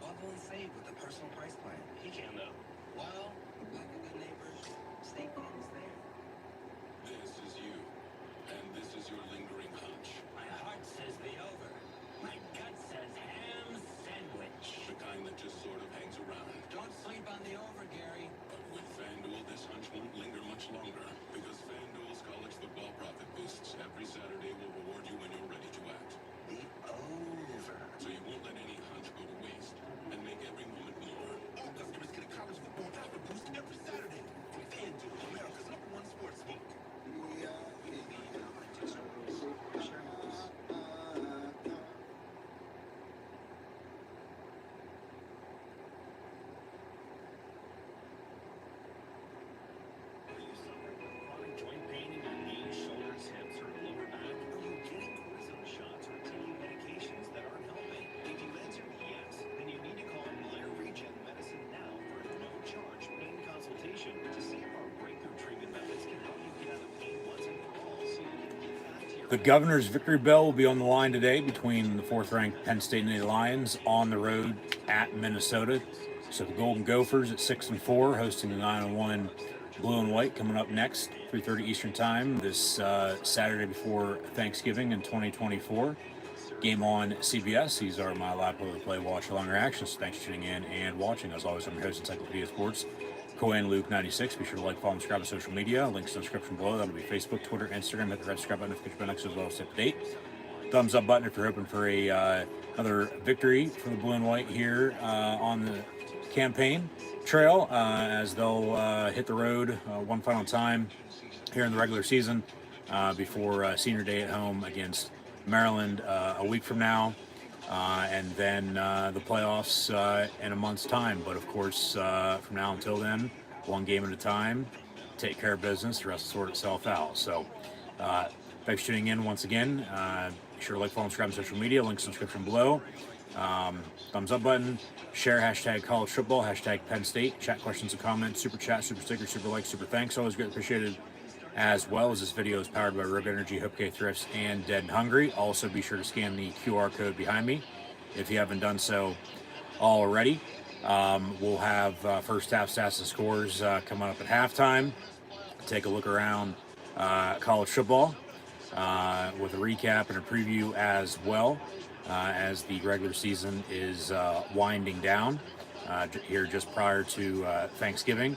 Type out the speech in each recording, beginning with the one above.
bundle and save with the personal price plan. He can, though. Well, like a good neighbor, State Farm is there. This is you, and this is your lingering hunch. My heart says the over. My gut says ham sandwich. The kind that just sort of hangs around. Don't sleep on the over, Gary. But with FanDuel, this hunch won't linger much longer, because FanDuel's college football profit boosts every Saturday will reward you when you're ready to act. The over. So you won't let any hunch go to waste, and make every moment more. All customers get a college football profit boost every Saturday. FanDuel, America's #1 sports book. Chronic joint pain in your knees, shoulders, hips, or lower back? Are you getting cortisone shots or taking medications that aren't helping? If you answered yes, then you need to call Blair Regen Medicine now for a no-charge pain consultation to see if our breakthrough treatment methods can help you get out of pain once and for all, so you can get back to your The Governor's victory bell will be on the line today between the 4th-ranked Penn State Nittany Lions on the road at Minnesota. So the Golden Gophers at 6-4, hosting the 9-1 Blue and White, coming up next, 3:30 Eastern Time, this Saturday before Thanksgiving in 2024. Game on CBS. These are my live play, watch, along reactions. So thanks for tuning in and watching. As always, I'm your host, Encyclopedia Sports, Cohen Luke 96. Be sure to like, follow, and subscribe on social media. Links in the description below. That'll be Facebook, Twitter, Instagram. Hit the red subscribe button if you can as well. Stay up to date. Thumbs up button if you're hoping for another victory for the Blue and White here on the campaign trail as they'll hit the road one final time here in the regular season before senior day at home against Maryland a week from now, and then the playoffs in a month's time. But of course, from now until then, one game at a time, take care of business, the rest will sort itself out. So thanks for tuning in once again. Be sure to like, follow, and subscribe on social media. Links in the description below. Thumbs up button, share, hashtag college football, hashtag Penn State, chat questions and comments, super chat, super sticker, super like, super thanks, always greatly appreciated. As well as this video is powered by Rogue Energy, HopeKThrifts, and Dead and Hungry. Also be sure to scan the QR code behind me if you haven't done so already. We'll have first half stats and scores coming up at halftime. Take a look around college football with a recap and a preview as well. As the regular season is winding down here just prior to Thanksgiving.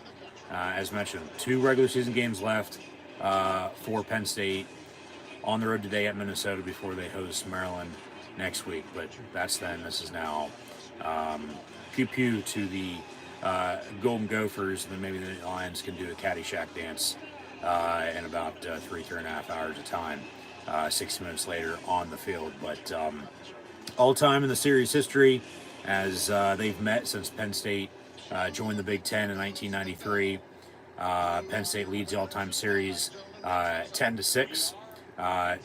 As mentioned, 2 regular season games left for Penn State on the road today at Minnesota before they host Maryland next week. But that's then. This is now pew-pew to the Golden Gophers, and then maybe the Lions can do a Caddyshack dance in about 3.5 hours of time, 60 minutes later on the field. But all time in the series history, as they've met since Penn State joined the Big Ten in 1993. Penn State leads the all-time series 10-6.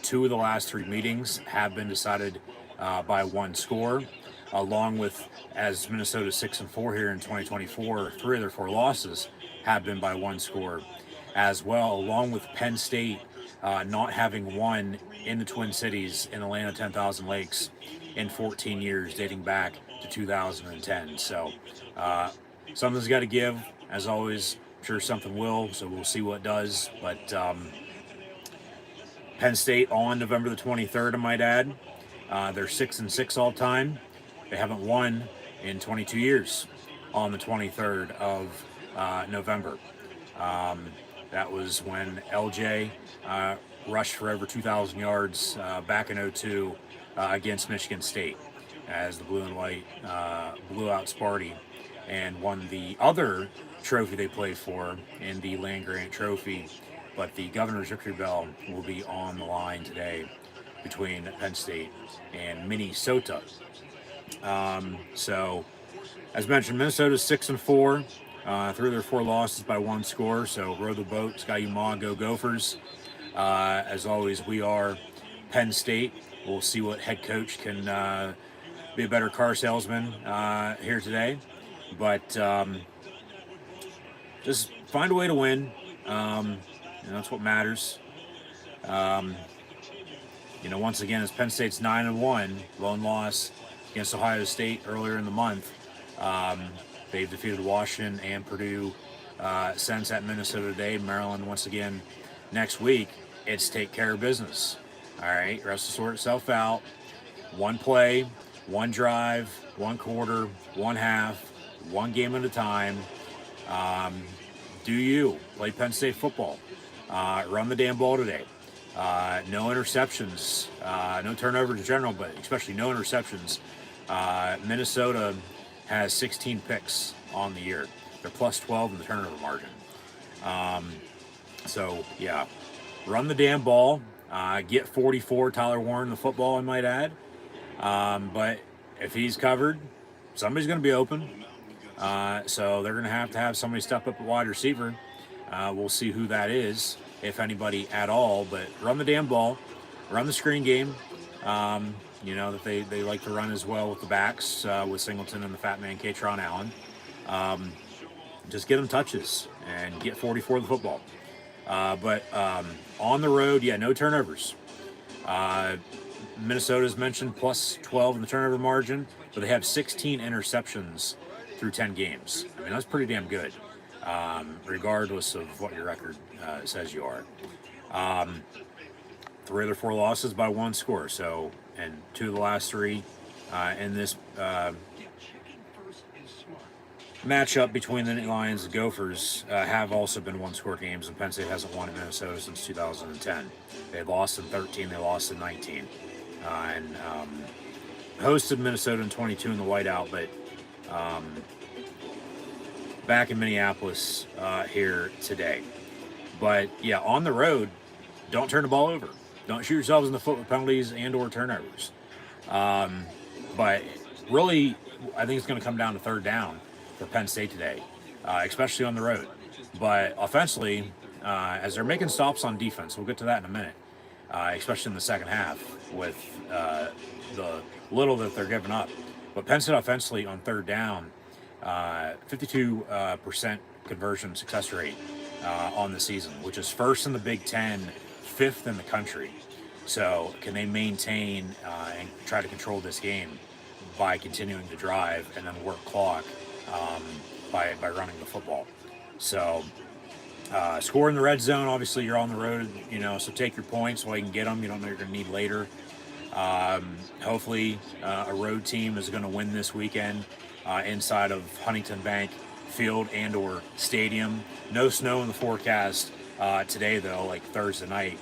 2 of the last 3 meetings have been decided by 1 score, along with, as Minnesota 6-4 here in 2024, 3 of their 4 losses have been by 1 score as well, along with Penn State not having won in the Twin Cities in the land of 10,000 lakes in 14 years, dating back to 2010. So something's got to give. As always, I'm sure something will, so we'll see what does. But Penn State on November the 23rd, I might add. They're 6-6 all time. They haven't won in 22 years on the 23rd of November. That was when LJ rushed for over 2,000 yards back in 2002 against Michigan State, as the Blue and White blew out Sparty and won the other trophy they played for in the Land-Grant Trophy. But the Governor's victory bell will be on the line today between Penn State and Minnesota. So, as mentioned, Minnesota's 6-4. 3 of their 4 losses by 1 score. So row the boat, Sky Ma, go Gophers. As always, we are Penn State. We'll see what head coach can be a better car salesman here today. But just find a way to win. That's what matters. Once again, it's Penn State's 9-1, lone loss against Ohio State earlier in the month. They've defeated Washington and Purdue since at Minnesota today. Maryland once again next week. It's take care of business. All right, rest will sort itself out. One play, one drive, one quarter, one half, one game at a time. Do you play Penn State football? Run the damn ball today. No interceptions, no turnovers in general, but especially no interceptions. Minnesota has 16 picks on the year. They're plus 12 in the turnover margin. So, yeah, run the damn ball. Get 44, Tyler Warren, the football, I might add. But if he's covered, somebody's going to be open. So they're going to have somebody step up at wide receiver. We'll see who that is, if anybody at all. But run the damn ball. Run the screen game. You know, that they like to run as well with the backs, with Singleton and the fat man, Katron Allen. Just get them touches and get 44 the football. But on the road, yeah, no turnovers. Minnesota's mentioned plus 12 in the turnover margin, but they have 16 interceptions through 10 games. I mean, that's pretty damn good, regardless of what your record says you are. 3 of their 4 losses by 1 score. So, and 2 of the last 3 in this matchup between the Lions and Gophers have also been 1-score games, and Penn State hasn't won in Minnesota since 2010. They lost in 13, they lost in 19. And hosted Minnesota in 22 in the whiteout, but back in Minneapolis here today. But yeah, on the road, don't turn the ball over. Don't shoot yourselves in the foot with penalties and or turnovers. But really, I think it's going to come down to third down for Penn State today, especially on the road. But offensively, as they're making stops on defense, we'll get to that in a minute, especially in the second half with the little that they're giving up. But Penn State offensively on third down, 52% conversion success rate on the season, which is first in the Big Ten, 5th in the country. So can they maintain and try to control this game by continuing to drive and then work clock by running the football? So score in the red zone, obviously you're on the road, you know, so take your points while you can get them. You don't know you're going to need later. Hopefully a road team is going to win this weekend inside of Huntington Bank Field and or Stadium. No snow in the forecast today, though, like Thursday night.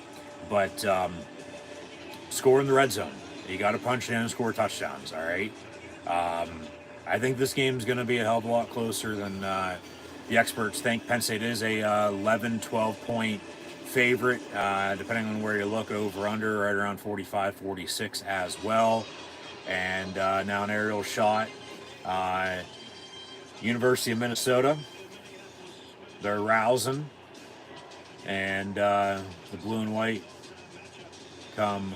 But score in the red zone. You got to punch in and score touchdowns, all right? I think this game's going to be a hell of a lot closer than the experts think. Penn State is a 11, 12-point favorite, depending on where you look, over under right around 45, 46 as well. And now an aerial shot. University of Minnesota, they're rousing, and the blue and white come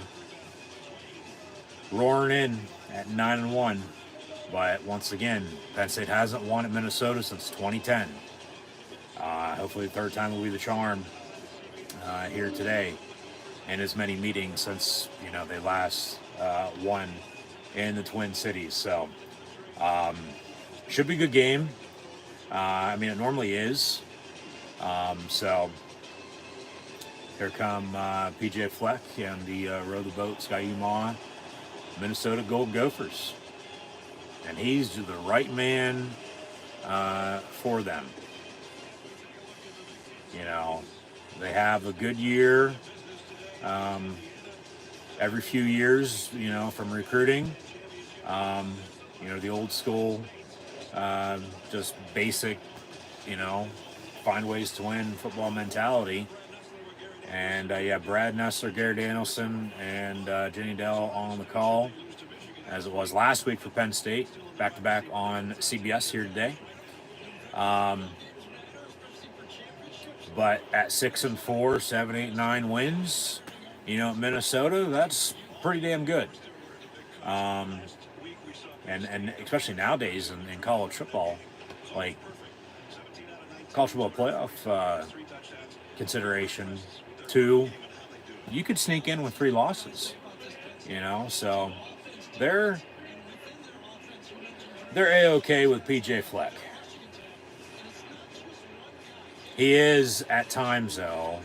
roaring in at 9-1. But once again, Penn State hasn't won at Minnesota since 2010. Hopefully the third time will be the charm here today, in as many meetings since, you know, they last won in the Twin Cities. So should be a good game. I mean, it normally is. So here come PJ Fleck and the Row the Boat Ski-U-Mah Minnesota Gold Gophers. And he's the right man for them. You know, they have a good year every few years, you know, from recruiting. You know, the old school, just basic, you know, find ways to win football mentality. And yeah, Brad Nessler, Gary Danielson, and Jenny Dell on the call, as it was last week for Penn State, back-to-back on CBS here today. But at 6-4, 7, 8, 9 wins, you know, Minnesota, that's pretty damn good. And especially nowadays in college football, like college football playoff consideration, 2, you could sneak in with 3 losses, you know, so they're they're A-okay with PJ Fleck. He is, at times, though,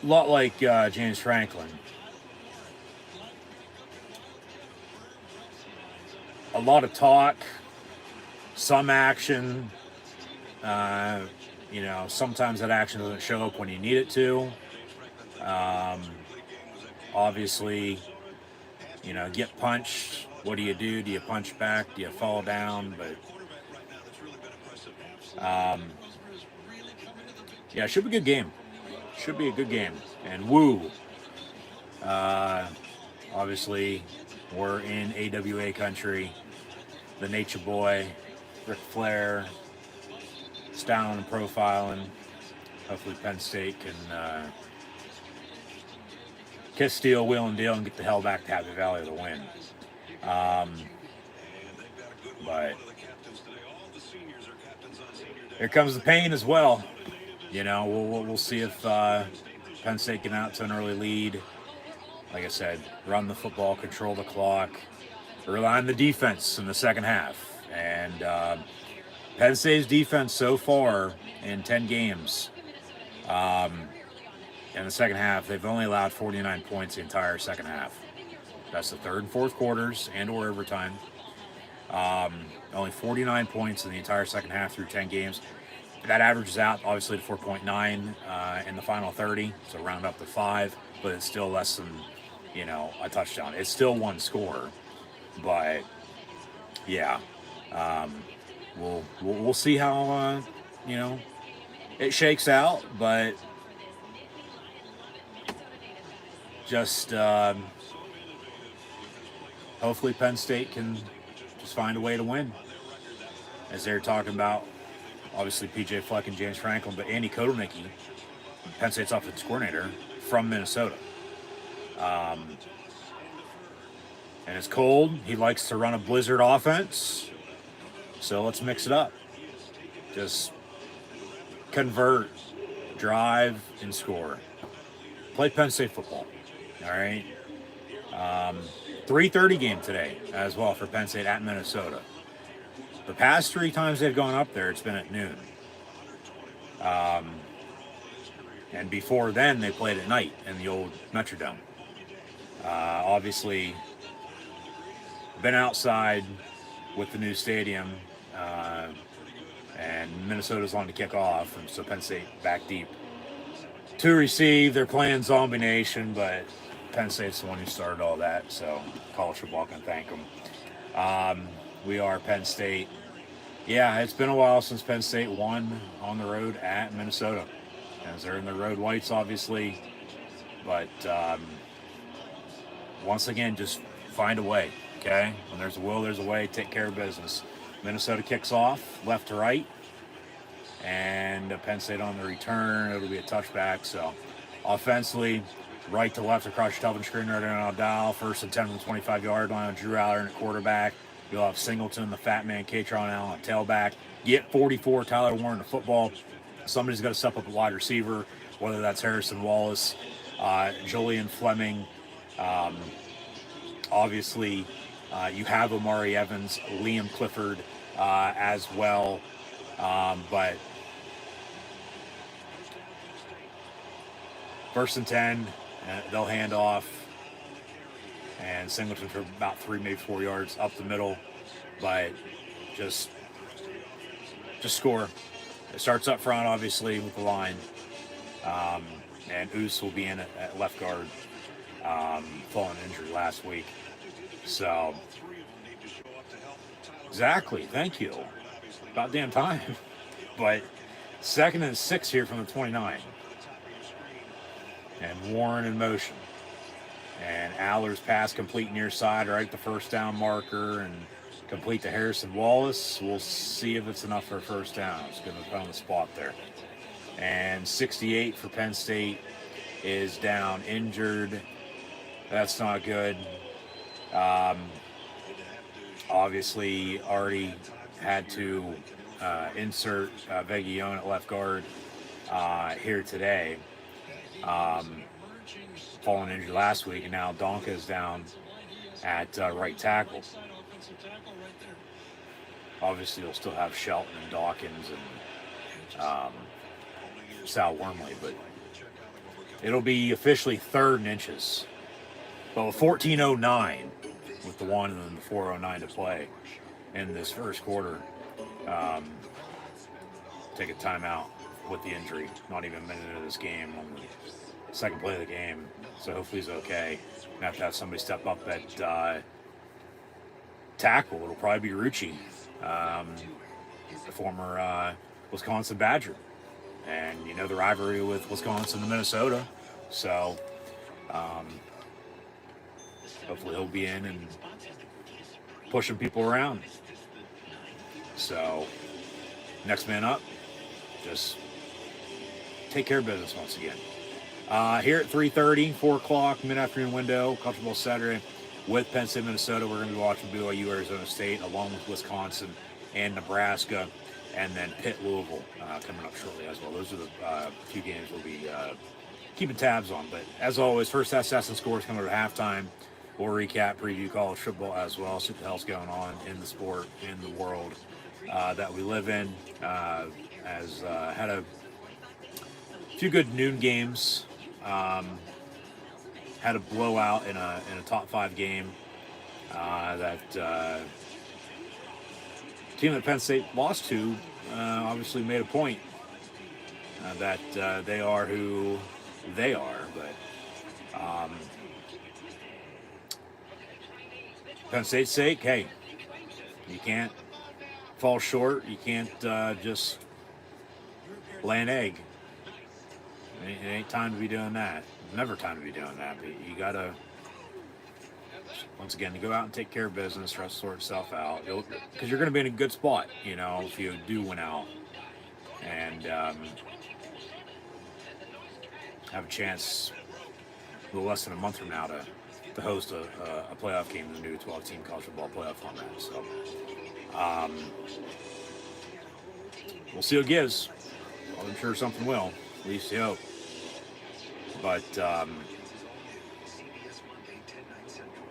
a lot like James Franklin. A lot of talk, some action. Sometimes that action doesn't show up when you need it to. Obviously, get punched. What do? Do you punch back? Do you fall down? But yeah, it should be a good game. Should be a good game. And woo. Obviously, we're in AWA country. The Nature Boy, Ric Flair, styling and profiling. Hopefully Penn State can kiss steel, wheel and deal, and get the hell back to Happy Valley with a win. But here comes the pain as well. We'll see if Penn State get out to an early lead. Like I said, run the football, control the clock, rely on the defense in the second half. And Penn State's defense so far in 10 games, in the second half, they've only allowed 49 points the entire second half. That's the third and fourth quarters and or overtime. Only 49 points in the entire second half through 10 games. That averages out, obviously, to 4.9 in the final 30, so round up to 5, but it's still less than, a touchdown. It's still one score, but, yeah, we'll see how, it shakes out, but just hopefully Penn State can just find a way to win. As they're talking about, obviously PJ Fleck and James Franklin, but Andy Kotelnicki, Penn State's offensive coordinator from Minnesota. And it's cold. He likes to run a blizzard offense. So let's mix it up. Just convert, drive, and score. Play Penn State football. All right. 3:30 game today as well for Penn State at Minnesota. The past 3 times they've gone up there, it's been at noon. And before then, they played at night in the old Metrodome. Obviously, been outside with the new stadium, and Minnesota's on to kick off, and so Penn State back deep to receive. They're playing Zombie Nation, but Penn State's the one who started all that, so college football can thank them. We are Penn State. Yeah, it's been a while since Penn State won on the road at Minnesota, as they're in the road whites, obviously. But once again, just find a way, okay? When there's a will, there's a way. Take care of business. Minnesota kicks off left to right, and Penn State on the return. It'll be a touchback. So offensively, right to left across your television screen, right on Dow. First and 10 from the 25-yard line. Drew Aller at quarterback. You'll have Singleton, the fat man, Katron Allen at tailback. Get 44, Tyler Warren, the football. Somebody's got to step up at wide receiver, whether that's Harrison Wallace, Julian Fleming. Obviously, you have Amari Evans, Liam Clifford as well. But first and 10, they'll hand off. And Singleton for about 3, maybe 4 yards up the middle. But just score. It starts up front, obviously, with the line. And Oos will be in at left guard, falling injured last week. So, exactly. Thank you. About damn time. But 2nd and 6 here from the 29. And Warren in motion. And Aller's pass complete near side, right at the first down marker, and complete to Harrison Wallace. We'll see if it's enough for a first down. It's going to put on the spot there. And 68 for Penn State is down, injured. That's not good. Obviously, already had to insert Veguillon at left guard here today. Fallen injured last week, and now Donka is down at right tackle. Obviously, they'll still have Shelton and Dawkins and Sal Wormley, but it'll be officially 3rd in inches. But with 14:09 with the 1 and then the 4:09 to play in this first quarter, take a timeout with the injury. Not even a minute into this game on the second play of the game. So hopefully he's okay. We have to have somebody step up at tackle. It'll probably be Rucci, the former Wisconsin Badger. And you know the rivalry with Wisconsin and Minnesota. So hopefully he'll be in and pushing people around. So next man up, just take care of business once again. Here at 3:30, 4 o'clock, mid-afternoon window, college football Saturday with Penn State, Minnesota. We're going to be watching BYU, Arizona State, along with Wisconsin and Nebraska, and then Pitt, Louisville coming up shortly as well. Those are the few games we'll be keeping tabs on. But as always, first half stats and scores coming up at halftime. We'll recap, preview college football as well, see what the hell's going on in the sport, in the world that we live in. Has had a few good noon games. Had a blowout in a top 5 game. That team that Penn State lost to obviously made a point that they are who they are, but Penn State's sake, hey, you can't fall short. You can't just lay an egg. It ain't time to be doing that. Never time to be doing that. But you gotta, once again, to go out and take care of business, try to sort itself out. Because you're going to be in a good spot, you know, if you do win out. And have a chance a little less than a month from now to host a playoff game in the new 12-team college football playoff format. So we'll see what it gives. I'm sure something will. At least you hope. But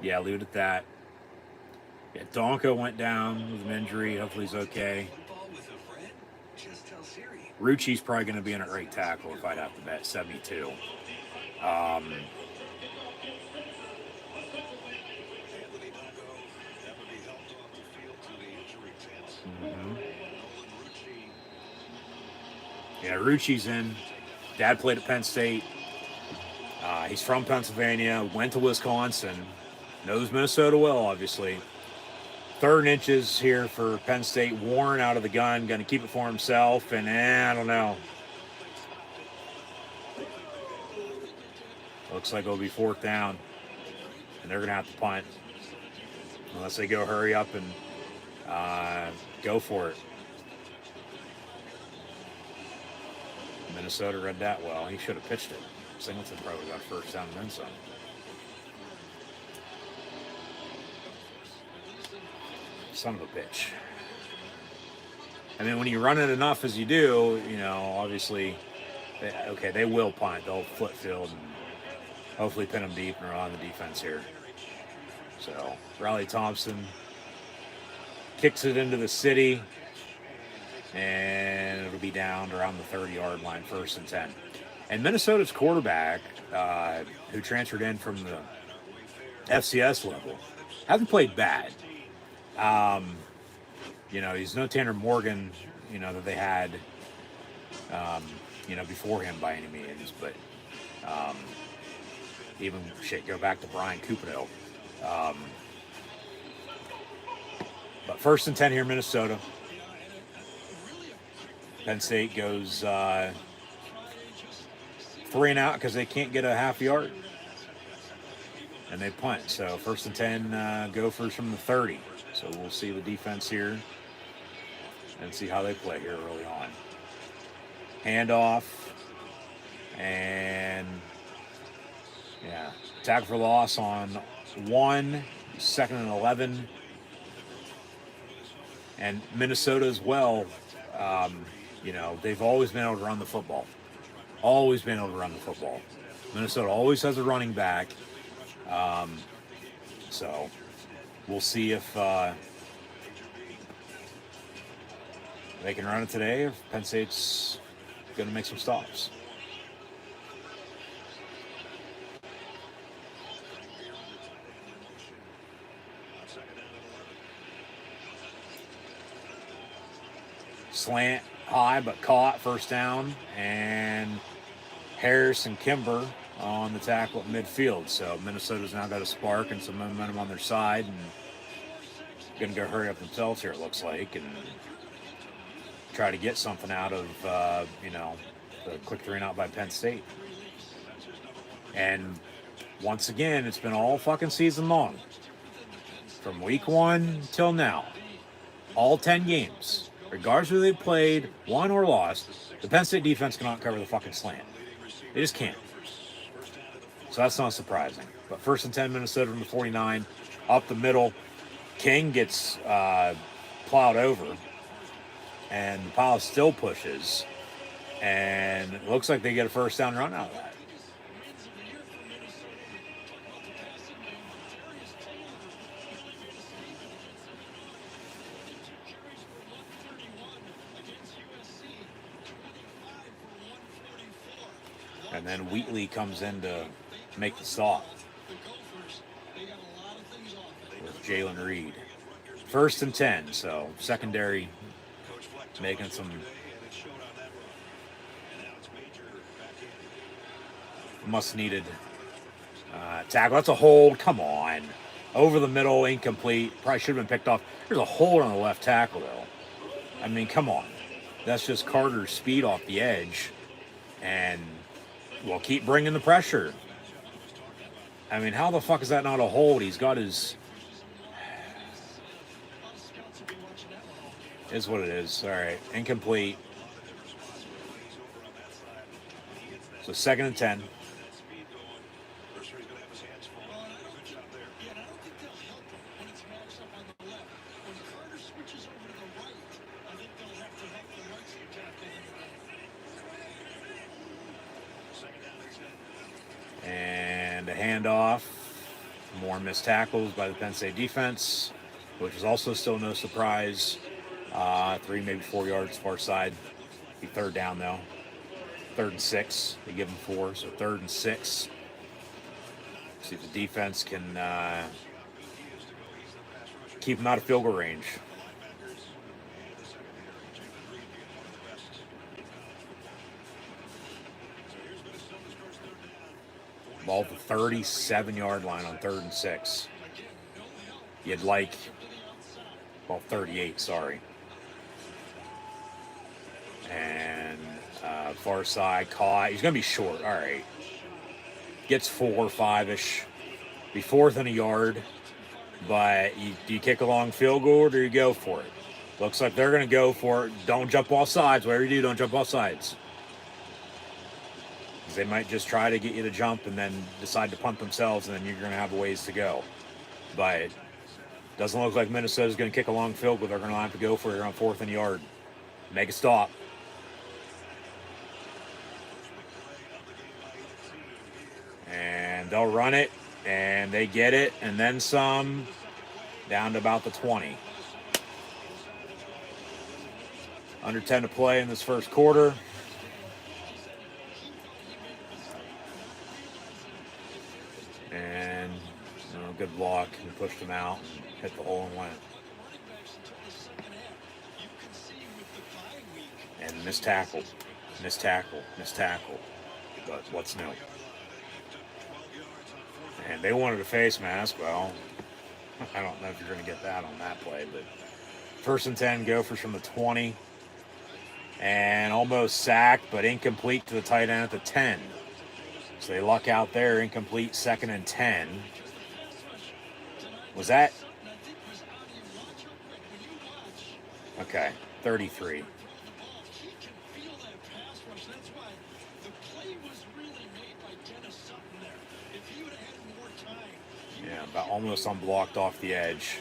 yeah, leave it at that. Yeah, Donko went down with an injury. Hopefully he's okay. Rucci's probably going to be in at right tackle if I'd have to bet 72. Yeah, Rucci's in. Dad played at Penn State. He's from Pennsylvania, went to Wisconsin, knows Minnesota well, obviously. 3rd inches here for Penn State. Warren out of the gun, going to keep it for himself, and I don't know. Looks like it'll be 4th down, and they're going to have to punt unless they go hurry up and go for it. Minnesota read that well. He should have pitched it. Singleton probably got 1st down and then some. Son of a bitch. I mean, when you run it enough as you do, you know, obviously, they will punt. They'll flip field and hopefully pin them deep and are on the defense here. So, Riley Thompson kicks it into the city, and it'll be down around the 30-yard line, 1st and 10. And Minnesota's quarterback, who transferred in from the FCS level, hasn't played bad. You know, he's no Tanner Morgan, you know, that they had, you know, before him by any means. But even, go back to Brian Cupido. But 1st and 10 here in Minnesota. Penn State goes 3 and out because they can't get a half yard. And they punt. So 1st and 10 Gophers from the 30. So we'll see the defense here and see how they play here early on. Handoff. And yeah, tackle for loss on 1, 2nd and 11. And Minnesota as well, you know, they've always been able to run the football. Always been able to run the football. Minnesota always has a running back. So we'll see if they can run it today, or if Penn State's going to make some stops. Slant high, but caught, first down, and Harris and Kimber on the tackle at midfield. So Minnesota's now got a spark and some momentum on their side, and going to go hurry up themselves here, it looks like, and try to get something out of, the quick 3-and-out by Penn State. And once again, it's been all fucking season long. From week 1 till now. All 10 games. Regardless of who they played, won or lost, the Penn State defense cannot cover the fucking slant. They just can't. So that's not surprising. But 1st and 10, Minnesota from the 49. Up the middle. King gets plowed over. And the pile still pushes. And it looks like they get a first down run out of that. And then Wheatley comes in to make the stop with Jalen Reed. 1st and 10, so secondary making some must-needed tackle. That's a hold. Come on. Over the middle, incomplete. Probably should have been picked off. There's a hold on the left tackle, though. I mean, come on. That's just Carter's speed off the edge. And we'll keep bringing the pressure. I mean, how the fuck is that not a hold? He's got his... Is what it is. All right. Incomplete. So 2nd and 10. And a handoff. More missed tackles by the Penn State defense, which is also still no surprise. 3, maybe 4 yards far side. Be 3rd down, though. 3rd and 6. They give them 4, so 3rd and 6. See if the defense can keep them out of field goal range. Ball at the 37-yard line on 3rd and 6. You'd like, 38, sorry. And far side, caught. He's going to be short. All right. Gets 4, 5-ish. Be 4th and a yard. But do you kick a long field goal or do you go for it? Looks like they're going to go for it. Don't jump off sides. Whatever you do, don't jump off sides. They might just try to get you to jump and then decide to punt themselves, and then you're going to have a ways to go. But it doesn't look like Minnesota's going to kick a long field goal. They're going to have to go for it on 4th and yard. Make a stop. And they'll run it, and they get it, and then some, down to about the 20. Under 10 to play in this first quarter. And good block, and pushed him out and hit the hole and went. And missed tackle. But what's new? And they wanted a face mask. Well, I don't know if you're going to get that on that play, but 1st and 10, Gophers from the 20. And almost sacked, but incomplete to the tight end at the 10. So they luck out there, incomplete, 2nd and 10. Was that? Okay, 33. Yeah, about almost unblocked off the edge.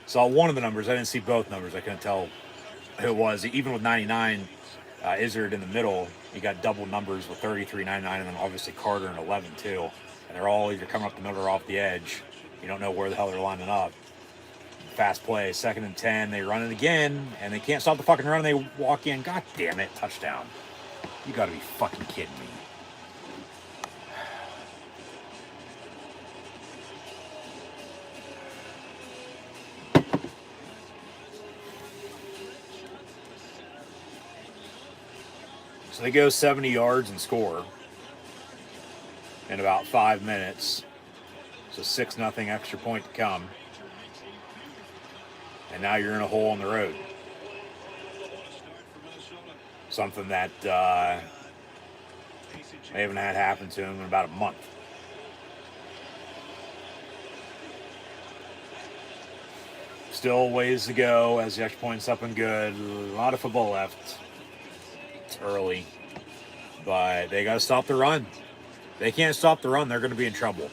Saw one of the numbers. I didn't see both numbers. I couldn't tell who it was. Even with 99, Izzard in the middle, you got double numbers with 33, 99, and then obviously Carter and 11 too. And they're all either coming up the middle or off the edge. You don't know where the hell they're lining up. Fast play, 2nd and 10. They run it again, and they can't stop the fucking run. And they walk in. God damn it! Touchdown. You got to be fucking kidding me. So they go 70 yards and score in about 5 minutes. So 6-0 extra point to come. And now you're in a hole on the road. Something that they haven't had happen to them in about a month. Still ways to go as the extra point's up and good. A lot of football left. It's early. But they got to stop the run. They can't stop the run, they're going to be in trouble.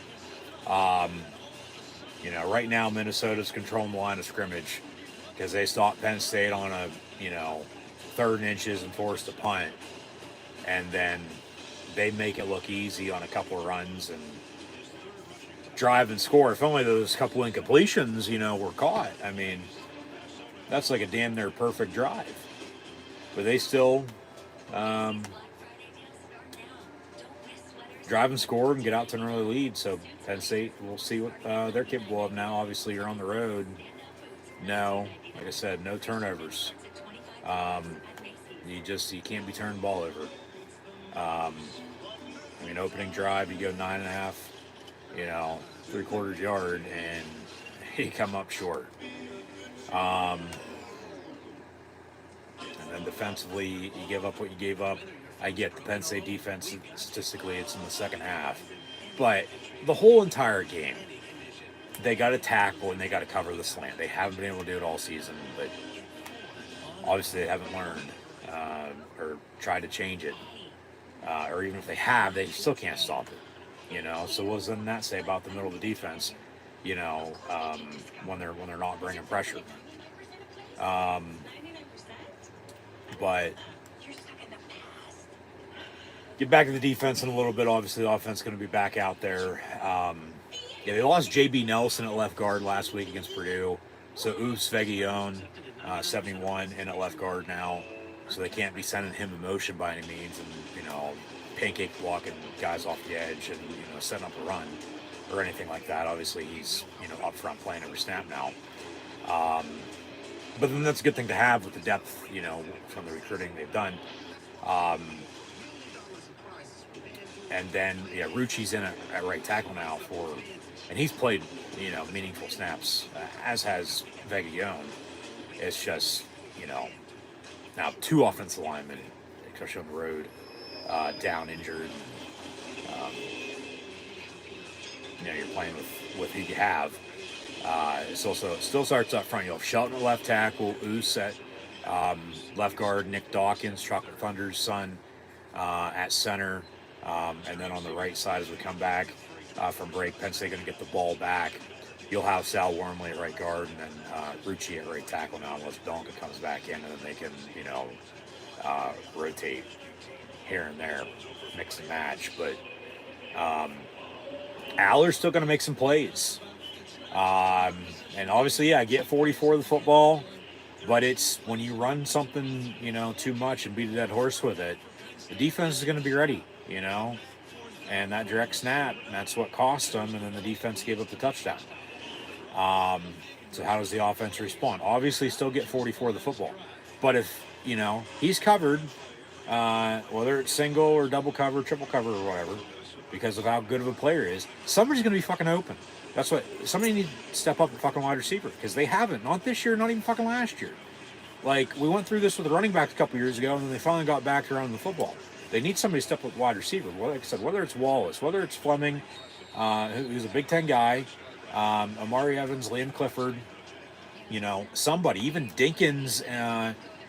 Right now Minnesota's controlling the line of scrimmage because they stopped Penn State on a, 3rd and inches and forced a punt. And then they make it look easy on a couple of runs and drive and score. If only those couple incompletions, were caught. I mean, that's like a damn near perfect drive. But they still drive and score and get out to an early lead. So Penn State, we'll see what they're capable of now. Obviously, you're on the road. No, like I said, no turnovers. You can't be turning the ball over. Opening drive, you go 9.5, 3/4 yard, and you come up short. And then defensively, you give up what you gave up. I get the Penn State defense, statistically, it's in the second half. But the whole entire game, they got to tackle and they got to cover the slant. They haven't been able to do it all season, but obviously they haven't learned or tried to change it. Or even if they have, they still can't stop it. So what does then that say about the middle of the defense? When they're not bringing pressure. But get back to the defense in a little bit. Obviously, the offense is going to be back out there. They lost J.B. Nelson at left guard last week against Purdue. So Oos Veguillon, 71, in at left guard now. So they can't be sending him in motion by any means and, pancake walking guys off the edge and, setting up a run or anything like that. Obviously, he's, up front playing every snap now. But then that's a good thing to have with the depth, from the recruiting they've done. And then, Rucci's in at right tackle now and he's played, meaningful snaps, as has Veguillon. It's just, now 2 offensive linemen, especially on the road, down injured. You're playing with who you have. It still starts up front. You'll have Shelton at left tackle, Oos at left guard, Nick Dawkins, Chocolate Thunder's son, at center. And then on the right side as we come back from break, Penn State going to get the ball back. You'll have Sal Wormley at right guard and then Rucci at right tackle now unless Donka comes back in and then they can, rotate here and there, mix and match. But Aller's still going to make some plays. And obviously, get 44 of the football, but it's when you run something, too much and beat a dead horse with it, the defense is going to be ready, and that direct snap, that's what cost them, and then the defense gave up the touchdown. So how does the offense respond? Obviously, still get 44 of the football, but if, he's covered, whether it's single or double cover, triple cover or whatever, because of how good of a player he is, somebody's going to be fucking open. That's what somebody needs to step up and fucking wide receiver because they haven't. Not this year, not even fucking last year. Like, we went through this with the running back a couple years ago, and then they finally got back to running the football. They need somebody to step up wide receiver. Well, like I said, whether it's Wallace, whether it's Fleming, who's a Big Ten guy, Amari Evans, Liam Clifford, somebody, even Dinkins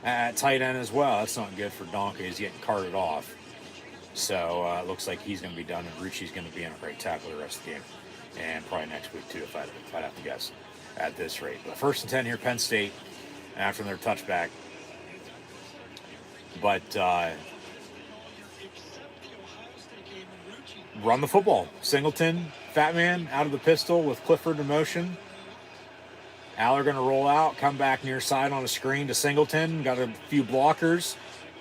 at tight end as well. That's not good for Donka. He's getting carted off. So it looks like he's going to be done, and Rucci's going to be in a right tackle the rest of the game. And probably next week, too, if I'd have to guess at this rate. But 1st and 10 here, Penn State, after their touchback. But run the football. Singleton, fat man, out of the pistol with Clifford in motion. Aller going to roll out, come back near side on a screen to Singleton. Got a few blockers.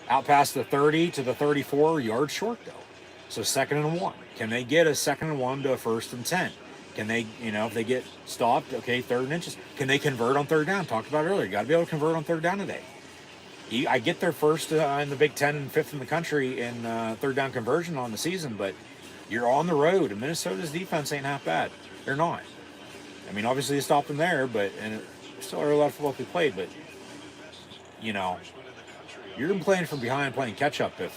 Out past the 30 to the 34, yards short though. So 2nd and 1. Can they get a 2nd and 1 to a 1st and 10? Can they, if they get stopped, okay, 3rd and inches. Can they convert on 3rd down? Talked about it earlier. You got to be able to convert on 3rd down today. I get their 1st in the Big Ten and 5th in the country in 3rd down conversion on the season, but you're on the road, and Minnesota's defense ain't half bad. They're not. I mean, obviously they stopped them there, but and still a lot of football to be played, but you're gonna be playing from behind, playing catch up if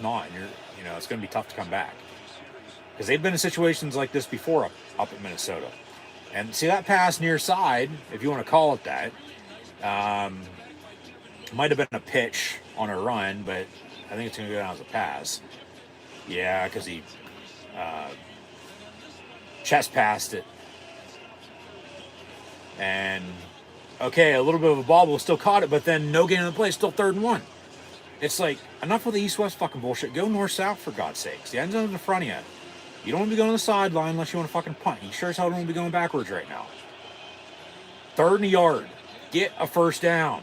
not, and it's gonna be tough to come back because they've been in situations like this before up at Minnesota. And see that pass near side, if you want to call it that, might have been a pitch on a run, but I think it's gonna go down as a pass. Yeah, because he chest passed it. And, okay, a little bit of a bobble, still caught it, but then no gain in the play, still 3rd and 1. It's like, enough with the east-west fucking bullshit. Go north-south, for God's sakes. The end zone's in front of you. You don't want to be going to the sideline unless you want to fucking punt. You sure as hell don't want to be going backwards right now. 3rd and a yard. Get a 1st down.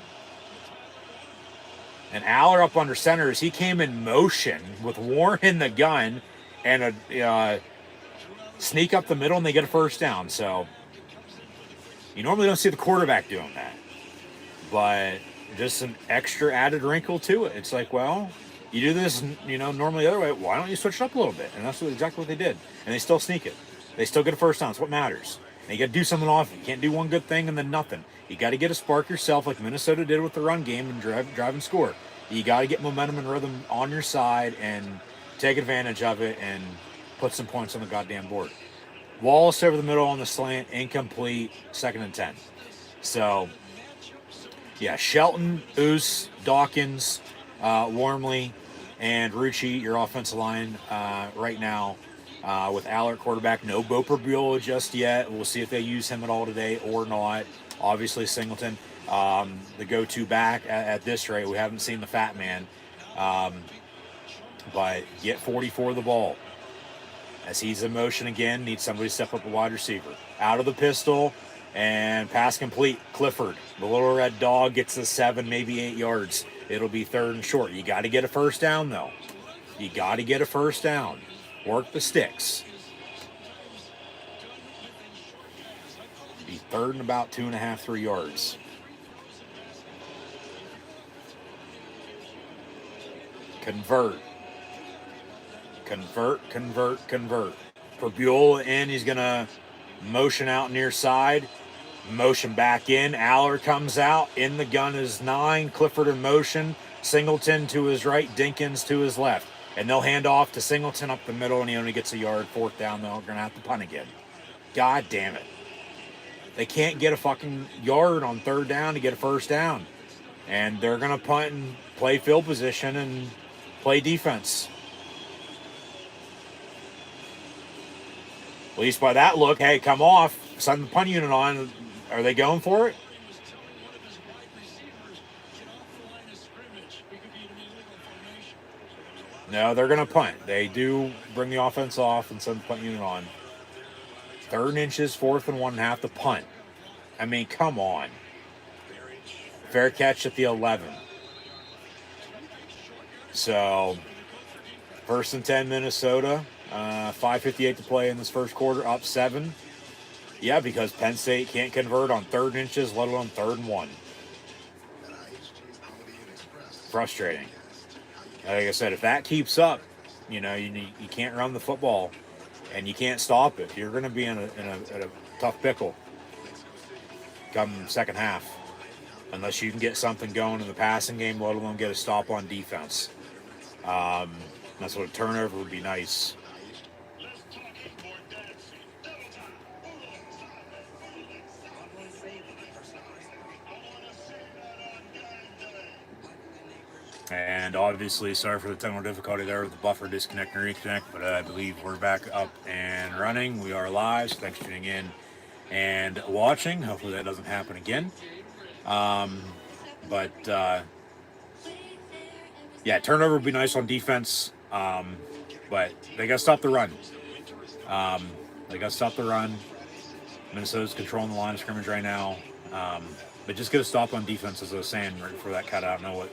And Aller up under center as he came in motion with Warren in the gun and a sneak up the middle, and they get a 1st down. So you normally don't see the quarterback doing that, but just an extra added wrinkle to it. It's like, well, you do this, normally the other way. Why don't you switch it up a little bit? And that's exactly what they did. And they still sneak it. They still get a 1st down. It's what matters. And you got to do something off. You can't do one good thing and then nothing. You got to get a spark yourself, like Minnesota did with the run game, and drive and score. You got to get momentum and rhythm on your side and take advantage of it and put some points on the goddamn board. Wallace over the middle on the slant, incomplete, 2nd and 10. So, yeah, Shelton, Oos, Dawkins, Wormley, and Rucci, your offensive line right now with Aller quarterback. No Bo Prabula just yet. We'll see if they use him at all today or not. Obviously, Singleton, the go-to back at this rate. We haven't seen the fat man. But get 44 the ball. As he's in motion again, needs somebody to step up a wide receiver. Out of the pistol, and pass complete. Clifford, the little red dog, gets the 7, maybe 8 yards. It'll be 3rd and short. You got to get a 1st down, though. You got to get a 1st down. Work the sticks. Be 3rd and about 2.5, 3 yards. Convert. Prabula in, he's going to motion out near side. Motion back in. Aller comes out. In the gun is 9. Clifford in motion. Singleton to his right. Dinkins to his left. And they'll hand off to Singleton up the middle, and he only gets a yard. 4th down, they're going to have to punt again. God damn it. They can't get a fucking yard on 3rd down to get a 1st down. And they're going to punt and play field position and play defense. At least by that look, hey, come off. Send the punt unit on. Are they going for it? No, they're going to punt. They do bring the offense off and send the punt unit on. 3rd and inches, 4th and 1.5 to punt. I mean, come on. Fair catch at the 11. So, 1st and 10 Minnesota. 5:58 to play in this first quarter, up 7. Yeah, because Penn State can't convert on 3rd and inches, let alone 3rd and 1. Frustrating. Like I said, if that keeps up, you can't run the football and you can't stop it. You're going to be in a tough pickle come second half, unless you can get something going in the passing game, let alone get a stop on defense. That's what a turnover would be nice. And obviously, sorry for the technical difficulty there with the buffer disconnect and reconnect, but I believe we're back up and running. We are live, so thanks for tuning in and watching. Hopefully that doesn't happen again. Yeah, turnover would be nice on defense. But they got to stop the run. They got to stop the run. Minnesota's controlling the line of scrimmage right now. But just get a stop on defense, as I was saying, right before that cut. I don't know what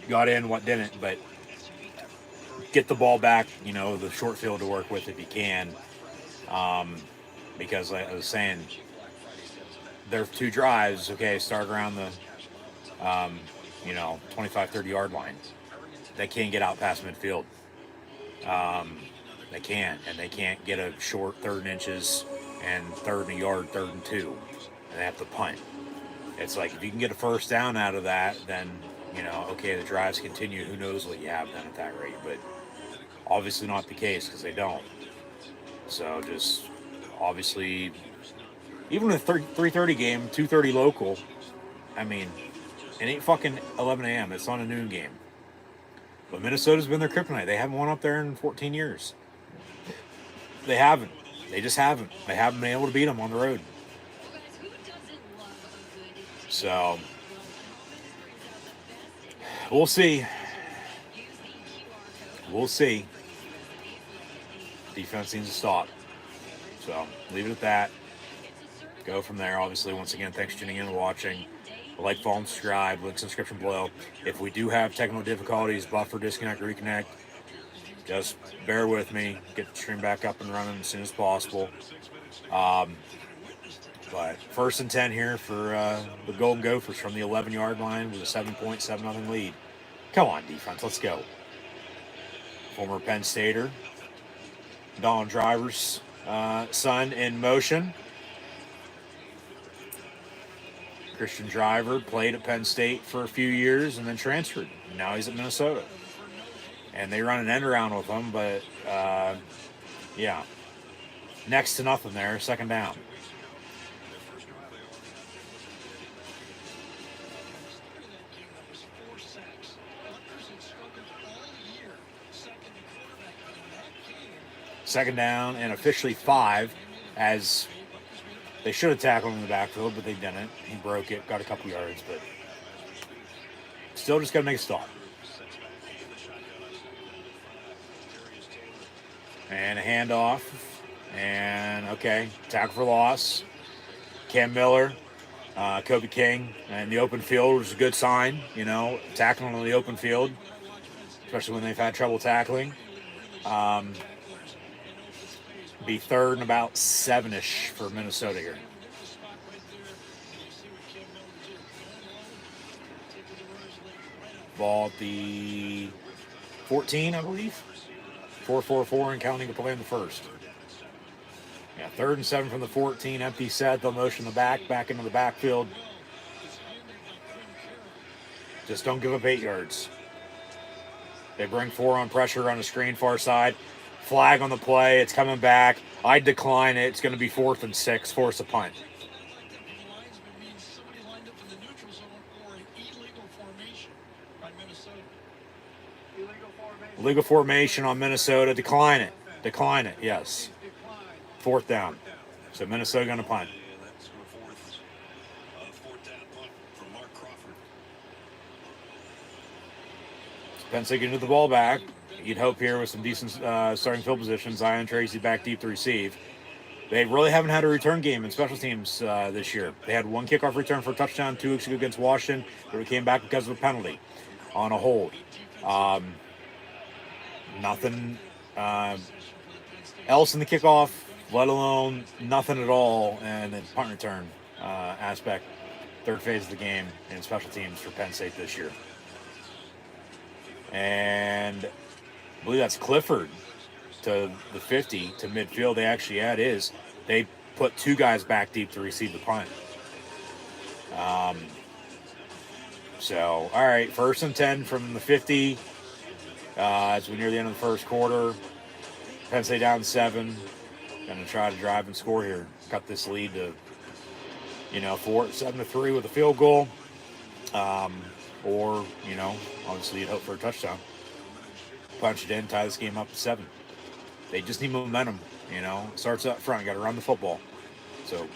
got in, what didn't, but get the ball back, the short field to work with if you can. Because like I was saying, their 2 drives, okay, start around the, 25, 30 yard line. They can't get out past midfield. They can't, and they can't get a short 3rd inches and 3rd and a yard, 3rd and 2, and they have to punt. It's like, if you can get a first down out of that, then, okay, the drives continue. Who knows what you have then at that rate, but obviously not the case because they don't. So just obviously, even with a 3:30 game, 2:30 local, I mean, it ain't fucking 11 a.m. It's not a noon game. But Minnesota's been their kryptonite. They haven't won up there in 14 years. They haven't. They just haven't. They haven't been able to beat them on the road. So, we'll see. We'll see. Defense needs to stop. So, leave it at that. Go from there. Obviously, once again, thanks for tuning in and watching. Like, follow, and subscribe. Link in the description below. If we do have technical difficulties, buffer, disconnect, reconnect, just bear with me. Get the stream back up and running as soon as possible. But 1st and 10 here for the Golden Gophers from the 11-yard line with a 7.7-0 lead. Come on, defense. Let's go. Former Penn Stater, Donald Driver's son in motion. Christian Driver played at Penn State for a few years and then transferred. Now he's at Minnesota. And they run an end around with him, but yeah. Next to nothing there, 2nd down. Second down and officially 5, as they should have tackled him in the backfield, but they didn't. He broke it, got a couple yards, but still just got to make a stop. And a handoff. And, okay, tackle for loss. Cam Miller, Kobe King, in the open field, which is a good sign, tackling on the open field, especially when they've had trouble tackling. Be 3rd and about 7-ish for Minnesota here. Ball at the 14, I believe. 4-4-4 and counting to play in the 1st. Yeah, 3rd and 7 from the 14. Empty set. They'll motion the back into the backfield. Just don't give up 8 yards. They bring 4 on pressure on the screen far side. Flag on the play. It's coming back. I decline it. It's going to be 4th and 6. Force a punt. Illegal formation on Minnesota. Decline it. Decline it. Yes. 4th down. So Minnesota going to punt. Penn State getting the ball back. You'd hope here with some decent starting field positions. Zion Tracy back deep to receive. They really haven't had a return game in special teams this year. They had 1 kickoff return for a touchdown 2 weeks ago against Washington, but it came back because of a penalty on a hold. Nothing else in the kickoff, let alone nothing at all in the punt return aspect, 3rd phase of the game in special teams for Penn State this year. And I believe that's Clifford to the 50 to midfield. They actually had his. They put 2 guys back deep to receive the punt. So, all right, 1st and 10 from the 50 as we near the end of the 1st quarter. Penn State down 7. Going to try to drive and score here. Cut this lead to, 7-3 with a field goal. Or, obviously you'd hope for a touchdown. Punch it in, tie this game up to 7. They just need momentum, It starts up front. Got to run the football. So,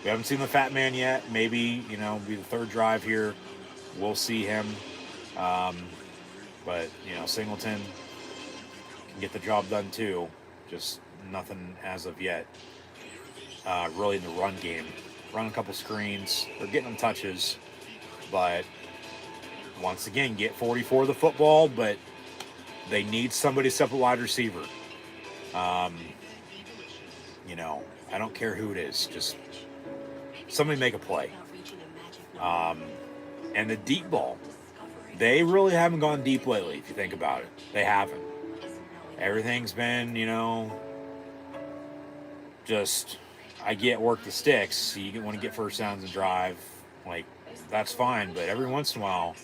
we haven't seen the fat man yet. Maybe, be the 3rd drive here. We'll see him. But, Singleton, can get the job done too. Just nothing as of yet. Really in the run game. Run a couple screens. They're getting them touches. But once again, get 44 the football, but they need somebody to step a wide receiver. You know, I don't care who it is. Just somebody make a play. And the deep ball. They really haven't gone deep lately, if you think about it. They haven't. Everything's been, you know, just, I get work the sticks. So you want to get first downs and drive. Like, that's fine. But every once in a while,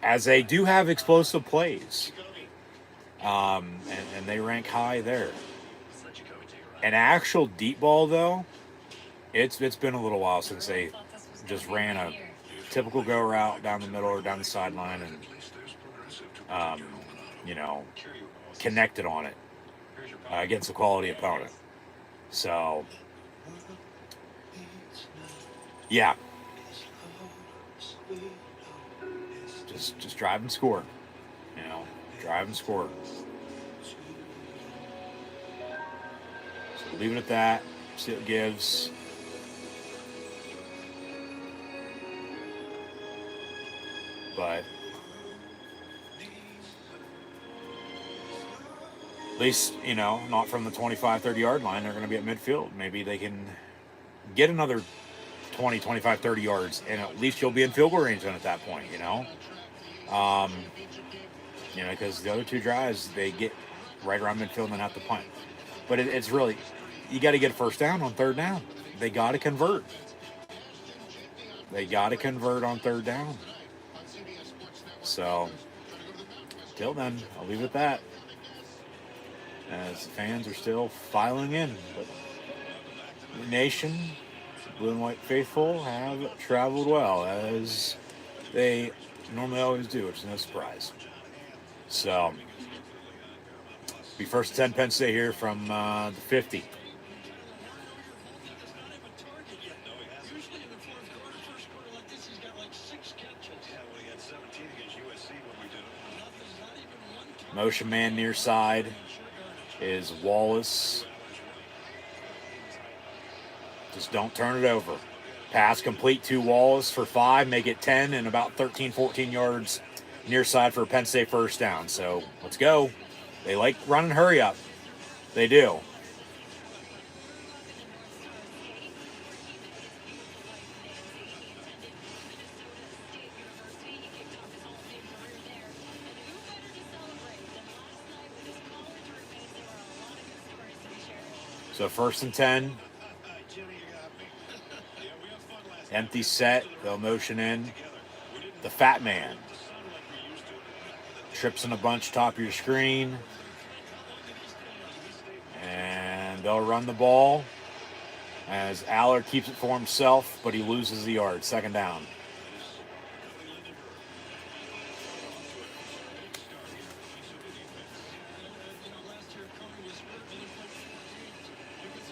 as they do have explosive plays, and they rank high there. An actual deep ball, though, it's been a little while since they just ran a typical go route down the middle or down the sideline and, you know, connected on it against a quality opponent. So, yeah. Just drive and score. You know, drive and score. So leave it at that. See what it gives. But at least, you know, not from the 25, 30 yard line. They're going to be at midfield. Maybe they can get another 20, 25, 30 yards, and at least you'll be in field goal range then at that point, you know? You know, because the other two drives, they get right around midfield and then have to punt. But it's really, you got to get a first down on third down. They got to convert. They got to convert on third down. So, till then, I'll leave it at that. As the fans are still filing in. But the nation, blue and white faithful, have traveled well, as they normally always do, which is no surprise. So, be first and 10 Penn State here from the 50. Motion man near side is Wallace. Just don't turn it over. Pass complete to Wallace for 5, make it 10, and about 13, 14 yards near side for a Penn State first down. So let's go. They like running hurry up. They do. So first and 10. Empty set. They'll motion in. The fat man. Trips in a bunch top of your screen. And they'll run the ball as Allard keeps it for himself, but he loses the yard. Second down.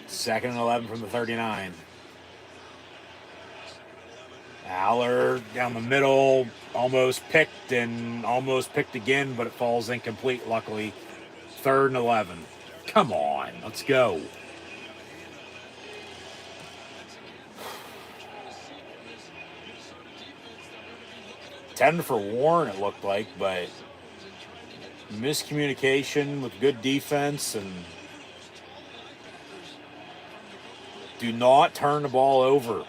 Second and 11 from the 39. Allard down the middle, almost picked and almost picked again, but it falls incomplete, luckily. Third and 11. Come on, let's go. Ten for Warren, it looked like, but miscommunication with good defense, and do not turn the ball over.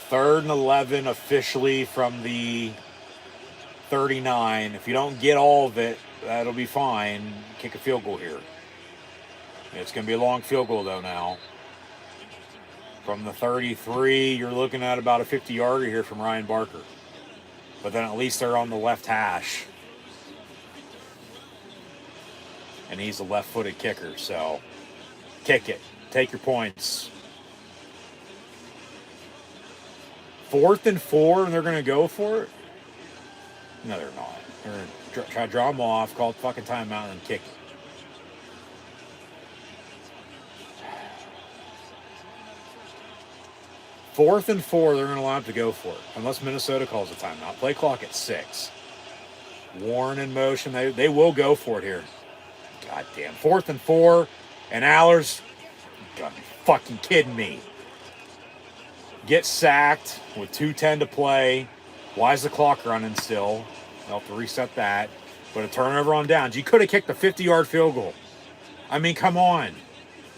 Third and 11 officially from the 39. If you don't get all of it, that'll be fine. Kick a field goal here. It's going to be a long field goal, though, now. From the 33, you're looking at about a 50-yarder here from Ryan Barker. But then at least they're on the left hash. And he's a left-footed kicker, so kick it. Take your points. 4th and 4, and they're going to go for it? No, they're not. They're going to try to draw them off, call it fucking timeout, and kick it. 4th and 4, they're going to allow to go for it, unless Minnesota calls a timeout. Play clock at 6. Warren in motion. They will go for it here. God damn. 4th and 4, and Allers, you gotta be fucking kidding me. Get sacked with 2:10 to play. Why is the clock running still? They'll have to reset that. But a turnover on downs. You could have kicked a 50-yard field goal. I mean, come on.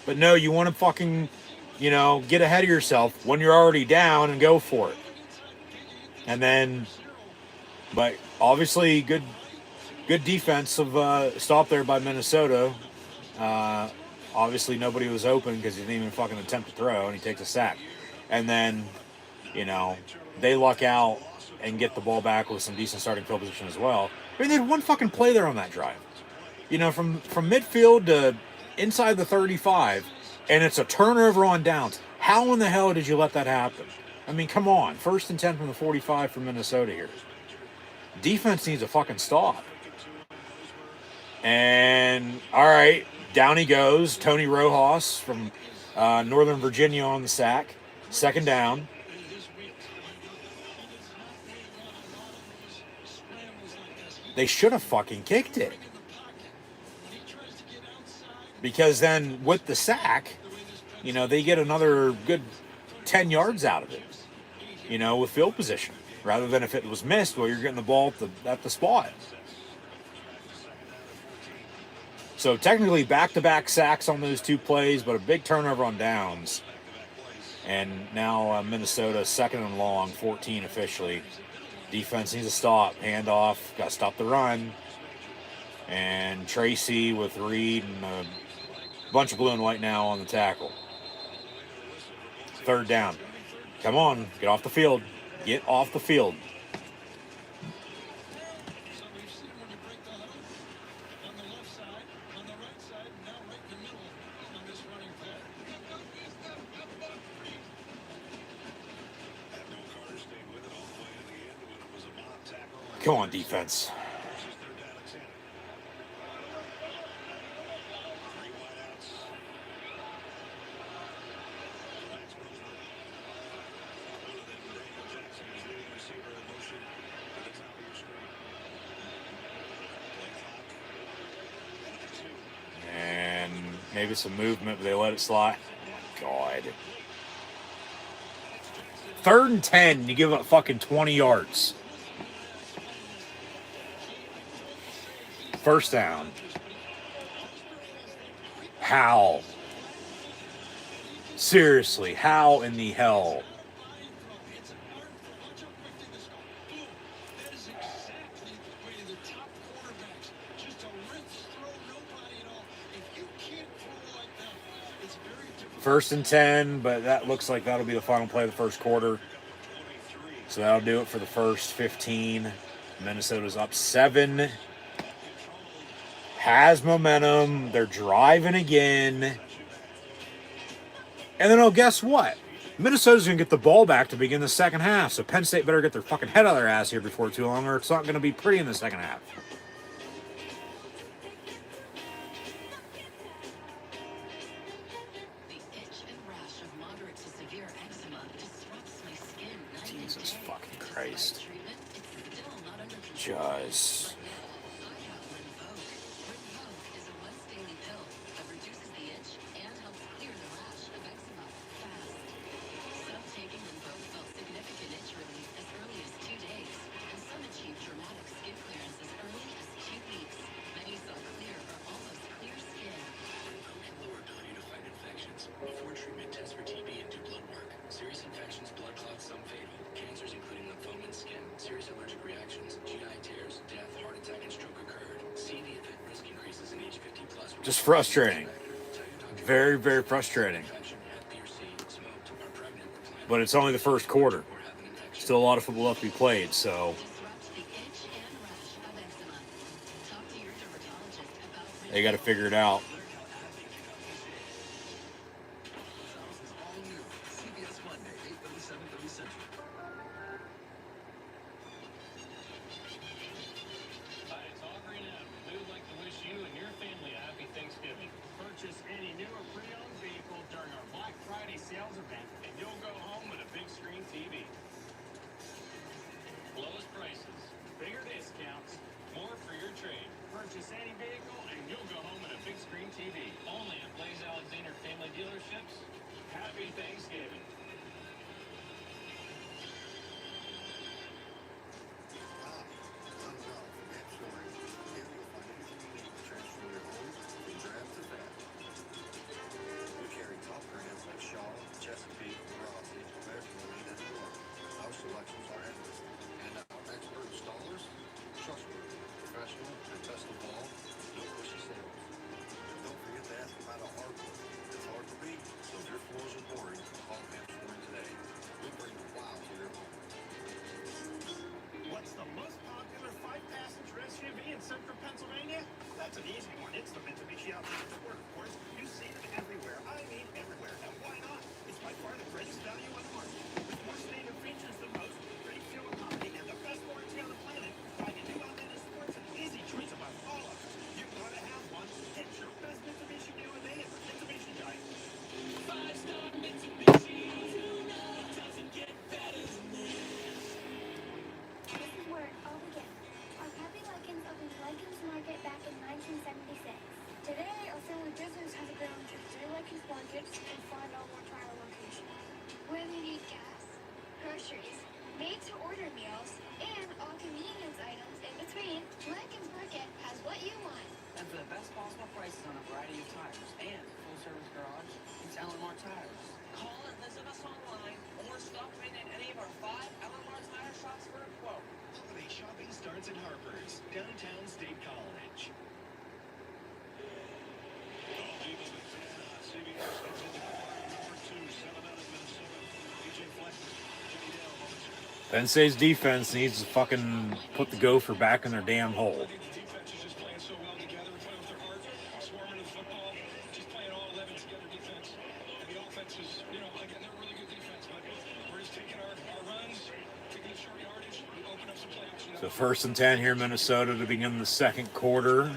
But no, you want to fucking, get ahead of yourself when you're already down and go for it. And then, but obviously good defensive stop there by Minnesota. Obviously nobody was open because he didn't even fucking attempt to throw, and he takes a sack. And then, they luck out and get the ball back with some decent starting field position as well. I mean, they had one fucking play there on that drive. From midfield to inside the 35, and it's a turnover on downs. How in the hell did you let that happen? I mean, come on. 1st and 10 from the 45 for Minnesota here. Defense needs a fucking stop. And, all right, down he goes. Tony Rojas from Northern Virginia on the sack. 2nd down. They should have fucking kicked it. Because then with the sack, they get another good 10 yards out of it, with field position. Rather than if it was missed, well, you're getting the ball at the spot. So technically back-to-back sacks on those 2 plays, but a big turnover on downs. And now Minnesota 2nd and long, 14 officially. Defense needs to stop. Handoff. Got to stop the run. And Tracy with Reed and a bunch of blue and white now on the tackle. 3rd down. Come on. Get off the field. Get off the field. Come on, defense. And maybe some movement, but they let it slide. God. 3rd and 10, you give up fucking 20 yards. 1st down. How? Seriously, how in the hell? First and 10, but that looks like that'll be the final play of the 1st quarter. So that'll do it for the first 15. Minnesota's up 7. Has momentum. They're driving again. And then, guess what? Minnesota's going to get the ball back to begin the 2nd half. So Penn State better get their fucking head out of their ass here before too long, or it's not going to be pretty in the 2nd half. Jesus fucking Christ. Just... just frustrating. Very, very frustrating. But it's only the 1st quarter. Still a lot of football left to be played, so they got to figure it out. Any new or pre-owned vehicle during our Black Friday sales event, and you'll go home with a big dealerships, happy Thanksgiving. We carry top brands like Shaw, Chesapeake, Rossi, Marine, and more. Our selections are endless. And our expert installers, trustworthy, professional, and best of all, no pushy sales. Don't forget to ask about our hardwood. It's hard to beat, so if your floors are boring, call Penn today. We bring the wow to your home. What's the most popular 5-passenger SUV in central Pennsylvania? That's an easy one. It's the Mitsubishi Outlander Sport, of course. You see them everywhere. I mean everywhere. And why not? It's by far the greatest value on the market. With more standard features than most, great fuel economy, and the best warranty on the planet, find a new Outlander Sport's an easy choice about all of them. You gotta have one. It's your best Mitsubishi deal in May. Mitsubishi Giant. 5-star Mitsubishi. Doesn't get better than this. This is where it all began. Our Happy Likens opened Likens Market back in 1976. Today, our family business has grown to 3 Likens Markets and 5 Elmore Tire locations. Whether you need gas, groceries, made-to-order meals, and all convenience items in between, Likens Market has what you want. And for the best possible prices on a variety of tires and full-service garage, it's Elmore Tires. Call or visit us online or stop in at any of our 5 Elmore Tire shops for a quote. Holiday shopping starts at Harper's, downtown State College. Penn State's defense needs to fucking put the Gopher back in their damn hole. The defense is just playing so well together, playing with their heart, swarming to the football, just playing all 11 together defense. And the offense is, again, they're really good defense, but we're just taking our runs, taking the short yardage, and open up some play action. So 1st and 10 here, Minnesota, to begin the second quarter.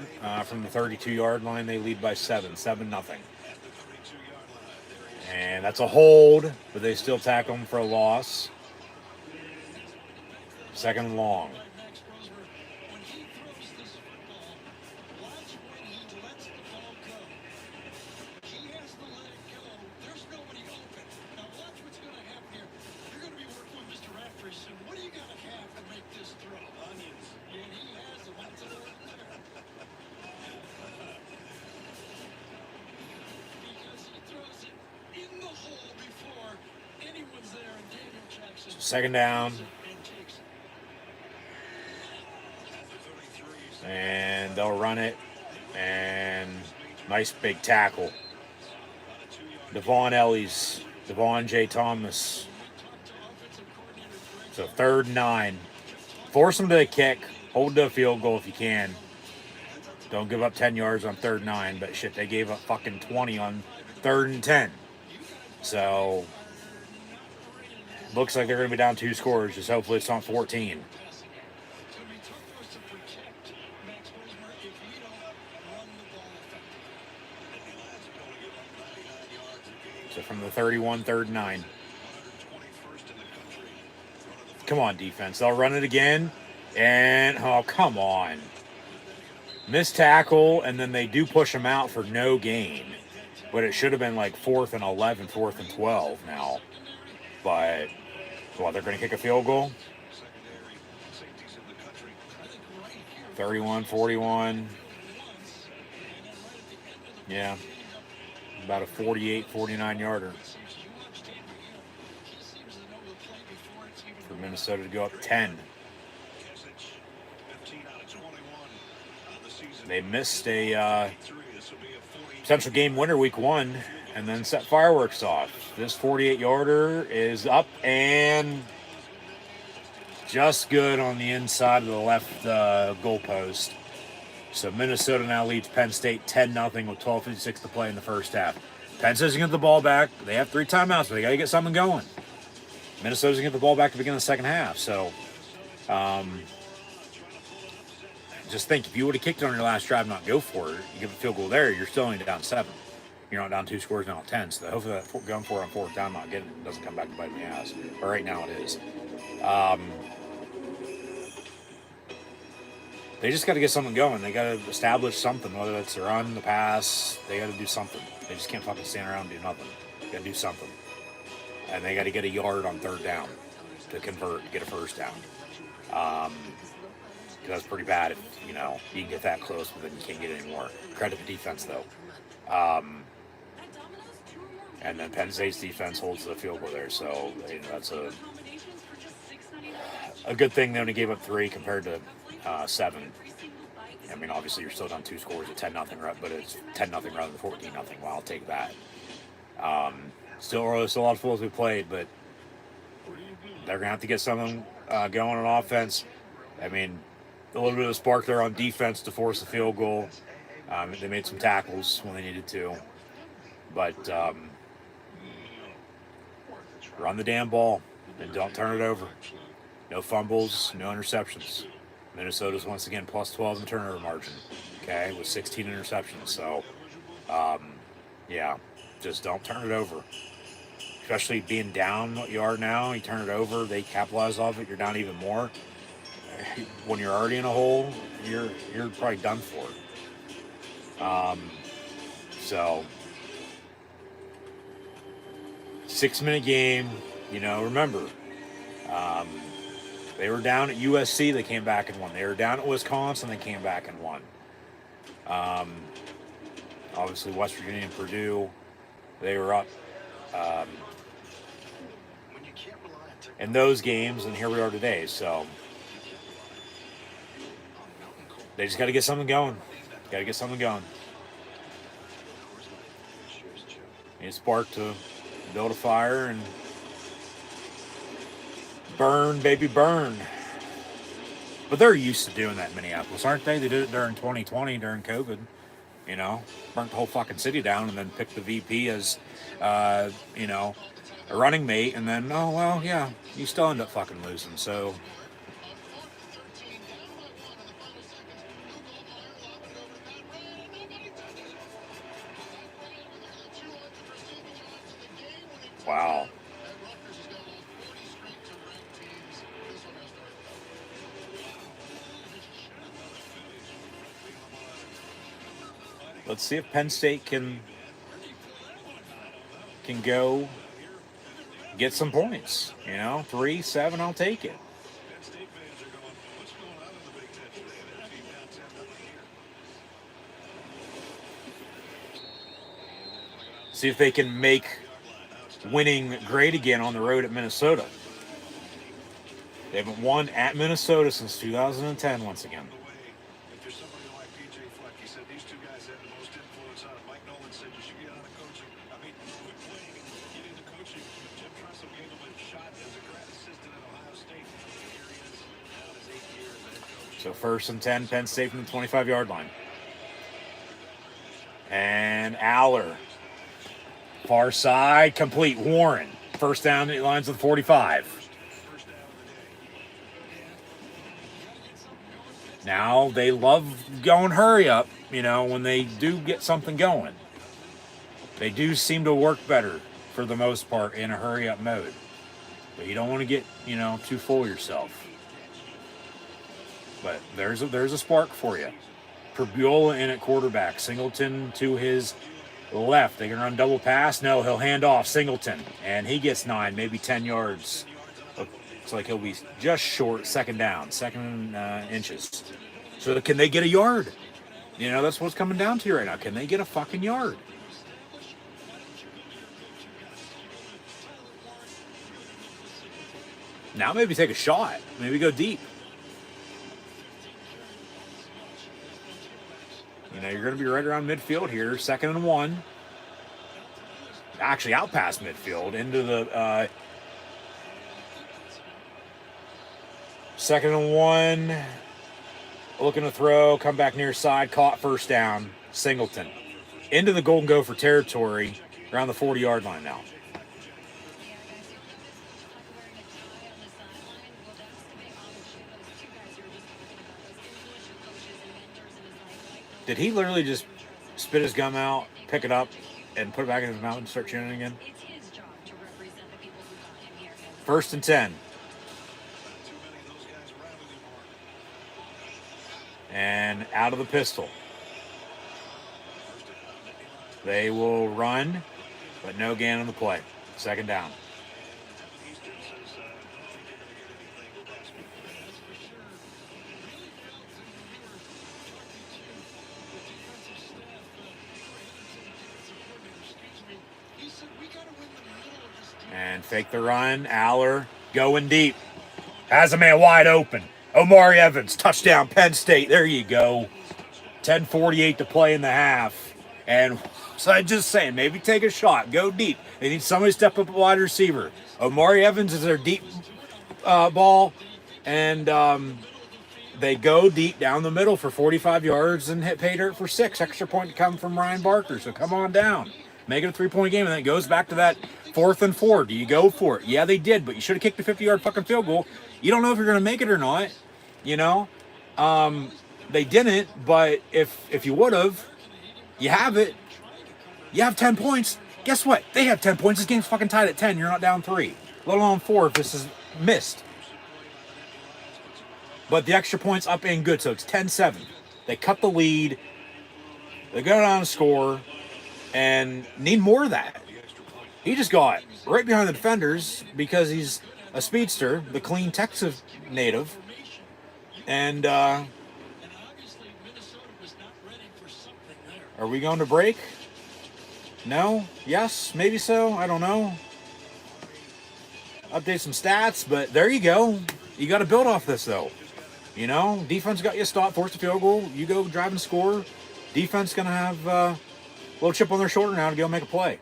From the 32-yard line, they lead by 7-0. And that's a hold, but they still tackle them for a loss. 2nd and long. When he throws this football, watch when he lets the ball go. He has to let it go. There's nobody open. Now watch what's going to happen here. You're going to be working with Mr. Raftery soon. What do you got to have to make this throw? Onions. And he has them. That's it right there. Because he throws it in the hole before anyone's there. And Daniel Jackson. 2nd down. And takes it. And they'll run it. And nice big tackle. Devon Ellies. Devon J. Thomas. So 3rd and 9. Force them to the kick. Hold the field goal if you can. Don't give up 10 yards on 3rd and 9. But shit, they gave up fucking 20 on 3rd and 10. So looks like they're going to be down 2 scores. Just hopefully it's not 14. So from the 31, 3rd and 9. Come on, defense. They'll run it again. And, oh, come on. Missed tackle, and then they do push him out for no gain. But it should have been like 4th and 11, 4th and 12 now. But, well, they're going to kick a field goal. 31, 41. Yeah. About a 48, 49 yarder for Minnesota to go up 10. They missed a potential game winner week 1 and then set fireworks off. This 48-yarder is up and just good on the inside of the left goalpost. So Minnesota now leads Penn State 10-0 with 12:56 to play in the first half. Penn State's going to get the ball back. They have 3 timeouts, but they got to get something going. Minnesota's going to get the ball back to begin the second half. So just think, if you would have kicked it on your last drive and not go for it, you give a field goal there, you're still only down 7. You're not down 2 scores, now 10. So hopefully that going for it on 4th down, not getting it, doesn't come back to bite in the ass. But right now it is. They just got to get something going. They got to establish something, whether it's the run, the pass. They got to do something. They just can't fucking stand around and do nothing. They got to do something. And they got to get a yard on third down to convert, to get a first down. That's pretty bad if, you know, you can get that close, but then you can't get any more. Credit the defense, though. And then Penn State's defense holds the field goal there, so you know, that's a good thing. They only gave up 3 compared to 7. I mean, obviously you're still down 2 scores at 10-0, but it's 10-0 rather than 14-0. Well, I'll take that. Still a lot of fools we played, but they're gonna have to get something going on offense. I mean, a little bit of a spark there on defense to force the field goal. They made some tackles when they needed to, but run the damn ball and don't turn it over. No fumbles, no interceptions. Minnesota's once again plus 12 in the turnover margin, okay, with 16 interceptions. So, yeah, just don't turn it over. Especially being down what you are now, you turn it over, they capitalize off it, you're down even more. When you're already in a hole, you're probably done for. So 6-minute game, you know, remember, they were down at USC, they came back and won. They were down at Wisconsin, they came back and won. Obviously West Virginia and Purdue, they were up in those games, and here we are today. So they just got to get something going. Got to get something going. Need a spark to build a fire and burn, baby, burn. But they're used to doing that in Minneapolis, aren't they? They did it during 2020, during COVID. You know, burnt the whole fucking city down and then picked the VP as, you know, a running mate. And then, oh, well, yeah, you still end up fucking losing. So, wow. Let's see if Penn State can go get some points. You know, 3-7, I'll take it. See if they can make winning great again on the road at Minnesota. They haven't won at Minnesota since 2010 once again. So 1st and 10, Penn State from the 25-yard line. And Aller. Far side, complete. Warren. First down, the lines of the 45. Now, they love going hurry up, you know, when they do get something going. They do seem to work better, for the most part, in a hurry up mode. But you don't want to get, you know, too full of yourself. But there's a spark for you. Purbuola in at quarterback. Singleton to his left. They can run double pass. No, he'll hand off Singleton. And he gets 9, maybe 10 yards. Looks like he'll be just short. Second down. Second inches. So can they get a yard? You know, that's what's coming down to right now. Can they get a fucking yard? Now maybe take a shot. Maybe go deep. You know, you're going to be right around midfield here. 2nd and 1. Actually, out past midfield into the 2nd and 1. Looking to throw. Come back near side. Caught, first down. Singleton. Into the Golden Gopher territory. Around the 40-yard line now. Did he literally just spit his gum out, pick it up, and put it back in his mouth and start chewing it again? 1st and 10. And out of the pistol. They will run, but no gain on the play. Second down. And fake the run. Aller going deep. Has a man wide open. Omari Evans, touchdown, Penn State. There you go. 10:48 to play in the half. And so I'm just saying, maybe take a shot. Go deep. They need somebody to step up a wide receiver. Omari Evans is their deep ball. And they go deep down the middle for 45 yards and hit pay dirt for 6. Extra point to come from Ryan Barker. So come on down. Make it a 3-point game. And then it goes back to that 4th and 4. Do you go for it? Yeah, they did. But you should have kicked the 50-yard fucking field goal. You don't know if you're going to make it or not. You know? They didn't. But if you would have, you have it. You have 10 points. Guess what? They have 10 points. This game's fucking tied at 10. You're not down 3. Let alone 4 if this is missed. But the extra point's up and good, so it's 10-7. They cut the lead. They go down and score. And need more of that. He just got right behind the defenders because he's a speedster, the clean Texas native. And are we going to break? No? Yes? Maybe so? I don't know. Update some stats, but there you go. You got to build off this, though. You know, defense got you a stop, forced a field goal. You go drive and score. Defense going to have a little chip on their shoulder now to go make a play.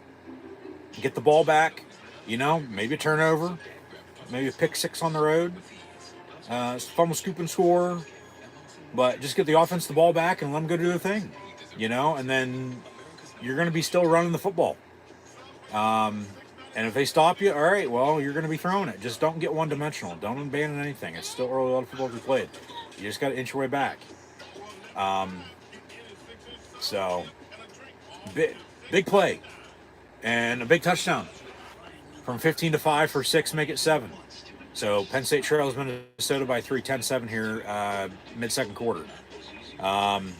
Get the ball back. You know, maybe a turnover. Maybe a pick 6 on the road. Fumble, scoop, and score. But just get the offense the ball back and let them go do their thing. You know, and then you're going to be still running the football. And if they stop you, all right, well, you're going to be throwing it. Just don't get one-dimensional. Don't abandon anything. It's still early. A lot of football to be played. You just got to inch your way back. So, big play. And a big touchdown. From 15-5 for 6, make it 7. So, Penn State trails Minnesota by 3, 10-7 here, mid-second quarter. Update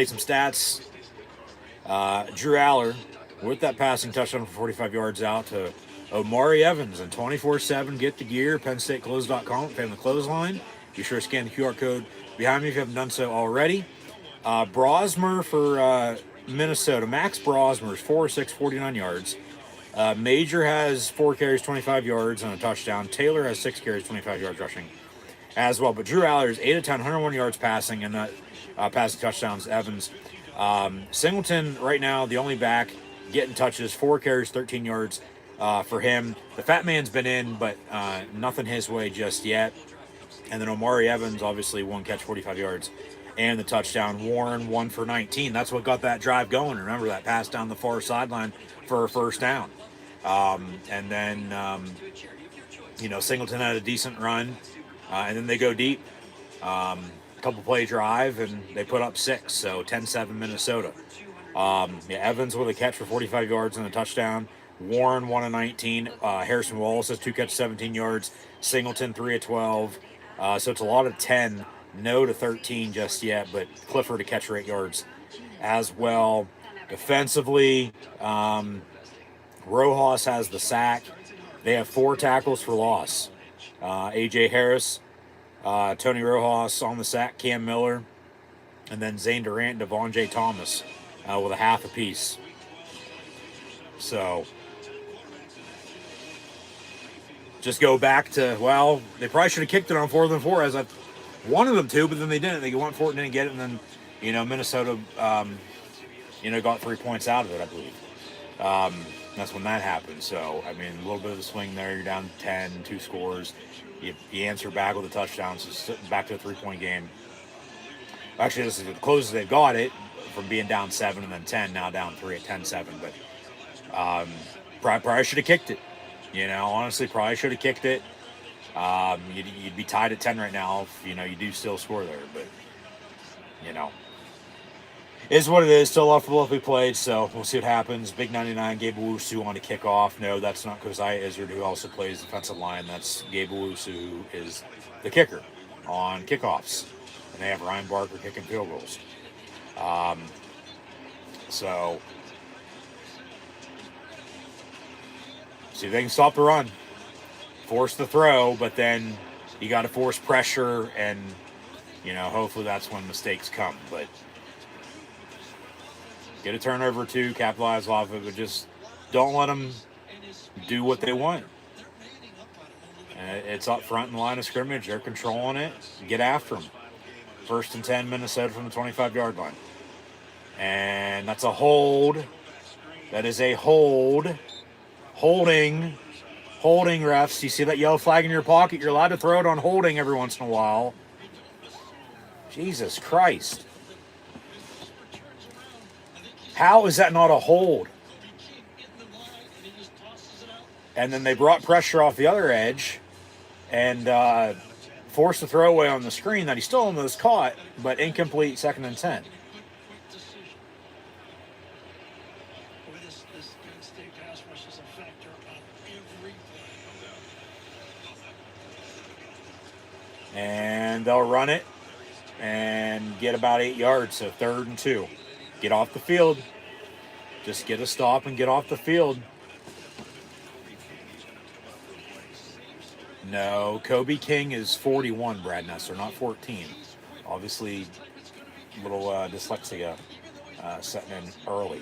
some stats. Drew Aller with that passing touchdown for 45 yards out to Omari Evans and 24/7. Get the gear. PennStateClothes.com. Family Clothesline. Be sure to scan the QR code behind me if you haven't done so already. Brosmer for Minnesota. Max Brosmer is 4-6, 49 yards. Major has 4 carries, 25 yards and a touchdown. Taylor has 6 carries, 25 yards rushing as well. But Drew Aller is 8 of 10, 101 yards passing and passing touchdowns. Evans. Singleton right now, the only back getting touches, 4 carries, 13 yards for him. The fat man's been in, but nothing his way just yet. And then Omari Evans, obviously 1 catch, 45 yards and the touchdown. Warren 1 for 19. That's what got that drive going. Remember that pass down the far sideline for a first down. And then, Singleton had a decent run. And then they go deep. Couple play drive and they put up 6, so 10-7 Minnesota. Evans with a catch for 45 yards and a touchdown. Warren 1 of 19. Harrison Wallace has 2 catches, 17 yards. Singleton 3 of 12. So it's a lot of 10. No to 13 just yet, but Clifford to catch for 8 yards as well. Defensively, Rojas has the sack. They have 4 tackles for loss. A.J. Harris, Tony Rojas on the sack, Cam Miller, and then Zane Durant, Devon J. Thomas with a half apiece. So, just go back to, well, they probably should have kicked it on 4th and 4 as I wanted them to, but then they didn't. They went for it and didn't get it, and then, Minnesota, got 3 points out of it, I believe. That's when that happened. So, a little bit of a swing there. You're down 10, 2 scores. You answer back with a touchdown, so back to a 3-point game. Actually, this is the closest they've got it from being down 7 and then 10, now down 3 at 10-7. But probably should have kicked it. Honestly, probably should have kicked it. You'd be tied at 10 right now if, you do still score there. But, is what it is. Still a lot of football to be played, so we'll see what happens. Big 99, Gabe Owusu on to kick off. No, that's not Keziah Izzard, who also plays defensive line. That's Gabe Owusu, who is the kicker on kickoffs. and they have Ryan Barker kicking field goals. So see if they can stop the run, force the throw, but then you got to force pressure, and hopefully that's when mistakes come. But get a turnover or two, capitalize off of it, but just don't let them do what they want. It's up front in the line of scrimmage. They're controlling it. Get after them. 1st and 10, Minnesota from the 25-yard line. And that's a hold. That is a hold. Holding, refs. You see that yellow flag in your pocket? You're allowed to throw it on holding every once in a while. Jesus Christ. How is that not a hold? And then they brought pressure off the other edge and forced the throwaway on the screen that he still almost caught, but incomplete, 2nd and 10. And they'll run it and get about 8 yards, so 3rd and 2. Get off the field. Just get a stop and get off the field. No, Kobe King is 41, Brad Nestor, not 14. Obviously, a little dyslexia setting in early.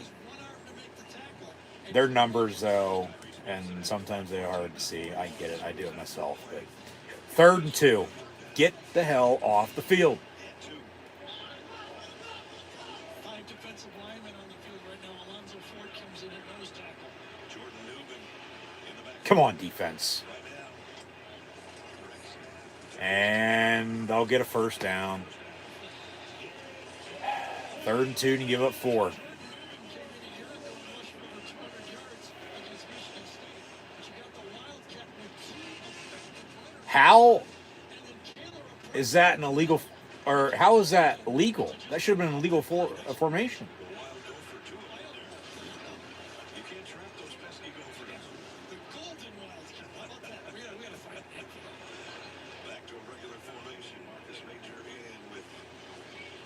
Their numbers, though, and sometimes they're hard to see. I get it. I do it myself. But 3rd and 2. Get the hell off the field. Come on, defense. And they'll get a 1st down. 3rd and 2 and you give up 4. How is that an illegal, or how is that legal? That should have been an illegal formation.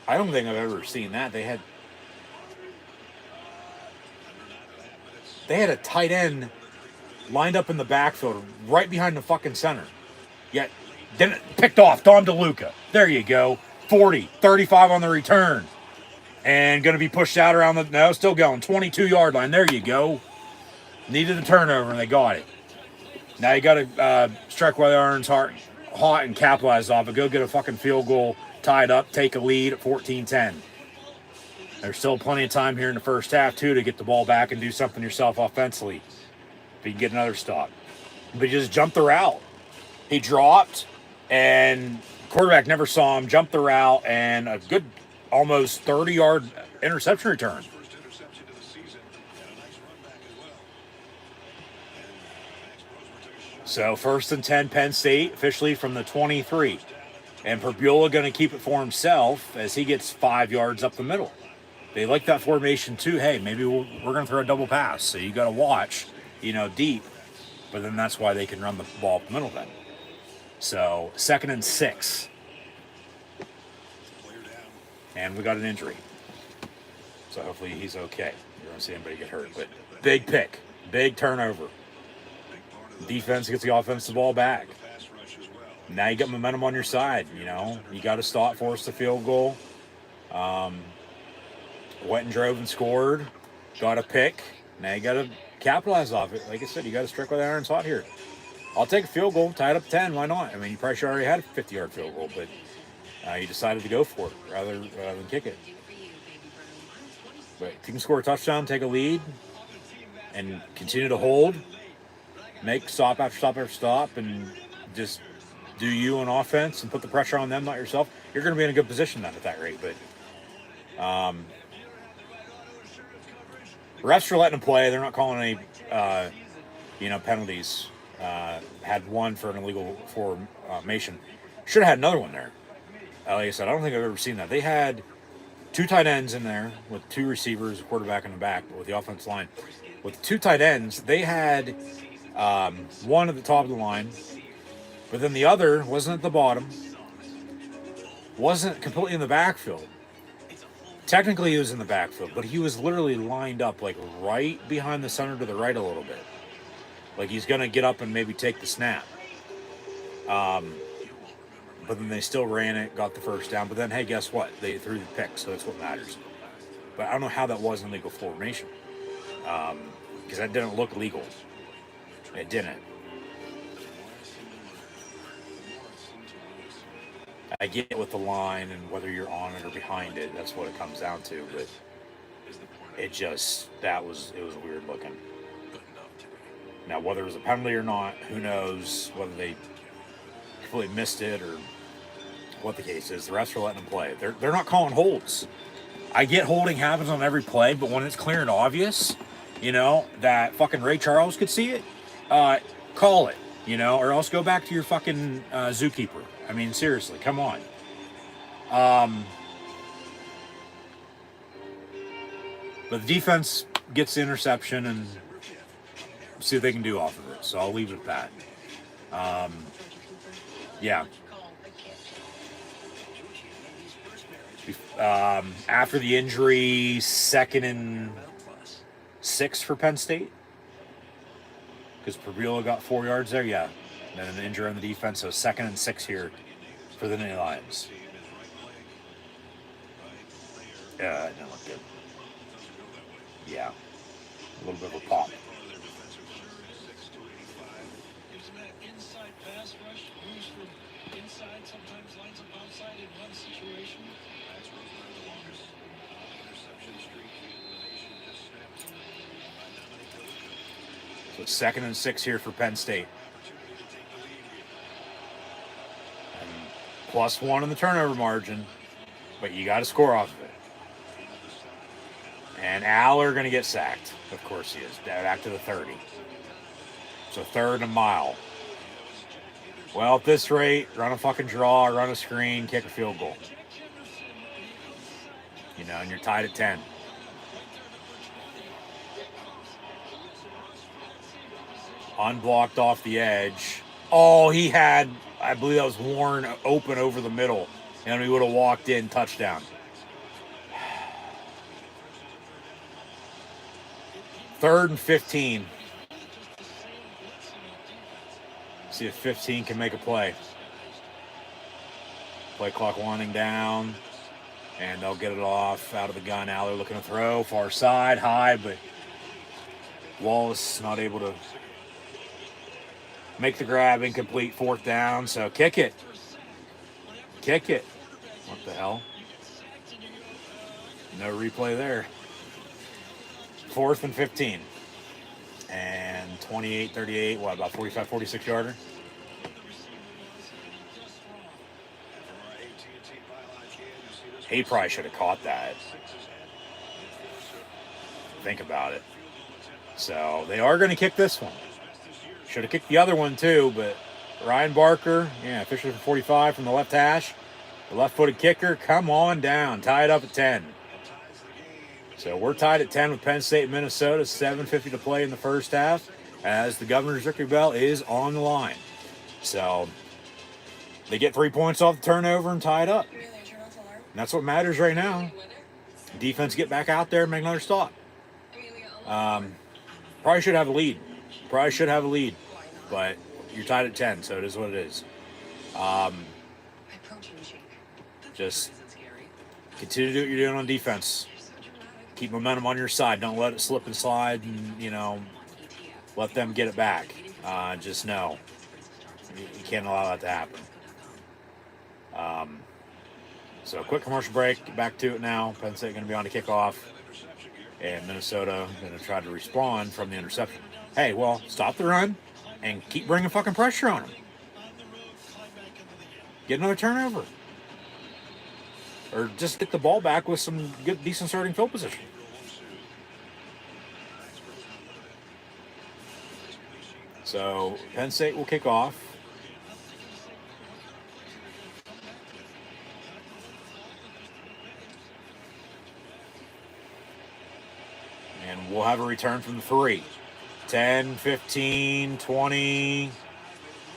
I don't think I've ever seen that. They had a tight end lined up in the backfield right behind the fucking center. Yet didn't picked off. Dom DeLuca. There you go. 40, 35 on the return. And going to be pushed out around the, no, still going. 22-yard line. There you go. Needed a turnover and they got it. Now you got to strike while the iron's hot and capitalize off it. Go get a fucking field goal. Tied up, take a lead at 14-10. There's still plenty of time here in the first half, too, to get the ball back and do something yourself offensively. If you can get another stop. But you just jumped the route. He dropped, and quarterback never saw him, jumped the route, and a good almost 30-yard interception return. So 1st and 10, Penn State, officially from the 23. And Perbula going to keep it for himself as he gets 5 yards up the middle. They like that formation too. Hey, maybe we're going to throw a double pass. So you got to watch, deep. But then that's why they can run the ball up the middle then. So 2nd and 6. And we got an injury. So hopefully he's okay. You don't see anybody get hurt. But big pick. Big turnover. Defense gets the offensive ball back. Now you got momentum on your side, You got to stop, force the field goal. Went and drove and scored. Got a pick. Now you got to capitalize off it. Like I said, you got to strike while the iron's hot here. I'll take a field goal, tie it up 10. Why not? I mean, you probably should already had a 50-yard field goal, but you decided to go for it rather than kick it. But if you can score a touchdown, take a lead, and continue to hold, make stop after stop after stop, and just do you on offense and put the pressure on them, not yourself, you're going to be in a good position then at that rate. But refs are letting them play. They're not calling any, penalties. Had one for an illegal formation. Should have had another one there. Like I said, I don't think I've ever seen that. They had 2 tight ends in there with 2 receivers, a quarterback in the back, but with the offensive line. With 2 tight ends, they had one at the top of the line, but then the other wasn't at the bottom. wasn't completely in the backfield. Technically, he was in the backfield, but he was literally lined up like right behind the center to the right a little bit. Like he's going to get up and maybe take the snap. But then they still ran it, got the first down. But then, hey, guess what? They threw the pick, so that's what matters. But I don't know how that was in legal formation. Because that didn't look legal. It didn't. I get it with the line and whether you're on it or behind it. That's what it comes down to. But it just, it was weird looking. Now, whether it was a penalty or not, who knows? Whether they completely missed it or what the case is. The refs are letting them play. They're not calling holds. I get holding happens on every play, but when it's clear and obvious, you know, that fucking Ray Charles could see it, call it, you know, or else go back to your fucking zookeeper. I mean, seriously, come on. But the defense gets the interception and see what they can do off of it. So I'll leave it at that. Yeah. After the injury, 2nd and 6 for Penn State. Because Prabula got 4 yards there, yeah. And then an injury on the defense, so 2nd and 6 here for the Nittany Lions. Yeah, it didn't look good. Yeah. A little bit of a pop. Isn't that inside pass rush? Moves from inside, sometimes lines up outside in one situation. That's where the longest interception streak in the nation just snapped. So it's 2nd and 6 here for Penn State. And +1 in the turnover margin, but you got to score off of it. And Aller going to get sacked. Of course he is. Back to the 30. So 3rd and a mile. Well, at this rate, run a fucking draw, run a screen, kick a field goal. You know, and you're tied at 10. Unblocked off the edge. Oh, he had, I believe that was Warren open over the middle. And he would have walked in, touchdown. 3rd and 15. See if 15 can make a play. Play clock winding down. And they'll get it off out of the gun. Aller looking to throw. Far side, high, but Wallace not able to make the grab. Incomplete, 4th down. So kick it. Kick it. What the hell? No replay there. 4th and 15. And 28-38, what, about 45, 46 yarder? He probably should have caught that. Think about it. So they are going to kick this one. Should have kicked the other one too, but Ryan Barker, yeah, officially for 45 from the left hash. The left-footed kicker, come on down. Tied up at 10. So we're tied at 10 with Penn State and Minnesota. 7:50 to play in the first half as the Governor's Victory Bell is on the line. So they get 3 points off the turnover and tie it up. And that's what matters right now. Defense get back out there and make another stop. Probably should have a lead. But you're tied at 10, so it is what it is. Just continue to do what you're doing on defense. Keep momentum on your side. Don't let it slip and slide and, you know, let them get it back. Just know you can't allow that to happen. So quick commercial break. Get back to it now. Penn State going to be on the kickoff. And Minnesota going to try to respond from the interception. Hey, well, stop the run and keep bringing fucking pressure on them. Get another turnover. Or just get the ball back with some good, decent starting field position. So Penn State will kick off. And we'll have a return from the 3. 10, 15, 20.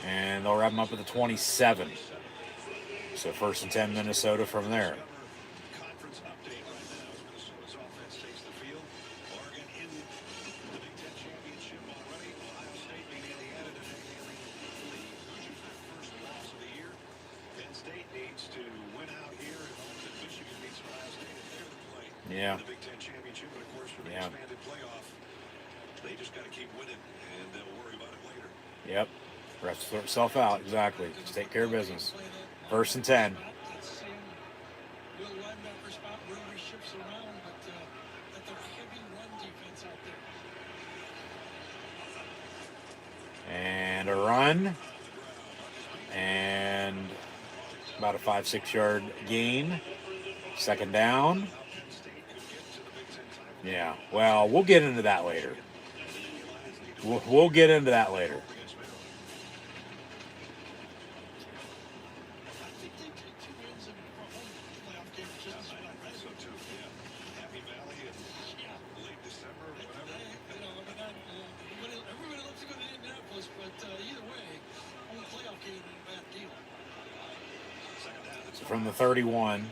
And they'll wrap them up at the 27. So 1st and 10 Minnesota from there. Conference update right now as Minnesota's offense takes the field. Oregon in the Big Ten championship already. Ohio State beat Indiana today. Pushing that first loss of the year. Penn State needs to win out here and hope that Michigan beats Ohio State if they're to play Yeah. in the Big Ten championship. But of course, for the Yeah. expanded playoff, they just got to keep winning, and they'll worry about it later. Yep. Refs sort itself out. Exactly. Just take care of business. 1st and 10. That same will linebacker spot really shifts around, but that they're heavy run defense out there. And a run. And about a 5-6 yard gain. 2nd down. Yeah. Well, we'll get into that later. We'll get into that later. I think they take 2 wins in a home playoff game just about right. So too, yeah. Happy Valley in late December or whatever. Everybody loves to go to Indianapolis, but either way, home playoff game is a bad deal. So from the 31.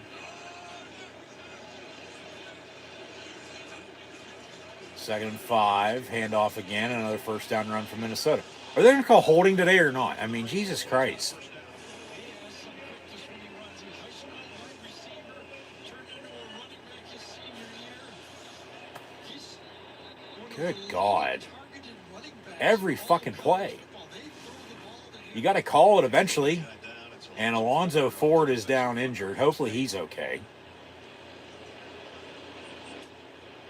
2nd and 5. Handoff again. Another 1st down run from Minnesota. Are they going to call holding today or not? I mean, Jesus Christ. Good God. Every fucking play. You got to call it eventually. And Alonzo Ford is down injured. Hopefully he's okay.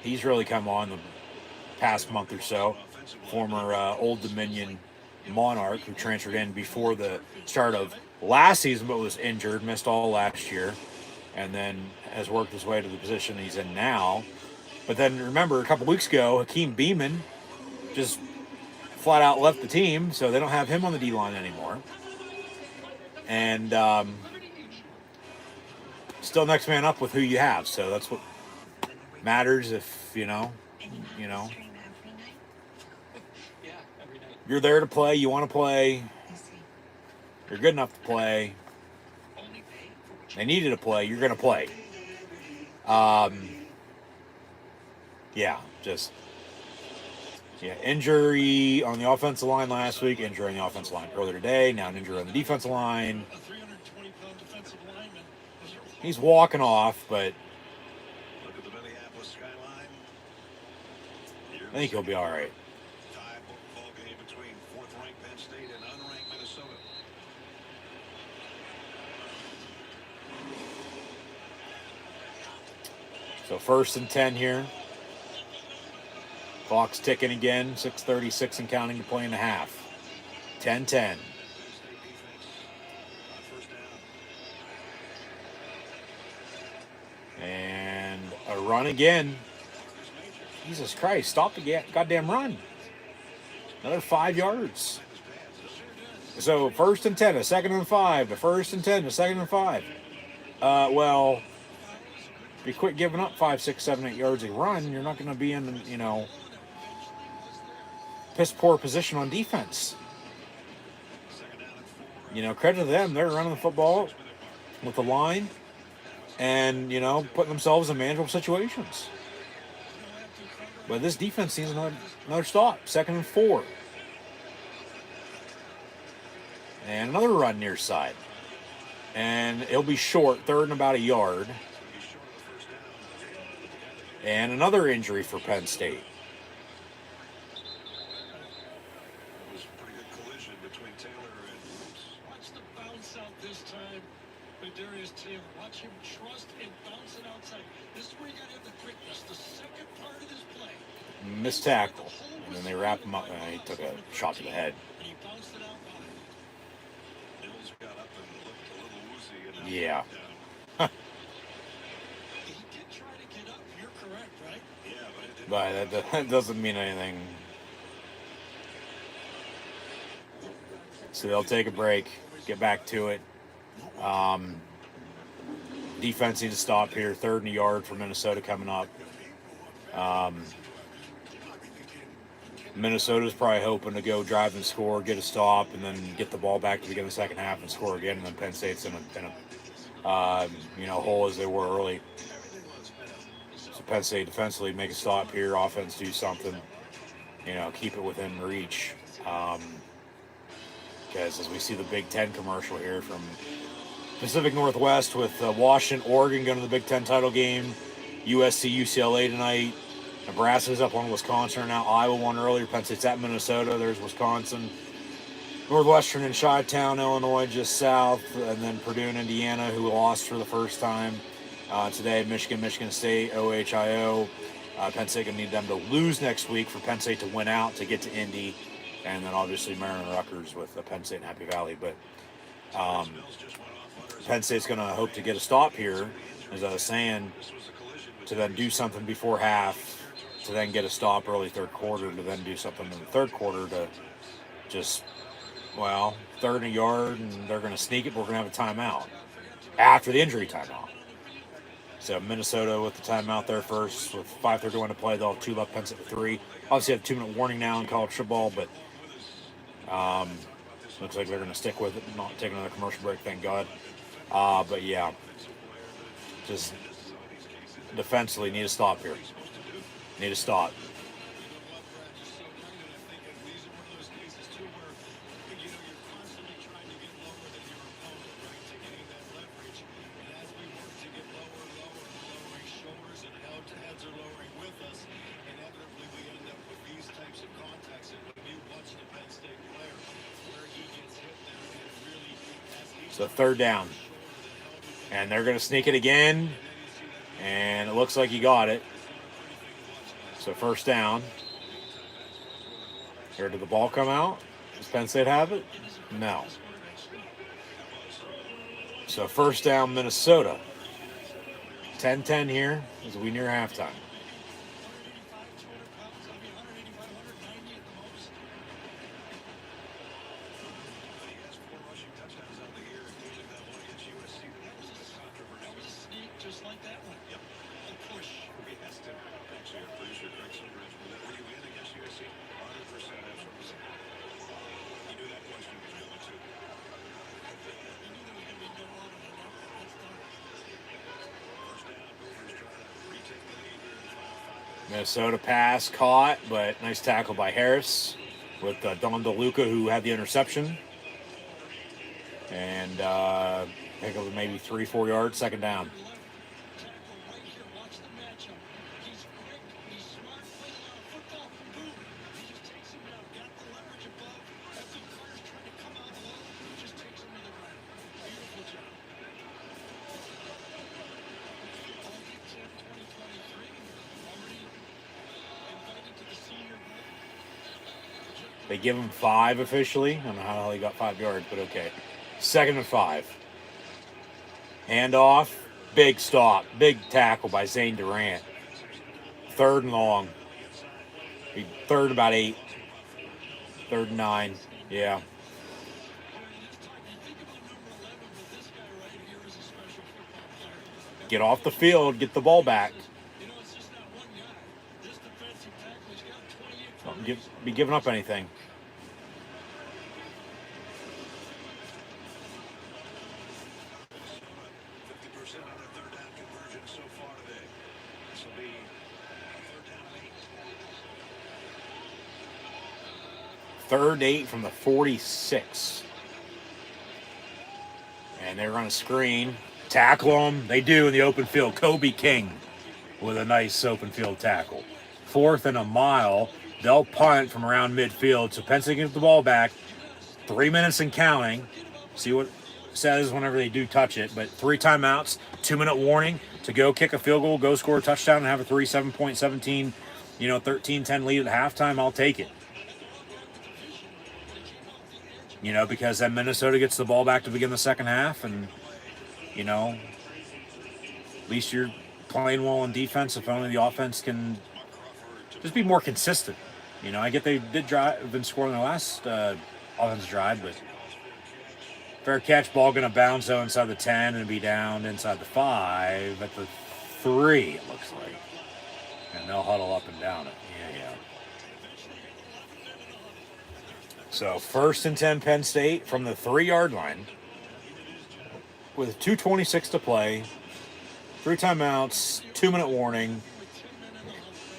He's really come on the past month or so. Former Old Dominion Monarch who transferred in before the start of last season but was injured, missed all last year, and then has worked his way to the position he's in now. But then remember, a couple weeks ago, Hakeem Beamon just flat out left the team, so they don't have him on the D-line anymore. And still next man up with who you have, so that's what matters. If you know you're there to play, you want to play, you're good enough to play, they needed to play, you're going to play. Injury on the offensive line last week, injury on the offensive line earlier today, now an injury on the defensive line. A 320-pound defensive lineman. He's walking off, but Look at the Minneapolis skyline. I think he'll be all right. Tie ball game between 4th-ranked Penn State and unranked Minnesota. So 1st and 10 here. Clock's ticking again. 6:36 and counting to play in the half. 10-10. And a run again. Jesus Christ, stop the goddamn run. Another 5 yards. So 1st and 10, a 2nd and 5, a 1st and 10, a 2nd and 5. Well, if you quit giving up 5, 6, 7, 8 yards a run, you're not going to be in, piss poor position on defense. Credit to them. They're running the football with the line and, putting themselves in manageable situations. But this defense needs another stop. 2nd and 4. And another run near side. And it'll be short, 3rd and about a yard. And another injury for Penn State. It was a pretty good collision between Taylor and Watch the bounce out this time by Darius Taylor. Watch him trust and bounce it outside. This is where you got to have the quickness. The second part of this play. Missed tackle. And then they wrap him up and he took a shot to the head. And he bounced it out wide. Mills got up and looked a little woozy. And Yeah. He did try to get up. You're correct, right? Yeah, but it didn't. But that doesn't mean anything. So they'll take a break, get back to it. Defense needs to stop here. 3rd and a yard for Minnesota coming up. Minnesota's probably hoping to go drive and score, get a stop, and then get the ball back to begin the second half and score again. And then Penn State's in a hole as they were early. So Penn State defensively make a stop here, offense do something, keep it within reach. Because as we see the Big Ten commercial here from Pacific Northwest with Washington, Oregon going to the Big Ten title game, USC, UCLA tonight. Nebraska's up on Wisconsin now. Iowa won earlier. Penn State's at Minnesota. There's Wisconsin. Northwestern and Chi-Town, Illinois, just south. And then Purdue and Indiana, who lost for the first time today. Michigan State, OHIO. Penn State going to need them to lose next week for Penn State to win out to get to Indy. And then obviously Maryland Rutgers with Penn State and Happy Valley. But Penn State's going to hope to get a stop here, as I was saying, to then do something before half, to then get a stop early third quarter, to then do something in the third quarter to just, third and a yard, and they're going to sneak it, but we're going to have a timeout after the injury timeout. So Minnesota with the timeout there first, with 5:31 to play. They'll have 2 left, Penn State with 3. Obviously have a 2-minute warning now in college football, but looks like they're going to stick with it, not take another commercial break, thank God. But yeah, just defensively need a stop here. Need a stop. So third down. And they're going to sneak it again. And it looks like he got it. So first down. Here, did the ball come out? Does Penn State have it? No. So first down, Minnesota. 10-10 here as we near halftime. Minnesota pass caught, but nice tackle by Harris with Don DeLuca, who had the interception. And pick up maybe 3-4 yards, second down. They give him 5 officially. I don't know how he got 5 yards, but okay. 2nd and 5. Handoff. Big stop. Big tackle by Zane Durant. 3rd and long. 3rd about 8. 3rd and 9. Yeah. Get off the field. Get the ball back. Don't be giving up anything. Third and 8 from the 46. And they run a screen. Tackle them. They do in the open field. Kobe King with a nice open field tackle. 4th and a mile. They'll punt from around midfield. So Penn State gets the ball back. 3 minutes and counting. See what it says whenever they do touch it. But 3 timeouts. 2-minute warning to go kick a field goal, go score a touchdown, and have a 7.17, 13-10 lead at halftime. I'll take it. Because then Minnesota gets the ball back to begin the second half, and, at least you're playing well on defense. If only the offense can just be more consistent. I get they did drive and score in the last offensive drive, but fair catch, ball going to bounce though inside the 10 and be down inside the 5 at the 3, it looks like. And they'll huddle up and down it. Yeah. So 1st and 10 Penn State from the 3-yard line with 2:26 to play, 3 timeouts, 2-minute warning,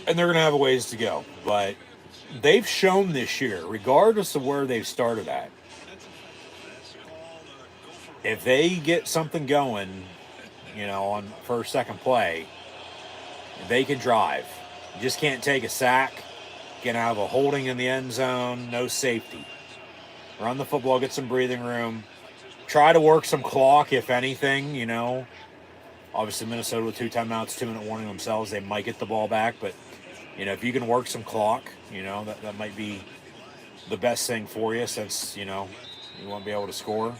and they're going to have a ways to go. But they've shown this year, regardless of where they've started at, if they get something going, on first, second play, they can drive. You just can't take a sack, get out of a holding in the end zone, no safety. Run the football, get some breathing room. Try to work some clock, if anything, Obviously, Minnesota with 2 timeouts, 2-minute warning themselves, they might get the ball back. But, if you can work some clock, that might be the best thing for you since, you won't be able to score.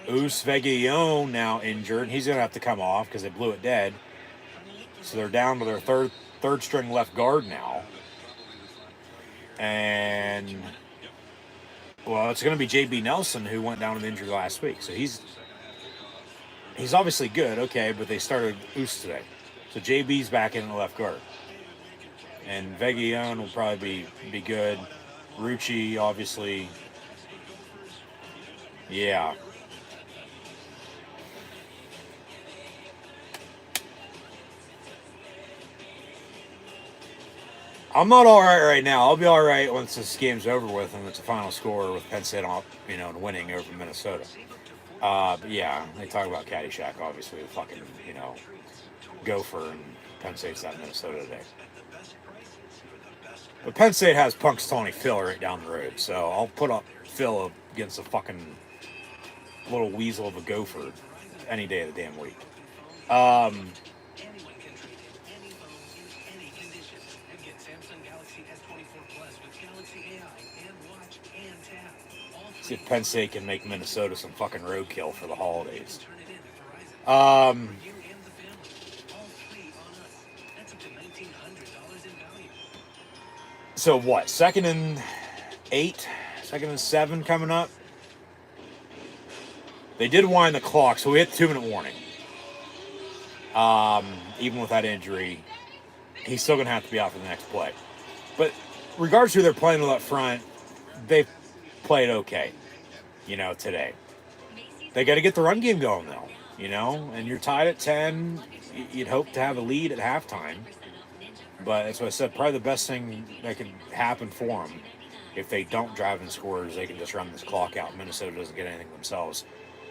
Veguillon now injured. He's going to have to come off because they blew it dead. So they're down to their third string left guard now. And, well, it's going to be J.B. Nelson, who went down with injury last week. So he's obviously good, okay, but they started Oos today. So J.B.'s back in the left guard. And Veguillon will probably be good. Rucci, obviously. Yeah. I'm not all right now. I'll be all right once this game's over with and it's a final score with Penn State off, and winning over Minnesota. But yeah, they talk about Caddyshack, obviously, the fucking, Gopher, and Penn State's at Minnesota today. But Penn State has Punxsutawney Phil right down the road, so I'll put up Phil against a fucking little weasel of a Gopher any day of the damn week. See if Penn State can make Minnesota some fucking roadkill for the holidays. So what? 2nd and 8, 2nd and 7 coming up. They did wind the clock, so we hit the 2-minute warning. Even with that injury, he's still going to have to be out for the next play. But regardless of who they're playing with up front, they've played okay, today. They got to get the run game going, though, and you're tied at 10. You'd hope to have a lead at halftime. But that's what I said, probably the best thing that could happen for them if they don't drive and score is they can just run this clock out. Minnesota doesn't get anything themselves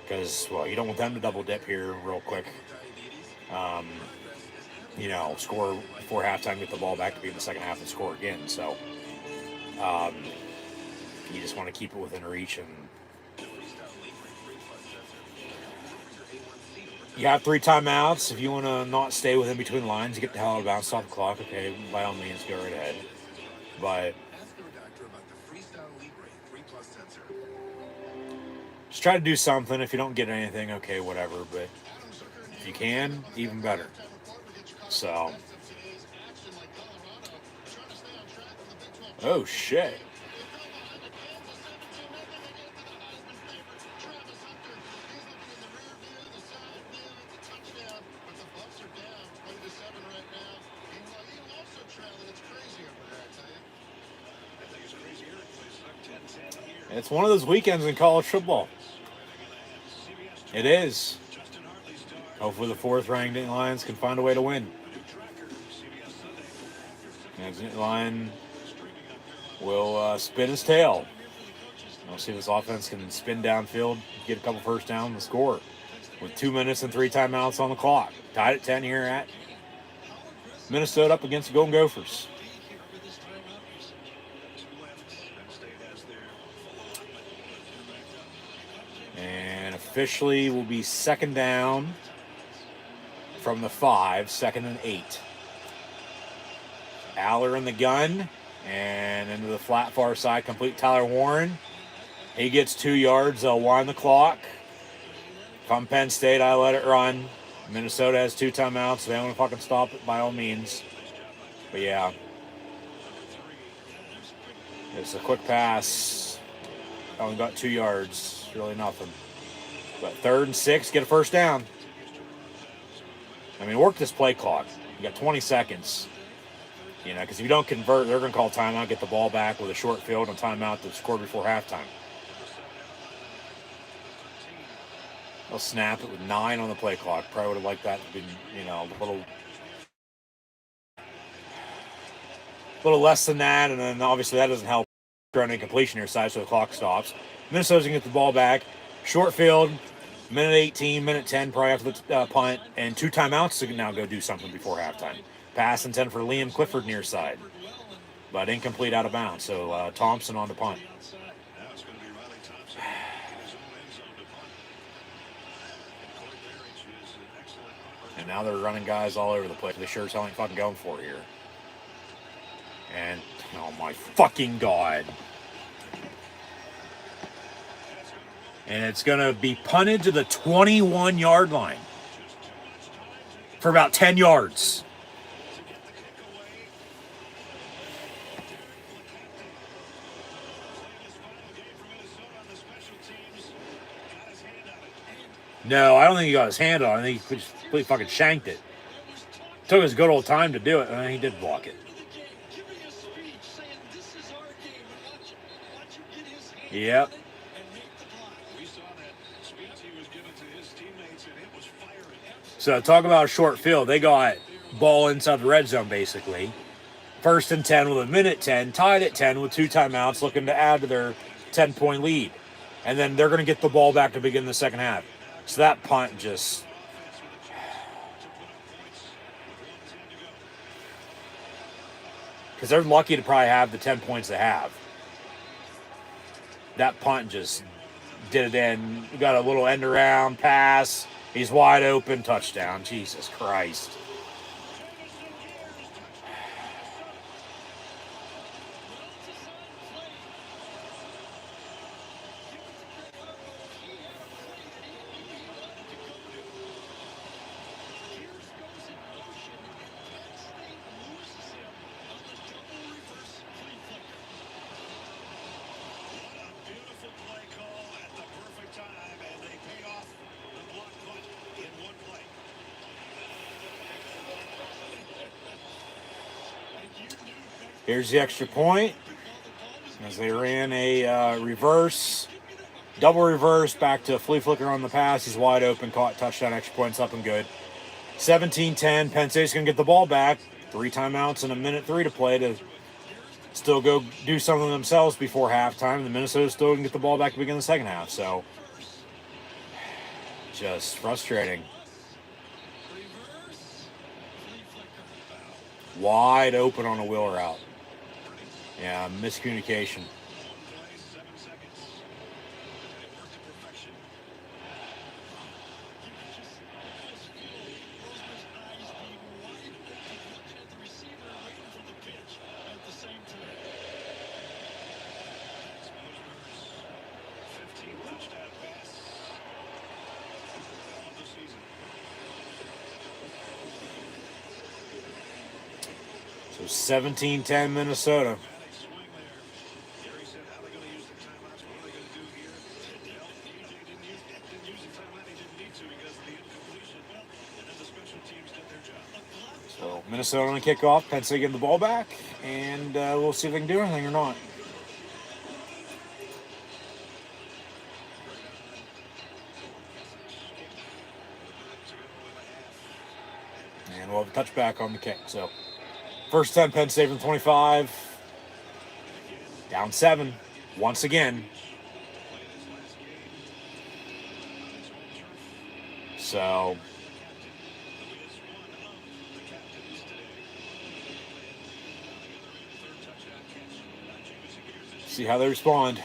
because, well, you don't want them to double dip here real quick. Score before halftime, get the ball back to be in the second half and score again. So you just want to keep it within reach. And you have 3 timeouts. If you want to not stay within between lines, you get the hell out of bounds, stop the clock. Okay, by all means, go right ahead. But just try to do something. If you don't get anything, okay, whatever. But if you can, even better. So, oh shit. It's one of those weekends in college football. It is. Hopefully the 4th-ranked Lions can find a way to win. And Lion will spin his tail. We'll see if this offense can spin downfield, get a couple first downs, and score. With 2 minutes and 3 timeouts on the clock. Tied at 10 here at Minnesota up against the Golden Gophers. And officially will be 2nd down from the 5, 2nd and 8. Aller in the gun and into the flat far side, complete Tyler Warren. He gets 2 yards. They'll wind the clock. If I'm Penn State, I let it run. Minnesota has 2 timeouts. They want to fucking stop it by all means. But yeah, it's a quick pass. Only got 2 yards. Really nothing. But 3rd and 6, get a first down. I mean, work this play clock. You got 20 seconds. You know, because if you don't convert, they're going to call timeout, get the ball back with a short field and timeout to score before halftime. They'll snap it with 9 on the play clock. Probably would have liked that to be, you know, a little less than that, and then obviously that doesn't help throwing incompletion your side, so the clock stops. Minnesota's going to get the ball back. Short field, minute 18, minute 10, probably after the punt, and 2 timeouts to now go do something before halftime. Pass intended for Liam Clifford near side, but incomplete out of bounds. So Thompson on the punt. And now they're running guys all over the place. They sure as hell ain't fucking going for it here. And, oh my fucking God. And it's going to be punted to the 21-yard line for about 10 yards. No, I don't think he got his hand on it. I think he just completely fucking shanked it. Took his good old time to do it, and he did block it. Yep. So talk about a short field. They got ball inside the red zone, basically. 1st and 10 with a minute 10, tied at 10 with 2 timeouts, looking to add to their 10-point lead. And then they're going to get the ball back to begin the second half. So that punt just... because they're lucky to probably have the 10 points they have. That punt just did it in. We got a little end around pass. He's wide open. Touchdown. Jesus Christ. Here's the extra point as they ran a reverse, double reverse back to a flea flicker on the pass. He's wide open, caught, touchdown, extra points up and good. 17-10, Penn State's going to get the ball back. 3 timeouts and a minute 3 to play to still go do something themselves before halftime. The Minnesota's still going to get the ball back to begin the second half. So, just frustrating. Wide open on a wheel route. Yeah, miscommunication. So 17-10 Minnesota. So Minnesota on the kickoff. Penn State getting the ball back, and we'll see if they can do anything or not. And we'll have a touchback on the kick. So first 10, Penn State from 25. Down 7 once again. So see how they respond.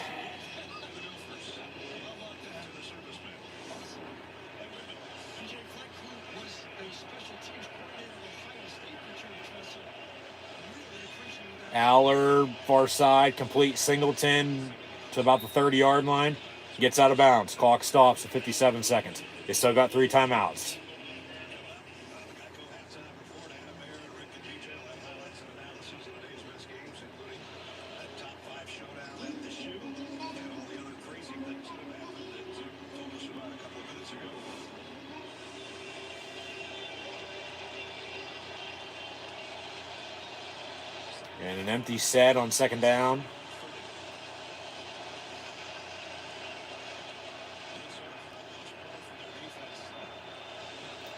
Aller, far side, complete Singleton to about the 30-yard line. Gets out of bounds. Clock stops at 57 seconds. They still got 3 timeouts. And an empty set on second down.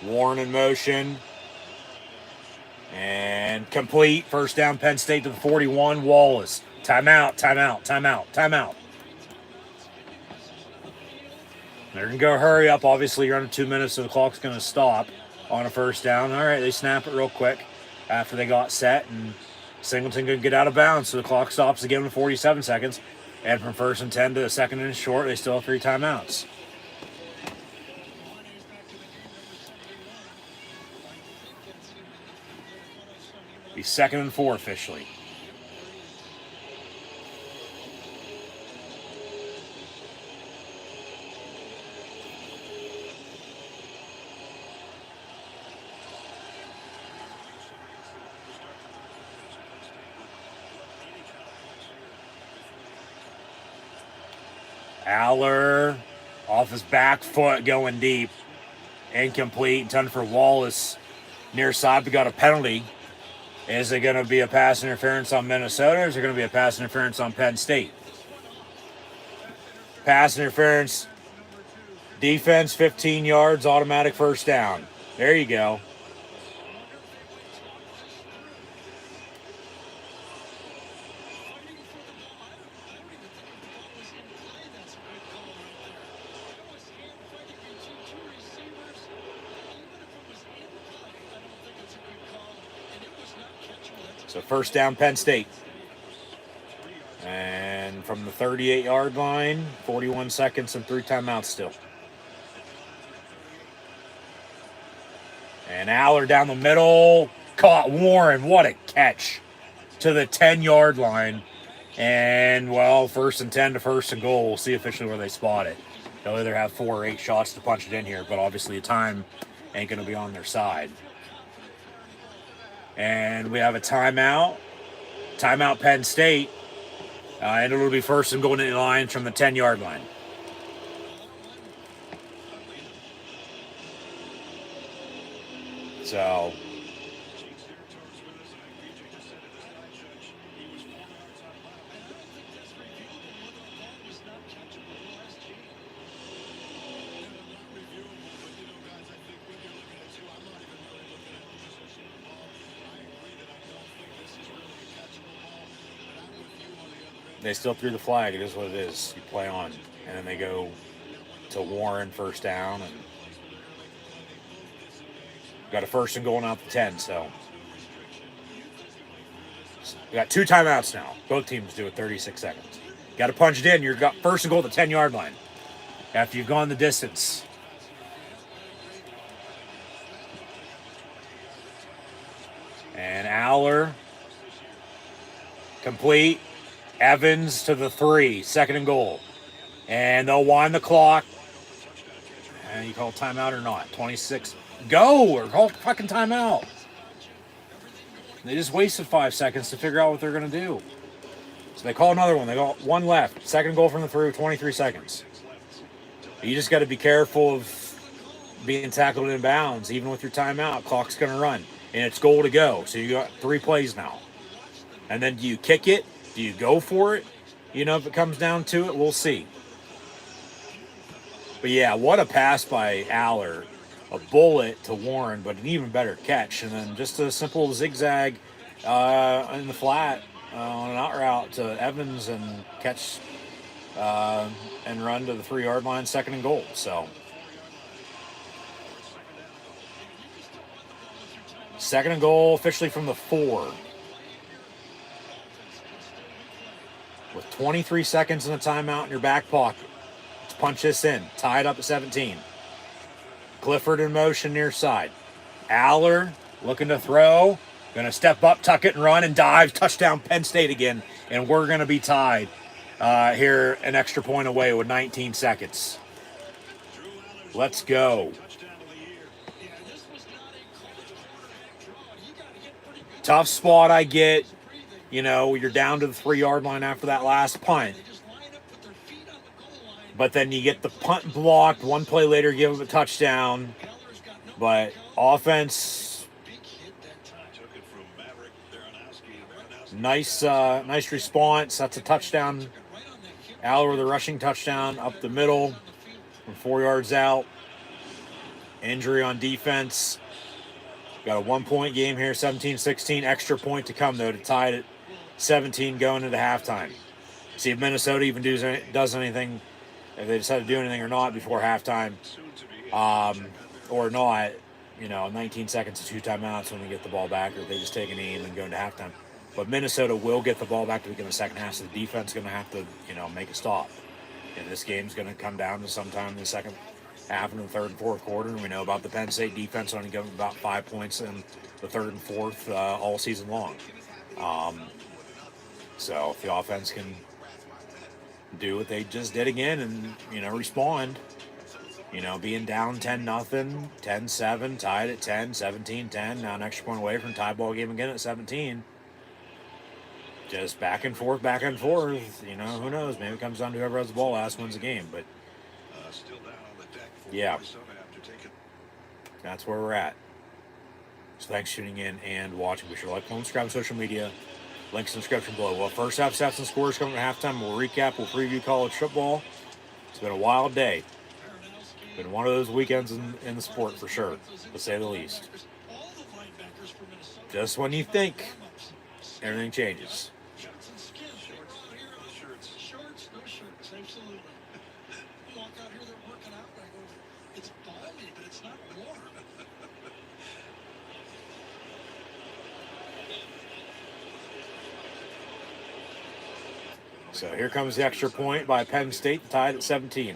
Warren in motion. And complete. First down, Penn State to the 41. Wallace. Timeout, timeout, timeout, timeout. They're going to go hurry up. Obviously, you're under 2 minutes, so the clock's going to stop on a first down. All right, they snap it real quick after they got set, and Singleton could get out of bounds, so the clock stops again with 47 seconds. And from 1st and 10 to the 2nd and short, they still have 3 timeouts. Be 2nd and 4 officially. Aller off his back foot going deep. Incomplete. Intended for Wallace. Near side, we got a penalty. Is it going to be a pass interference on Minnesota, or is it going to be a pass interference on Penn State? Pass interference. Defense, 15 yards, automatic first down. There you go. So first down, Penn State. And from the 38-yard line, 41 seconds and 3 timeouts still. And Aller down the middle. Caught Warren. What a catch. To the 10-yard line. And, well, 1st and 10 to 1st and goal. We'll see officially where they spot it. They'll either have 4 or 8 shots to punch it in here, but obviously the time ain't going to be on their side. And we have a timeout. Timeout Penn State. And it'll be 1st and goal in the line from the 10-yard line. So they still threw the flag. It is what it is. You play on. And then they go to Warren, first down. And got a 1st and goal out the 10. So we got 2 timeouts now. Both teams do it 36 seconds. Got to punch it in. You've got 1st and goal at the 10-yard line after you've gone the distance. And Aller complete. Evans to the 3, 2nd and goal. And they'll wind the clock. And you call timeout or not? 26. Go! Or call fucking timeout. They just wasted 5 seconds to figure out what they're going to do. So they call another one. They got 1 left. 2nd goal from the 3, 23 seconds. You just got to be careful of being tackled in bounds. Even with your timeout, clock's going to run. And it's goal to go. So you got 3 plays now. And then do you kick it? Do you go for it? You know, if it comes down to it, we'll see. But yeah, what a pass by Aller. A bullet to Warren, but an even better catch. And then just a simple zigzag in the flat on an out route to Evans and catch and run to the 3-yard line, 2nd and goal. So 2nd and goal officially from the 4. With 23 seconds in the timeout in your back pocket. Let's punch this in. Tie it up at 17. Clifford in motion near side. Aller looking to throw. Going to step up, tuck it, and run, and dive. Touchdown Penn State again. And we're going to be tied here an extra point away with 19 seconds. Let's go. Tough spot I get. You know, you're down to the 3-yard line after that last punt. But then you get the punt blocked. 1 play later, give them a touchdown. But offense, nice response. That's a touchdown. Aller with a rushing touchdown up the middle from 4 yards out. Injury on defense. Got a 1-point game here, 17-16. Extra point to come, though, to tie it at 17 going into halftime. See if Minnesota even does anything, if they decide to do anything or not before halftime. Or not, 19 seconds to 2 timeouts when they get the ball back, or they just take a knee and then go into halftime. But Minnesota will get the ball back to begin the second half, so the defense is going to have to, make a stop. And this game's going to come down to sometime in the second half and the third and fourth quarter. And we know about the Penn State defense only giving about 5 points in the third and fourth all season long. So if the offense can do what they just did again and, respond, being down 10-0, 10-7, tied at 10, 17-10, now an extra point away from tie ball game again at 17. Just back and forth, who knows? Maybe it comes down to whoever has the ball last wins the game, but yeah, that's where we're at. So thanks for tuning in and watching. Be sure to like, comment, subscribe on social media. Links in the description below. Well, first half stats and scores coming at halftime. We'll recap. We'll preview college football. It's been a wild day. Been one of those weekends in the sport for sure, to say the least. Just when you think everything changes. So here comes the extra point by Penn State, tied at 17.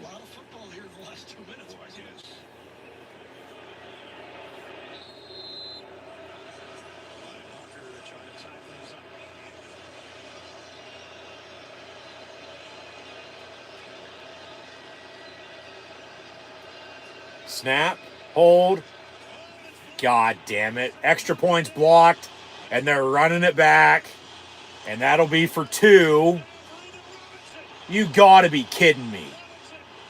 Snap, hold, god damn it. Extra points blocked, and they're running it back, and that'll be for 2. You gotta be kidding me.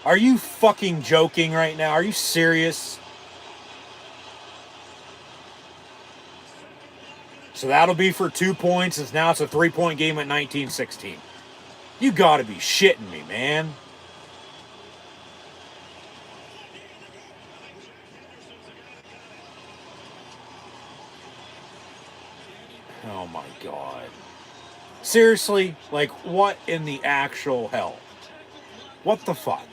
Are you fucking joking right now? Are you serious? So that'll be for 2 points, as now it's a 3-point game at 19-16. You gotta be shitting me, man. Oh my god. Seriously? Like, what in the actual hell? What the fuck?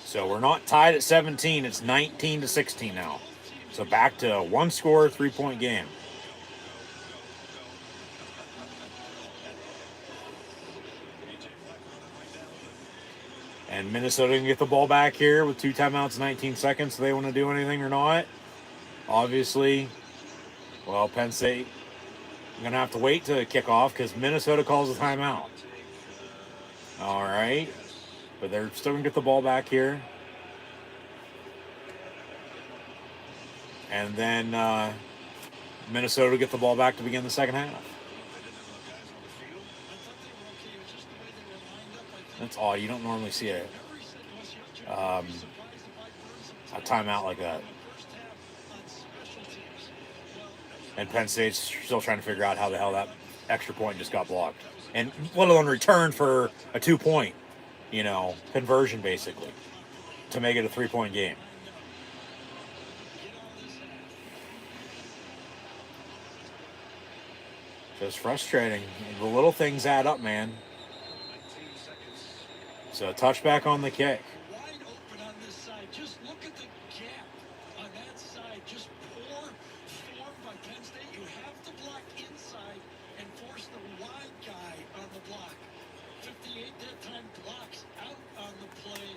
So we're not tied at 17. It's 19-16 now. So back to a 1-score, 3-point game. And Minnesota can get the ball back here with 2 timeouts, 19 seconds. Do they want to do anything or not? Obviously, well, Penn State going to have to wait to kick off because Minnesota calls a timeout. All right. But they're still going to get the ball back here. And then Minnesota will get the ball back to begin the second half. That's odd. You don't normally see a timeout like that. And Penn State's still trying to figure out how the hell that extra point just got blocked. And let alone return for a 2-point, conversion basically to make it a 3-point game. Just frustrating. The little things add up, man. So a touchback on the kick. Wide open on this side. Just look at the gap on that side. Just poor form by Penn State. You have to block inside and force the wide guy on the block. 58 that time blocks out on the play,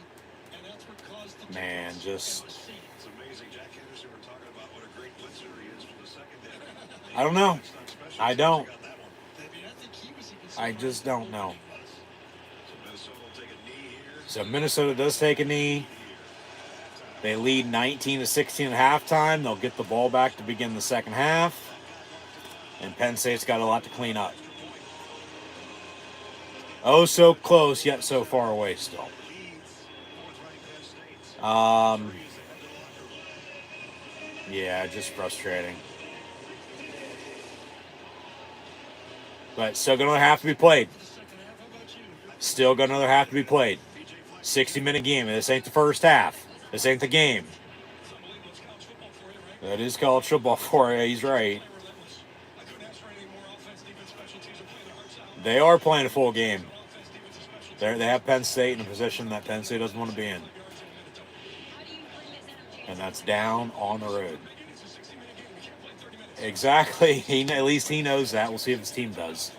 and that's what caused the man, just it's amazing. Jack Henderson, we're talking about what a great blitzer he I don't know. I don't. I mean, I think he was even I just don't know. Minnesota will take a knee here. So Minnesota does take a knee. They lead 19-16 at halftime. They'll get the ball back to begin the second half. And Penn State's got a lot to clean up. Oh, so close, yet so far away still. Yeah, just frustrating. But still going to have to be played. Still got another half to be played. 60-minute game. This ain't the first half. This ain't the game. That is college football for you. He's right. They are playing a full game. They have Penn State in a position that Penn State doesn't want to be in. And that's down on the road. Exactly. At least he knows that. We'll see if his team does.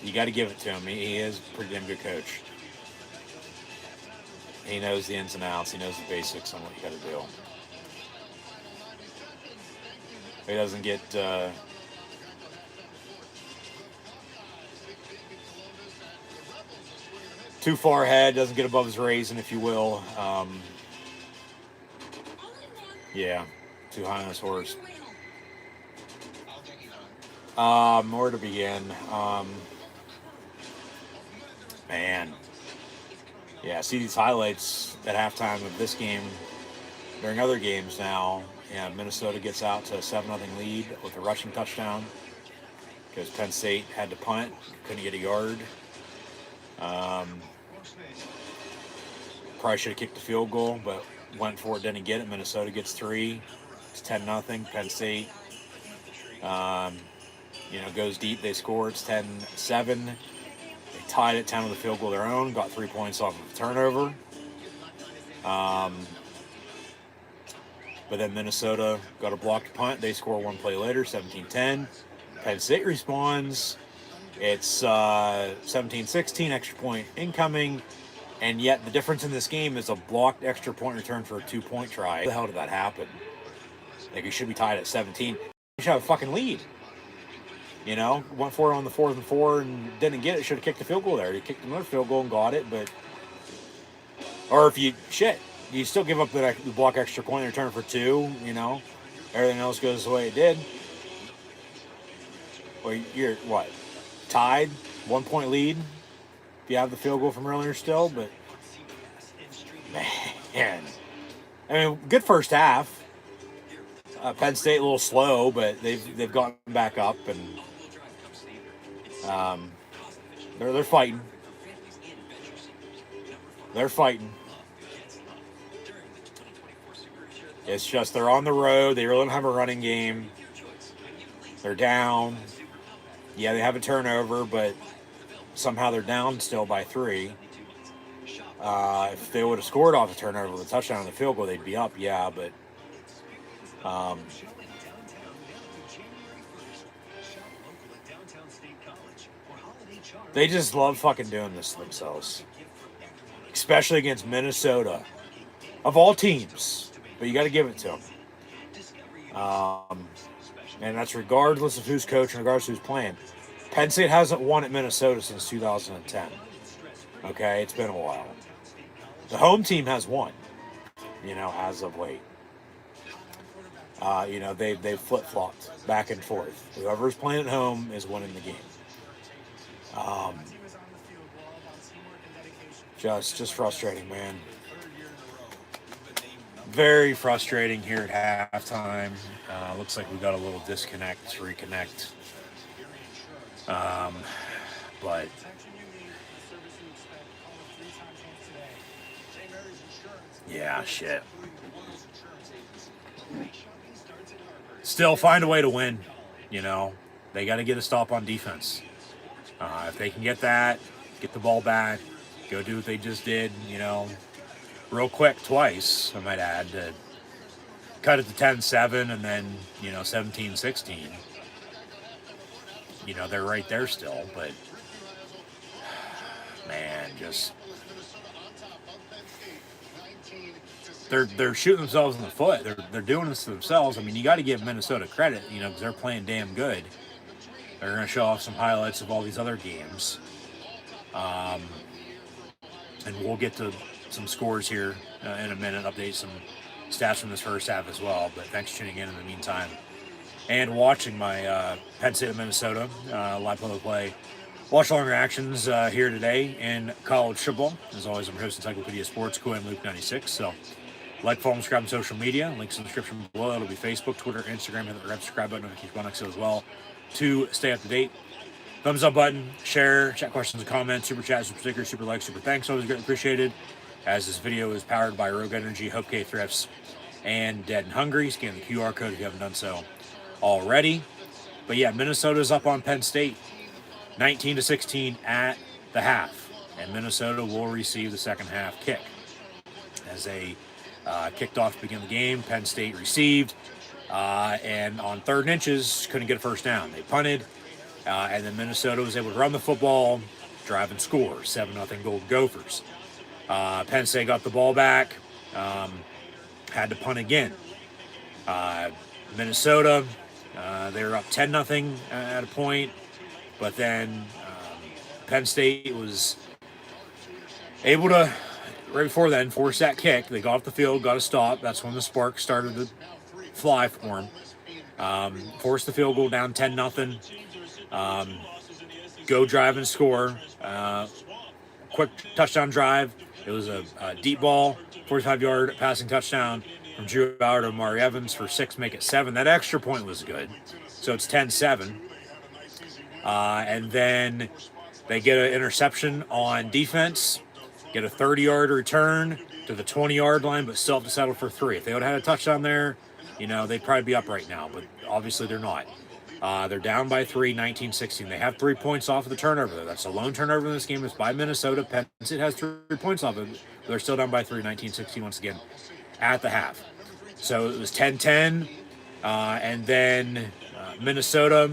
You got to give it to him. He is a pretty damn good coach. He knows the ins and outs. He knows the basics on what you got to do. He doesn't get too far ahead. Doesn't get above his raisin, if you will. Yeah, too high on his horse. Where to begin? Man. Yeah, see these highlights at halftime of this game during other games now. Yeah, Minnesota gets out to a 7-0 lead with a rushing touchdown because Penn State had to punt, couldn't get a yard. Probably should have kicked the field goal, but went for it, didn't get it. Minnesota gets 3. It's 10-0. Penn State, goes deep. They score. It's 10-7. They tied it 10 with a field goal of their own. Got 3 points off of a turnover. But then Minnesota got a blocked punt. They score 1 play later, 17-10. Penn State responds. It's 17-16, extra point incoming. And yet the difference in this game is a blocked extra point return for a 2-point try. How the hell did that happen? Like, you should be tied at 17. You should have a fucking lead. Went for it on the 4th and 4 and didn't get it. Should have kicked the field goal there. He kicked another field goal and got it, but... Or if you... Shit. You still give up the block extra point return for 2, Everything else goes the way it did. Well, you're, what? Tied? 1 point lead? If you have the field goal from earlier still, but... Man. I mean, good first half. Penn State a little slow, but they've gotten back up, and... They're fighting. They're fighting. It's just they're on the road. They really don't have a running game. They're down. Yeah, they have a turnover, but somehow they're down still by 3. If they would have scored off a turnover with a touchdown on the field goal, they'd be up. Yeah, but they just love fucking doing this to themselves, especially against Minnesota, of all teams. But you got to give it to them. And that's regardless of who's coaching, regardless of who's playing. Penn State hasn't won at Minnesota since 2010. Okay, it's been a while. The home team has won, as of late. They've flip-flopped back and forth. Whoever's playing at home is winning the game. Just frustrating, man. Very frustrating here at halftime. Looks like we got a little disconnect to reconnect. But yeah, shit. Still find a way to win. They got to get a stop on defense. If they can get that, get the ball back, go do what they just did, real quick twice, I might add, to cut it to 10-7 and then, 17-16. They're right there still, but man, just they're shooting themselves in the foot. They're doing this to themselves. I mean, you got to give Minnesota credit, because they're playing damn good. They're going to show off some highlights of all these other games, and we'll get to some scores here in a minute. Update some stats from this first half as well. But thanks for tuning in the meantime and watching my Penn State of Minnesota live play. Watch along reactions here today in college football. As always, I'm your host, Encyclopedia Sports, Quinn Luke 96. So, like, follow, and subscribe on social media. Links in the description below. It'll be Facebook, Twitter, Instagram. Hit the red subscribe button, notification button as well to stay up to date. Thumbs up button, share, chat questions and comments, super chat, super stickers, super likes, super thanks. Always greatly appreciated. As this video is powered by Rogue Energy, HopeKThrifts, and Dead and Hungry. Scan the QR code if you haven't done so already. But yeah, Minnesota's up on Penn State, 19-16 at the half, and Minnesota will receive the second half kick. As they kicked off to begin the game, Penn State received, and on 3rd and inches, couldn't get a first down. They punted, and then Minnesota was able to run the football, drive and score, 7-0 Golden Gophers. Penn State got the ball back, had to punt again. Minnesota, they were up 10-0 at a point, but then Penn State was able to, right before then, force that kick. They got off the field, got a stop. That's when the spark started to fly for them. Forced the field goal down 10-0. Go drive and score. Quick touchdown drive. It was a deep ball, 45-yard passing touchdown from Drew Bauer to Amari Evans for 6, make it 7. That extra point was good. So it's 10-7. And then they get an interception on defense, get a 30-yard return to the 20-yard line, but still have to settle for 3. If they would have had a touchdown there, they'd probably be up right now, but obviously they're not. They're down by 3, 19-16. They have 3 points off of the turnover, though. That's a lone turnover in this game. It's by Minnesota. Penn State has 3 points off of it. They're still down by 3, 19-16 once again at the half. So it was 10-10, and then Minnesota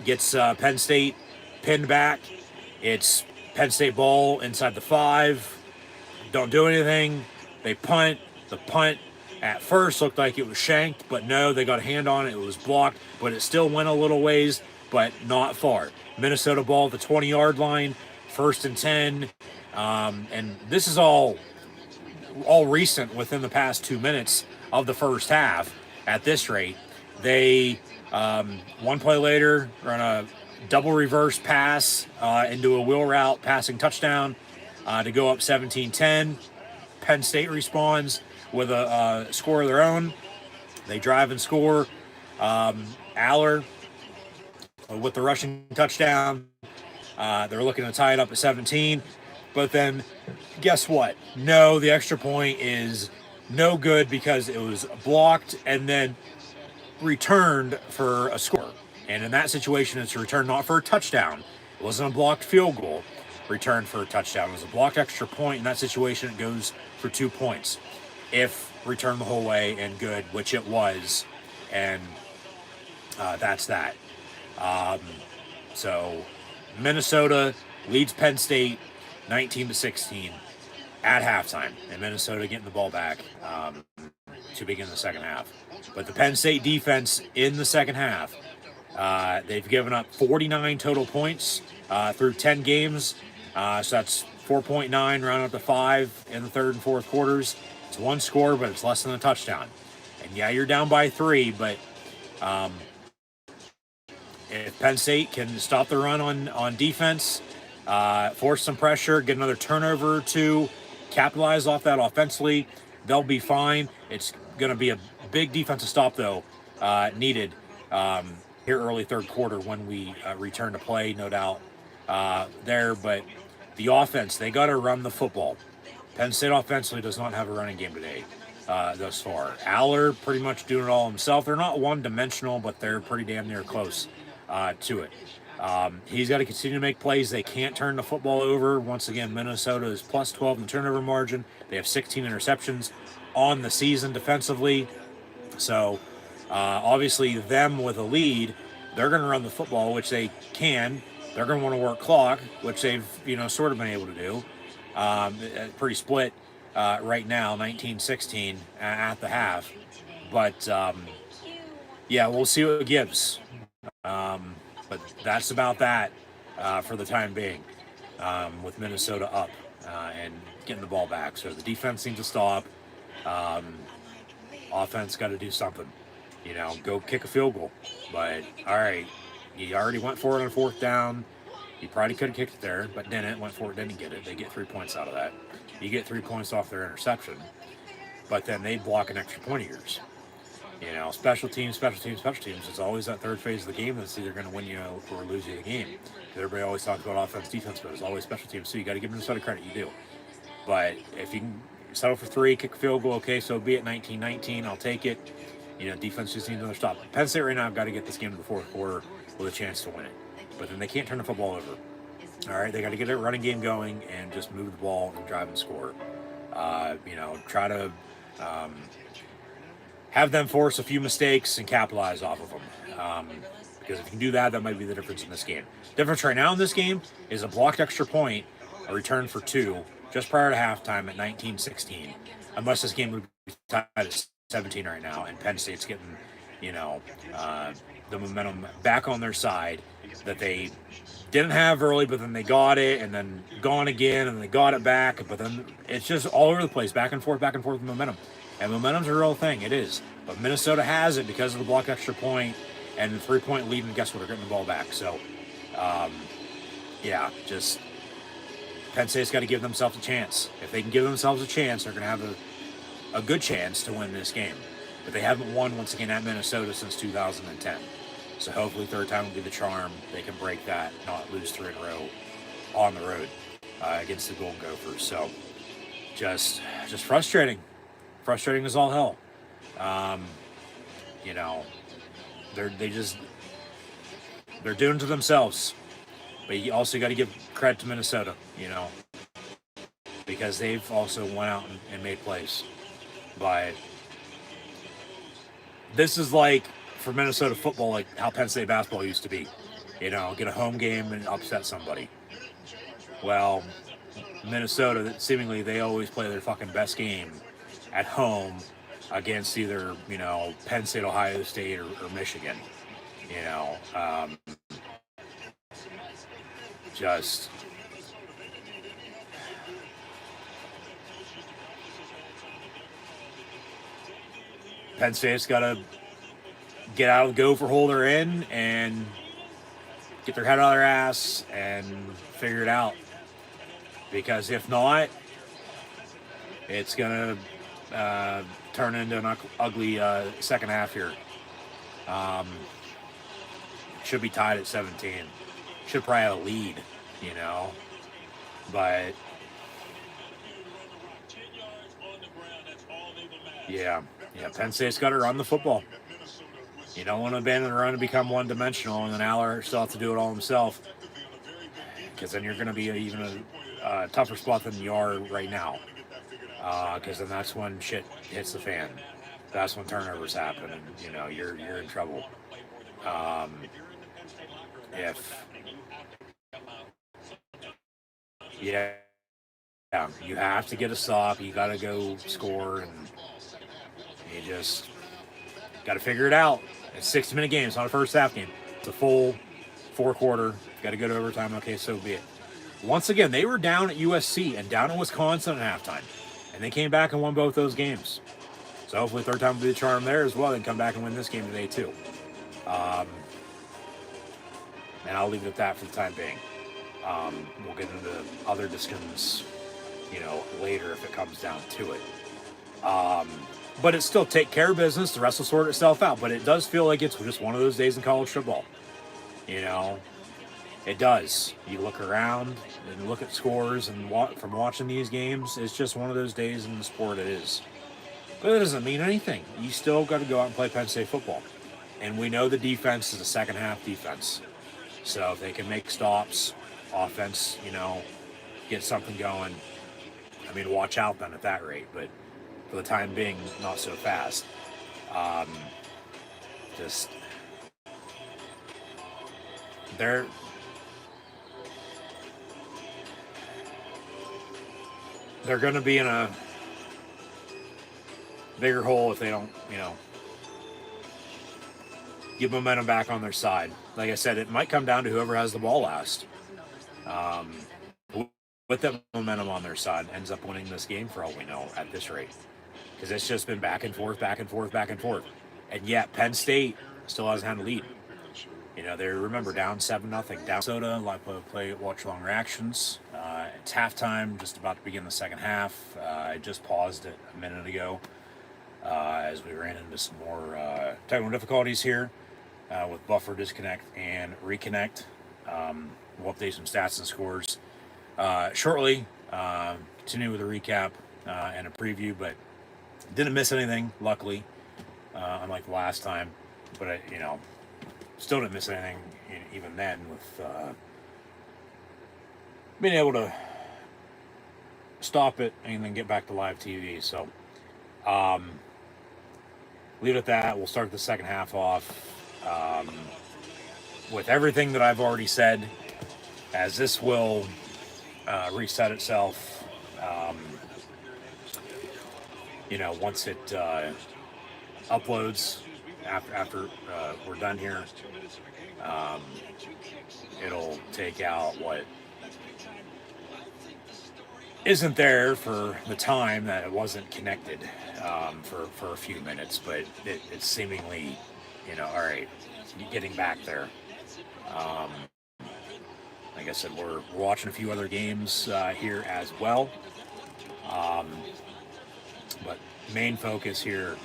gets Penn State pinned back. It's Penn State ball inside the 5. Don't do anything. They punt. The punt at first looked like it was shanked, but no, they got a hand on it. It was blocked, but it still went a little ways, but not far. Minnesota ball at the 20-yard line, 1st and 10. And this is all recent within the past 2 minutes of the first half at this rate. They, one play later, run a double reverse pass into a wheel route passing touchdown to go up 17-10. Penn State responds with a score of their own. They drive and score. Aller with the rushing touchdown. They're looking to tie it up at 17. But then, guess what? No, the extra point is no good because it was blocked and then returned for a score. And in that situation, it's a return not for a touchdown. It wasn't a blocked field goal. Returned for a touchdown. It was a blocked extra point. In that situation, it goes for 2 points. If returned the whole way and good, which it was. And that's that. So Minnesota leads Penn State 19-16 at halftime, and Minnesota getting the ball back to begin the second half. But the Penn State defense in the second half, they've given up 49 total points through 10 games. So that's 4.9, round up to 5 in the 3rd and 4th quarters. It's 1 score, but it's less than a touchdown. And yeah, you're down by 3, but if Penn State can stop the run on defense, force some pressure, get another turnover or 2, capitalize off that offensively, they'll be fine. It's going to be a big defensive stop, though, needed here early 3rd quarter when we return to play, no doubt there. But the offense, they got to run the football. Penn State offensively does not have a running game today thus far. Aller pretty much doing it all himself. They're not one-dimensional, but they're pretty damn near close to it. He's got to continue to make plays. They can't turn the football over. Once again, Minnesota is plus 12 in the turnover margin. They have 16 interceptions on the season defensively. So, obviously, them with a lead, they're going to run the football, which they can. They're going to want to work clock, which they've, sort of been able to do. Pretty split right now, 19-16 at the half. But yeah, we'll see what it gives. But that's about that for the time being, with Minnesota up and getting the ball back. So the defense needs to stop. Offense got to do something. Go kick a field goal. But all right, you already went for it on 4th down. You probably could have kicked it there, but didn't. Went for it, didn't get it. They get 3 points out of that. You get 3 points off their interception, but then they block an extra point of yours. Special teams. It's always that third phase of the game that's either going to win you or lose you the game. Everybody always talks about offense, defense, but it's always special teams. So you got to give Minnesota credit. You do. But if you can settle for 3, kick a field goal, okay, so be it. 19-19, I'll take it. Defense just needs another stop. Penn State right now have got to get this game to the 4th quarter with a chance to win it. But then they can't turn the football over. All right, they got to get a running game going and just move the ball and drive and score. Try to have them force a few mistakes and capitalize off of them. Because if you can do that, that might be the difference in this game. Difference right now in this game is a blocked extra point, a return for 2, just prior to halftime at 19-16. Unless this game would be tied at 17 right now, and Penn State's getting, the momentum back on their side that they didn't have early, but then they got it, and then gone again, and they got it back, but then it's just all over the place, back and forth with momentum. And momentum's a real thing, it is. But Minnesota has it because of the block extra point and the 3-point lead, and guess what? They're getting the ball back. So, just Penn State's got to give themselves a chance. If they can give themselves a chance, they're going to have a good chance to win this game. But they haven't won, once again, at Minnesota since 2010. So hopefully 3rd time will be the charm. They can break that, not lose 3 in a row on the road against the Golden Gophers. So just frustrating. Frustrating as all hell. They're doing it to themselves. But you also got to give credit to Minnesota, because they've also went out and made plays. But this is like, for Minnesota football, like how Penn State basketball used to be. Get a home game and upset somebody. Well, Minnesota, seemingly they always play their fucking best game at home against either, Penn State, Ohio State, or Michigan. Just Penn State's got to get out of the gopher hole they're in and get their head out of their ass and figure it out. Because if not, it's going to turn into an ugly second half here. Should be tied at 17. Should probably have a lead, But yeah, Penn State's got to run the football. You don't want to abandon the run and become one-dimensional, and then Aller still have to do it all himself. Because then you're going to be even a tougher spot than you are right now. Because then that's when shit hits the fan. That's when turnovers happen, and you're in trouble. You have to get a stop. You got to go score, and you just got to figure it out. It's a 60-minute game. It's not a first half game. It's a full 4-quarter. Got to go to overtime. Okay, so be it. Once again, they were down at USC and down at Wisconsin at halftime, and they came back and won both those games. So hopefully 3rd time will be the charm there as well, and come back and win this game today too. And I'll leave it at that for the time being. We'll get into other discussions, later if it comes down to it. But it's still take care of business. The rest will sort itself out. But it does feel like it's just one of those days in college football. It does. You look around and look at scores, and from watching these games, it's just one of those days in the sport. It is. But it doesn't mean anything. You still got to go out and play Penn State football. And we know the defense is a second half defense. So if they can make stops, offense, get something going. I mean, watch out then at that rate. But for the time being, not so fast. They're going to be in a bigger hole if they don't, get momentum back on their side. Like I said, it might come down to whoever has the ball last. With that momentum on their side, ends up winning this game for all we know at this rate. Because it's just been back and forth, back and forth, back and forth. And yet Penn State still hasn't had a lead. They remember down 7-0. Down soda, watch long reactions. It's halftime, just about to begin the second half. I just paused it a minute ago as we ran into some more technical difficulties here with buffer disconnect and reconnect. We'll update some stats and scores shortly. Continue with a recap and a preview, but didn't miss anything, luckily, unlike the last time. But I, still didn't miss anything even then with being able to stop it and then get back to live TV. So leave it at that. We'll start the second half off with everything that I've already said, as this will reset itself once it uploads after we're done here. It'll take out what isn't there for the time that it wasn't connected for a few minutes, but it's seemingly, all right, getting back there. Like I said, we're watching a few other games here as well. But main focus here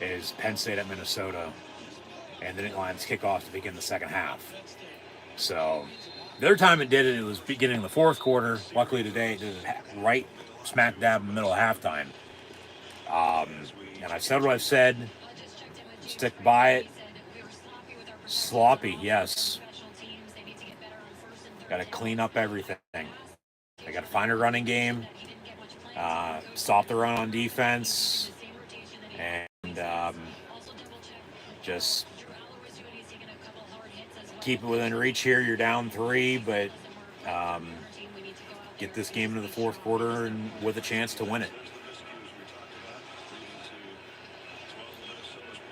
is Penn State at Minnesota, and the Nittany Lions kick off to begin the second half. So the other time it did it, it was beginning of the fourth quarter. Luckily today it did it right smack dab in the middle of halftime. And I've said what I've said. Stick by it. Sloppy, yes. Got to clean up everything. They got to find a running game, stop the run on defense, and just keep it within reach here. You're down 3, but get this game into the fourth quarter and with a chance to win it.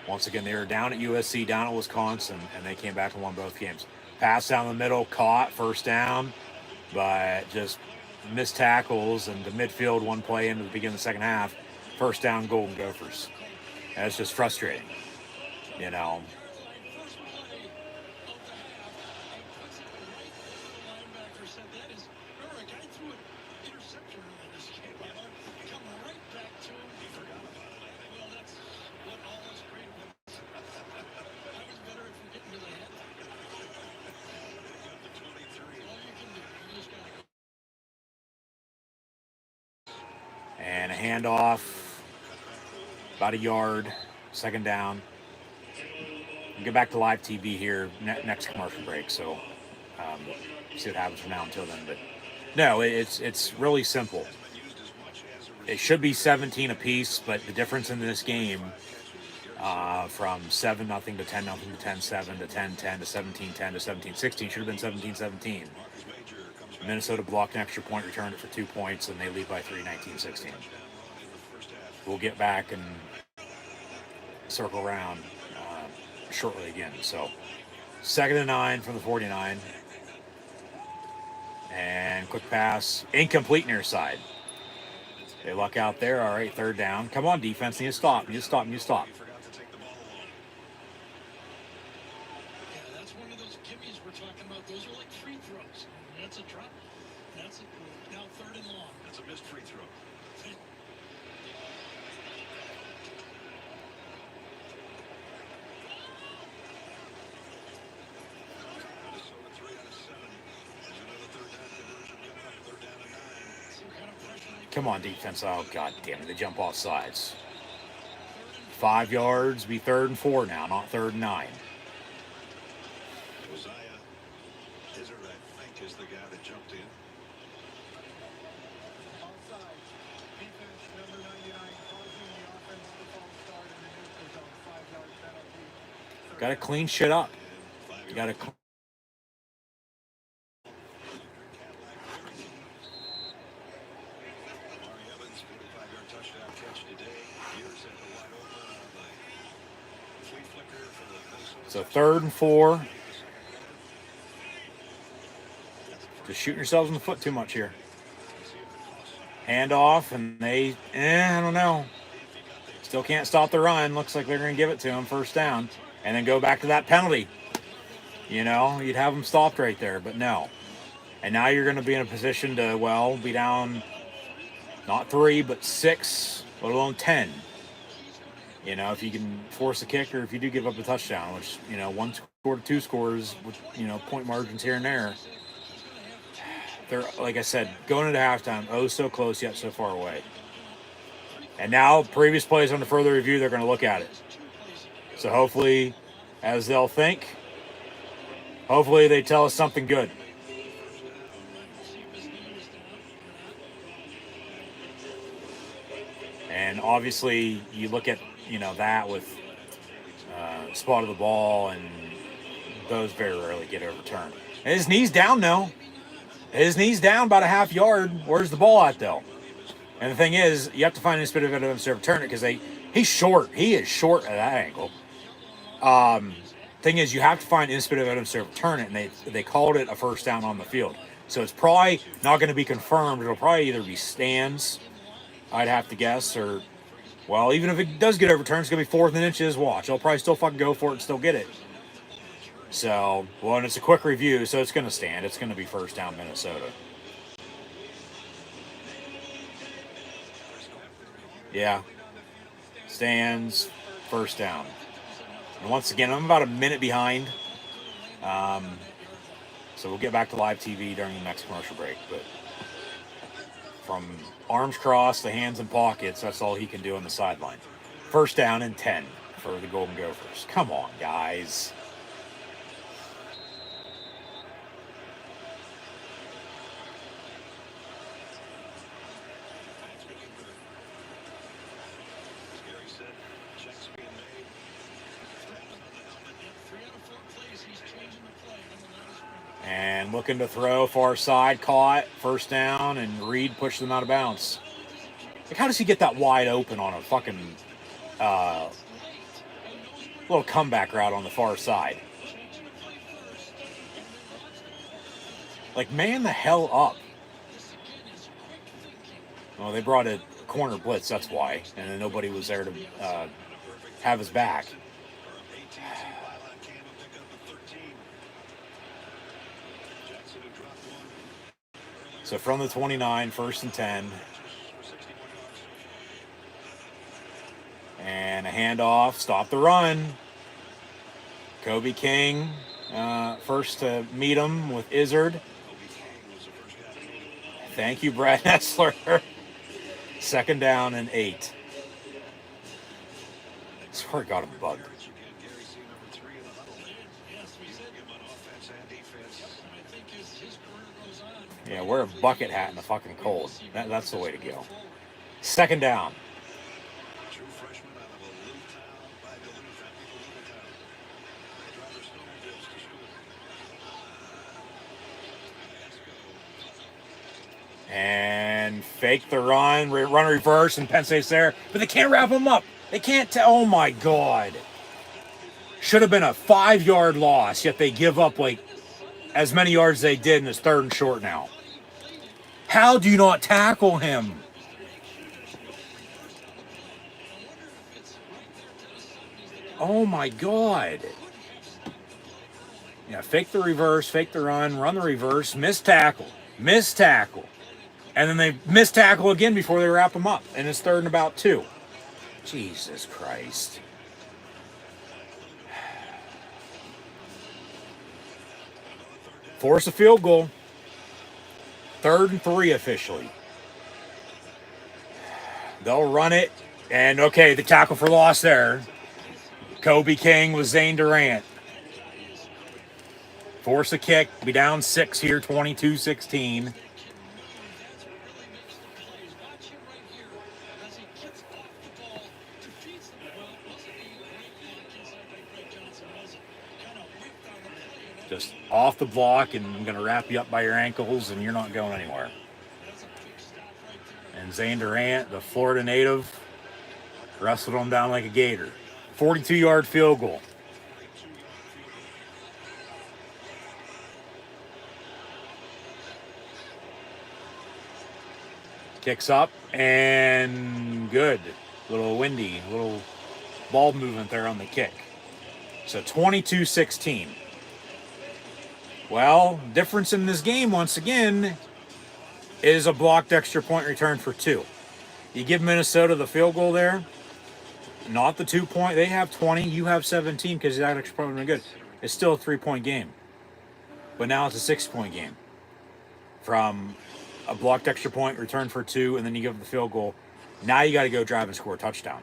Once again, they were down at USC, down at Wisconsin, and they came back and won both games. Pass down the middle, caught, first down, but just missed tackles, and the midfield one play into the beginning of the second half, first down, Golden Gophers. And it's just frustrating, And a handoff, about a yard, second down. We'll get back to live TV here next commercial break, so see what happens from now until then. But no, it's really simple. It should be 17 apiece, but the difference in this game from 7-0 to 10-0 to 10-7 to 10-10 to 17-10 to 17-16 should have been 17-17. Minnesota blocked an extra point, returned it for 2 points, and they lead by 3, 19-16. We'll get back and circle around shortly again. So, 2nd and 9 from the 49. And quick pass, incomplete near side. They luck out there. All right, 3rd down. Come on, defense. Need to stop. Need to stop. Need to stop. Yeah, that's one of those gimmies we're talking about. Those are like free throws. That's a drop. That's now 3rd and long. That's a missed free throw. Minnesota 3 out of 7. There's another 3rd down conversion coming up. 3rd down and 9. Some kind of pressure. Come on, defense. Oh, God damn it. They jump off sides. 5 yards. Be 3rd and 4 now, not 3rd and 9. Josiah Izzard, I think, is the guy that jumped in. Offside. Defense number 99 causing the offense to fall start in the neutral zone. 5-yard penalty. Got to clean shit up. You got to. Amari Evans, 45-yard touchdown catch today. Years at So 3rd and 4. Just shooting yourselves in the foot too much here. Hand off, and they, I don't know. Still can't stop the run. Looks like they're going to give it to him, 1st down. And then go back to that penalty. You know, you'd have them stopped right there, but no. And now you're going to be in a position to, well, be down not 3, but 6, let alone 10. You know, if you can force a kick, or if you do give up a touchdown, which, you know, 1 score to 2 scores with, you know, point margins here and there. They're, like I said, going into halftime, oh so close yet so far away. And now, previous plays under further review, they're going to look at it. So hopefully, as they'll think, hopefully they tell us something good. And obviously, you look at, you know, that with spot of the ball, and those very rarely get overturned. And his knee's down now. His knee's down about a half yard. Where's the ball at, though? And the thing is, you have to find a bit of evidence to overturn it, because he's short. He is short at that angle. Thing is, you have to find a bit of evidence to overturn it, and they called it a 1st down on the field. So it's probably not going to be confirmed. It'll probably either be stands, I'd have to guess, or, well, even if it does get overturned, it's going to be 4th and inches. Watch. They'll probably still fucking go for it and still get it. So, well, and it's a quick review, so it's going to stand. It's going to be 1st down Minnesota. Yeah. Stands, 1st down. And once again, I'm about a minute behind. So we'll get back to live TV during the next commercial break. But from arms crossed to hands in pockets, that's all he can do on the sideline. 1st down and 10 for the Golden Gophers. Come on, guys. And looking to throw, far side, caught, 1st down, and Reed pushed them out of bounds. Like, how does he get that wide open on a fucking little comeback route on the far side? Like, man the hell up. Well, they brought a corner blitz, that's why. And then nobody was there to have his back. So from the 29, 1st and 10. And a handoff, stop the run. Kobe King, first to meet him with Izzard. Thank you, Brad Nessler. 2nd down and 8. I swear I got him bugged. Yeah, wear a bucket hat in the fucking cold. That's the way to go. 2nd down. And fake the run reverse, and Penn State's there. But they can't wrap him up. They can't tell. Oh, my God. Should have been a 5-yard loss, yet they give up, like, as many yards as they did, and it's 3rd and short now. How do you not tackle him? Oh, my God. Yeah, fake the reverse, fake the run the reverse, miss tackle. And then they miss tackle again before they wrap him up. And it's 3rd and about 2. Jesus Christ. Force a field goal. 3rd and 3 officially. They'll run it. And okay, the tackle for loss there. Kobe King with Zane Durant. Force a kick. Be down 6 here, 22-16. Just off the block, and I'm going to wrap you up by your ankles, and you're not going anywhere. And Zane Durant, the Florida native, wrestled him down like a gator. 42-yard field goal. Kicks up and good. Little windy, little ball movement there on the kick. So 22-16. Well, difference in this game, once again, is a blocked extra point return for 2. You give Minnesota the field goal there, not the 2 point. They have 20, you have 17 because that extra point would have been good. It's still a 3-point game. But now it's a 6-point game. From a blocked extra point return for 2, and then you give the field goal. Now you got to go drive and score a touchdown.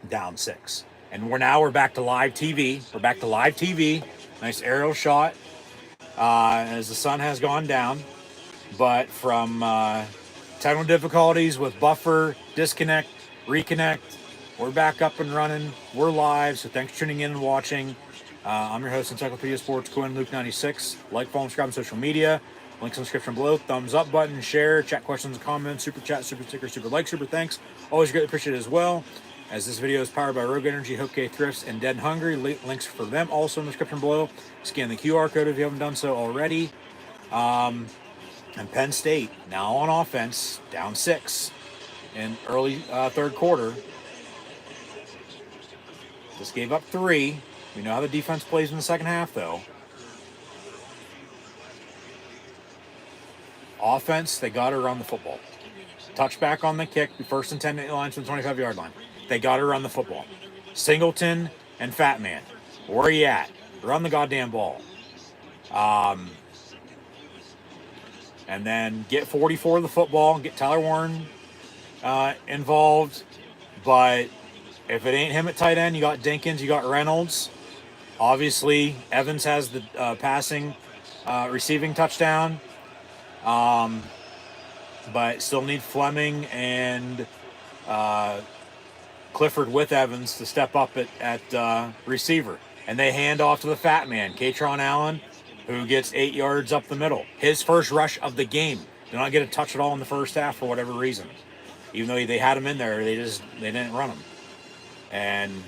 Down 6. And we're back to live TV. We're back to live TV. Nice aerial shot as the sun has gone down. But from technical difficulties with buffer, disconnect, reconnect, we're back up and running. We're live, so thanks for tuning in and watching. I'm your host, Encyclopedia Sports, Quinn Luke 96. Like, follow, subscribe on social media. Links in the description below. Thumbs up button, share, chat questions and comments, super chat, super sticker, super like, super thanks. Always greatly appreciated as well. As this video is powered by Rogue Energy, HopeKThrifts, and Dead and Hungry. Links for them also in the description below. Scan the QR code if you haven't done so already. And Penn State now on offense, down 6 in early third quarter. Just gave up 3. We know how the defense plays in the second half, though. Offense, they got to run the football. Touchback on the kick, first and 10 lines from the 25-yard line. They got to run the football. Singleton and Fat Man, where are you at? Run the goddamn ball. And then get 44 of the football and get Tyler Warren involved. But if it ain't him at tight end, you got Dinkins, you got Reynolds. Obviously, Evans has the receiving touchdown. But still need Fleming and Clifford with Evans to step up at receiver. And they hand off to the Fat Man, Katron Allen, who gets 8 yards up the middle. His first rush of the game. Did not get a touch at all in the first half for whatever reason. Even though they had him in there, they didn't run him. And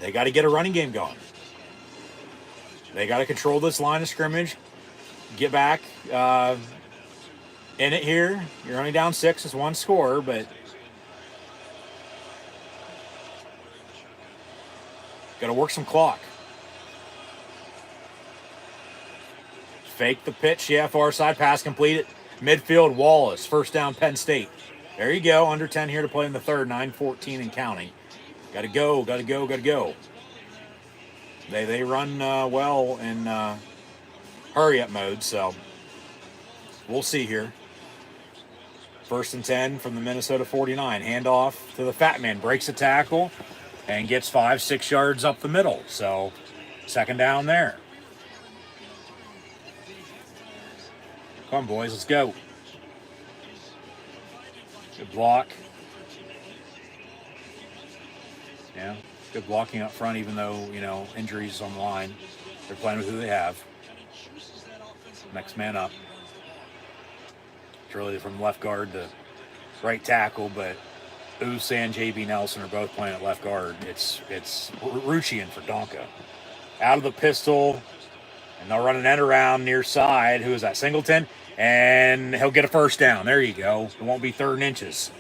they got to get a running game going. They got to control this line of scrimmage. Get back in it here. You're only down 6. It's 1 score, but got to work some clock. Fake the pitch. Yeah, far side pass completed. Midfield, Wallace. First down, Penn State. There you go. Under 10 here to play in the third. 9:14 and counting. Got to go. Got to go. Got to go. They run well in hurry-up mode, so we'll see here. First and 10 from the Minnesota 49. Handoff to the Fat Man. Breaks a tackle and gets 5-6 yards up the middle. So second down there. Come on, boys. Let's go. Good block. Yeah, good blocking up front, even though, injuries on the line. They're playing with who they have. Next man up. It's really from left guard to right tackle, but Usa and JB Nelson are both playing at left guard. It's Rucci for Donka. Out of the pistol, and they'll run an end around near side. Who is that? Singleton? And he'll get a first down. There you go. It won't be 3rd and inches.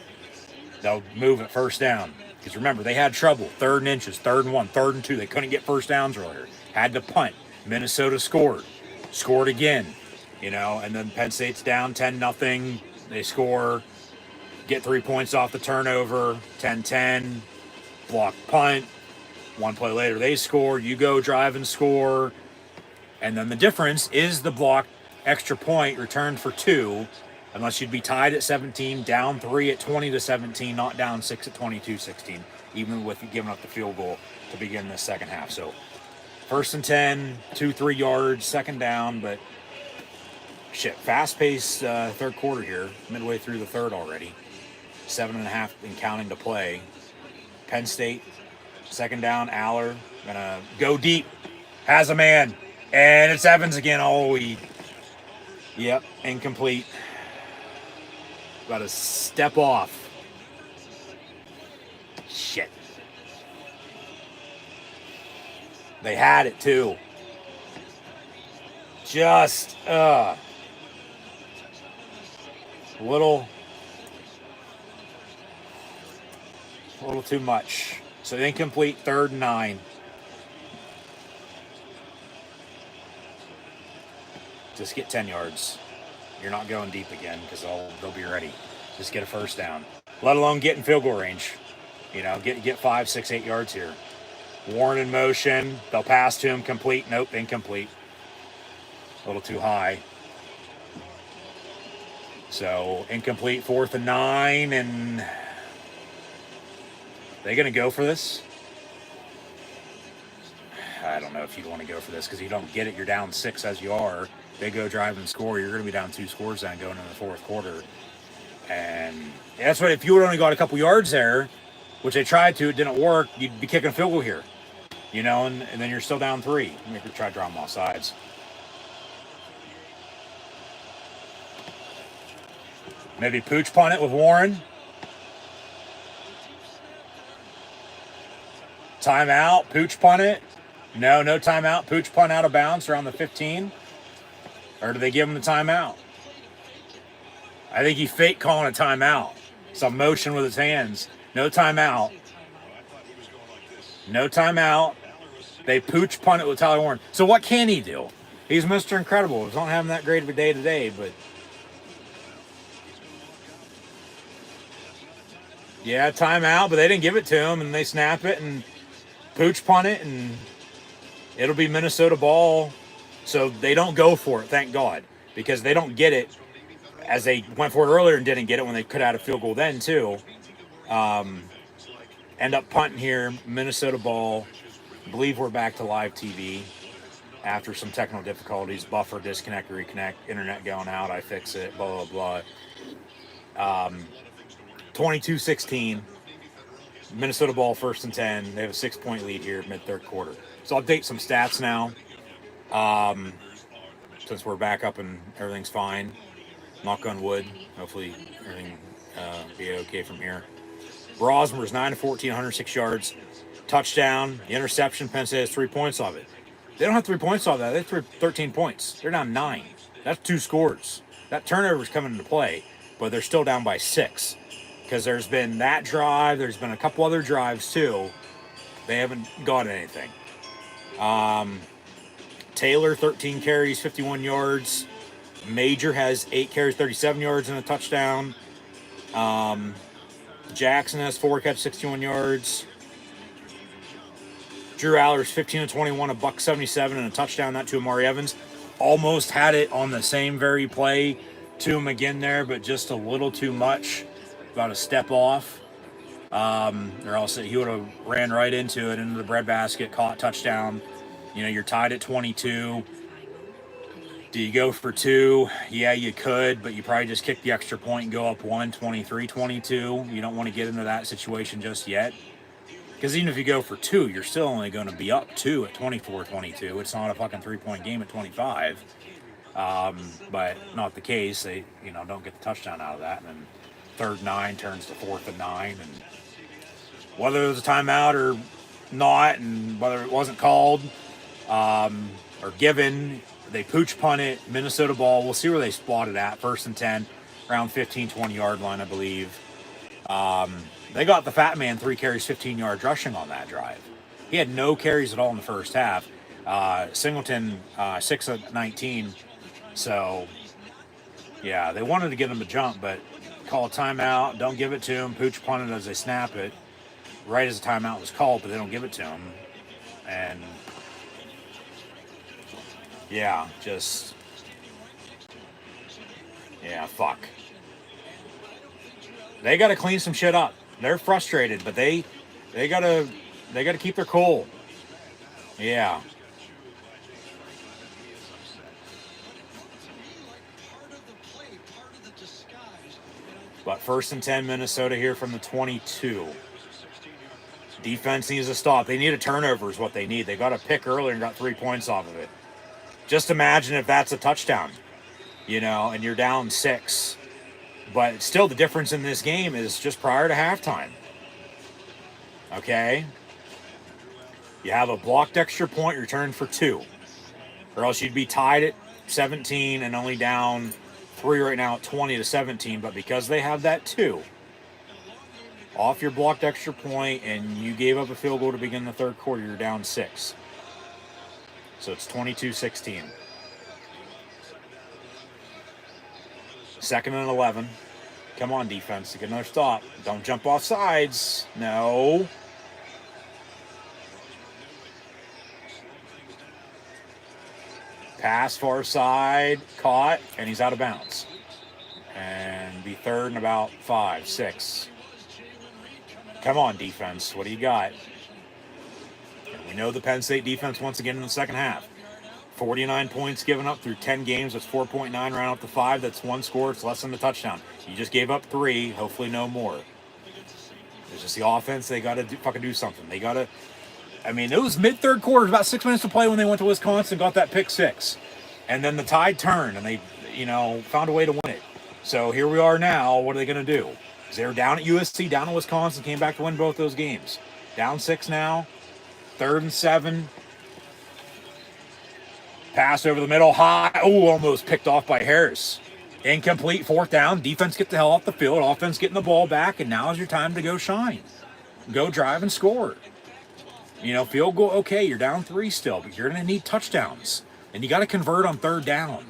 They'll move it first down. Because remember, they had trouble. 3rd and inches, 3rd and 1, 3rd and 2. They couldn't get first downs earlier. Had to punt. Minnesota scored. Scored again. And then Penn State's down 10-0. They score. Get 3 points off the turnover. 10-10. Block punt. 1 play later, they score. You go drive and score. And then the difference is the block extra point returned for 2. Unless you'd be tied at 17, down 3 at 20-17, not down 6 at 22-16, even with giving up the field goal to begin the second half. So first and 10, 2-3 yards, second down, but fast-paced third quarter here, midway through the third already. 7.5 and counting to play. Penn State, second down, Aller, gonna go deep, has a man, and it's Evans again. Yep, incomplete. Got to step off. Shit. They had it too. Just little a little too much. So incomplete, 3rd and 9. Just get 10 yards. You're not going deep again because they'll be ready. Just get a first down. Let alone get in field goal range. You know, get 5, 6, 8 yards here. Warren in motion. They'll pass to him. Complete. Nope, incomplete. A little too high. So incomplete, 4th and 9, and they going to go for this? I don't know if you'd want to go for this because you don't get it. You're down 6 as you are. They go drive and score. You're going to be down 2 scores then going into the 4th quarter. And that's what, if you would only got a couple yards there, which they tried to, it didn't work, you'd be kicking a field goal here. You know, and then you're still down 3. Maybe try to draw them off sides. Maybe pooch punt it with Warren. Timeout, pooch punt it. No timeout. Pooch punt out of bounds around the 15. Or do they give him the timeout? I think he fake calling a timeout. Some motion with his hands. No timeout. No timeout. They pooch punt it with Tyler Warren. So what can he do? He's Mr. Incredible. He's not having that great of a day today, but yeah, timeout, but they didn't give it to him, and they snap it and pooch punt it, and it'll be Minnesota ball. So they don't go for it, thank God, because they don't get it as they went for it earlier and didn't get it when they could have had a field goal then too. End up punting here, Minnesota ball. I believe we're back to live TV after some technical difficulties, buffer, disconnect, reconnect, internet going out, I fix it, blah, blah, blah. 22-16, Minnesota ball, 1st and 10. They have a 6-point lead here mid-3rd quarter. So I'll update some stats now. Since we're back up and everything's fine. Knock on wood. Hopefully everything be okay from here. Brosmer's 9 of 14, 106 yards. Touchdown. The interception, Penn State has 3 points off it. They don't have 3 points off that. They have 13 points. They're down 9. That's 2 scores. That turnover's coming into play, but they're still down by 6. Because there's been that drive. There's been a couple other drives too. They haven't got anything. Taylor, 13 carries, 51 yards. Major has 8 carries, 37 yards and a touchdown. Jackson has 4 catches, 61 yards. Drew Aller's 15 of 21, a $177 and a touchdown. That to Amari Evans. Almost had it on the same very play to him again there, but just a little too much. About a step off. Or else he would have ran right into it, into the breadbasket, caught touchdown. You know, you're tied at 22. Do you go for 2? Yeah, you could, but you probably just kick the extra point and go up 1, 23-22. You don't want to get into that situation just yet. Because even if you go for 2, you're still only going to be up 2 at 24-22. It's not a fucking 3-point game at 25. But not the case. They, don't get the touchdown out of that. And then 3rd and 9 turns to 4th and 9. And whether it was a timeout or not, and whether it wasn't called or given, they pooch punt it, Minnesota ball. We'll see where they spot it at. 1st and 10, around 15, 20-yard line, I believe. They got the fat man 3 carries, 15 yards rushing on that drive. He had no carries at all in the first half. Singleton, 6 of 19. So, yeah, they wanted to get him to jump, but call a timeout. Don't give it to him. Pooch punt it as they snap it. Right as the timeout was called, but they don't give it to him. And yeah, fuck. They got to clean some shit up. They're frustrated, but they gotta keep their cool. Yeah. But 1st and 10, Minnesota here from the 22. Defense needs to stop. They need a turnover is what they need. They got a pick earlier and got 3 points off of it. Just imagine if that's a touchdown, and you're down 6. But still, the difference in this game is just prior to halftime. Okay? You have a blocked extra point returned for 2. Or else you'd be tied at 17 and only down 3 right now at 20-17. But because they have that 2, off your blocked extra point, and you gave up a field goal to begin the third quarter. You're down 6. So it's 22-16. 2nd and 11. Come on, defense, to get another stop. Don't jump off sides. No. Pass far side, caught, and he's out of bounds. And be 3rd and about 5, 6. Come on, defense. What do you got? And we know the Penn State defense once again in the second half. 49 points given up through 10 games. That's 4.9. Round up to 5. That's 1 score. It's less than a touchdown. You just gave up 3. Hopefully no more. It's just the offense. They got to fucking do something. They got to... I mean, it was mid-third quarter, about 6 minutes to play when they went to Wisconsin, got that pick 6. And then the tide turned, and they, found a way to win it. So here we are now. What are they going to do? Because they were down at USC, down at Wisconsin, came back to win both those games. Down 6 now. 3rd and 7. Pass over the middle, high. Oh, almost picked off by Harris. Incomplete, 4th down. Defense get the hell off the field. Offense getting the ball back, and now's your time to go shine. Go drive and score. Field goal, okay, you're down 3 still, but you're going to need touchdowns. And you got to convert on 3rd down.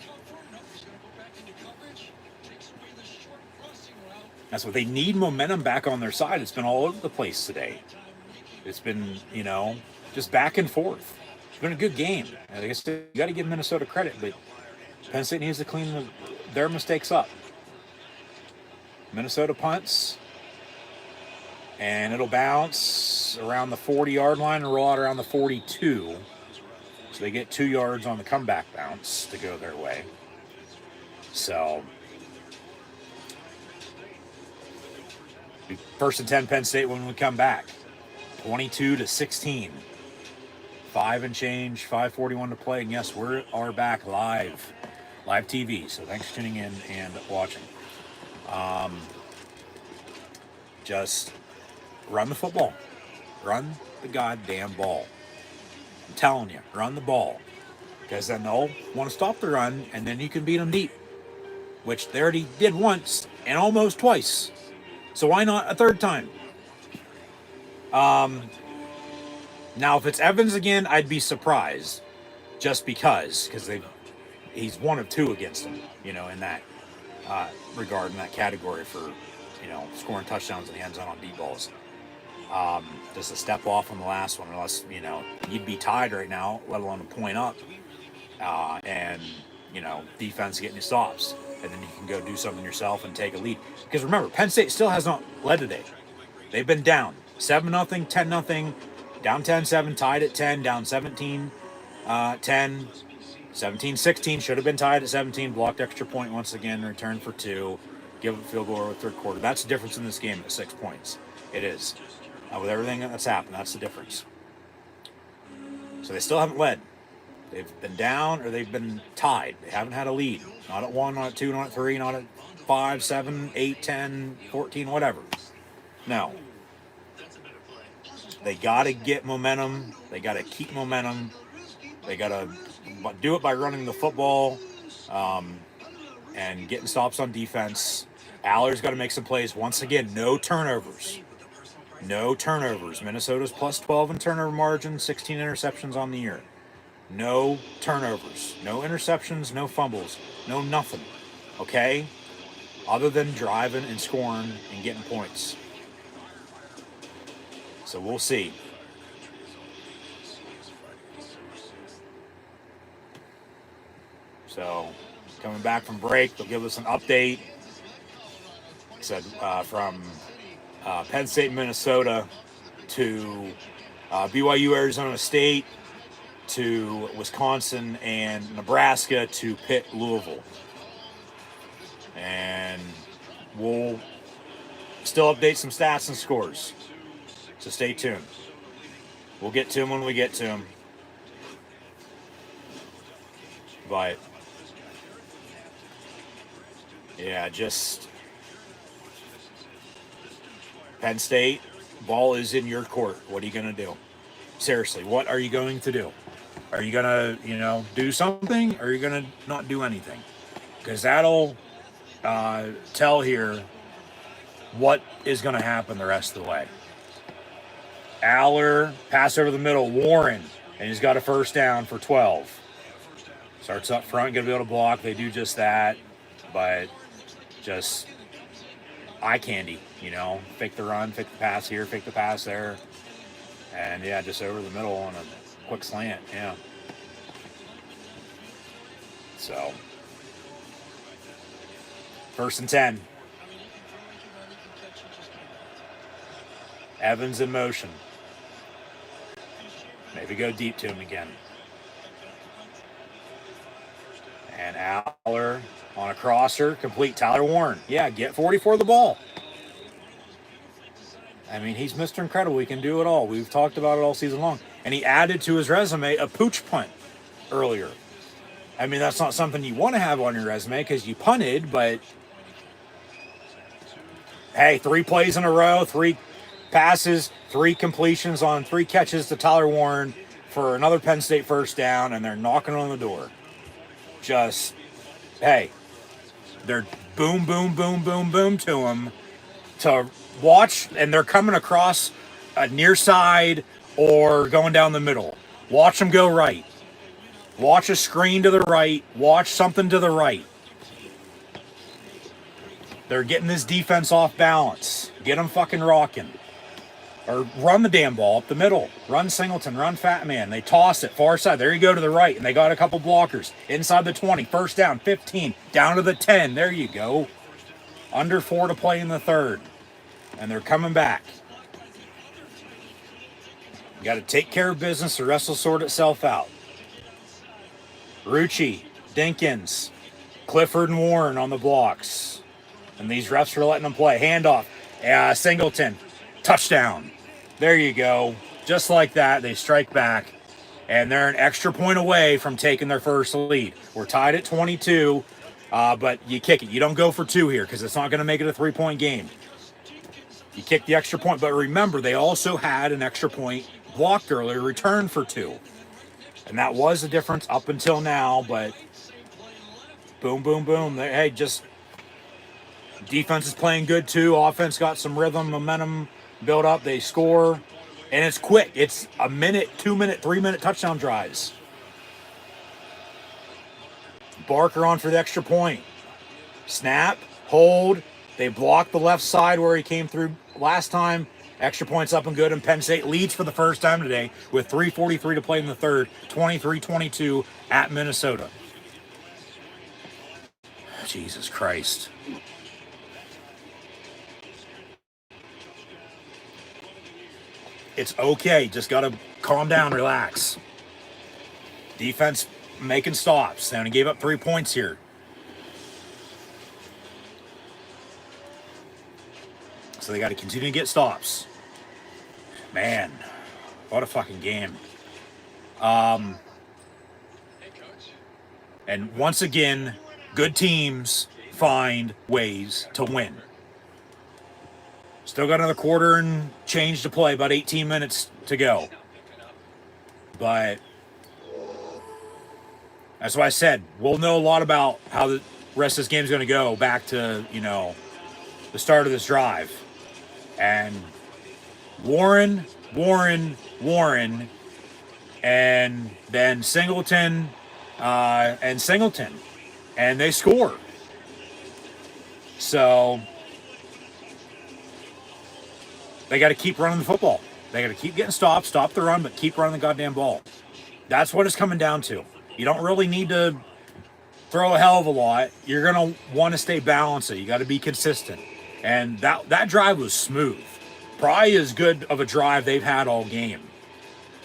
That's what they need, momentum back on their side. It's been all over the place today. It's been, just back and forth. It's been a good game. I guess you got to give Minnesota credit, but Penn State needs to clean their mistakes up. Minnesota punts. And it'll bounce around the 40-yard line and roll out around the 42. So they get 2 yards on the comeback bounce to go their way. So, 1st and 10 Penn State when we come back. 22-16. 5 and change, 5:41 to play. And yes, we are back live TV. So thanks for tuning in and watching. Just run the football. Run the goddamn ball. I'm telling you, run the ball. Because then they'll want to stop the run, and then you can beat them deep. Which they already did once, and almost twice. So why not a 3rd time? Now, if it's Evans again, I'd be surprised. Just because he's 1 of 2 against him, in that regard, in that category for, scoring touchdowns in the end zone on deep balls. Just a step off on the last one, unless, you'd be tied right now, let alone a point up. And, defense getting you stops. And then you can go do something yourself and take a lead. Because remember, Penn State still has not led today. They've been down 7-0, 10-0, down 10-7, tied at 10, down 17-10, 17-16, should have been tied at 17, blocked extra point once again, return for 2, give up a field goal over the 3rd quarter. That's the difference in this game at 6 points. It is. With everything that's happened, that's the difference. So they still haven't led. They've been down or they've been tied. They haven't had a lead. Not at 1, not at 2, not at 3, not at 5, 7, 8, 10, 14, whatever. No. They got to get momentum. They got to keep momentum. They got to do it by running the football and getting stops on defense. Aller's got to make some plays. Once again, no turnovers. No turnovers. Minnesota's plus 12 in turnover margin, 16 interceptions on the year. No turnovers. No interceptions, no fumbles, no nothing. Okay? Other than driving and scoring and getting points. So we'll see. So, coming back from break, they'll give us an update. Said from Penn State, Minnesota to BYU, Arizona State to Wisconsin and Nebraska to Pitt, Louisville. And we'll still update some stats and scores. So stay tuned. We'll get to them when we get to them. But, yeah, just Penn State, ball is in your court. What are you going to do? Seriously, what are you going to do? Are you going to, do something, or are you going to not do anything? Because that'll tell here what is going to happen the rest of the way. Aller, pass over the middle, Warren, and he's got a first down for 12. Starts up front, going to be able to block. They do just that, but just eye candy, fake the run, fake the pass here, fake the pass there. And yeah, just over the middle on a quick slant, yeah. So, 1st and 10. Evans in motion. Maybe go deep to him again. And Aller on a crosser, complete. Tyler Warren. Yeah, get 44 the ball. I mean, he's Mr. Incredible. He can do it all. We've talked about it all season long. And he added to his resume a pooch punt earlier. I mean, that's not something you want to have on your resume because you punted, but hey, 3 plays in a row, 3 passes, 3 completions on 3 catches to Tyler Warren for another Penn State first down, and they're knocking on the door. Just, hey, they're boom, boom, boom, boom, boom to him to watch, and they're coming across a near side or going down the middle. Watch them go right. Watch a screen to the right. Watch something to the right. They're getting this defense off balance. Get them fucking rocking. Or run the damn ball up the middle. Run Singleton, run Fat Man. They toss it far side. There you go to the right, and they got a couple blockers. Inside the 20, first down, 15, down to the 10. There you go. Under 4 to play in the 3rd. And they're coming back. You got to take care of business. The rest will sort itself out. Rucci, Dinkins, Clifford and Warren on the blocks. And these refs are letting them play. Handoff. Singleton. Touchdown. There you go. Just like that, they strike back. And they're an extra point away from taking their first lead. We're tied at 22, but you kick it. You don't go for 2 here because it's not going to make it a 3-point game. You kick the extra point. But remember, they also had an extra point blocked earlier, returned for 2. And that was the difference up until now, but boom, boom, boom. Hey, just defense is playing good too. Offense got some rhythm, momentum built up. They score, and it's quick. It's a minute, 2 minute, 3 minute touchdown drives. Barker on for the extra point. Snap, hold. They blocked the left side where he came through last time. Extra points up and good, and Penn State leads for the first time today with 3:43 to play in the 3rd, 23-22 at Minnesota. Jesus Christ. It's okay. Just got to calm down, relax. Defense making stops. They only gave up 3 points here. So they got to continue to get stops. Man, what a fucking game. And once again, good teams find ways to win. Still got another quarter and change to play, about 18 minutes to go. But that's why I said we'll know a lot about how the rest of this game is going to go back to, the start of this drive. And Warren, and then Singleton, and Singleton. And they score. So they got to keep running the football. They got to keep getting stops, stop the run, but keep running the goddamn ball. That's what it's coming down to. You don't really need to throw a hell of a lot. You're going to want to stay balanced. You got to be consistent. And that drive was smooth. Probably as good of a drive they've had all game,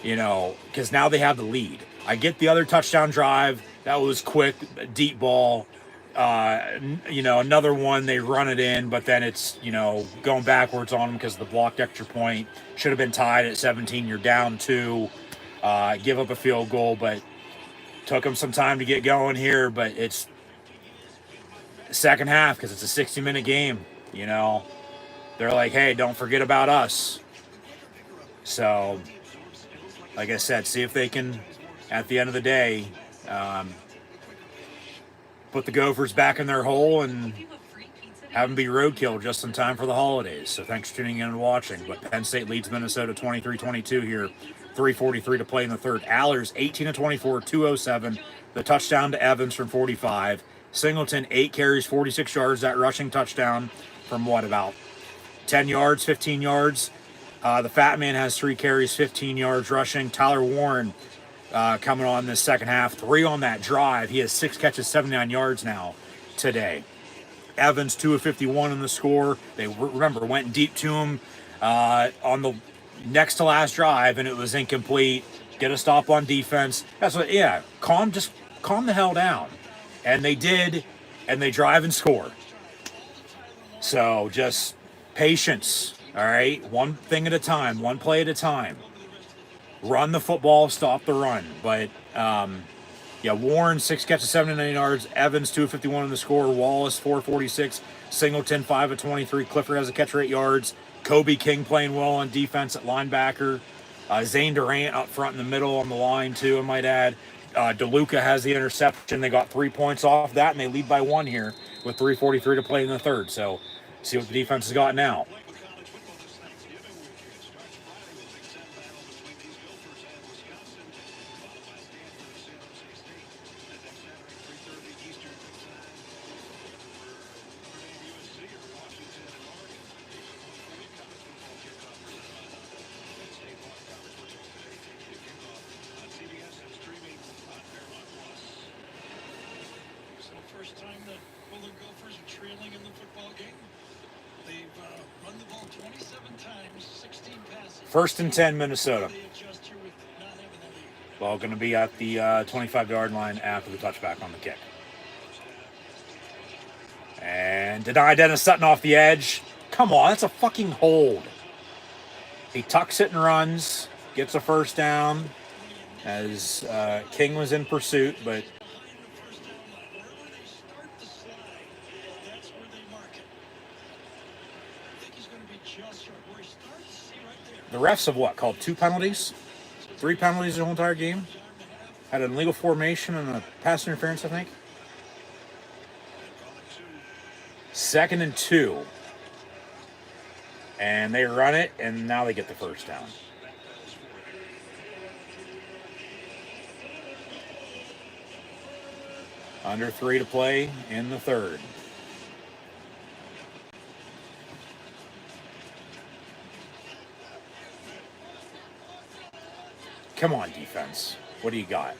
because now they have the lead. I get the other touchdown drive. That was quick, deep ball. Another one, they run it in, but then it's, going backwards on them because of the blocked extra point. Should have been tied at 17. You're down 2. Give up a field goal, but took them some time to get going here. But it's the second half because it's a 60-minute game, They're like, hey, don't forget about us. So, like I said, see if they can, at the end of the day, put the Gophers back in their hole and Have them be roadkill just in time for the holidays. So thanks for tuning in and watching. But Penn State leads Minnesota 23-22 here. 3:43 to play in the third. Allers 18-24, 207. The touchdown to Evans from 45. Singleton 8 carries, 46 yards. That rushing touchdown from what, about 10 yards, 15 yards. The Fat Man has 3 carries, 15 yards rushing. Tyler Warren coming on this second half. 3 on that drive. He has 6 catches, 79 yards now today. Evans 2 of 51 in the score. They remember went deep to him on the next to last drive, and it was incomplete. Get a stop on defense. That's what. Yeah, calm the hell down. And they did, and they drive and score. So just patience. All right, one thing at a time, one play at a time. Run the football, stop the run. But yeah, Warren 6 catches, 79 yards. Evans 2 of 51 in the score. Wallace 446. Singleton 5 of 23. Clifford has a catch for 8 yards. Kobe King playing well on defense at linebacker. Zane Durant up front in the middle on the line too, I might add. DeLuca has the interception. They got 3 points off that, and they lead by 1 here with 3:43 to play in the third. So see what the defense has got now. First time the Golden Gophers are trailing in the football game. They've run the ball 27 times, 16 passes. First and 10, Minnesota. They adjust here with not having the lead. Ball going to be at the 25-yard line after the touchback on the kick. And deny Dennis Sutton off the edge. Come on, that's a fucking hold. He tucks it and runs, gets a first down as King was in pursuit, but the refs have what, called 2 penalties? 3 penalties the whole entire game? Had an illegal formation and a pass interference, I think. 2nd and 2. And they run it, and now they get the first down. Under 3 to play in the third. Come on, defense. What do you got?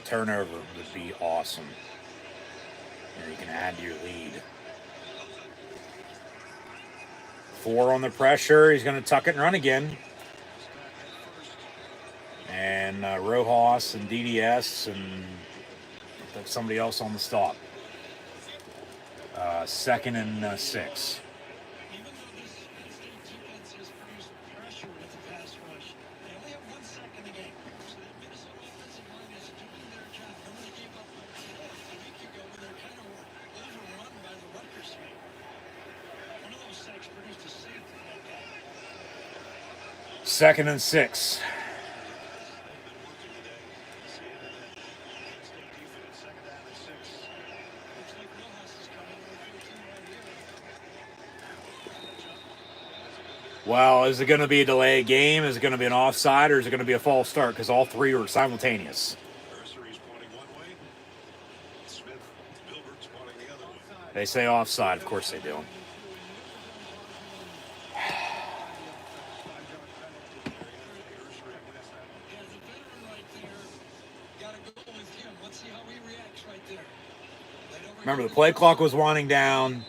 Turnover would be awesome. And you can add to your lead. 4 on the pressure. He's going to tuck it and run again. And Rojas and DDS and somebody else on the stop. 2nd and 6. Even though this state defense has produced pressure with the pass rush, they only have 1 sack in the game. So that Minnesota offensive line is doing their job. Remember they gave up a week ago when they're kind of overrun by the Rutgers game. One of those sacks produced a safety like that. 2nd and 6. Well, is it going to be a delayed game? Is it going to be an offside, or is it going to be a false start? Because all 3 were simultaneous. They say offside. Of course they do. Remember, the play clock was winding down.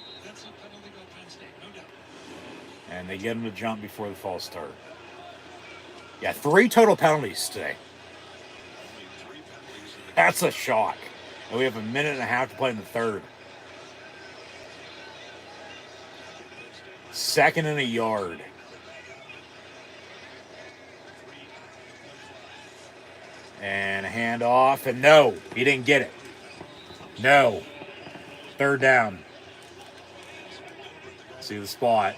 And they get him to jump before the false start. Yeah, 3 total penalties today. That's a shock. And we have a minute and a half to play in the third. 2nd and a yard. And a handoff. And no, he didn't get it. No. 3rd down. See the spot.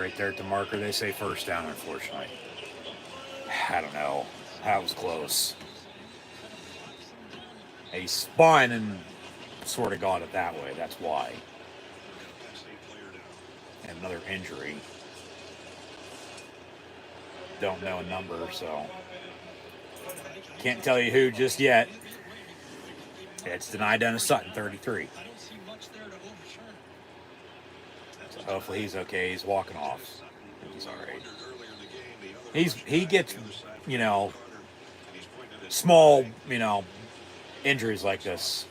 right there at the marker. They say first down, unfortunately. I don't know. That was close. He spun and sort of got it that way. That's why. And another injury. Don't know a number, so can't tell you who just yet. It's denied Dennis Sutton, 33. So hopefully he's okay. He's walking off. He's all right. He gets, you know, small, you know, injuries like this,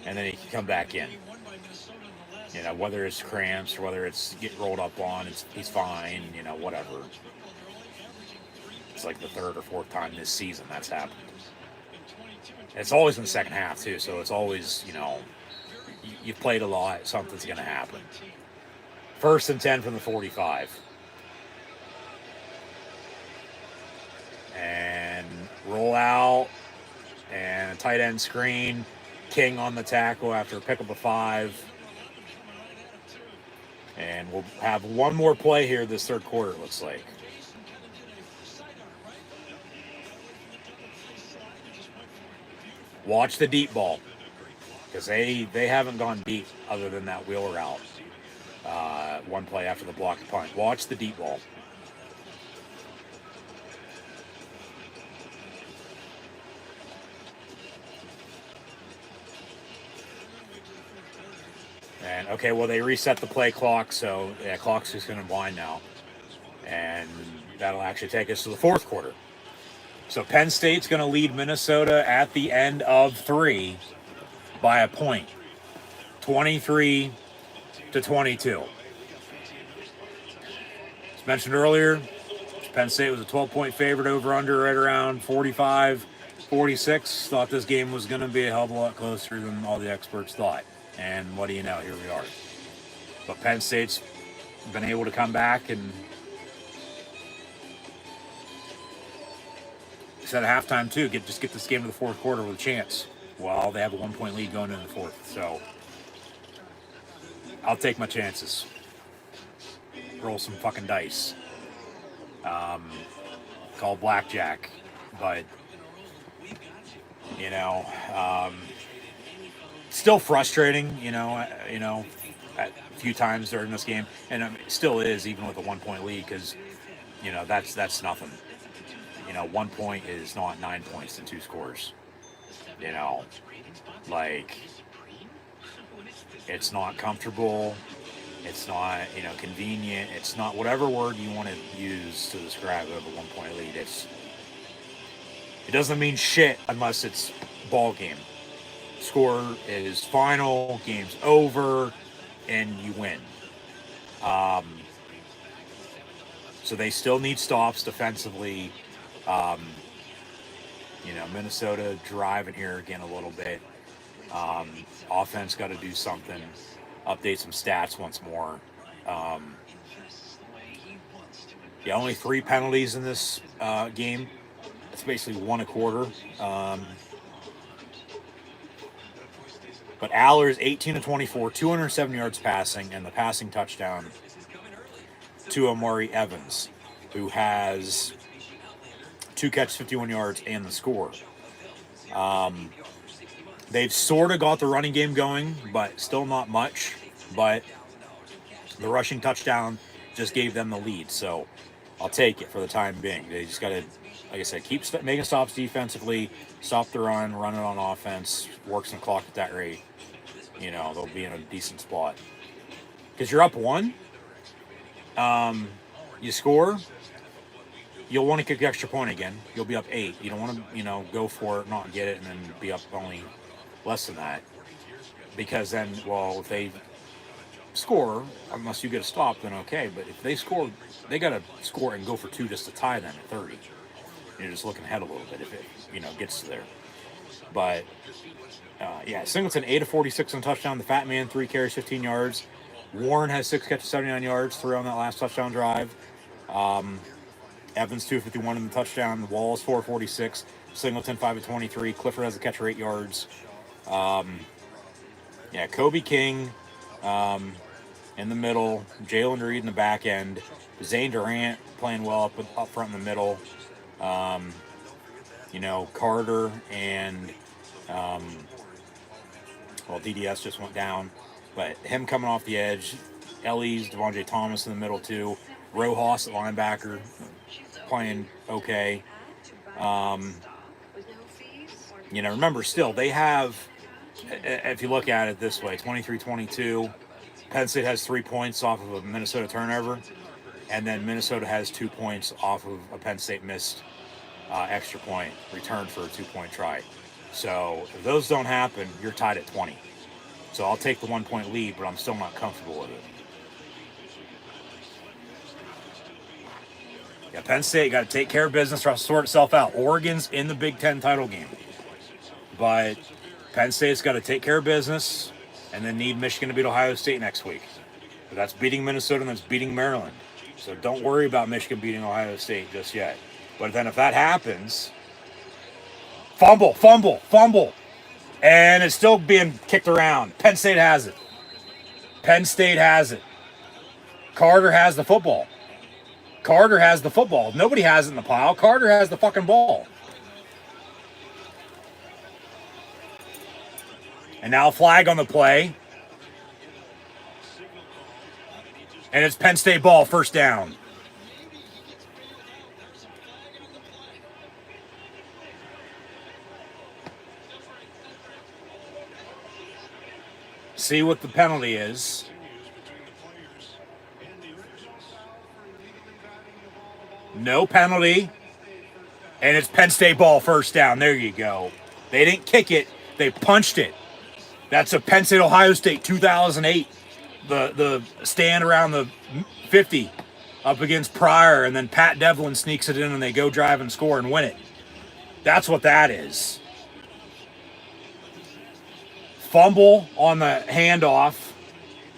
and then he can come back in. You know, whether it's cramps or whether it's getting rolled up on, he's fine. You know, whatever. It's like the third or fourth time this season that's happened. It's always in the second half too, so it's always, you know, you've played a lot, something's going to happen. 1st and 10 from the 45. And roll out, and a tight end screen. King on the tackle after a pickup of 5. And we'll have one more play here this third quarter, it looks like. Watch the deep ball, because they haven't gone deep other than that wheel route. One play after the blocked punt. Watch the deep ball. And okay, well, they reset the play clock, so yeah, clock's just going to wind now. And that'll actually take us to the fourth quarter. So Penn State's going to lead Minnesota at the end of 3 by a point, 23-22. As mentioned earlier, Penn State was a 12-point favorite over under right around 45, 46. Thought this game was going to be a hell of a lot closer than all the experts thought. And what do you know? Here we are. But Penn State's been able to come back and said at halftime too, get this game to the fourth quarter with a chance. Well, they have a 1-point lead going into the fourth, so I'll take my chances. Roll some fucking dice. Call blackjack, but you know, still frustrating. You know, a few times during this game, and it still is even with a 1-point lead because you know that's nothing. You know, 1 point is not 9 points in 2 scores. You know, like, it's not comfortable. It's not, you know, convenient. It's not whatever word you want to use to describe it of a 1-point lead. It doesn't mean shit unless it's ball game. Score is final, game's over, and you win. So they still need stops defensively. You know, Minnesota driving here again a little bit. Offense got to do something. Update some stats once more. Yeah, only 3 penalties in this game. It's basically 1 a quarter. But Allers, 18-24, 207 yards passing, and the passing touchdown to Amari Evans, who has 2 catches, 51 yards, and the score. They've sort of got the running game going, but still not much. But the rushing touchdown just gave them the lead, so I'll take it for the time being. They just got to, like I said, keep making stops defensively, stop the run it on offense, work some clock at that rate. You know, they'll be in a decent spot. Because you're up 1, you score, you'll want to kick the extra point again. You'll be up 8. You don't want to, you know, go for it, not get it, and then be up only less than that. Because then, well, if they score, unless you get a stop, then okay. But if they score, they got to score and go for 2 just to tie them at 30. You're just looking ahead a little bit if it, you know, gets to there. But, yeah, Singleton, 8-46 on touchdown. The Fat Man, 3 carries, 15 yards. Warren has 6 catches, 79 yards, 3 on that last touchdown drive. Evans 251 in the touchdown. The Walls 446. Singleton 5-23. Clifford has a catch for 8 yards. Yeah, Kobe King in the middle, Jalen Reed in the back end, Zane Durant playing well up front in the middle. Carter and DDS just went down, but him coming off the edge, Ellie's Devontae Thomas in the middle too, Rojas at linebacker playing okay. Remember still they have, if you look at it this way, 23-22. Penn State has 3 points off of a Minnesota turnover, and then Minnesota has 2 points off of a Penn State missed extra point returned for a 2-point try. So if those don't happen, you're tied at 20. So I'll take the 1 point lead, but I'm still not comfortable with it. Yeah, Penn State got to take care of business or sort itself out. Oregon's in the Big Ten title game. But Penn State's got to take care of business and then need Michigan to beat Ohio State next week. But that's beating Minnesota and that's beating Maryland. So don't worry about Michigan beating Ohio State just yet. But then if that happens, fumble. And it's still being kicked around. Penn State has it. Carter has the football. Nobody has it in the pile. Carter has the fucking ball. And now a flag on the play. And it's Penn State ball, first down. See what the penalty is. No penalty. And it's Penn State ball, first down. There you go. They didn't kick it. They punched it. That's a Penn State Ohio State 2008. The stand around the 50 up against Pryor, and then Pat Devlin sneaks it in and they go drive and score and win it. That's what that is. Fumble on the handoff,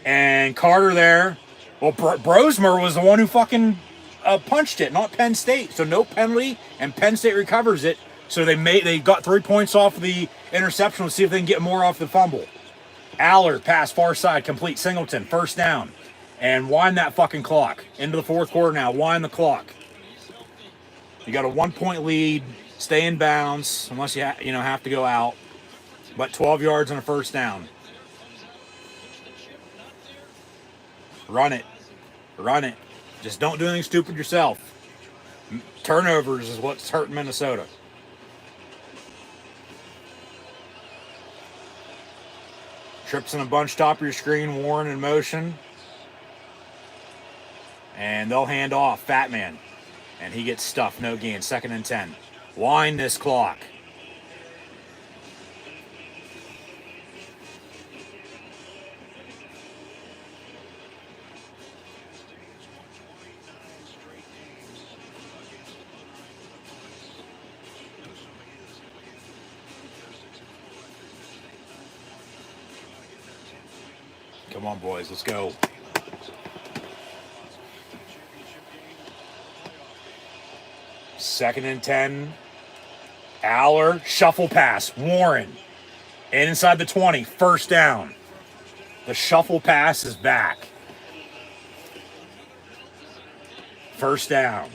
and Carter there. Well, Brosmer was the one who fucking punched it, not Penn State. So no penalty, and Penn State recovers it. So they got 3 points off of the interception. Let's see if they can get more off the fumble. Allard, pass far side, complete. Singleton, first down. And wind that fucking clock. Into the fourth quarter now. Wind the clock. You got a 1 point lead. Stay in bounds unless you have to go out. But 12 yards and a first down. Run it. Just don't do anything stupid yourself. Turnovers is what's hurting Minnesota. Trips in a bunch, top of your screen, Warren in motion. And they'll hand off, Fat Man. And he gets stuffed, no gain, 2nd and 10. Wind this clock. Come on, boys, let's go. Second and 10. Aller, shuffle pass. Warren, inside the 20, first down. The shuffle pass is back. First down.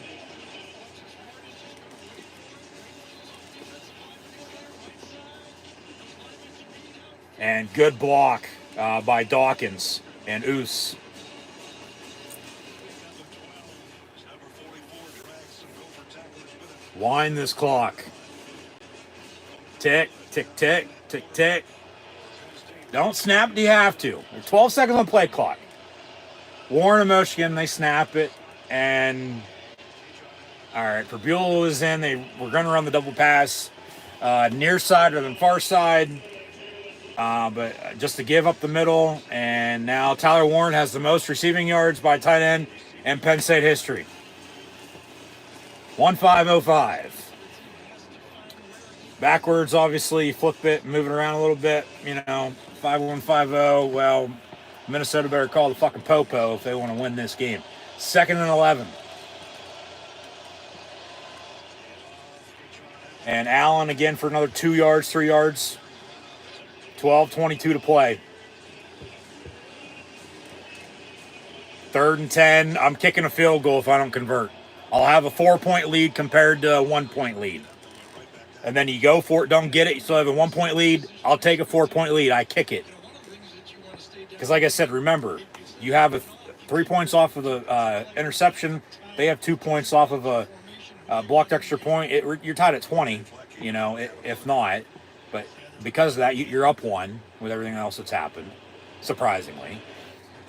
And good block by Dawkins and Oos. Wind this clock. Tick, tick, tick, tick, tick. Don't snap, do you have to? There's 12 seconds on play clock. Warren and Michigan, they snap it. And, all right, Perbulo is in. We're going to run the double pass. Near side rather than far side. But just to give up the middle. And now Tyler Warren has the most receiving yards by tight end in Penn State history. 1505. Backwards, obviously, flip it, move it around a little bit. 5150. Well, Minnesota better call the fucking popo if they want to win this game. 2nd and 11. And Allen again for another 2 yards, 3 yards. 12:22 to play. 3rd and 10. I'm kicking a field goal if I don't convert. I'll have a 4-point lead compared to a 1-point lead. And then you go for it, don't get it. You still have a 1-point lead. I'll take a 4-point lead. I kick it. Because like I said, remember, you have 3 points off of the interception. They have 2 points off of a blocked extra point. You're tied at 20, if not. But because of that, you're up 1 with everything else that's happened, surprisingly.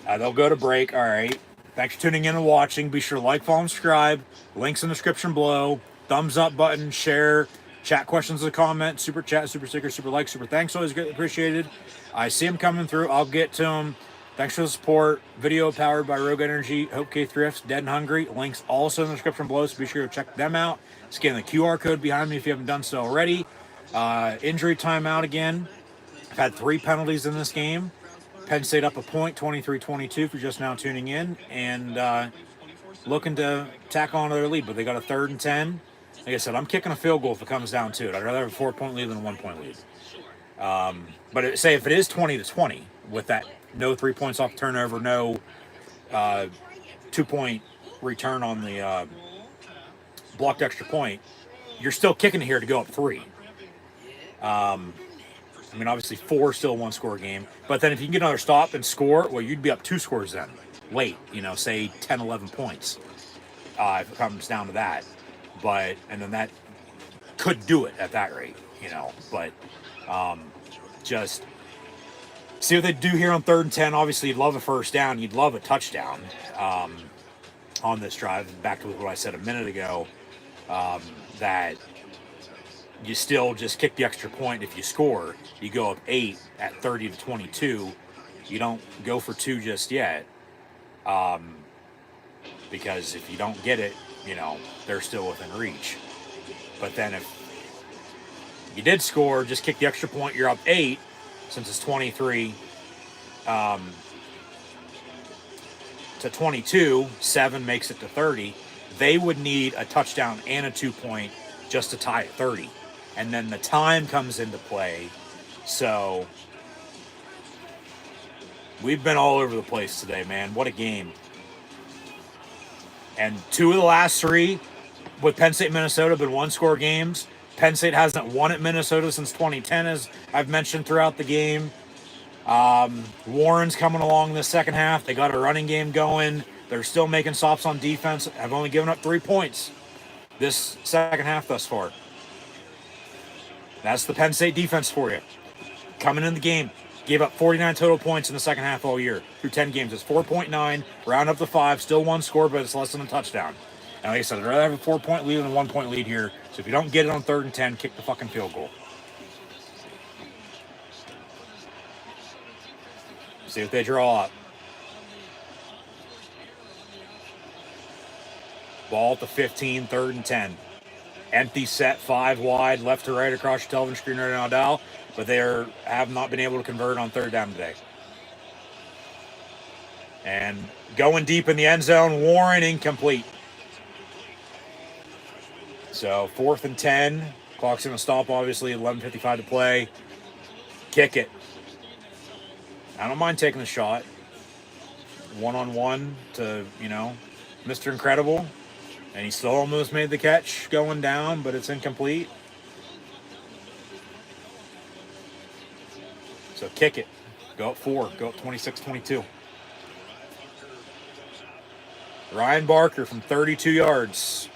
They'll go to break. All right. Thanks for tuning in and watching. Be sure to like, follow, and subscribe. Links in the description below. Thumbs up button, share, chat questions in the comment, super chat, super sticker, super like, super thanks. Always greatly appreciated. I see them coming through. I'll get to them. Thanks for the support. Video powered by Rogue Energy, HopeKThrifts, Dead and Hungry. Links also in the description below, so be sure to check them out. Scan the QR code behind me if you haven't done so already. Injury timeout again. I've had 3 penalties in this game. Penn State up a point, 23-22 if you're just now tuning in. And looking to tack on to their lead, but they got a 3rd and 10. Like I said, I'm kicking a field goal if it comes down to it. I'd rather have a 4-point lead than a 1-point lead. But say if it is 20-20 with that no 3 points off turnover, no 2-point return on the blocked extra point, you're still kicking it here to go up 3. I mean, obviously 4 is still a 1-score game. But then if you can get another stop and score, well, you'd be up 2 scores then. Late, say 10, 11 points. If it comes down to that. And then that could do it at that rate, But just see what they do here on 3rd and 10. Obviously, you'd love a first down. You'd love a touchdown on this drive. Back to what I said a minute ago, that you still just kick the extra point. If you score, you go up 8 at 30-22. You don't go for 2 just yet, because if you don't get it, they're still within reach. But then if you did score, just kick the extra point, you're up 8, since it's 23 to 22, 7 makes it to 30. They would need a touchdown and a 2-point just to tie at 30. And then the time comes into play. So we've been all over the place today, man. What a game. And 2 of the last 3 with Penn State, Minnesota have been 1-score games. Penn State hasn't won at Minnesota since 2010, as I've mentioned throughout the game. Warren's coming along this second half. They got a running game going. They're still making stops on defense. Have only given up 3 points this second half thus far. That's the Penn State defense for you. Coming in the game, gave up 49 total points in the second half all year. Through 10 games, it's 4.9, round up to 5, still 1 score, but it's less than a touchdown. And like I said, I'd rather have a 4-point lead than a 1-point lead here. So if you don't get it on 3rd and 10, kick the fucking field goal. See if they draw up. Ball at the 15, 3rd and 10. Empty set, 5 wide, left to right across your television screen right now, Dow. But they have not been able to convert on 3rd down today. And going deep in the end zone, Warren incomplete. So 4th and 10. Clock's going to stop, obviously, 11:55 to play. Kick it. I don't mind taking the shot. 1-on-1 to, Mr. Incredible. And he still almost made the catch going down, but it's incomplete. So kick it. Go up 4. Go up 26-22. Ryan Barker from 32 yards.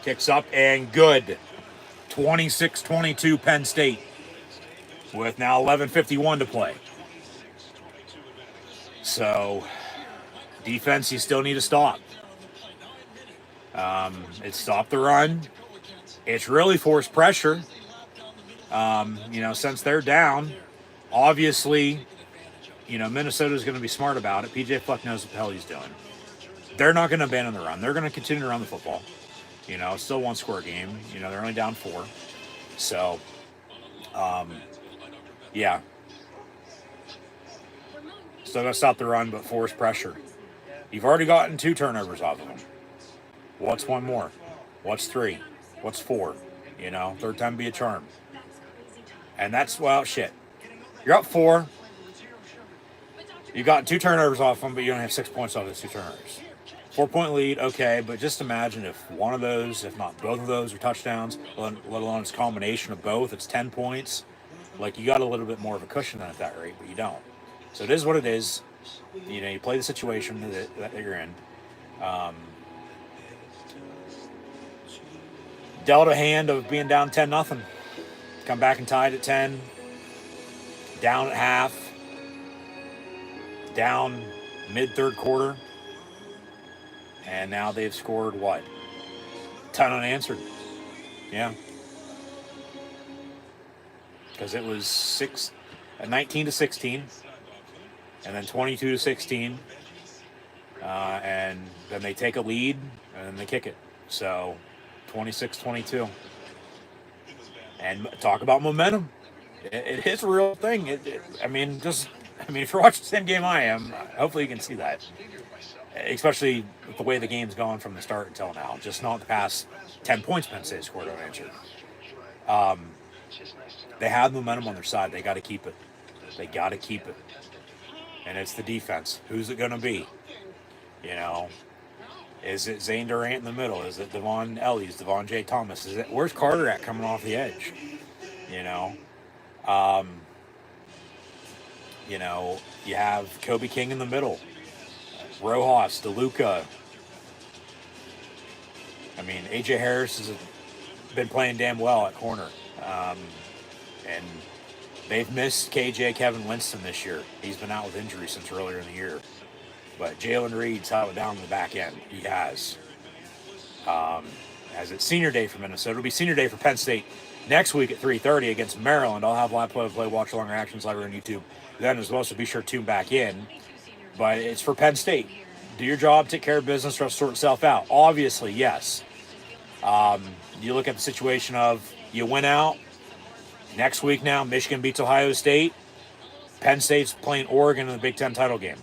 Kicks up and good. 26-22 Penn State. With now 11:51 to play. So, defense, you still need to stop. It's stop the run. It's really forced pressure. Since they're down, obviously, Minnesota's going to be smart about it. PJ Fleck knows what the hell he's doing. They're not going to abandon the run. They're going to continue to run the football. It's still 1-score game. They're only down 4. So, yeah. Still got to stop the run, but force pressure. You've already gotten 2 turnovers off of them. What's 1 more? What's 3? What's 4? 3rd time be a charm. And that's, well, shit. You're up 4. You got 2 turnovers off them, but you only have 6 points off those 2 turnovers. 4-point lead, okay, but just imagine if one of those, if not both of those, are touchdowns, let alone it's a combination of both, it's 10 points. Like, you got a little bit more of a cushion than at that rate, but you don't. So it is what it is. You know, you play the situation that you're in. Dealt a hand of being down 10-0. Come back and tied at 10. Down at half. Down mid-third quarter. And now they've scored, what? 10 unanswered. Yeah. Because it was 19-16. And then 22-16. And then they take a lead, and then they kick it. So, 26-22. And talk about momentum. It is a real thing. I mean, if you're watching the same game I am, hopefully you can see that. Especially with the way the game's gone from the start until now. Just not the past 10 points Penn State scored unanswered. They have momentum on their side. They got to keep it. They got to keep it. And it's the defense. Who's it going to be? You know, is it Zane Durant in the middle? Is it Devon Ellies, Devon J. Thomas? Where's Carter at coming off the edge? You know, you have Kobe King in the middle, Rojas, DeLuca. I mean, AJ Harris has been playing damn well at corner, and they've missed KJ Kevin Winston this year. He's been out with injury since earlier in the year. But Jalen Reed's held it down in the back end. He has. As it's senior day for Minnesota. It'll be senior day for Penn State next week at 3:30 against Maryland. I'll have live play, watch along reactions live on YouTube then as well, so be sure to tune back in. But it's for Penn State. Do your job, take care of business, or sort itself out. Obviously, yes. You look at the situation of you win out. Next week now, Michigan beats Ohio State. Penn State's playing Oregon in the Big Ten title game.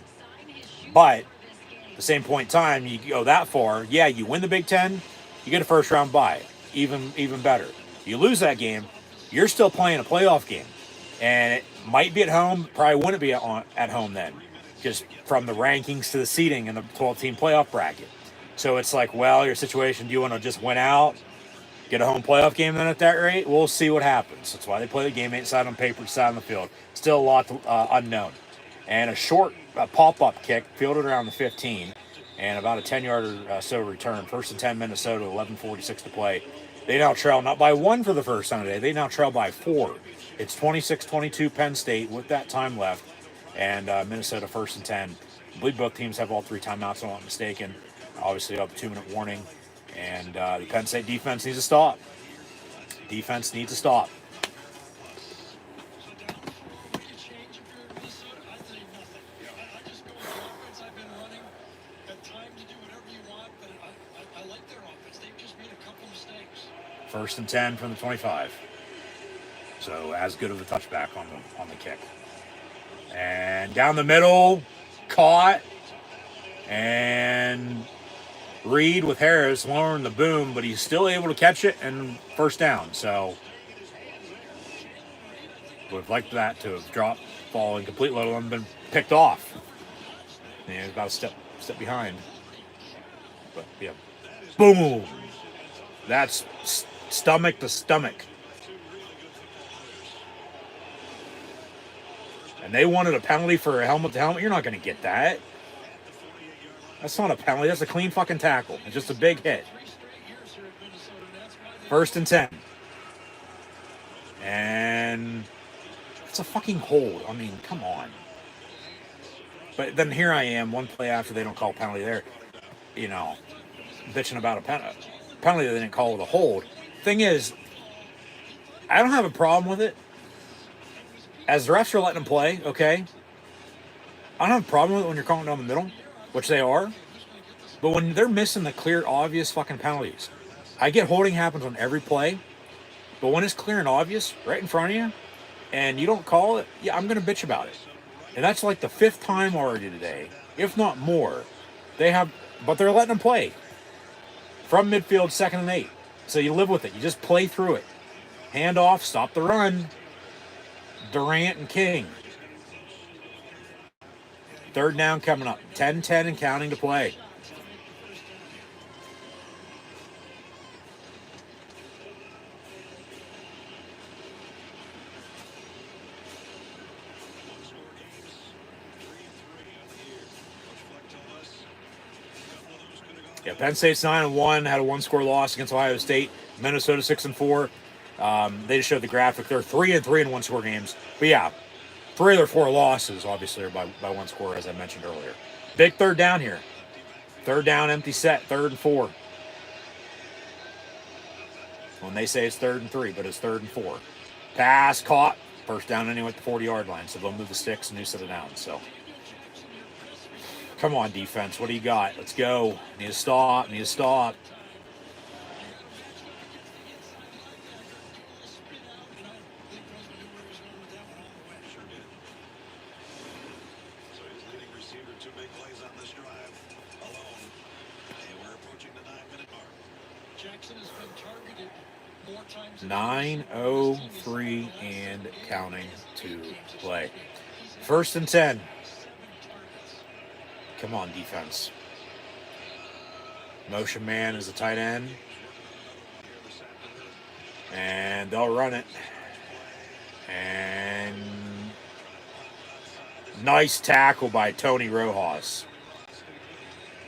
But at the same point in time, you go that far, yeah, you win the Big Ten, you get a first-round bye. Even better. You lose that game, you're still playing a playoff game. And it might be at home, probably wouldn't be at home then, just from the rankings to the seeding in the 12-team playoff bracket. So it's like, well, your situation, do you want to just win out, get a home playoff game then at that rate? We'll see what happens. That's why they play the game, ain't side on paper, side on the field. Still a lot unknown. And a short pop-up kick, fielded around the 15, and about a 10-yard or so return. 1st and 10 Minnesota, 11:46 to play. They now trail not by 1 for the first time today. They now trail by 4. It's 26-22 Penn State with that time left, and Minnesota 1st and 10. I believe both teams have all 3 timeouts, if I'm not mistaken. Obviously, up a 2-minute warning, and the Penn State defense needs to stop. Defense needs to stop. First and 10 from the 25. So as good of a touchback on the kick. And down the middle, caught. And Reed with Harris lowering the boom, but he's still able to catch it and first down. So would have liked that to have dropped, fallen complete, let alone been picked off. And he was about a step behind. But yeah, boom. That's stomach to stomach. And they wanted a penalty for a helmet to helmet. You're not going to get that. That's not a penalty. That's a clean fucking tackle. It's just a big hit. 1st and 10. And it's a fucking hold. I mean, come on. But then here I am, one play after they don't call a penalty there, you know, bitching about a penalty that they didn't call with a hold. Thing is, I don't have a problem with it. As the refs are letting them play, okay? I don't have a problem with it when you're calling down the middle, which they are. But when they're missing the clear, obvious fucking penalties, I get holding happens on every play. But when it's clear and obvious, right in front of you, and you don't call it, yeah, I'm going to bitch about it. And that's like the 5th time already today, if not more. But they're letting them play. From midfield, 2nd and 8. So you live with it. You just play through it. Hand off, stop the run. Durant and King. Third down coming up. 10-10 and counting to play. Yeah, Penn State's 9-1, had a one-score loss against Ohio State. Minnesota 6-4. They just showed the graphic. They're 3-3 in one-score games. But yeah, 3 of their 4 losses, obviously, are by one score, as I mentioned earlier. Big third down here. Third down, empty set, 3rd and 4. When they say it's 3rd and 3, but it's 3rd and 4. Pass caught. First down anyway at the 40-yard line, so they'll move the sticks and new set of downs. So, come on, defense. What do you got? Let's go. Need to stop. Need to stop. Jackson has been targeted more times. 9:03 and counting to play. 1st and 10. Come on, defense. Motion man is a tight end. And they'll run it. And nice tackle by Tony Rojas.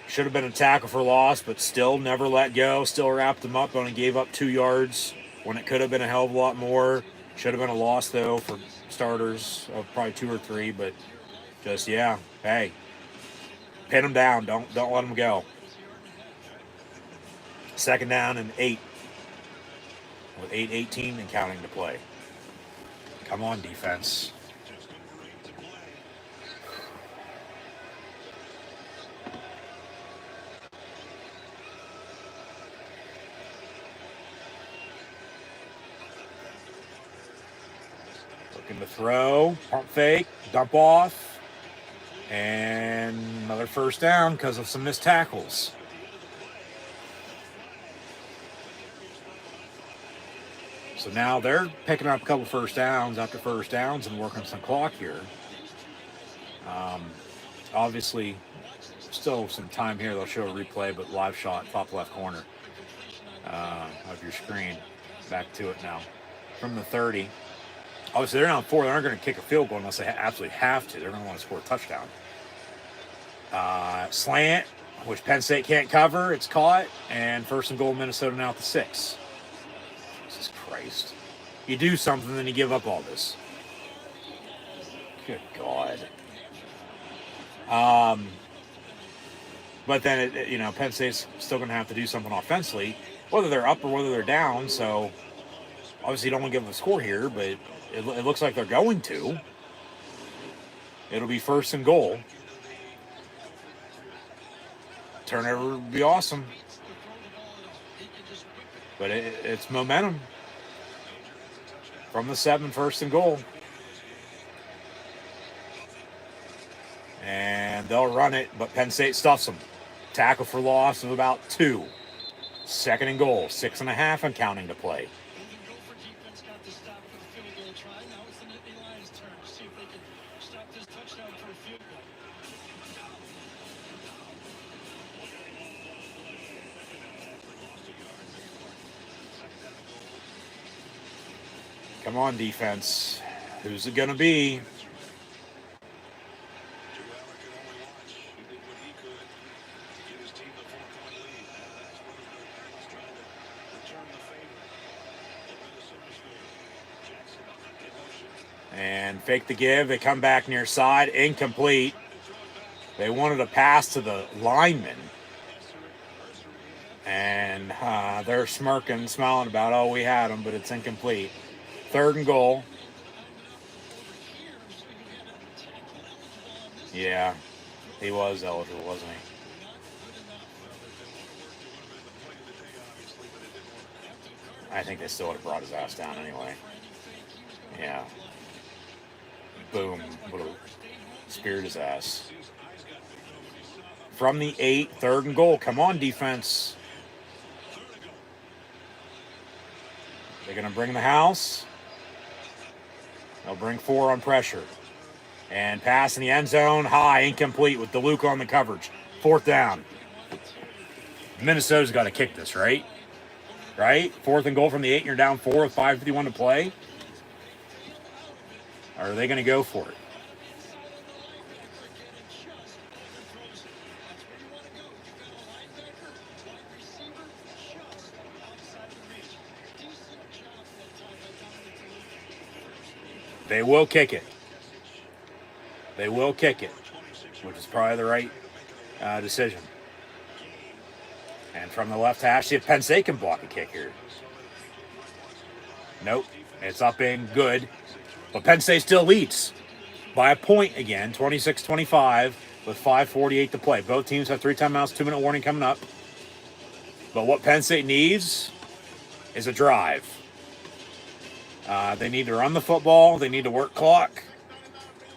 Should have been a tackle for loss, but still never let go. Still wrapped him up. Only gave up 2 yards when it could have been a hell of a lot more. Should have been a loss, though, for starters of probably 2 or 3. But just, yeah, hey, pin him down. Don't let him go. 2nd down and 8. With 8:18 and counting to play. Come on, defense. Looking to throw, pump fake, dump off, and another 1st down because of some missed tackles. So now they're picking up a couple 1st downs after 1st downs and working some clock here. Obviously, still some time here. They'll show a replay, but live shot, top left corner of your screen. Back to it now. From the 30. Obviously, they're down 4. They aren't going to kick a field goal unless they absolutely have to. They're going to want to score a touchdown. Slant, which Penn State can't cover. It's caught. And 1st and goal, Minnesota now at the 6. Jesus Christ. You do something, then you give up all this. Good God. But then, Penn State's still going to have to do something offensively, whether they're up or whether they're down. So, obviously, you don't want to give them a score here, but it looks like they're going to. It'll be 1st and goal. Turnover would be awesome. But it's momentum. From the 7, 1st and goal. And they'll run it, but Penn State stuffs them. Tackle for loss of about 2. 2nd and goal, 6.5 and counting to play. Come on, defense. Who's it going to be? And fake the give. They come back near side. Incomplete. They wanted a pass to the lineman. And they're smirking, smiling about, oh, we had him, but it's incomplete. 3rd and goal. Yeah, he was eligible, wasn't he? I think they still would have brought his ass down anyway. Yeah. Boom. Would have speared his ass. From the 8, 3rd and goal. Come on, defense. They're going to bring the house. They'll bring 4 on pressure. And pass in the end zone, high, incomplete with DeLuca on the coverage. 4th down. Minnesota's got to kick this, right? Right? 4th and goal from the 8, and you're down 4 with 5:51 to play. Or are they going to go for it? They will kick it. They will kick it, which is probably the right decision. And from the left hash, see if Penn State can block a kick here. Nope. It's up in good. But Penn State still leads by a point again, 26-25 with 5:48 to play. Both teams have 3 timeouts, 2-minute warning coming up. But what Penn State needs is a drive. They need to run the football. They need to work clock.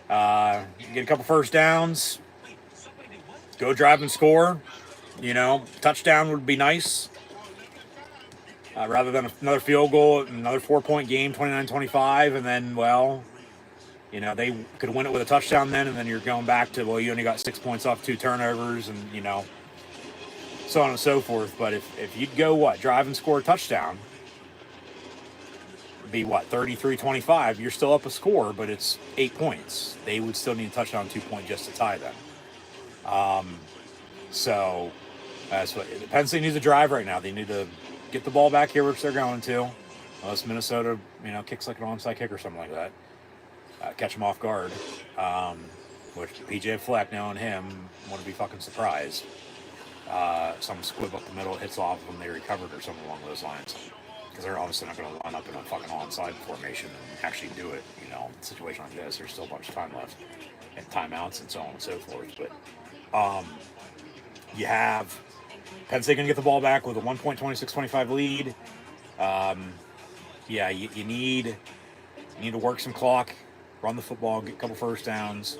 Get a couple first downs. Go drive and score. Touchdown would be nice. Rather than another field goal, another 4-point game, 29-25, and then, they could win it with a touchdown then, and then you're going back to, you only got 6 points off 2 turnovers, and, so on and so forth. But if you'd go, drive and score a touchdown, be 33-25, you're still up a score, but it's 8 points. They would still need a touchdown, 2-point just to tie them. So that's what Penn State needs to drive right now. They need to get the ball back here, which they're going to, unless Minnesota, kicks like an onside kick or something like that. Catch them off guard. Which PJ Fleck, knowing him, wouldn't be fucking surprised. Some squib up the middle, hits off when they recovered or something along those lines. Because they're obviously not going to line up in a fucking onside formation and actually do it. A situation like this, there's still a bunch of time left and timeouts and so on and so forth. But you have Penn State going to get the ball back with a 1-point 26-25 lead. You need to work some clock, run the football, get a couple first downs.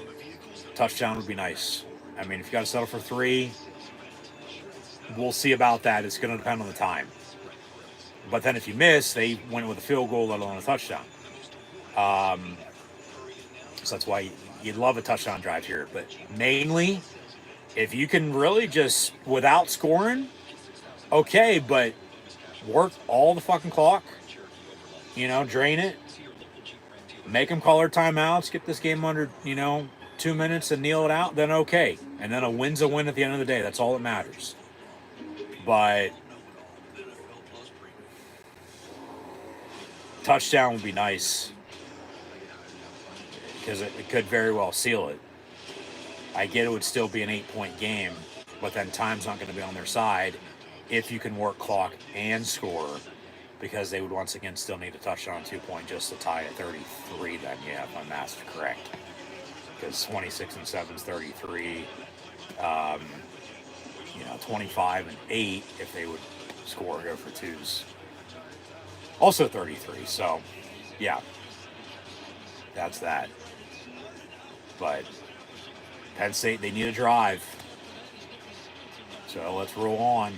Touchdown would be nice. I mean, if you got to settle for 3, we'll see about that. It's going to depend on the time. But then if you miss, they went with a field goal, let alone a touchdown. So that's why you'd love a touchdown drive here. But mainly, if you can really just, without scoring, okay, but work all the fucking clock, drain it, make them call their timeouts, get this game under, 2 minutes and kneel it out, then okay. And then a win's a win at the end of the day. That's all that matters. But touchdown would be nice because it could very well seal it. I get it would still be an 8-point game, but then time's not going to be on their side if you can work clock and score, because they would once again still need a touchdown 2-point just to tie at 33 then, if my math's correct. Because 26 and 7 is 33. 25 and 8 if they would score or go for 2s. Also 33, so that's that. But Penn State, they need a drive. So let's roll on.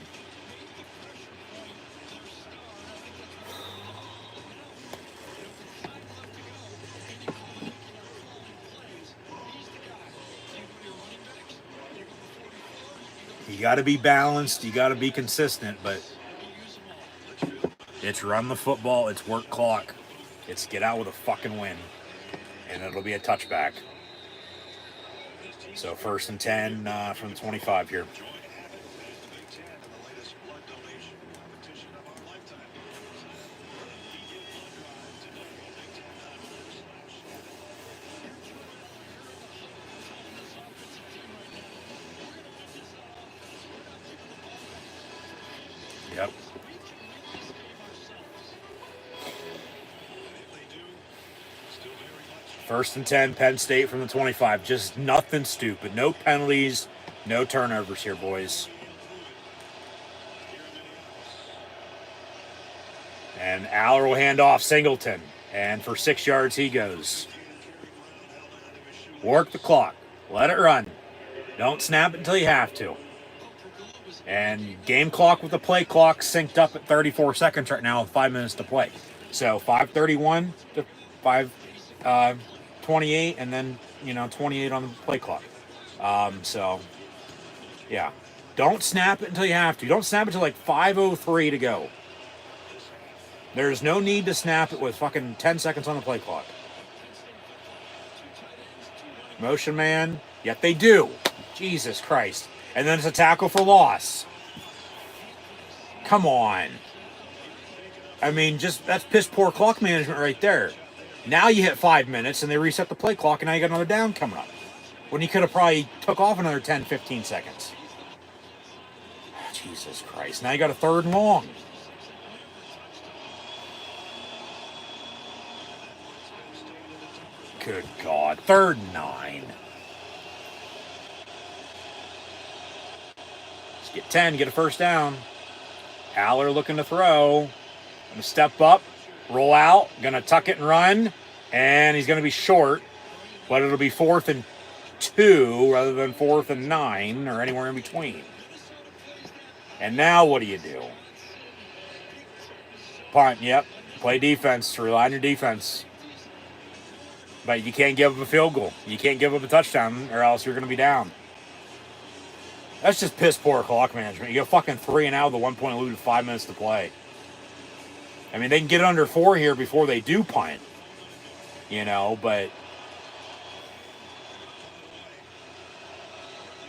You got to be balanced. You got to be consistent, but it's run the football. It's work clock. It's get out with a fucking win, and it'll be a touchback. So 1st and 10 from the 25 here. Yep. First and 10, Penn State from the 25. Just nothing stupid. No penalties, no turnovers here, boys. And Aller will hand off Singleton. And for 6 yards, he goes. Work the clock. Let it run. Don't snap it until you have to. And game clock with the play clock synced up at 34 seconds right now with 5 minutes to play. So 5:31 to 5 28, and then 28 on the play clock. So yeah, don't snap it until you have to. Don't snap it till like 5:03 to go. There's no need to snap it with fucking 10 seconds on the play clock. Motion man, yet they do. Jesus Christ. And then it's a tackle for loss. Come on. I mean, that's piss poor clock management right there. Now you hit 5 minutes and they reset the play clock and now you got another down coming up. When you could have probably took off another 10, 15 seconds. Jesus Christ. Now you got a 3rd and long. Good God. 3rd and 9. Let's get 10, get a first down. Haller looking to throw. Gonna step up, roll out, gonna tuck it and run, and he's gonna be short, but it'll be 4th and 2 rather than 4th and 9 or anywhere in between. And now what do you do? Punt, yep. Play defense, rely on your defense. But you can't give up a field goal. You can't give up a touchdown or else you're gonna be down. That's just piss poor clock management. You go fucking 3 and out with a 1-point lead with 5 minutes to play. I mean, they can get under 4 here before they do punt. But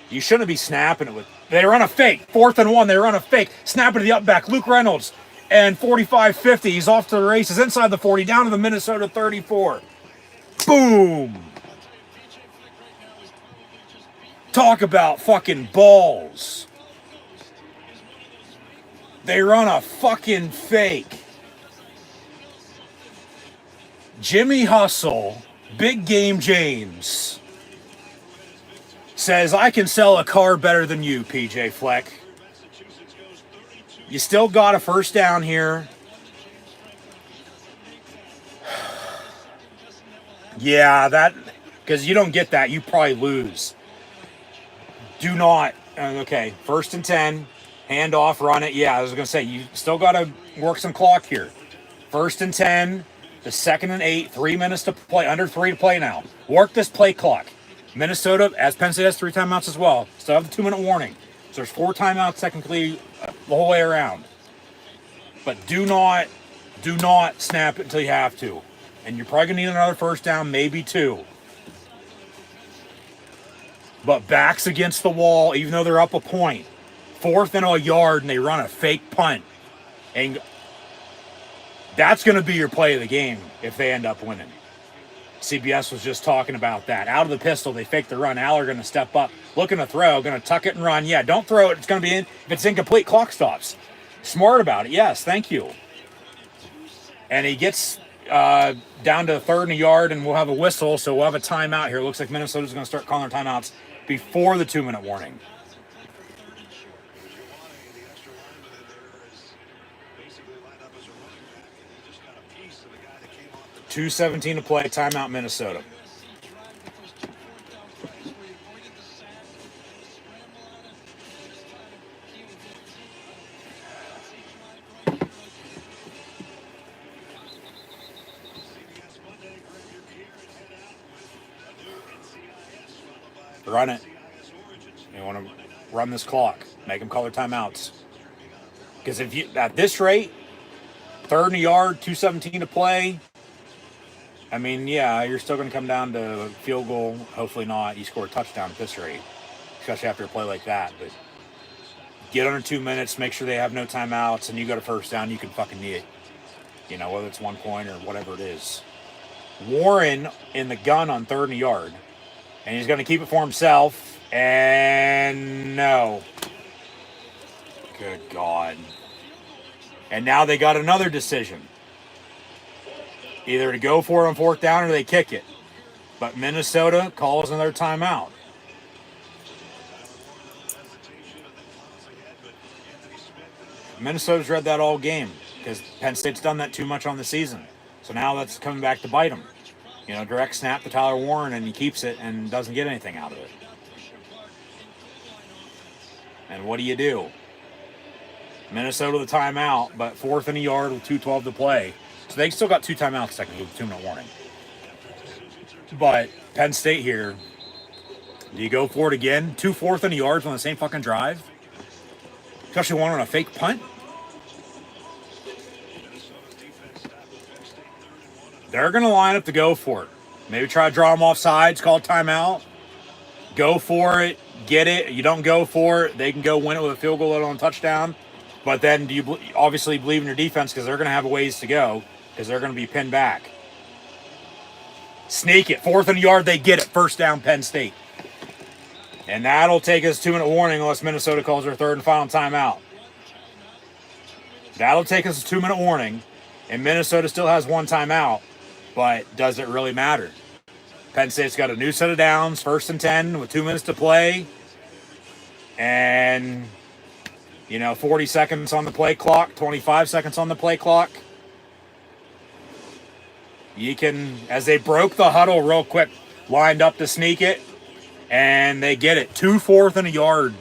you shouldn't be snapping it with. They run a fake. 4th and 1, they run a fake. Snap it to the up back. Luke Reynolds. And 45-50. He's off to the races inside the 40, down to the Minnesota 34. Boom! Talk about fucking balls. They run a fucking fake. Jimmy Hustle, Big Game James, says, I can sell a car better than you, PJ Fleck. You still got a first down here. Yeah, because you don't get that, you probably lose. Do not, okay, 1st and 10, hand off, run it. Yeah, I was going to say, you still got to work some clock here. 1st and 10, the 2nd and 8, 3 minutes to play, under 3 to play now. Work this play clock. Minnesota, as Penn State has 3 timeouts as well, still have the 2-minute warning. So there's 4 timeouts technically the whole way around. But do not snap it until you have to. And you're probably going to need another first down, maybe 2. But backs against the wall, even though they're up a point. 4th and a yard, and they run a fake punt. And that's going to be your play of the game if they end up winning. CBS was just talking about that. Out of the pistol, they fake the run. Haller going to step up, looking to throw, going to tuck it and run. Yeah, don't throw it. It's going to be in. If it's incomplete, clock stops. Smart about it. Yes, thank you. And he gets down to 3rd and a yard, and we'll have a whistle, so we'll have a timeout here. Looks like Minnesota's going to start calling their timeouts before the 2-minute warning. 2:17 to play, timeout Minnesota. Run it. You want to run this clock. Make them call their timeouts. Because if you, at this rate, 3rd and a yard, 2:17 to play, I mean, yeah, you're still going to come down to a field goal. Hopefully not. You score a touchdown at this rate, especially after a play like that. But get under 2 minutes, make sure they have no timeouts, and you got a first down, you can fucking need it. You know, whether it's 1 point or whatever it is. Warren in the gun on 3rd and a yard. And he's going to keep it for himself. And no. Good God. And now they got another decision. Either to go for it on 4th down or they kick it. But Minnesota calls another timeout. Minnesota's read that all game because Penn State's done that too much on the season. So now that's coming back to bite them. You know, direct snap to Tyler Warren, and he keeps it and doesn't get anything out of it. And what do? Minnesota the timeout, but 4th and a yard with 2:12 to play. So they still got 2 timeouts technically with 2-minute warning. But Penn State here, do you go for it again? 2 4th and yards on the same fucking drive? Especially one on a fake punt? They're going to line up to go for it. Maybe try to draw them off sides, call timeout. Go for it, get it. You don't go for it, they can go win it with a field goal on a touchdown. But then do you obviously believe in your defense because they're going to have a ways to go because they're going to be pinned back. Sneak it. 4th and yard, they get it. First down, Penn State. And that'll take us 2-minute warning unless Minnesota calls their third and final timeout. That'll take us a 2-minute warning. And Minnesota still has 1 timeout. But does it really matter? Penn State's got a new set of downs. 1st and 10 with 2 minutes to play. And, 40 seconds on the play clock. 25 seconds on the play clock. You can, as they broke the huddle real quick, lined up to sneak it. And they get it. 2 4th and a yard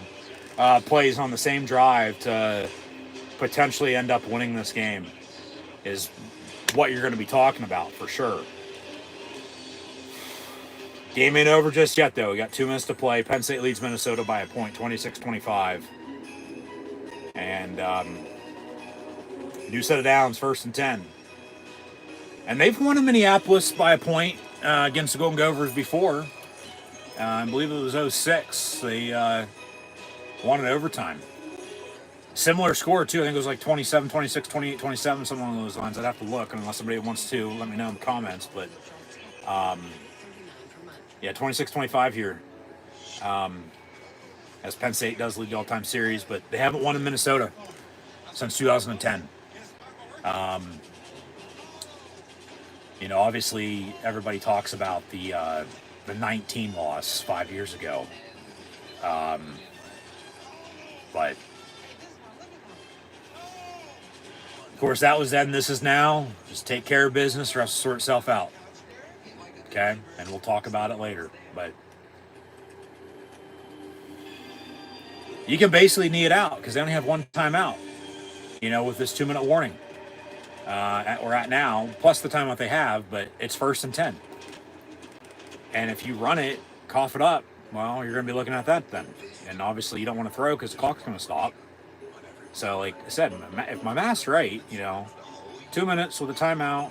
plays on the same drive to potentially end up winning this game is what you're going to be talking about for sure. Game ain't over just yet, though. We got 2 minutes to play. Penn State leads Minnesota by a point, 26-25. And new set of downs, 1st and 10. And they've won in Minneapolis by a point against the Golden Gophers before. I believe it was 06. They won in overtime. Similar score, too. I think it was like 27, 26, 28, 27, something along those lines. I'd have to look, unless somebody wants to let me know in the comments. But, yeah, 26-25 here. As Penn State does lead the all-time series, but they haven't won in Minnesota since 2010. Obviously, everybody talks about the 19 loss 5 years ago. But of course, that was then, this is now. Just take care of business, the rest will sort itself out. Okay? And we'll talk about it later. But you can basically knee it out because they only have 1 timeout, with this 2-minute warning. We're at now, plus the timeout they have, but it's 1st and 10. And if you run it, cough it up, well, you're going to be looking at that then. And obviously you don't want to throw because the clock's going to stop. So, like I said, if my math's right, 2 minutes with a timeout,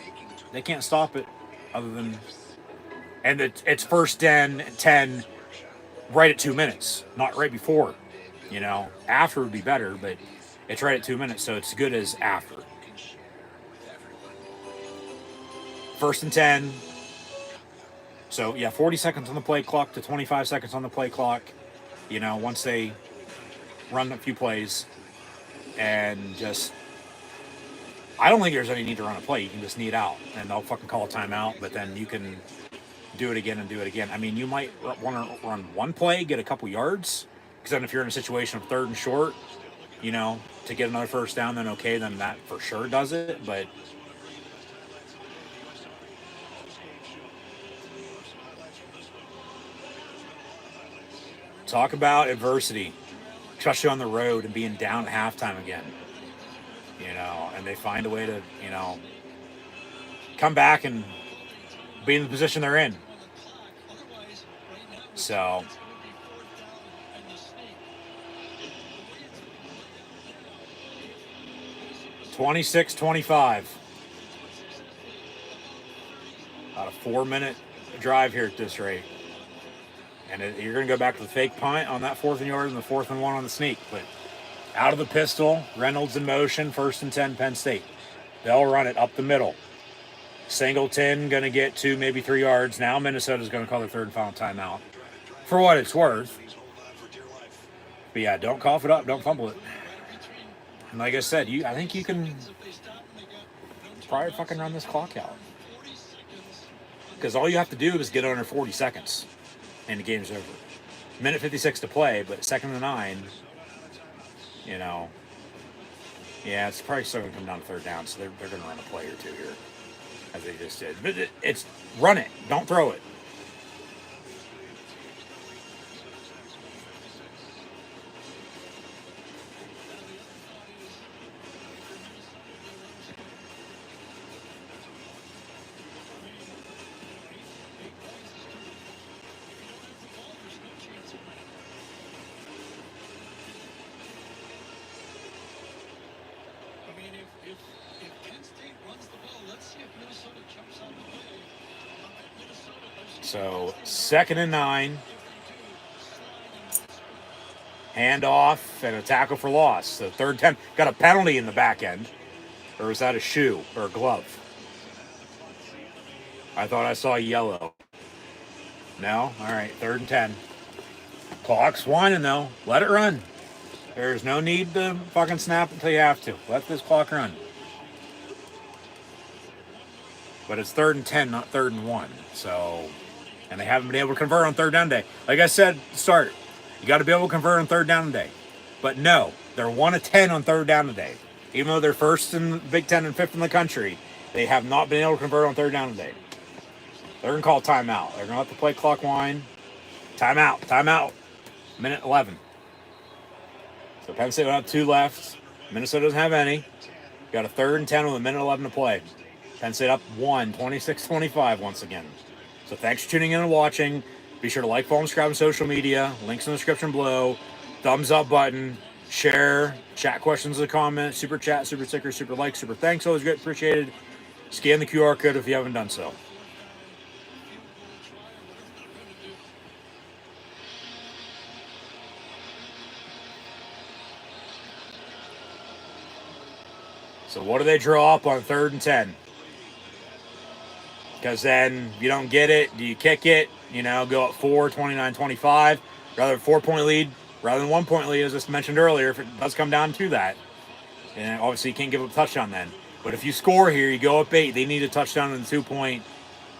they can't stop it other than... And it's 1st and 10 right at 2 minutes, not right before. After would be better, but it's right at 2 minutes, so it's good as after. 1st and 10. So, yeah, 40 seconds on the play clock to 25 seconds on the play clock, once they run a few plays. And just, I don't think there's any need to run a play. You can just knee it out, and they'll fucking call a timeout, but then you can do it again and do it again. I mean, you might want to run one play, get a couple yards, because then if you're in a situation of 3rd and short, to get another 1st down, then okay, then that for sure does it, but... Talk about adversity, especially on the road and being down at halftime again, and they find a way to, come back and be in the position they're in. So, (26-25). About a 4-minute drive here at this rate. And you're going to go back to the fake punt on that 4th and yard and the 4th and 1 on the sneak. But out of the pistol, Reynolds in motion, 1st and 10, Penn State. They'll run it up the middle. Singleton going to get 2, maybe 3 yards. Now Minnesota's going to call their 3rd and final timeout. For what it's worth. But yeah, don't cough it up. Don't fumble it. And like I said, I think you can probably fucking run this clock out. Because all you have to do is get under 40 seconds. And the game's over. Minute 56 to play, but 2nd and 9, yeah, it's probably still going to come down to 3rd down, so they're going to run a play or 2 here, as they just did. But it's run it, don't throw it. If Penn State runs the ball, let's see if Minnesota jumps on the play. I bet Minnesota goes So 2nd and 9. Handoff and a tackle for loss. So 3rd 10. Got a penalty in the back end. Or was that a shoe or a glove? I thought I saw yellow. No? All right, 3rd and 10. Clock's whining, though. Let it run. There's no need to fucking snap until you have to. Let this clock run. But it's 3rd and 10, not 3rd and 1. So, and they haven't been able to convert on 3rd down day. Like I said, start. You got to be able to convert on 3rd down today. But no, they're 1 of 10 on 3rd down today. Even though they're 1st in the Big Ten and 5th in the country, they have not been able to convert on 3rd down today. They're going to call timeout. They're going to let the play clock wind. Timeout. Timeout. Minute 11. So Penn State will have 2 left. Minnesota doesn't have any. Got a 3rd and 10 with a minute 11 to play. Penn State up 1, 26-25 once again. So thanks for tuning in and watching. Be sure to like, follow, and subscribe on social media. Links in the description below. Thumbs up button. Share. Chat questions in the comments. Super chat, super sticker, super like, super thanks. Always great appreciated. Scan the QR code if you haven't done so. So what do they draw up on 3rd and 10? Because then if you don't get it, do you kick it? You know, go up 4, 29-25. Rather than 4-point lead, rather than 1-point lead, as I mentioned earlier, if it does come down to that. And obviously you can't give up a touchdown then. But if you score here, you go up 8. They need a touchdown and a 2-point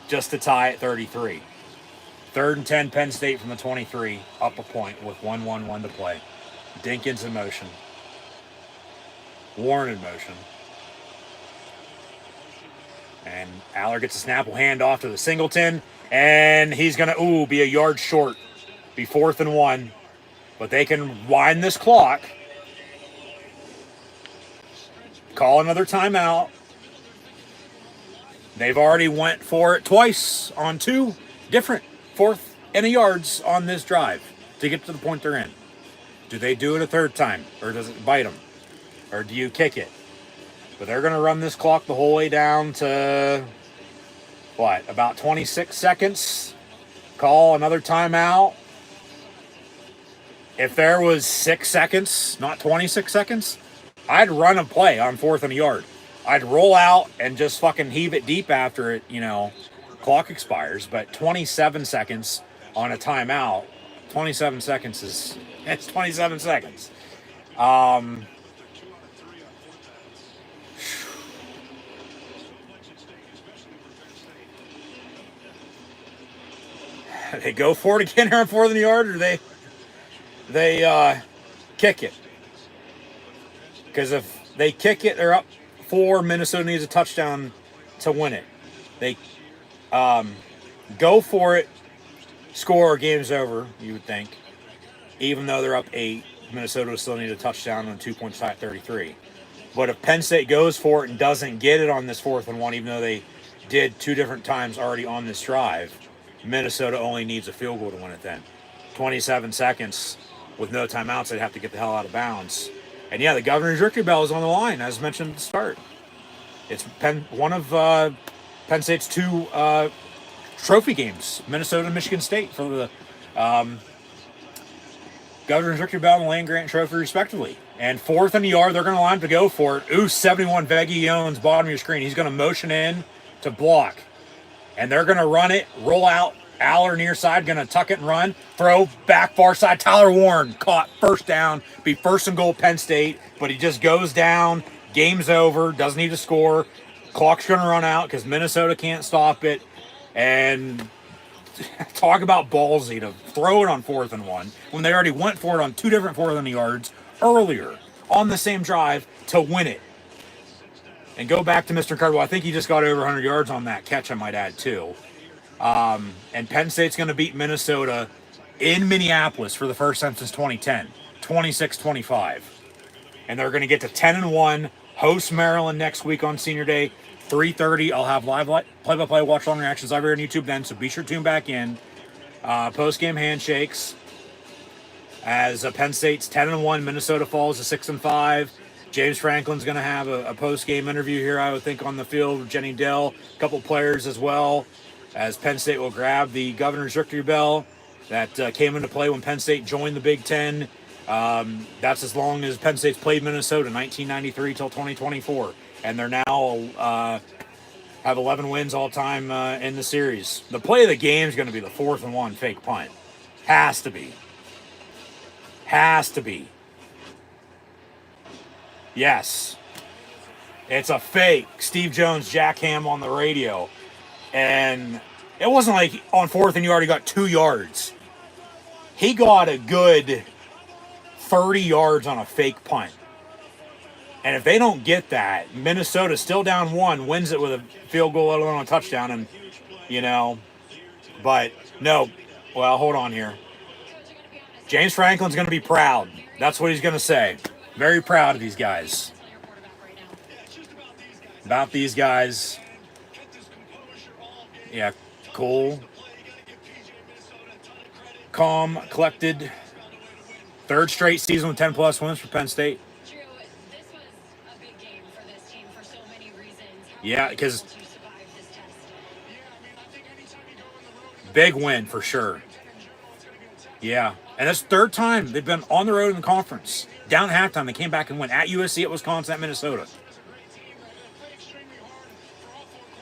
just to tie at 33. 3rd and 10, Penn State from the 23. Up a point with 1-1-1 to play. Dinkins in motion. Warren in motion. And Aller gets a snap, will hand off to the Singleton, and he's going to, be a yard short. Be 4th and 1. But they can wind this clock. Call another timeout. They've already went for it twice on 2 different 4th and a yards on this drive to get to the point they're in. Do they do it a 3rd time, or does it bite them? Or do you kick it? But they're going to run this clock the whole way down to, about 26 seconds. Call another timeout. If there was 6 seconds, not 26 seconds, I'd run a play on 4th and a yard. I'd roll out and just fucking heave it deep after it, clock expires. But 27 seconds on a timeout, 27 seconds it's 27 seconds. They go for it again here on 4th and a yard, or they kick it. Because if they kick it, they're up 4. Minnesota needs a touchdown to win it. They go for it, score, game's over, you would think. Even though they're up 8, Minnesota will still need a touchdown on 2-point tie at 33. But if Penn State goes for it and doesn't get it on this 4th and 1, even though they did 2 different times already on this drive, Minnesota only needs a field goal to win it then. 27 seconds with no timeouts, they'd have to get the hell out of bounds. And yeah, the Governor's Victory Bell is on the line, as mentioned at the start. It's one of Penn State's 2 trophy games, Minnesota and Michigan State, for the Governor's Victory Bell and the Land Grant Trophy, respectively. And 4th and a yard, they're going to line up to go for it. 71 Veguillon's bottom of your screen. He's going to motion in to block. And they're going to run it, roll out. Aller near side, going to tuck it and run. Throw back far side. Tyler Warren caught, 1st down. Be 1st and goal Penn State. But he just goes down. Game's over. Doesn't need to score. Clock's going to run out because Minnesota can't stop it. And talk about ballsy to throw it on 4th and 1 when they already went for it on 2 different 4th and yards earlier on the same drive to win it. And go back to Mr. Cardwell. I think he just got over 100 yards on that catch, I might add, too. And Penn State's going to beat Minnesota in Minneapolis for the first time since 2010, 26-25. And they're going to get to 10-1, host Maryland next week on Senior Day, 3:30. I'll have live play-by-play watch-along reactions live here on YouTube then, so be sure to tune back in. Post-game handshakes as Penn State's 10-1, Minnesota falls to 6-5. James Franklin's going to have a post-game interview here, I would think, on the field. Jenny Dell, a couple players as well, as Penn State will grab the governor's victory bell that came into play when Penn State joined the Big Ten. That's as long as Penn State's played Minnesota, 1993 till 2024. And they're now have 11 wins all time in the series. The play of the game is going to be the 4th and 1 fake punt. Has to be. Has to be. Yes. It's a fake. Steve Jones jackham on the radio. And it wasn't like on 4th and you already got 2 yards. He got a good 30 yards on a fake punt. And if they don't get that, Minnesota still down 1, wins it with a field goal, let alone a touchdown. And, you know, but no. Well, hold on here. James Franklin's going to be proud. That's what he's going to say. Very proud of these guys. About these guys. Yeah, cool. Calm, collected. 3rd straight season with 10-plus wins for Penn State. Yeah, because big win for sure. Yeah, and that's 3rd time they've been on the road in the conference. Down at halftime, they came back and went at USC, at Wisconsin, at Minnesota.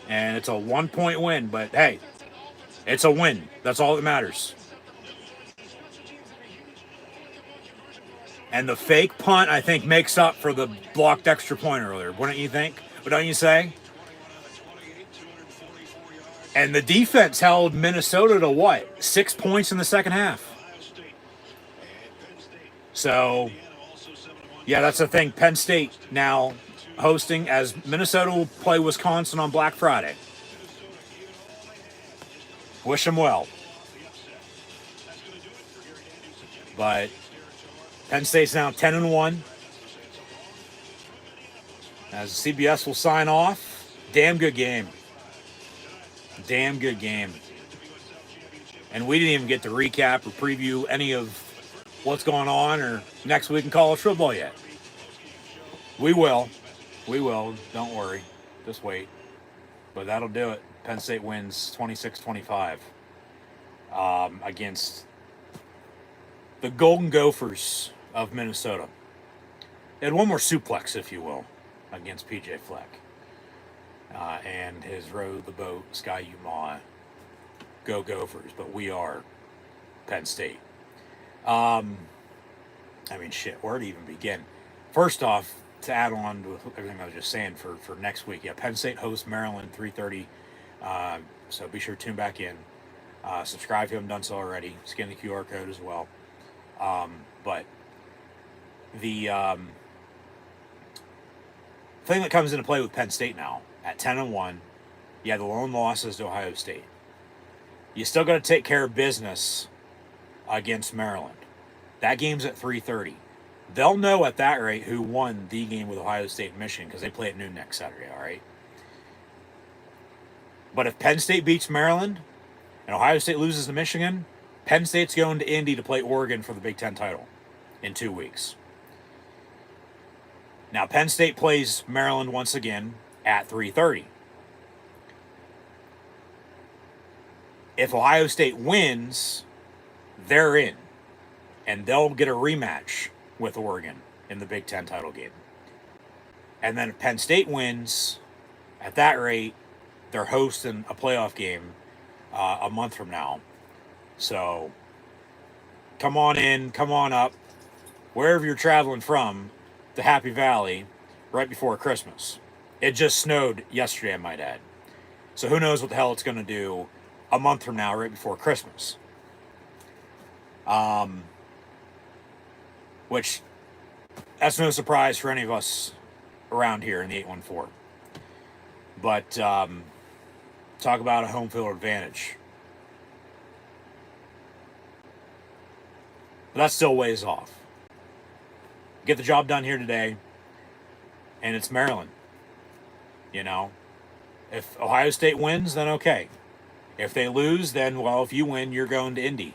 And it's a 1-point win, but hey, it's a win. That's all that matters. And the fake punt, I think, makes up for the blocked extra point earlier. Wouldn't you think? What don't you say? And the defense held Minnesota to what? 6 points in the second half. So, yeah, that's the thing. Penn State now hosting, as Minnesota will play Wisconsin on Black Friday. Wish them well. But Penn State's now 10-1. As CBS will sign off. Damn good game. Damn good game. And we didn't even get to recap or preview any of what's going on or next week in college football yet. We will. We will. Don't worry. Just wait. But that'll do it. Penn State wins 26-25 against the Golden Gophers of Minnesota. They had one more suplex, if you will, against P.J. Fleck. And his row the boat, Sky Umaw. Go Gophers. But we are Penn State. I mean, shit, where to even begin? First off, to add on to everything I was just saying for next week, yeah, Penn State hosts Maryland 3:30. So be sure to tune back in. Subscribe if you haven't done so already. Scan the QR code as well. But the thing that comes into play with Penn State now at 10-1, yeah, the lone losses to Ohio State. You still got to take care of business against Maryland. That game's at 3:30. They'll know at that rate who won the game with Ohio State and Michigan because they play at noon next Saturday, all right? But if Penn State beats Maryland and Ohio State loses to Michigan, Penn State's going to Indy to play Oregon for the Big Ten title in 2 weeks. Now, Penn State plays Maryland once again at 3:30. If Ohio State wins, they're in. And they'll get a rematch with Oregon in the Big Ten title game. And then if Penn State wins, at that rate, they're hosting a playoff game a month from now. So, come on in, come on up, wherever you're traveling from, to Happy Valley, right before Christmas. It just snowed yesterday, I might add. So who knows what the hell it's going to do a month from now, right before Christmas. Which, that's no surprise for any of us around here in the 814. But, talk about a home field advantage. But that's still ways off. Get the job done here today, and it's Maryland. You know, if Ohio State wins, then okay. If they lose, then, well, if you win, you're going to Indy.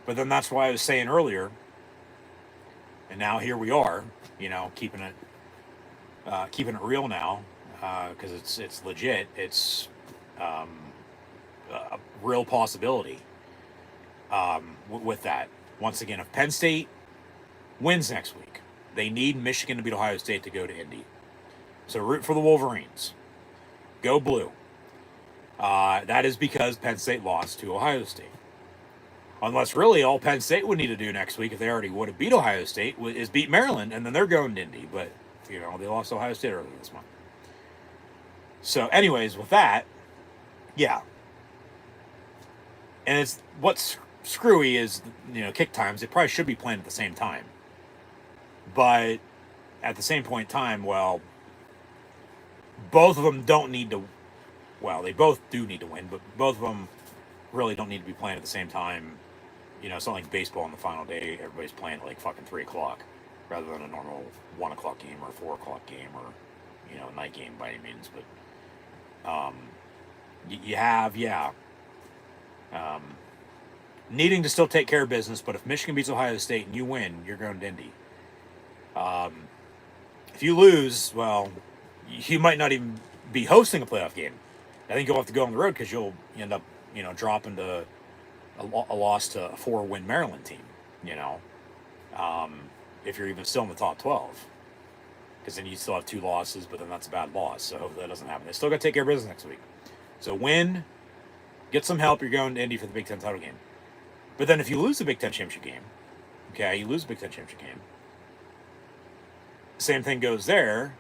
But then that's why I was saying earlier, and now here we are, you know, keeping it keeping it real now, because it's legit. It's a real possibility with that. Once again, if Penn State wins next week, they need Michigan to beat Ohio State to go to Indy. So root for the Wolverines. Go blue. That is because Penn State lost to Ohio State. Unless really all Penn State would need to do next week, if they already would have beat Ohio State, is beat Maryland, and then they're going to Indy. But, you know, they lost to Ohio State earlier this month. So, anyways, with that, yeah. And it's what's screwy is, you know, kick times. They probably should be playing at the same time. But at the same point in time, well, both of them don't need to. Well, they both do need to win, but both of them really don't need to be playing at the same time. You know, it's not like baseball on the final day. Everybody's playing at like fucking 3 o'clock rather than a normal 1 o'clock game or a 4 o'clock game or, you know, a night game by any means. But you have, needing to still take care of business. But if Michigan beats Ohio State and you win, you're going to Indy. If you lose, well, you might not even be hosting a playoff game. I think you'll have to go on the road because you'll end up, you know, dropping to a loss to a 4-win Maryland team, you know, if you're even still in the top 12. Because then you still have 2 losses, but then that's a bad loss. So hopefully that doesn't happen. They still got to take care of business next week. So win, get some help. You're going to Indy for the Big Ten title game. But then if you lose the Big Ten championship game, okay, you lose the Big Ten championship game, same thing goes there.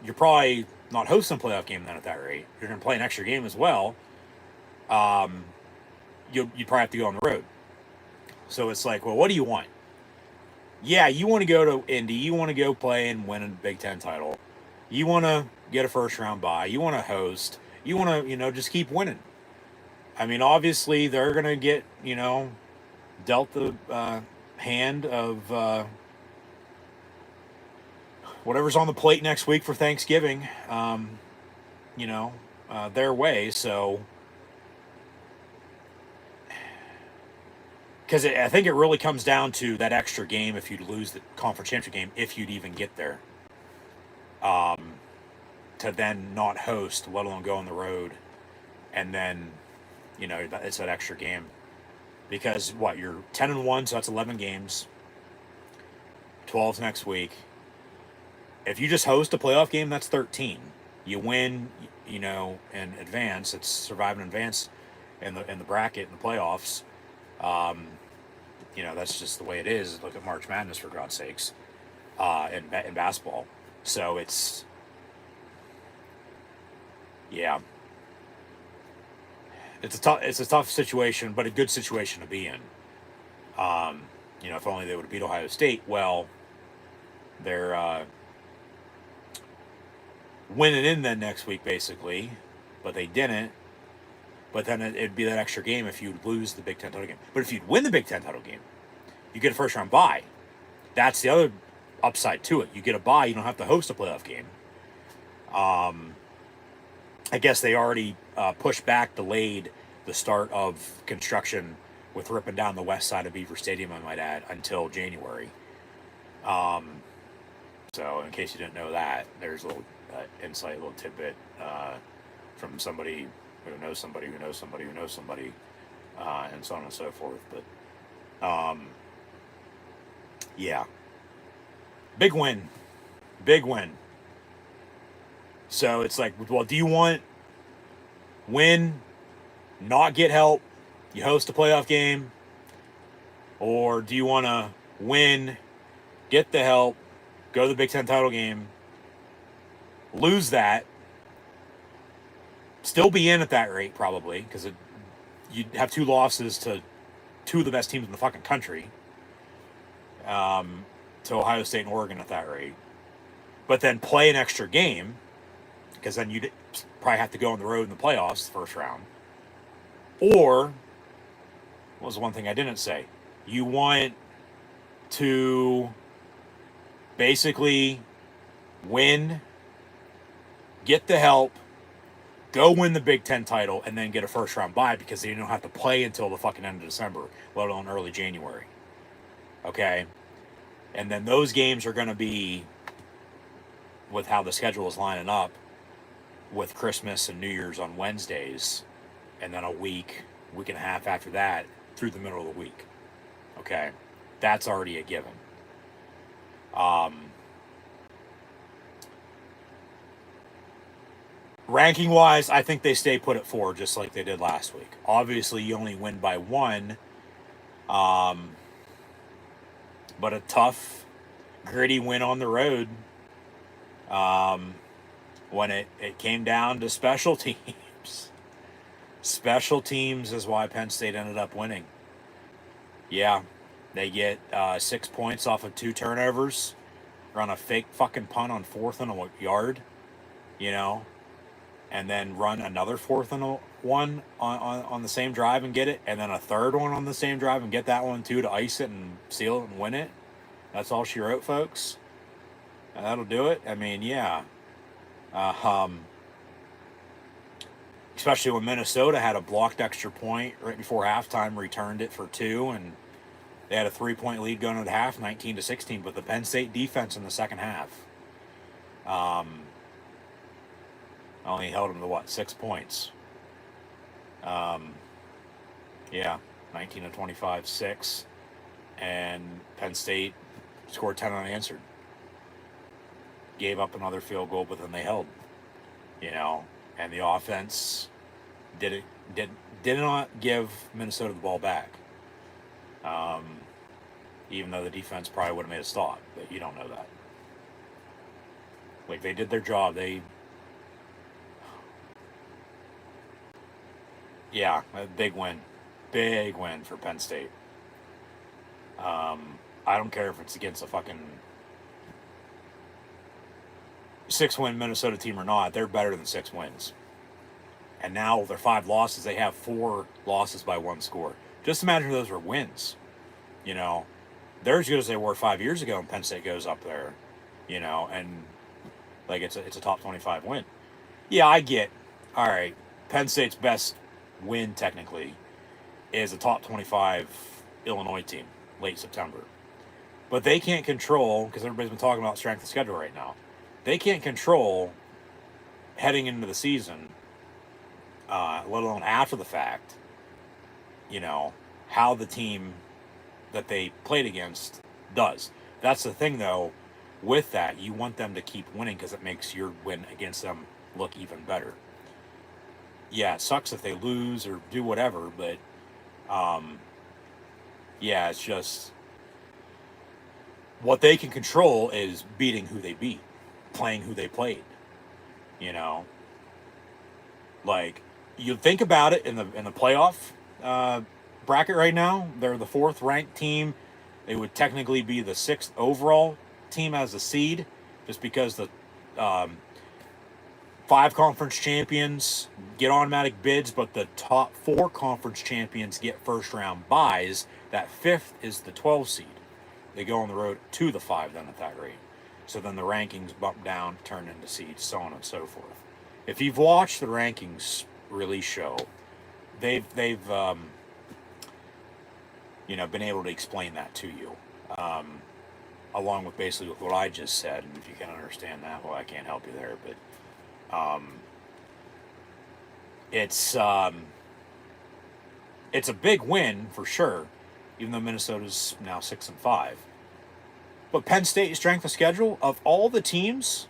You're probably not hosting a playoff game then at that rate. You're going to play an extra game as well. You'd probably have to go on the road. So it's like, well, what do you want? Yeah, you want to go to Indy. You want to go play and win a Big Ten title. You want to get a first round bye. You want to host. You want to, you know, just keep winning. I mean, obviously, they're going to get, you know, dealt the hand of whatever's on the plate next week for Thanksgiving, you know, their way. So, because I think it really comes down to that extra game if you'd lose the conference championship game, if you'd even get there, to then not host, let alone go on the road, and then, you know, it's that extra game. Because what, you're 10-1, so that's 11 games. 12's next week. If you just host a playoff game, that's 13. You win, you know, in advance. It's survive and advance in the bracket in the playoffs. You know, that's just the way it is. Look at March Madness, for God's sakes, in basketball. So it's, yeah, it's a tough situation, but a good situation to be in. You know, if only they would have beat Ohio State. Well, they're winning in then next week, basically, but they didn't. But then it'd be that extra game if you'd lose the Big Ten title game. But if you'd win the Big Ten title game, you get a first round bye. That's the other upside to it. You get a bye, you don't have to host a playoff game. I guess they already delayed the start of construction with ripping down the west side of Beaver Stadium, I might add, until January. So in case you didn't know that, there's a little insight, a little tidbit from somebody who knows somebody who knows somebody who knows somebody, and so on and so forth. But yeah, big win. So it's like, well, do you want win, not get help, you host a playoff game, or do you want to win, get the help, go to the Big Ten title game, lose that, still be in at that rate probably, because you'd have 2 losses to 2 of the best teams in the fucking country, to Ohio State and Oregon at that rate, but then play an extra game, because then you'd probably have to go on the road in the playoffs the first round. Or, what was the one thing I didn't say? You want to basically win, get the help, go win the Big Ten title, and then get a first round bye because they don't have to play until the fucking end of December, let alone early January. Okay? And then those games are going to be with how the schedule is lining up with Christmas and New Year's on Wednesdays, and then a week and a half after that through the middle of the week. Okay, that's already a given. Ranking wise, I think they stay put at 4, just like they did last week. Obviously, you only win by 1, but a tough, gritty win on the road. When it came down to special teams. Special teams is why Penn State ended up winning. Yeah, they get 6 points off of 2 turnovers, run a fake fucking punt on 4th and a yard, you know, and then run another 4th and a 1 on the same drive and get it, and then a 3rd one on the same drive and get that one too to ice it and seal it and win it. That's all she wrote, folks. And that'll do it. I mean, yeah. Especially when Minnesota had a blocked extra point right before halftime, returned it for 2, and they had a 3-point lead going into half, 19-16. But the Penn State defense in the second half only held them to 6 points. Yeah, 19-25, 6, and Penn State scored 10 unanswered. Gave up another field goal, but then they held, you know, and the offense did not give Minnesota the ball back. Even though the defense probably would have made a stop, but you don't know that. Like, they did their job. Yeah, a big win for Penn State. I don't care if it's against a fucking 6-win Minnesota team or not, they're better than 6 wins. And now their 5 losses, they have 4 losses by 1 score. Just imagine if those were wins. You know, they're as good as they were 5 years ago, and Penn State goes up there, you know, and like it's a top 25 win. Yeah, I get. All right, Penn State's best win technically is a top 25 Illinois team late September, but they can't control, because everybody's been talking about strength of schedule right now. They can't control heading into the season, let alone after the fact, you know, how the team that they played against does. That's the thing, though. With that, you want them to keep winning because it makes your win against them look even better. Yeah, it sucks if they lose or do whatever, but yeah, it's just what they can control is beating who they beat, playing who they played. You know, like, you think about it in the playoff bracket right now, they're the 4th ranked team. They would technically be the 6th overall team as a seed, just because the 5 conference champions get automatic bids, but the top 4 conference champions get first round buys. That 5th is the 12 seed. They go on the road to the 5 then at that rate. So then the rankings bump down, turn into seeds, so on and so forth. If you've watched the rankings release show, they've you know, been able to explain that to you, along with basically what I just said. And if you can understand that, well, I can't help you there, but it's a big win for sure, even though Minnesota's now 6-5. But Penn State's strength of schedule, of all the teams,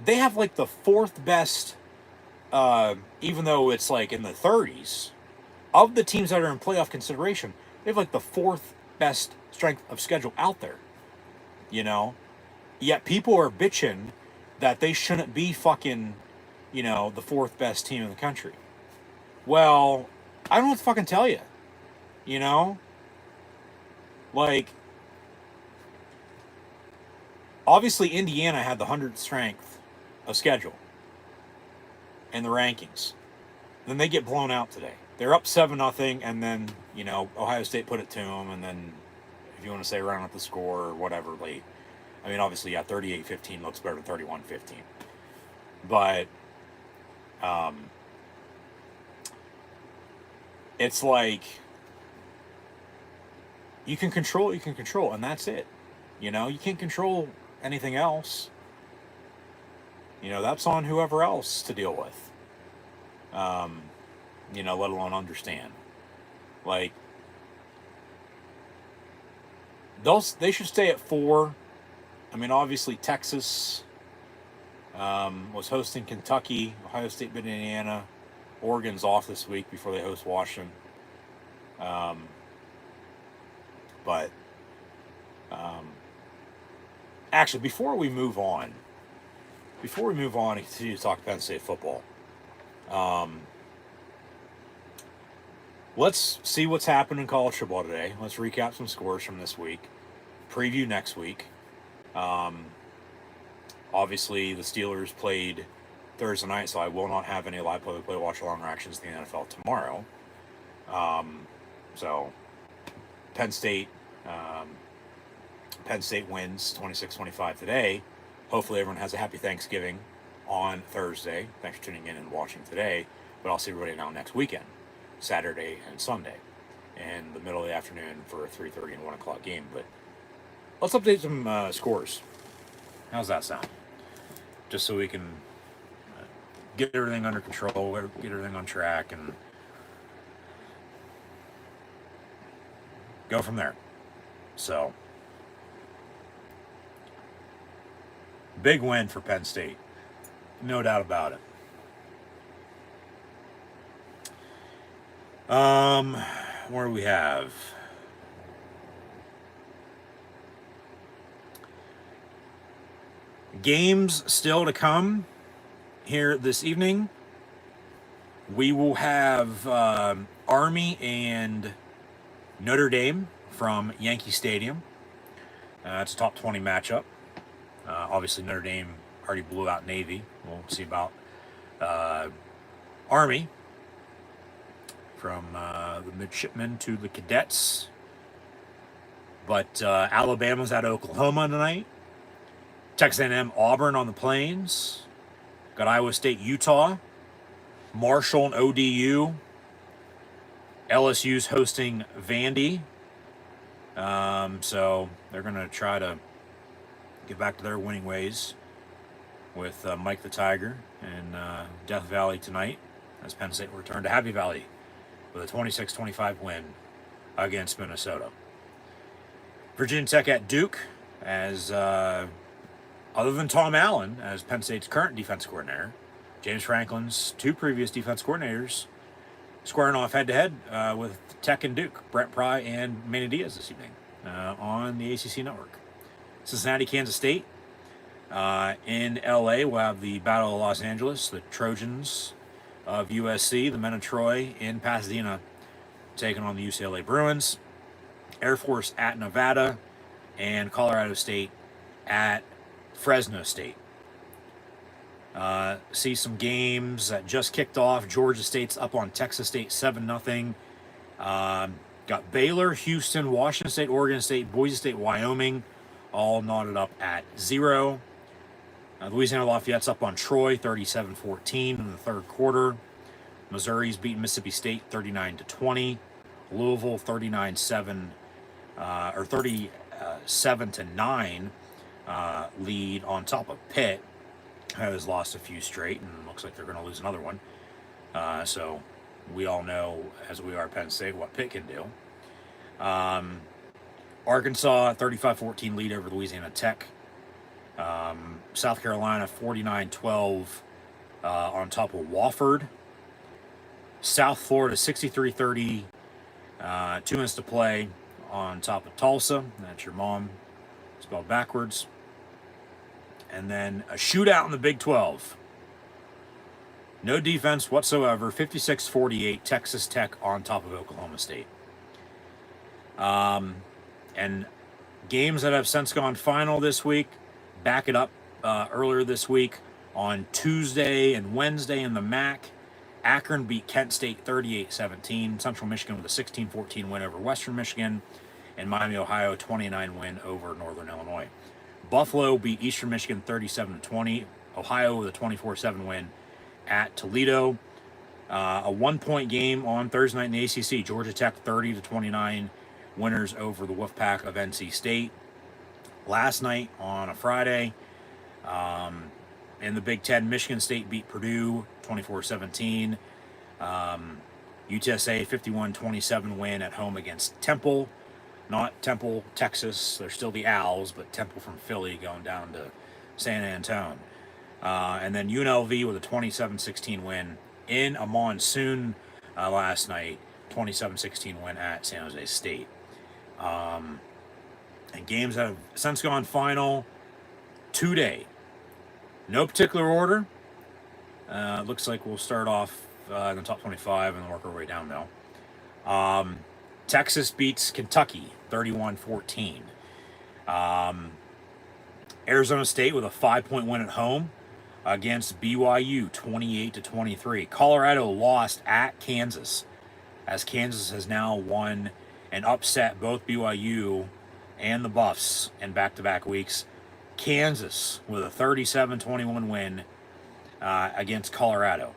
they have like the 4th best, even though it's like in the 30s, of the teams that are in playoff consideration, they have like the 4th best strength of schedule out there. You know? Yet people are bitching that they shouldn't be fucking, you know, the 4th best team in the country. Well, I don't know what to fucking tell you. You know? Like, obviously Indiana had the 100th strength of schedule in the rankings. Then they get blown out today. They're up 7-0, and then, you know, Ohio State put it to them, and then, if you want to say around at the score or whatever, late. I mean, obviously, yeah, 38-15 looks better than 31-15. But, it's like, you can control, and that's it. You know, you can't control anything else, that's on whoever else to deal with. Let alone understand. Like, they should stay at 4. I mean, obviously Texas was hosting Kentucky, Ohio State, bit Indiana. Oregon's off this week before they host Washington. But actually, before we move on and continue to talk Penn State football, let's see what's happened in college football today. Let's recap some scores from this week, preview next week. Obviously, the Steelers played Thursday night, so I will not have any live play watch along reactions in the NFL tomorrow. So Penn State wins 26-25 today. Hopefully everyone has a happy Thanksgiving on Thursday. Thanks for tuning in and watching today. But I'll see everybody now next weekend, Saturday and Sunday, in the middle of the afternoon for a 3:30 and 1 o'clock game. But let's update some scores. How's that sound? Just so we can get everything under control, get everything on track, and go from there. So, big win for Penn State. No doubt about it. What do we have? Games still to come here this evening. We will have Army and Notre Dame from Yankee Stadium. It's a top 20 matchup. Obviously, Notre Dame already blew out Navy. We'll see about Army, from the midshipmen to the cadets. But Alabama's at Oklahoma tonight. Texas A&M, Auburn on the Plains. Got Iowa State, Utah. Marshall and ODU. LSU's hosting Vandy. So they're going to try to get back to their winning ways with Mike the Tiger in Death Valley tonight, as Penn State will return to Happy Valley with a 26-25 win against Minnesota. Virginia Tech at Duke, as other than Tom Allen as Penn State's current defense coordinator, James Franklin's 2 previous defense coordinators squaring off head-to-head with Tech and Duke, Brent Pry and Manny Diaz this evening on the ACC Network. Cincinnati, Kansas State. In LA, we'll have the Battle of Los Angeles, the Trojans of USC, the men of Troy in Pasadena, taking on the UCLA Bruins. Air Force at Nevada, and Colorado State at Fresno State. See some games that just kicked off. Georgia State's up on Texas State 7-0. Got Baylor, Houston, Washington State, Oregon State, Boise State, Wyoming, all knotted up at 0. Louisiana Lafayette's up on Troy 37-14 in the third quarter. Missouri's beating Mississippi State 39-20. Louisville 39-7 or 37-9 lead on top of Pitt, has lost a few straight and looks like they're going to lose another one. So we all know, as we are Penn State, what Pitt can do. Arkansas 35-14 lead over Louisiana Tech. South Carolina 49-12 on top of Wofford. South Florida 63-30, 2 minutes to play on top of Tulsa. That's your mom spelled backwards. And then a shootout in the Big 12. No defense whatsoever. 56-48, Texas Tech on top of Oklahoma State. And games that have since gone final this week, back it up earlier this week on Tuesday and Wednesday in the MAC. Akron beat Kent State 38-17. Central Michigan with a 16-14 win over Western Michigan. And Miami, Ohio, 29 win over Northern Illinois. Buffalo beat Eastern Michigan 37-20. Ohio with a 24-7 win at Toledo. A 1-point game on Thursday night in the ACC. Georgia Tech 30-29 winners over the Wolfpack of NC State. last night on a Friday. In the Big Ten, Michigan State beat Purdue 24-17. UTSA 51-27 win at home against Temple. Not Temple, Texas. They're still the Owls, but Temple from Philly going down to San Antone. And then UNLV with a 27-16 win in a monsoon last night. 27-16 win at San Jose State. And games that have since gone final today. No particular order. Looks like we'll start off in the top 25 and work our way down now. Texas beats Kentucky 31-14. Arizona State with a 5-point win at home against BYU 28-23. Colorado lost at Kansas, as Kansas has now won and upset both BYU and the Buffs in back-to-back weeks. Kansas with a 37-21 win against Colorado.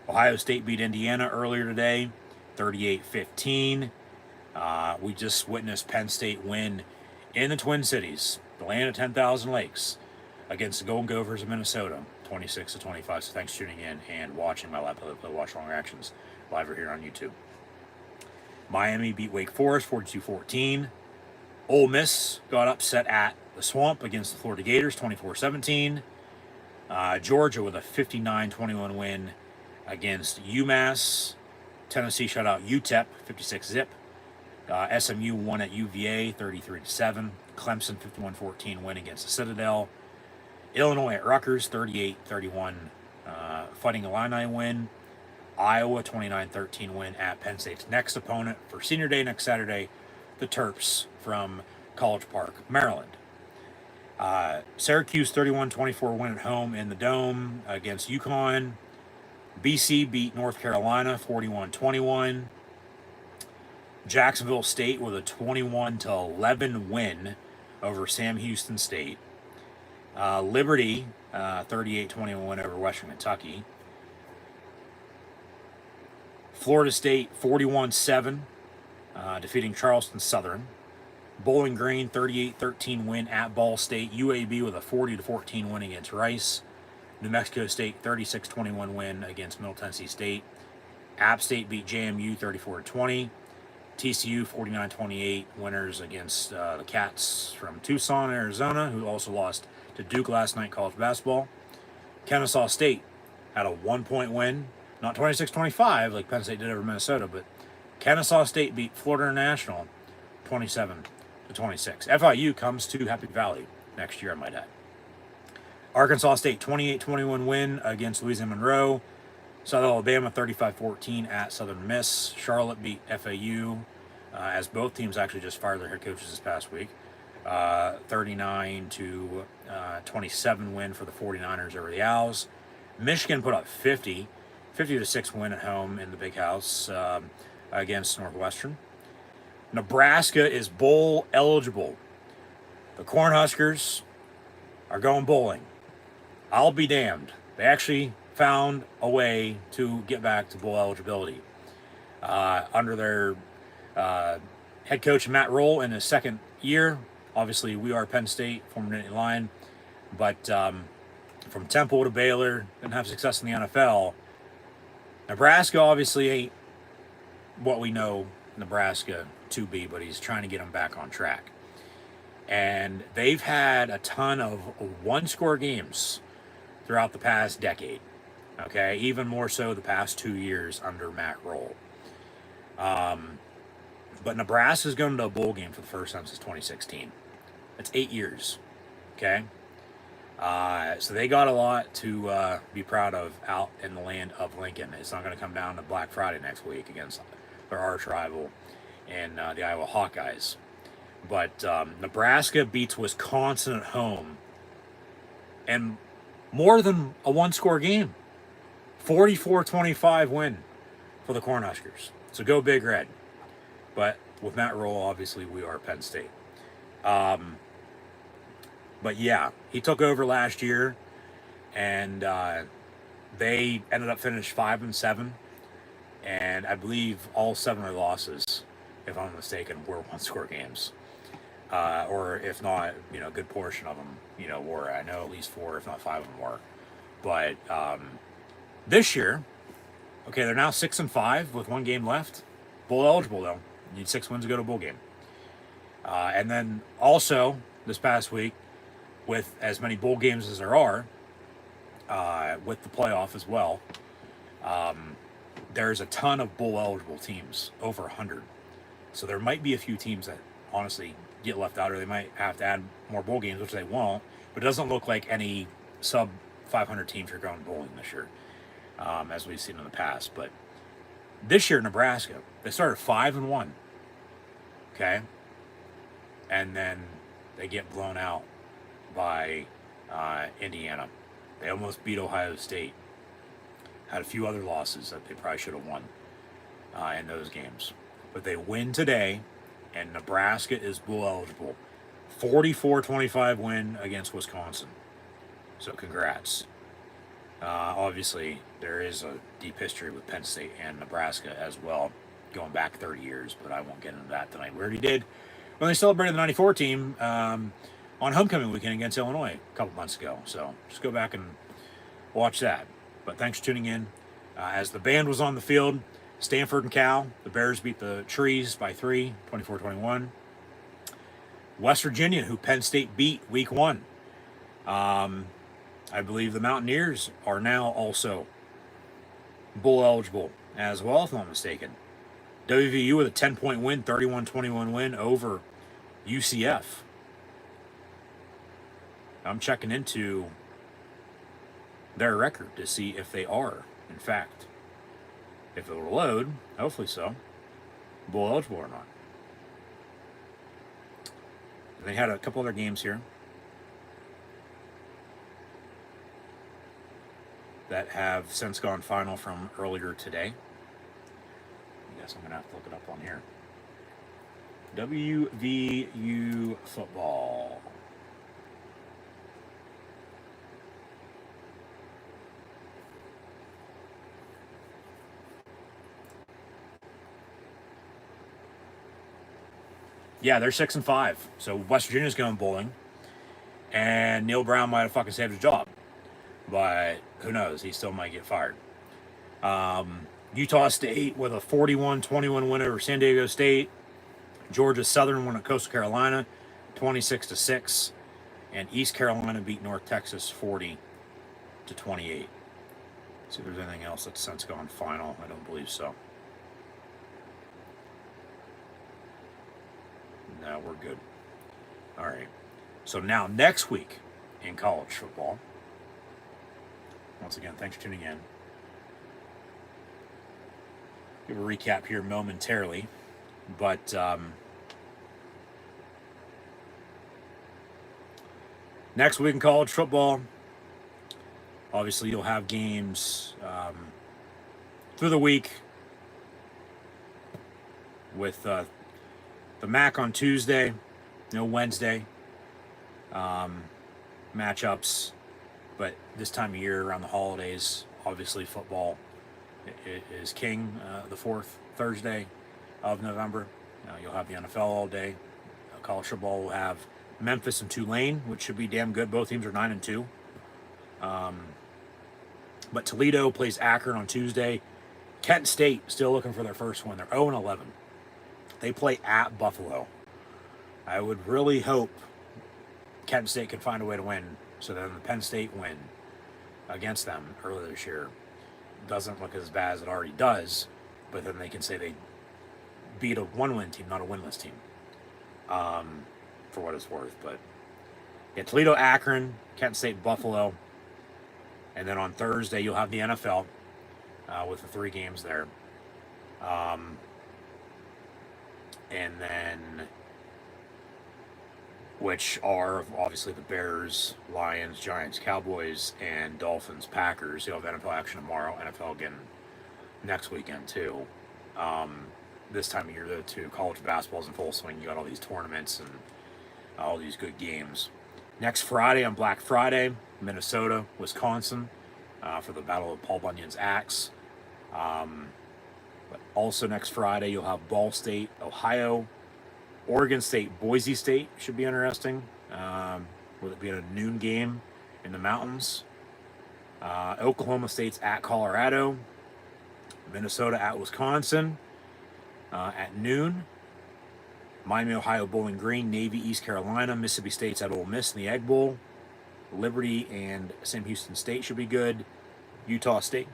Ohio State beat Indiana earlier today, 38-15. We just witnessed Penn State win in the Twin Cities, the land of 10,000 lakes, against the Golden Gophers of Minnesota, 26-25. So thanks for tuning in and watching my live play watch long reactions live or here on YouTube. Miami beat Wake Forest 42-14. Ole Miss got upset at the Swamp against the Florida Gators 24-17. Georgia with a 59-21 win against UMass. Tennessee shut out UTEP 56-zip. SMU won at UVA 33-7. Clemson 51-14 win against the Citadel. Illinois at Rutgers 38-31 Fighting Illini win. Iowa 29-13 win at Penn State's next opponent for Senior Day next Saturday, the Terps from College Park, Maryland. Syracuse 31-24 win at home in the Dome against UConn. BC beat North Carolina 41-21. Jacksonville State with a 21-11 win over Sam Houston State. Liberty 38-21 win over Western Kentucky. Florida State 41-7 defeating Charleston Southern. Bowling Green 38-13 win at Ball State. UAB with a 40-14 win against Rice. New Mexico State 36-21 win against Middle Tennessee State. App State beat JMU 34-20. TCU 49-28 winners against the Cats from Tucson, Arizona, who also lost to Duke last night in college basketball. Kennesaw State had a 1-point win, not 26-25 like Penn State did over Minnesota, but Kennesaw State beat Florida International 27-26. FIU comes to Happy Valley next year, I might add. Arkansas State 28-21 win against Louisiana Monroe. South Alabama 35-14 at Southern Miss. Charlotte beat FAU, as both teams actually just fired their head coaches this past week. 39-27 win for the 49ers over the Owls. Michigan put up 50-6 win at home in the Big House against Northwestern. Nebraska is bowl eligible. The Cornhuskers are going bowling. I'll be damned. They actually found a way to get back to bowl eligibility. Under their head coach Matt Roll in his second year. Obviously, we are Penn State, former Nittany Lion, but from Temple to Baylor, didn't have success in the NFL. Nebraska obviously ain't what we know Nebraska to be, but he's trying to get them back on track. And they've had a ton of one-score games throughout the past decade. Okay, even more so the past 2 years under Matt Roll. But Nebraska's going to a bowl game for the first time since 2016. That's 8 years. Okay, so they got a lot to be proud of out in the land of Lincoln. It's not going to come down to Black Friday next week against their arch rival and the Iowa Hawkeyes. But Nebraska beats Wisconsin at home, and more than a one-score game. 44-25 win for the Cornhuskers. So go Big Red. But with Matt Roll, obviously, we are Penn State. But yeah, he took over last year, and they ended up finishing 5-7. And I believe all 7 of their losses, if I'm mistaken, were one-score games. or if not, a good portion of them, were. I know at least 4, if not 5 of them were. But this year, okay, they're now 6-5 with 1 game left. Bowl eligible though. You need 6 wins to go to a bowl game. And then also this past week, with as many bowl games as there are, with the playoff as well, there's a ton of bowl eligible teams, over 100. So there might be a few teams that honestly get left out, or they might have to add more bowl games, which they won't. But it doesn't look like any sub 500 teams are going bowling this year, as we've seen in the past. But this year, Nebraska, they started 5-1. Okay, and then they get blown out by Indiana. They almost beat Ohio State. Had a few other losses that they probably should have won in those games. But they win today, and Nebraska is bowl eligible. 44-25 win against Wisconsin. So congrats. Obviously, there is a deep history with Penn State and Nebraska as well, going back 30 years, but I won't get into that tonight. We already did when they celebrated the 94 team on homecoming weekend against Illinois a couple months ago. So just go back and watch that. But thanks for tuning in. As the band was on the field, Stanford and Cal, the Bears beat the Trees by 3, 24-21. West Virginia, who Penn State beat week 1. I believe the Mountaineers are now also bowl eligible as well, if I'm not mistaken. WVU with a 10-point win, 31-21 win over UCF. I'm checking into their record to see if they are, in fact, if it will load, hopefully so, bowl eligible or not. They had a couple other games here that have since gone final from earlier today. I guess I'm going to have to look it up on here. WVU football. Yeah, they're 6-5. So West Virginia's going bowling, and Neil Brown might have fucking saved his job, but who knows? He still might get fired. Utah State with a 41-21 win over San Diego State. Georgia Southern won at Coastal Carolina, 26-6, and East Carolina beat North Texas 40-28. See if there's anything else that's since gone final. I don't believe so. No, we're good. All right. So now next week in college football. Once again, thanks for tuning in. Give a recap here momentarily. But next week in college football, obviously you'll have games through the week with the MAC on Tuesday, no Wednesday matchups, but this time of year around the holidays, obviously football is king. The 4th Thursday of November, you'll have the NFL all day. College football will have Memphis and Tulane, which should be damn good. Both teams are 9-2. But Toledo plays Akron on Tuesday. Kent State still looking for their first win. They're 0-11. They play at Buffalo. I would really hope Kent State could find a way to win, so then the Penn State win against them earlier this year doesn't look as bad as it already does, but then they can say they beat a one-win team, not a winless team, for what it's worth. But yeah, Toledo, Akron, Kent State, Buffalo, and then on Thursday you'll have the NFL with the 3 games there. And then, which are obviously the Bears, Lions, Giants, Cowboys, and Dolphins, Packers. You'll have NFL action tomorrow, NFL again next weekend too. This time of year though too, college basketball's in full swing. You got all these tournaments and all these good games. Next Friday on Black Friday, Minnesota, Wisconsin, for the Battle of Paul Bunyan's Axe. But also next Friday, you'll have Ball State, Ohio, Oregon State, Boise State should be interesting. With it being a noon game in the mountains. Oklahoma State's at Colorado. Minnesota at Wisconsin at noon. Miami, Ohio, Bowling Green. Navy, East Carolina. Mississippi State's at Ole Miss in the Egg Bowl. Liberty and Sam Houston State should be good. Utah State,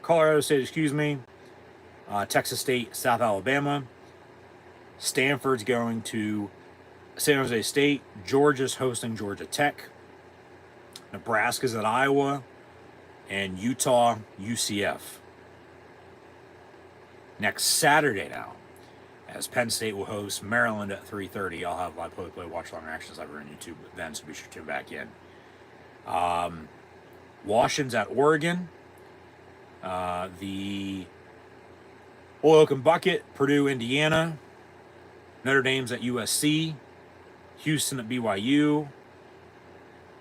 Colorado State, excuse me. Texas State, South Alabama. Stanford's going to San Jose State. Georgia's hosting Georgia Tech. Nebraska's at Iowa. And Utah, UCF. Next Saturday now, as Penn State will host Maryland at 3:30. I'll have live play-by-play watch-along reactions over on YouTube then, so be sure to tune back in. Washington's at Oregon. The Oil and Bucket, Purdue, Indiana. Notre Dame's at USC. Houston at BYU.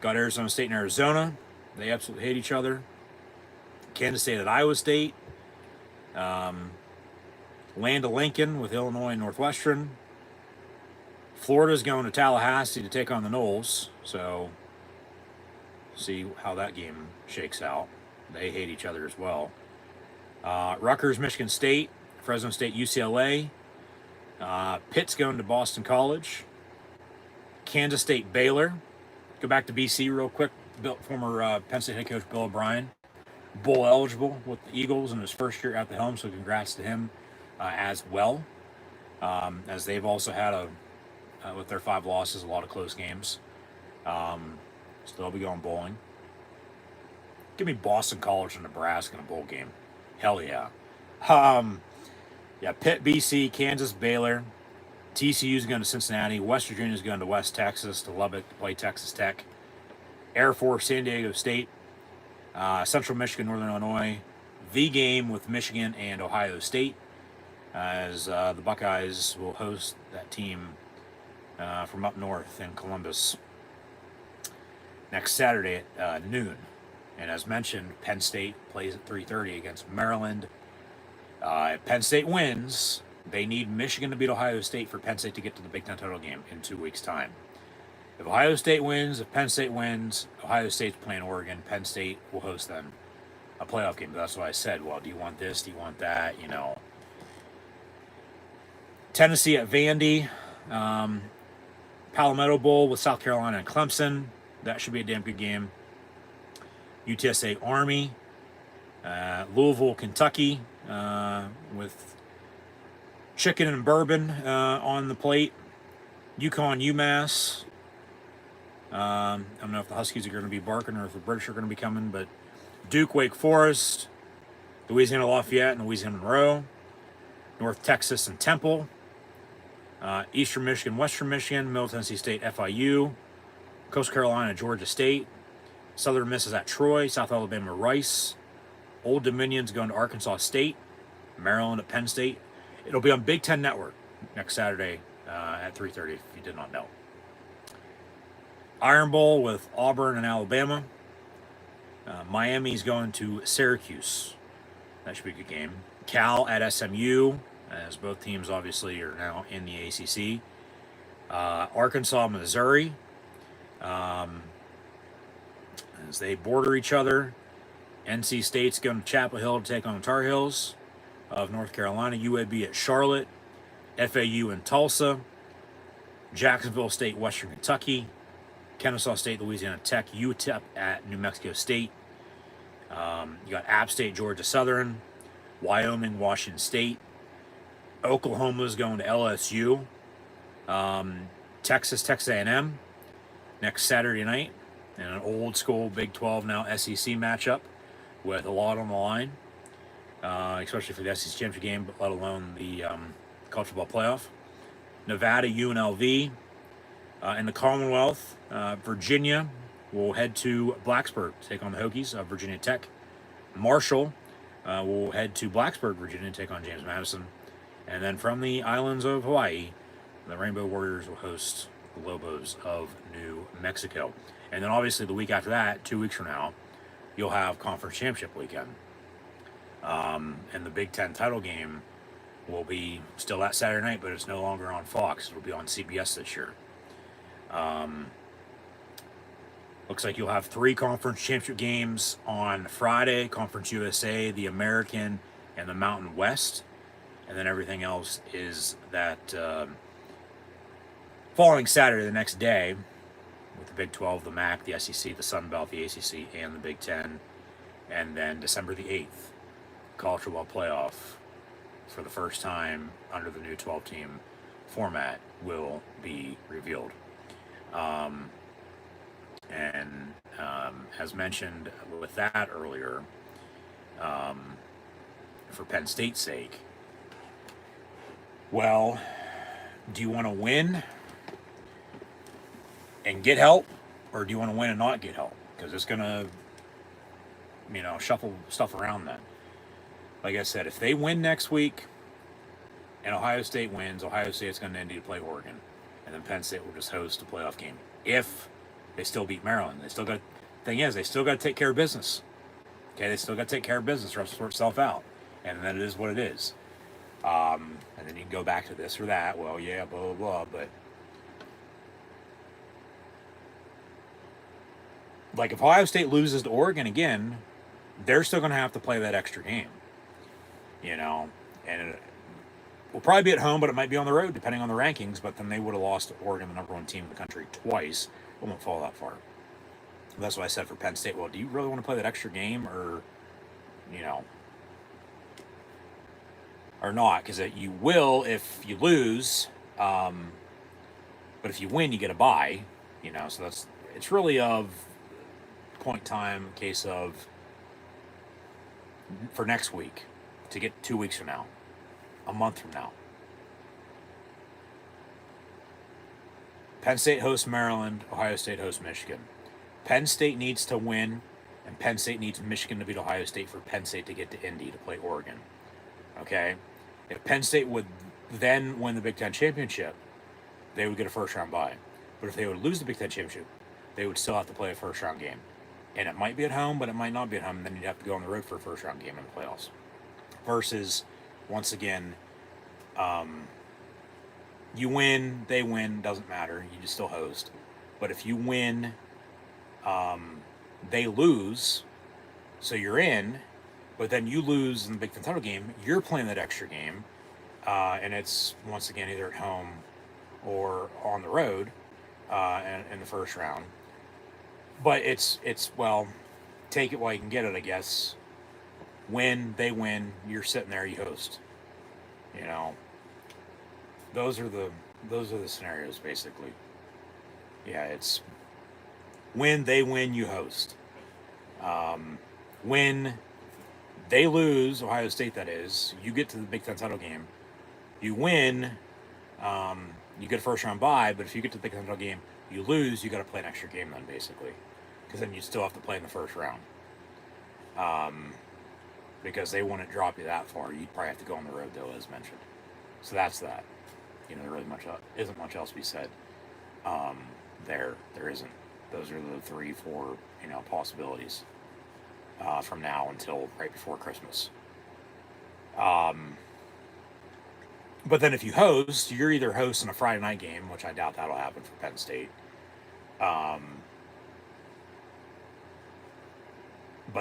Got Arizona State and Arizona. They absolutely hate each other. Kansas State at Iowa State. Land of Lincoln with Illinois and Northwestern. Florida's going to Tallahassee to take on the Noles. So, see how that game shakes out. They hate each other as well. Rutgers, Michigan State. Fresno State, UCLA. Pitt's going to Boston College. Kansas State, Baylor. Go back to BC real quick. Former Penn State head coach Bill O'Brien. Bowl eligible with the Eagles in his first year at the helm, so congrats to him as well. As they've also had, with their 5 losses, a lot of close games. So they'll be going bowling. Give me Boston College and Nebraska in a bowl game. Hell yeah. Pitt, BC, Kansas, Baylor. TCU's going to Cincinnati. West Virginia's going to West Texas, to Lubbock to play Texas Tech. Air Force, San Diego State. Central Michigan, Northern Illinois. The game with Michigan and Ohio State, as the Buckeyes will host that team from up north in Columbus next Saturday at noon. And as mentioned, Penn State plays at 3:30 against Maryland. If Penn State wins, they need Michigan to beat Ohio State for Penn State to get to the Big Ten title game in 2 weeks' time. If Ohio State wins, if Penn State wins, Ohio State's playing Oregon. Penn State will host them a playoff game. But that's what I said. Well, do you want this? Do you want that? You know. Tennessee at Vandy. Palmetto Bowl with South Carolina and Clemson. That should be a damn good game. UTSA Army. Louisville, Kentucky, with chicken and bourbon on the plate. UConn, UMass. I don't know if the Huskies are going to be barking or if the British are going to be coming, but Duke, Wake Forest, Louisiana Lafayette and Louisiana Monroe, North Texas and Temple, Eastern Michigan, Western Michigan, Middle Tennessee State, FIU, Coastal Carolina, Georgia State, Southern Miss is at Troy, South Alabama, Rice, Old Dominion's going to Arkansas State, Maryland at Penn State. It'll be on Big Ten Network next Saturday at 3:30, if you did not know. Iron Bowl with Auburn and Alabama. Miami's going to Syracuse. That should be a good game. Cal at SMU, as both teams obviously are now in the ACC. Arkansas, Missouri, as they border each other. NC State's going to Chapel Hill to take on the Tar Heels of North Carolina. UAB at Charlotte. FAU in Tulsa. Jacksonville State, Western Kentucky. Kennesaw State, Louisiana Tech. UTEP at New Mexico State. You got App State, Georgia Southern. Wyoming, Washington State. Oklahoma's going to LSU. Texas A&M next Saturday night. And an old school Big 12 now SEC matchup with a lot on the line, especially for the SEC championship game, but let alone the college football playoff. Nevada, UNLV. In the Commonwealth, Virginia will head to Blacksburg to take on the Hokies of Virginia Tech. Marshall will head to Blacksburg, Virginia to take on James Madison. And then from the islands of Hawaii, the Rainbow Warriors will host the Lobos of New Mexico. And then obviously the week after that, 2 weeks from now, you'll have Conference Championship weekend. And the Big Ten title game will be still that Saturday night, but it's no longer on Fox. It'll be on CBS this year. Looks like you'll have 3 conference championship games on Friday: Conference USA, the American, and the Mountain West. And then everything else is that following Saturday, the next day, with the Big 12, the MAC, the SEC, the Sun Belt, the ACC, and the Big 10. And then December the 8th, College Football Playoff, for the first time under the new 12-team format, will be revealed. As mentioned with that earlier, for Penn State's sake, well, do you want to win and get help, or do you want to win and not get help? Because it's going to, shuffle stuff around then. Like I said, if they win next week and Ohio State wins, Ohio State's going to need to play Oregon. And then Penn State will just host a playoff game. If they still beat Maryland. They still got, thing is, they still got to take care of business. Okay, they still got to take care of business or else sort itself out. And then it is what it is. And then you can go back to this or that. Well, yeah, blah, blah, blah. But like if Ohio State loses to Oregon again, they're still going to have to play that extra game. And it will probably be at home, but it might be on the road, depending on the rankings. But then they would have lost to Oregon, the number 1 team in the country, twice. It won't fall that far. That's what I said for Penn State. Well, do you really want to play that extra game, or not? Because you will if you lose, but if you win, you get a bye. So it's really of point time case of for next week to get 2 weeks from now, a month from now. Penn State hosts Maryland, Ohio State hosts Michigan. Penn State needs to win, and Penn State needs Michigan to beat Ohio State for Penn State to get to Indy to play Oregon. Okay? If Penn State would then win the Big Ten championship, they would get a first-round bye. But if they would lose the Big Ten championship, they would still have to play a first-round game. And it might be at home, but it might not be at home, and then you'd have to go on the road for a first-round game in the playoffs. Versus, once again, you win, they win, doesn't matter. You just still host. But if you win, they lose, so you're in, but then you lose in the Big Ten title game, you're playing that extra game, and it's, once again, either at home or on the road in the first round. But it's well, take it while you can get it, I guess. Win, they win, you're sitting there, you host. Those are the scenarios, basically. Yeah, it's win, they win, you host. Win, they lose, Ohio State that is, you get to the Big Ten title game. You win, you get a first round bye, but if you get to the Big Ten title game, you lose, you got to play an extra game then, basically. Because then you still have to play in the first round. Because they wouldn't drop you that far. You'd probably have to go on the road, though, as mentioned. So that's that. There really isn't much else to be said. There isn't. Those are the 3-4 possibilities from now until right before Christmas. But then if you host, you're either hosting a Friday night game, which I doubt that'll happen for Penn State. But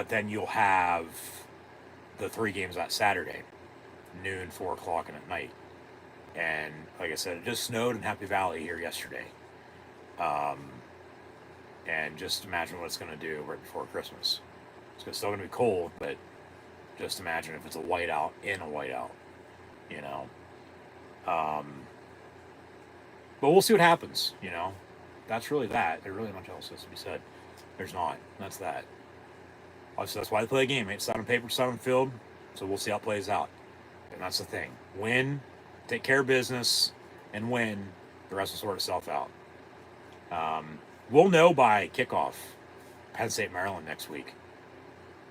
then you'll have the 3 games that Saturday, noon, 4 o'clock, and at night. And like I said, it just snowed in Happy Valley here yesterday. And just imagine what it's going to do right before Christmas. It's still going to be cold, but just imagine if it's a whiteout in a whiteout, But we'll see what happens, That's really that. There's really much else has to be said. There's not. That's that. Obviously, that's why they play a game. It's not on paper, it's not on the field. So we'll see how it plays out. And that's the thing. Win, take care of business, and win. The rest will sort itself out. We'll know by kickoff, Penn State, Maryland next week,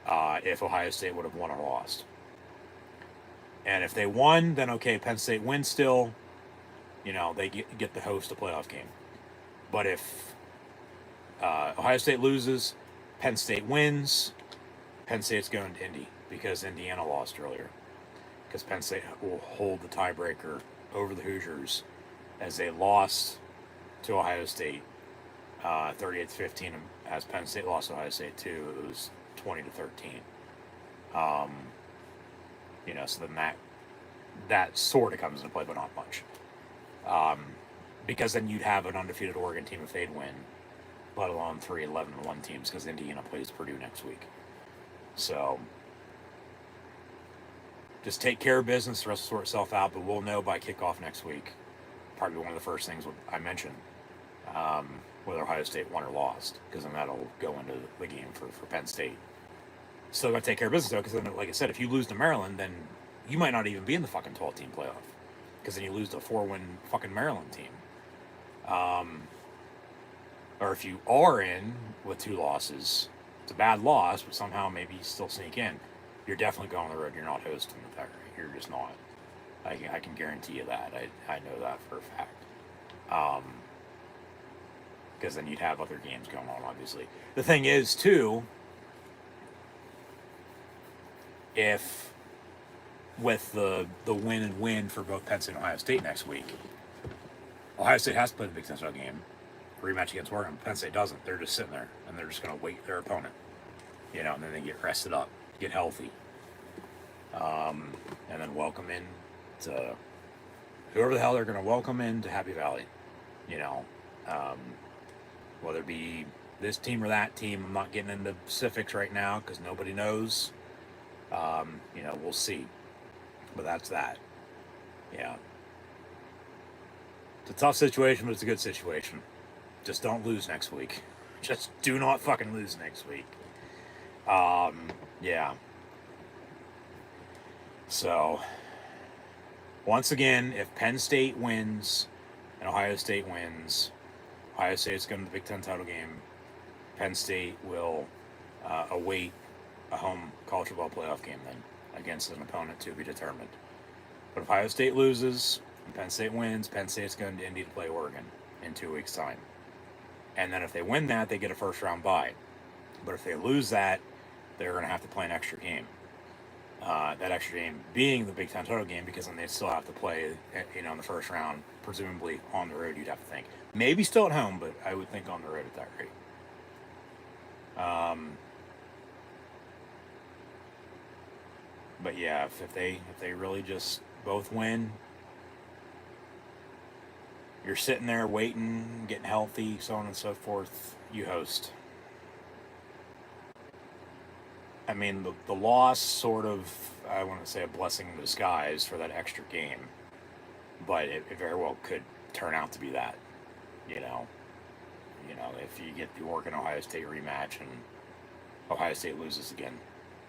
if Ohio State would have won or lost. And if they won, then okay, Penn State wins still. They get to host a playoff game. But if Ohio State loses, Penn State wins, Penn State's going to Indy because Indiana lost earlier. because Penn State will hold the tiebreaker over the Hoosiers as they lost to Ohio State 38-15, as Penn State lost to Ohio State too. It was 20-13. So then that sort of comes into play, but not much. Because then you'd have an undefeated Oregon team if they'd win, let alone 3 11-1 teams, because Indiana plays Purdue next week. So just take care of business. The rest will sort itself out, but we'll know by kickoff next week. Probably one of the first things I mentioned, whether Ohio State won or lost, because then that'll go into the game for Penn State. Still got to take care of business, though, because then, like I said, if you lose to Maryland, then you might not even be in the fucking 12-team playoff, because then you lose to a 4-win fucking Maryland team. Or if you are in with 2 losses, it's a bad loss, but somehow maybe you still sneak in. You're definitely going on the road. You're not hosting the Tiger. You're just not. I can guarantee you that. I know that for a fact. Because then you'd have other games going on, obviously. The thing is, too, if with the win and win for both Penn State and Ohio State next week, Ohio State has to play the Big Ten title game, rematch against Oregon. Penn State doesn't. They're just sitting there, and they're just going to wait their opponent. And then they get rested up, get healthy, and then welcome in to whoever the hell they're going to welcome into Happy Valley. Whether it be this team or that team, I'm not getting into specifics right now because nobody knows. We'll see. But that's that. Yeah. It's a tough situation, but it's a good situation. Just don't lose next week. Just do not fucking lose next week. Yeah. So, once again, if Penn State wins and Ohio State wins, Ohio State's going to the Big Ten title game. Penn State will await a home college football playoff game then against an opponent to be determined. But if Ohio State loses and Penn State wins, Penn State's going to Indy to play Oregon in 2 weeks' time. And then if they win that, they get a first-round bye. But if they lose that, they're going to have to play an extra game. That extra game being the Big Ten title game, because then they still have to play, in the first round, presumably on the road, you'd have to think. Maybe still at home, but I would think on the road at that rate. But yeah, if they really just both win, you're sitting there waiting, getting healthy, so on and so forth, you host. I mean, the loss sort of, I want to say, a blessing in disguise for that extra game, but it very well could turn out to be that. If you get the Oregon-Ohio State rematch and Ohio State loses again,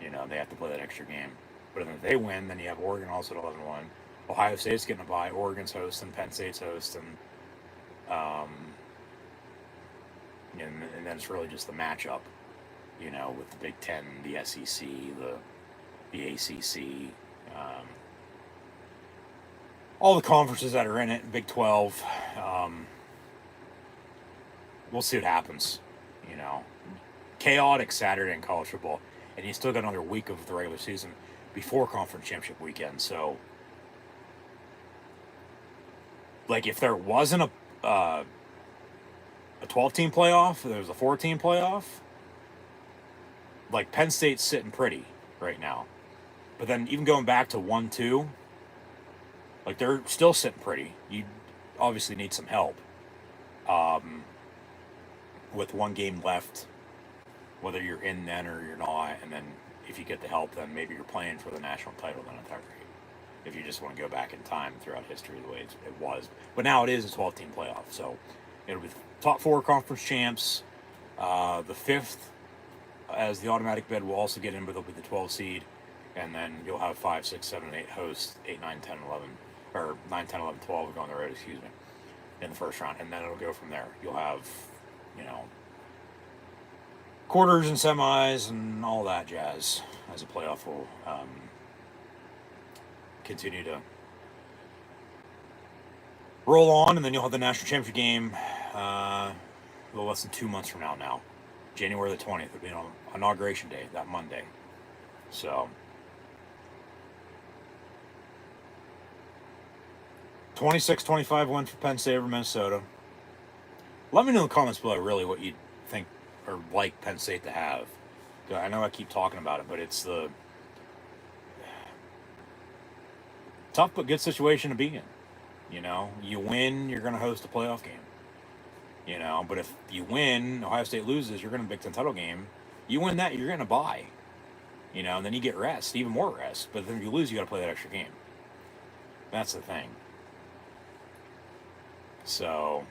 they have to play that extra game. But if they win, then you have Oregon also at 11-1. Ohio State's getting a bye. Oregon's hosting. Penn State's hosting. And then it's really just the matchup, with the Big Ten, the SEC, the ACC, all the conferences that are in it, Big 12. We'll see what happens. Chaotic Saturday in college football, and you still got another week of the regular season before conference championship weekend. So, if there wasn't a 12-team playoff, there was a 4-team playoff, Penn State's sitting pretty right now. But then even going back to 1-2, they're still sitting pretty. You obviously need some help. With one game left, whether you're in then or you're not, and then if you get the help, then maybe you're playing for the national title then at that rate. If you just want to go back in time throughout history the way it was. But now it is a 12-team playoff, so it'll be top 4 conference champs. The 5th, as the automatic bid, will also get in, but they'll be the 12 seed. And then you'll have 5, 6, 7, 8 hosts, 8, 9, 10, 11, or 9, 10, 11, 12 will go on the road, in the first round. And then it'll go from there. You'll have, quarters and semis and all that jazz as a playoff will continue to roll on. And then you'll have the national championship game a little less than 2 months from now. January the 20th will be on inauguration day, that Monday. So 26-25 win for Penn State over Minnesota. Let me know in the comments below really what you think or like Penn State to have. I know I keep talking about it, but it's the tough but good situation to be in. You know, you win, you're going to host a playoff game. You know, but if you win, Ohio State loses, you're going to Big Ten title game. You win that, you're going to bye. You know, and then you get rest, even more rest. But then if you lose, you got to play that extra game. That's the thing. So,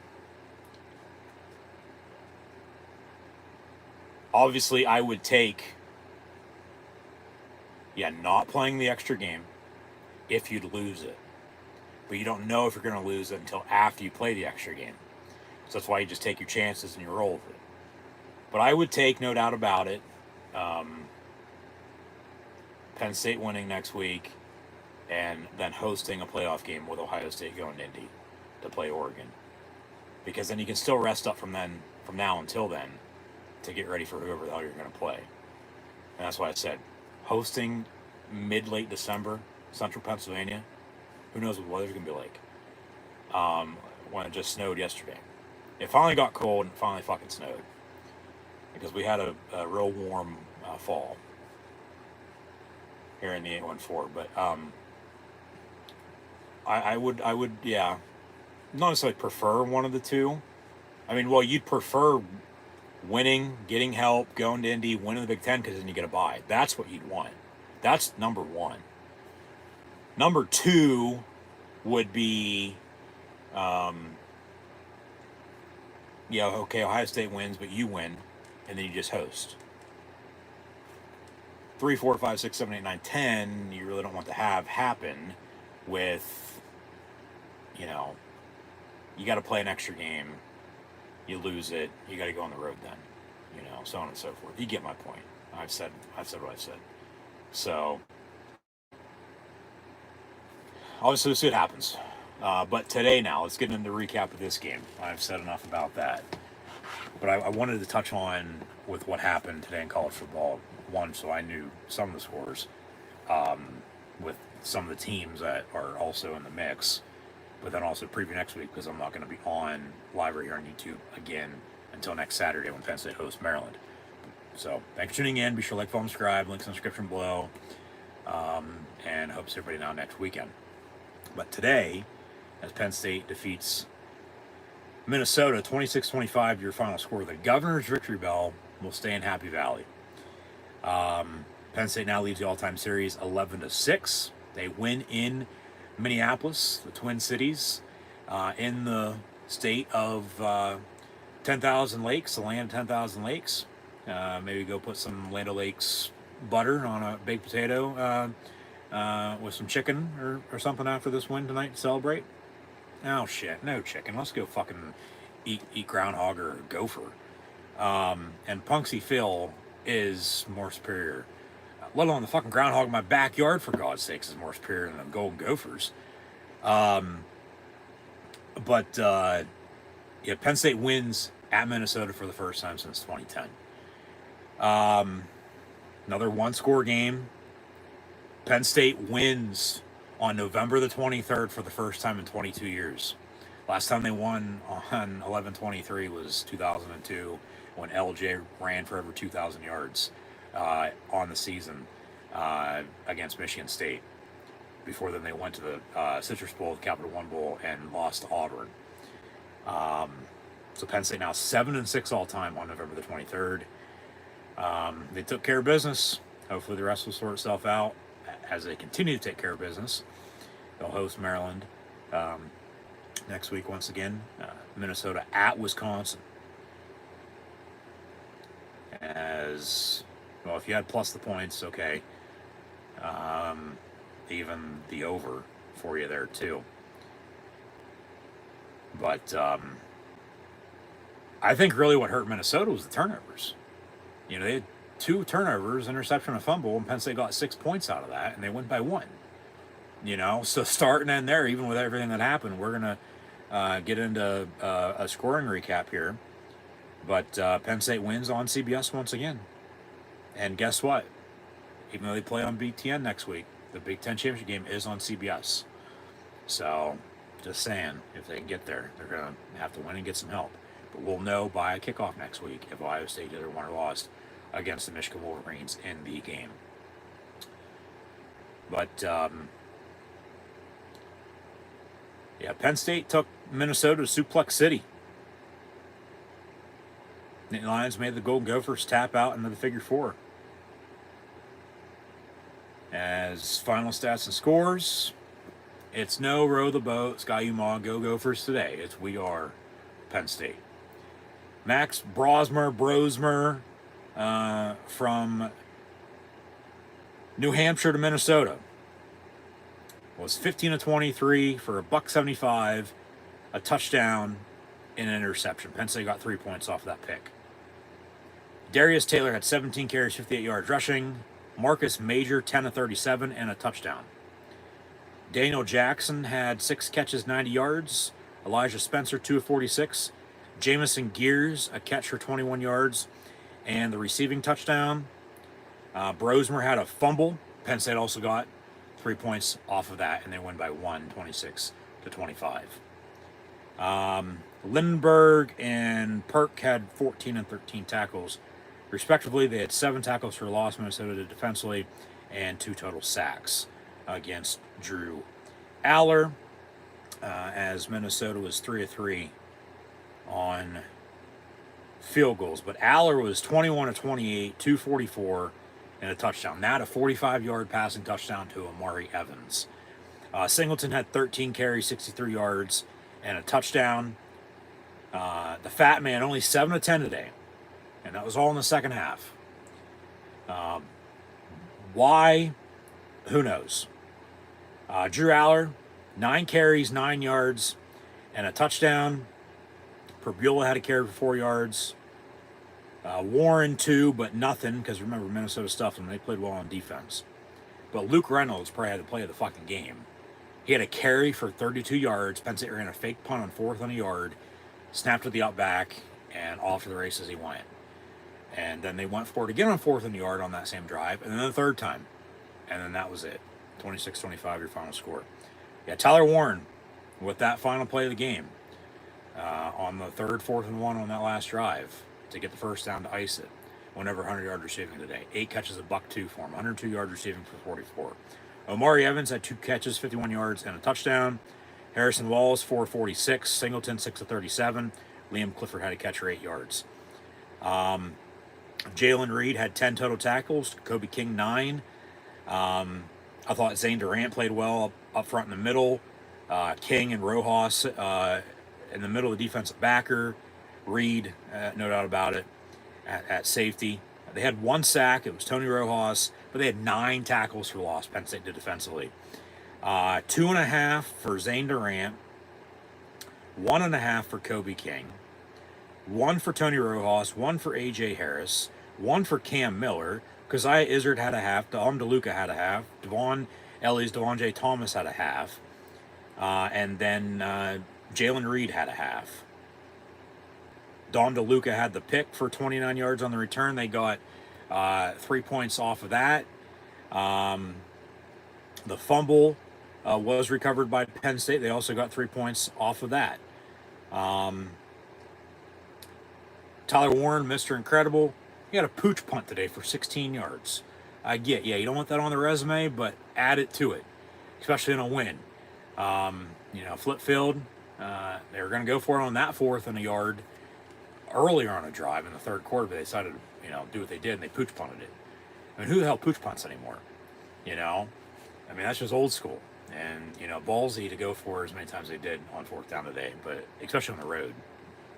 obviously, I would take, not playing the extra game if you'd lose it. But you don't know if you're going to lose it until after you play the extra game. So that's why you just take your chances and you roll with it. But I would take, no doubt about it, Penn State winning next week and then hosting a playoff game with Ohio State going to Indy to play Oregon. Because then you can still rest up from now until then to get ready for whoever the hell you're going to play. And that's why I said, hosting mid-late December, central Pennsylvania, who knows what the weather's going to be like. When it just snowed yesterday. It finally got cold and it finally fucking snowed. Because we had a real warm fall here in the 814. But I would, not necessarily prefer one of the two. I mean, well, you'd prefer winning, getting help, going to Indy, winning the Big Ten because then you get a bye. That's what you'd want. That's number one. Number two would be, okay, Ohio State wins, but you win, and then you just host. 3, 4, 5, 6, 7, 8, 9, 10, you really don't want to have happen with, you got to play an extra game, you lose it, you got to go on the road then, so on and so forth. You get my point. I've said what I've said. So, obviously, we'll see what happens. But today now, let's get into the recap of this game. I've said enough about that. But I wanted to touch on with what happened today in college football. One, so I knew some of the scores with some of the teams that are also in the mix. But then also preview next week because I'm not going to be on live right here on YouTube again until next Saturday when Penn State hosts Maryland. So thanks for tuning in. Be sure to like, follow, and subscribe. Links in the description below. And I hope to see everybody now next weekend. But today, as Penn State defeats Minnesota 26-25, your final score, the Governor's victory bell will stay in Happy Valley. Penn State now leads the all-time series 11-6. They win in Minneapolis, the Twin Cities, in the state of 10,000 lakes, the land of 10,000 lakes. Maybe go put some Land O'Lakes butter on a baked potato with some chicken or something after this win tonight to celebrate. Oh shit, no chicken. Let's go fucking eat groundhog or gopher. And Punksy Phil is more superior. Let alone the fucking groundhog in my backyard, for God's sakes, is more superior than the Golden Gophers. Penn State wins at Minnesota for the first time since 2010. Another one-score game. Penn State wins on November the 23rd for the first time in 22 years. Last time they won on 11/23 was 2002 when LJ ran for over 2,000 yards on the season against Michigan State. Before then, they went to the Citrus Bowl, the Capital One Bowl, and lost to Auburn. So Penn State now 7-6 all time on November the 23rd. They took care of business. Hopefully the rest will sort itself out as they continue to take care of business. They'll host Maryland next week once again. Minnesota at Wisconsin. As well, if you had plus the points, okay. Even the over for you there too. But I think really what hurt Minnesota was the turnovers. They had 2 turnovers, interception, and fumble, and Penn State got 6 points out of that, and they went by 1. So start and end there, even with everything that happened. We're going to get into a scoring recap here. But Penn State wins on CBS once again. And guess what? Even though they play on BTN next week, the Big Ten Championship game is on CBS. So Just saying, if they can get there, they're going to have to win and get some help. But we'll know by kickoff next week if Ohio State either won or lost against the Michigan Wolverines in the game. But, yeah, Penn State took Minnesota to Suplex City. The Lions made the Golden Gophers tap out into the figure four. As final stats and scores, it's no row the boat, Sky Umaw, go Gophers today. It's we are Penn State. Max Brosmer from New Hampshire to Minnesota was 15 of 23 for a $175, a touchdown, and an interception. Penn State got 3 points off of that pick. Darius Taylor had 17 carries, 58 yards rushing. Marcus Major, 10 of 37, and a touchdown. Daniel Jackson had 6 catches, 90 yards. Elijah Spencer, 2 of 46. Jamison Gears, a catch for 21 yards, and the receiving touchdown. Brosmer had a fumble. Penn State also got 3 points off of that, and they win by 1, 26 to 25. Lindenberg and Perk had 14 and 13 tackles, respectively. They had 7 tackles for loss, Minnesota did defensively, and 2 total sacks against Drew Aller, as Minnesota was 3 of 3 on field goals. But Aller was 21 of 28, 244, and a touchdown. That a 45-yard passing touchdown to Amari Evans. Singleton had 13 carries, 63 yards, and a touchdown. The fat man only 7 of 10 today, and that was all in the second half. Why? Who knows? Drew Aller, 9 carries, 9 yards, and a touchdown. Perbula had a carry for 4 yards. Warren 2, but nothing, because remember, Minnesota stuffed them. They played well on defense. But Luke Reynolds probably had to play the fucking game. He had a carry for 32 yards. Penn State ran a fake punt on 4th and a yard, snapped to the outback, and off to the races he went. And then they went for it again on 4th and a yard on that same drive, and then the third time. And then that was it. 26-25, your final score. Yeah, Tyler Warren with that final play of the game on the 3rd, 4th, and 1 on that last drive to get the first down to ice it. Went over 100 yards receiving today. 8 catches, $102 for him. 102 yards receiving for 44. Omari Evans had 2 catches, 51 yards, and a touchdown. Harrison Wallace, 446. Singleton, 6 of 37. Liam Clifford had a catch for 8 yards. Jalen Reed had 10 total tackles. Kobe King, 9. I thought Zane Durant played well up front in the middle. King and Rojas in the middle of the defensive backer. Reed, no doubt about it, at safety. They had 1 sack. It was Tony Rojas, but they had 9 tackles for loss. Penn State did defensively. 2.5 for Zane Durant. 1.5 for Kobe King. 1 for Tony Rojas. 1 for A.J. Harris. 1 for Cam Miller. Keziah Izzard had a half. Dom DeLuca had a half. Devon J. Thomas had a half. And then Jalen Reed had a half. Dom DeLuca had the pick for 29 yards on the return. They got 3 points off of that. The fumble was recovered by Penn State. They also got 3 points off of that. Tyler Warren, Mr. Incredible, he had a pooch punt today for 16 yards. I get, yeah, you don't want that on the resume, but add it to it, especially in a win. Flip field, they were going to go for it on that 4th and a yard earlier on a drive in the 3rd quarter, but they decided to, do what they did, and they pooch punted it. I mean, who the hell pooch punts anymore? I mean, that's just old school. And, ballsy to go for as many times as they did on 4th down today, but especially on the road.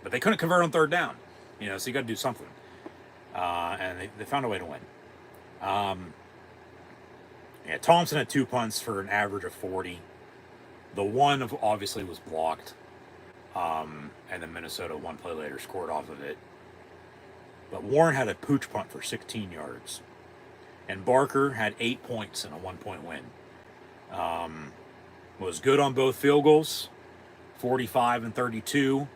But they couldn't convert on 3rd down, so you got to do something. And they found a way to win. Thompson had 2 punts for an average of 40. The one obviously was blocked. And then Minnesota 1 play later scored off of it. But Warren had a pooch punt for 16 yards. And Barker had 8 points in a 1-point win. Was good on both field goals, 45 and 32.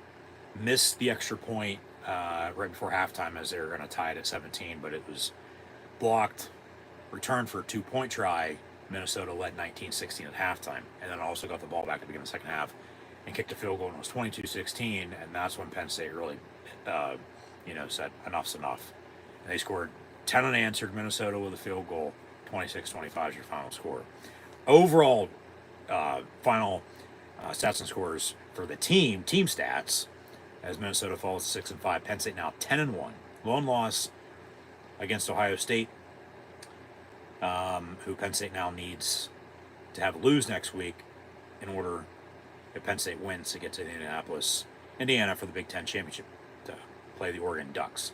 Missed the extra point right before halftime as they were going to tie it at 17, but it was blocked. Returned for a 2-point try. Minnesota led 19-16 at halftime, and then also got the ball back at the beginning of the second half and kicked a field goal, and it was 22-16, and that's when Penn State really, said enough's enough. And they scored 10 unanswered. Minnesota with a field goal. 26-25 is your final score. Overall, final stats and scores for the team stats, as Minnesota falls 6-5. Penn State now 10-1. Lone loss against Ohio State, who Penn State now needs to have lose next week in order, if Penn State wins, to get to Indianapolis, Indiana for the Big Ten Championship to play the Oregon Ducks.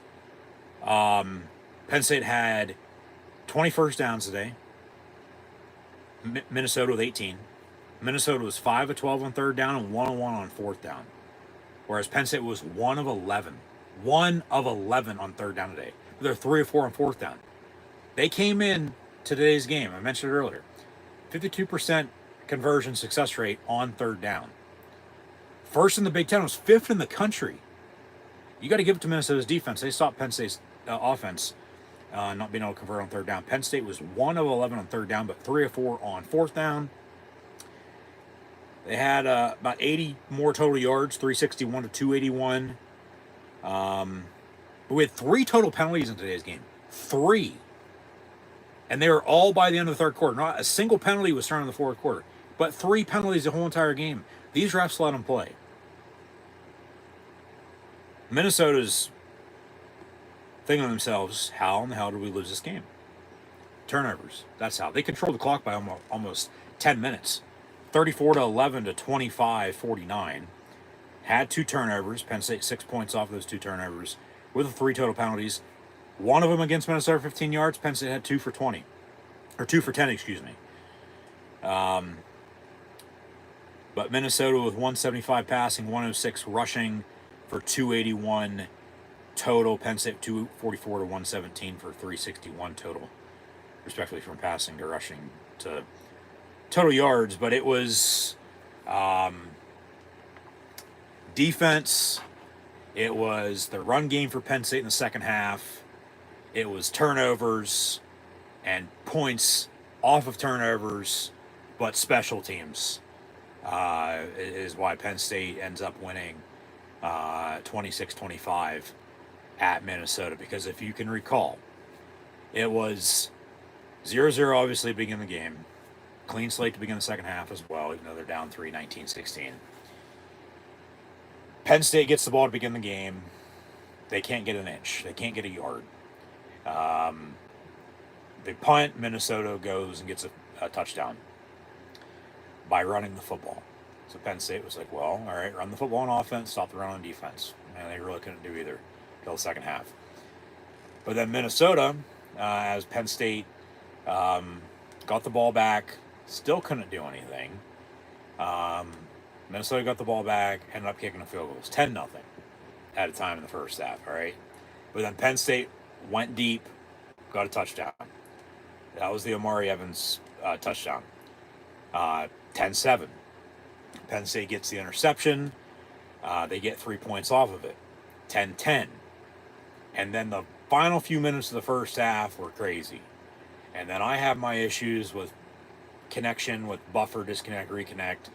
Penn State had 20 first downs today. Minnesota with 18. Minnesota was 5 of 12 on third down and 1 of 1 on fourth down. Whereas Penn State was 1 of 11. 1 of 11 on third down today. They're 3 of 4 on fourth down. They came in to today's game, I mentioned it earlier, 52% conversion success rate on third down. First in the Big Ten, was 5th in the country. You got to give it to Minnesota's defense. They stopped Penn State's offense not being able to convert on third down. Penn State was 1 of 11 on third down, but 3 of 4 on fourth down. They had about 80 more total yards, 361 to 281. We had 3 total penalties in today's game. 3. And they were all by the end of the third quarter. Not a single penalty was thrown in the fourth quarter, but 3 penalties the whole entire game. These refs let them play. Minnesota's thinking to themselves, how in the hell did we lose this game? Turnovers. That's how. They controlled the clock by almost 10 minutes. 34-11 to 25-49. Had 2 turnovers. Penn State 6 points off those 2 turnovers with the 3 total penalties. One of them against Minnesota, 15 yards. Penn State had 2 for 20. Or 2 for 10, excuse me. But Minnesota with 175 passing, 106 rushing for 281 total. Penn State 244 to 117 for 361 total, respectively, from passing to rushing to total yards. But it was defense. It was the run game for Penn State in the second half. It was turnovers and points off of turnovers, but special teams is why Penn State ends up winning 26-25 at Minnesota. Because if you can recall, it was 0-0 obviously to begin the game. Clean slate to begin the second half as well, even though they're down 3, 19-16. Penn State gets the ball to begin the game. They can't get an inch. They can't get a yard. They punt. Minnesota goes and gets a touchdown by running the football. So Penn State was like, well, all right, run the football on offense, stop the run on defense. And they really couldn't do either until the second half. But then Minnesota, as Penn State got the ball back, still couldn't do anything. Minnesota got the ball back, ended up kicking a field goal. It was 10-0 at a time in the first half, all right? But then Penn State went deep, got a touchdown. That was the Amari Evans touchdown. 10-7. Penn State gets the interception. They get 3 points off of it. 10-10. And then the final few minutes of the first half were crazy. And then I have my issues with connection, with buffer, disconnect, reconnect.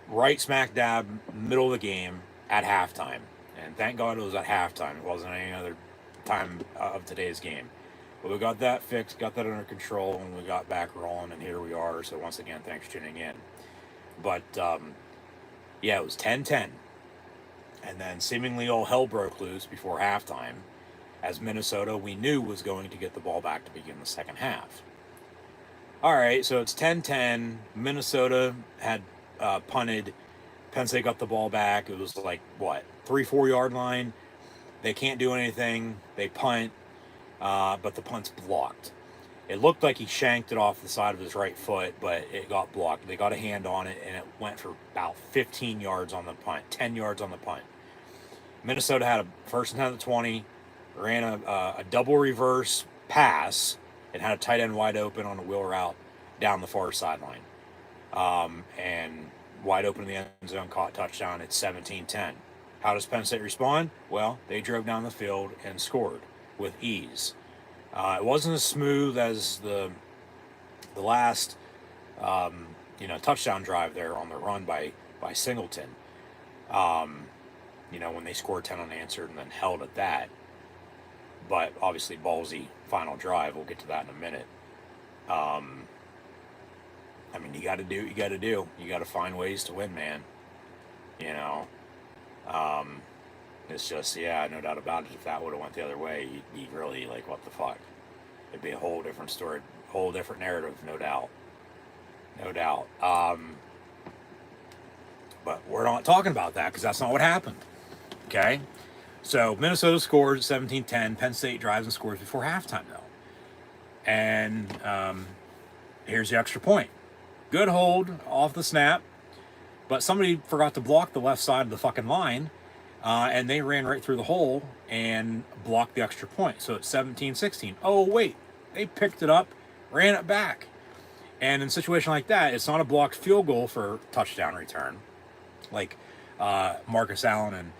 Right smack dab, middle of the game at halftime. And thank God it was at halftime. It wasn't any other time of today's game. But we got that fixed, got that under control, and we got back rolling, and here we are. So once again, thanks for tuning in. But, yeah, it was 10-10. And then seemingly all hell broke loose before halftime, as Minnesota, we knew, was going to get the ball back to begin the second half. All right, so it's 10-10. Minnesota had punted. Penn State got the ball back. It was like, 3-4 yard line. They can't do anything. They punt, but the punt's blocked. It looked like he shanked it off the side of his right foot, but it got blocked. They got a hand on it, and it went for about 15 yards on the punt, 10 yards on the punt. Minnesota had a first and 10 at the 20, ran a double reverse pass, and had a tight end wide open on a wheel route down the far sideline. And wide open in the end zone, caught touchdown. It's 17-10. How does Penn State respond? Well, they drove down the field and scored with ease. It wasn't as smooth as the last touchdown drive there on the run by by Singleton. You know, when they scored 10 unanswered and then held at that. But obviously, ballsy final drive. We'll get to that in a minute. I mean, you got to do. You got to find ways to win, man. You know, it's just, yeah, no doubt about it. If that would have went the other way, you'd be really like, what the fuck? It'd be a whole different story, whole different narrative, no doubt. No doubt. But we're not talking about that because that's not what happened. Okay? So Minnesota scores 17-10. Penn State drives and scores before halftime, though. And here's the extra point. Good hold off the snap. But somebody forgot to block the left side of the fucking line. And they ran right through the hole and blocked the extra point. So it's 17-16. Oh, wait. They picked it up, ran it back. And in a situation like that, it's not a blocked field goal for touchdown return, like Marcus Allen and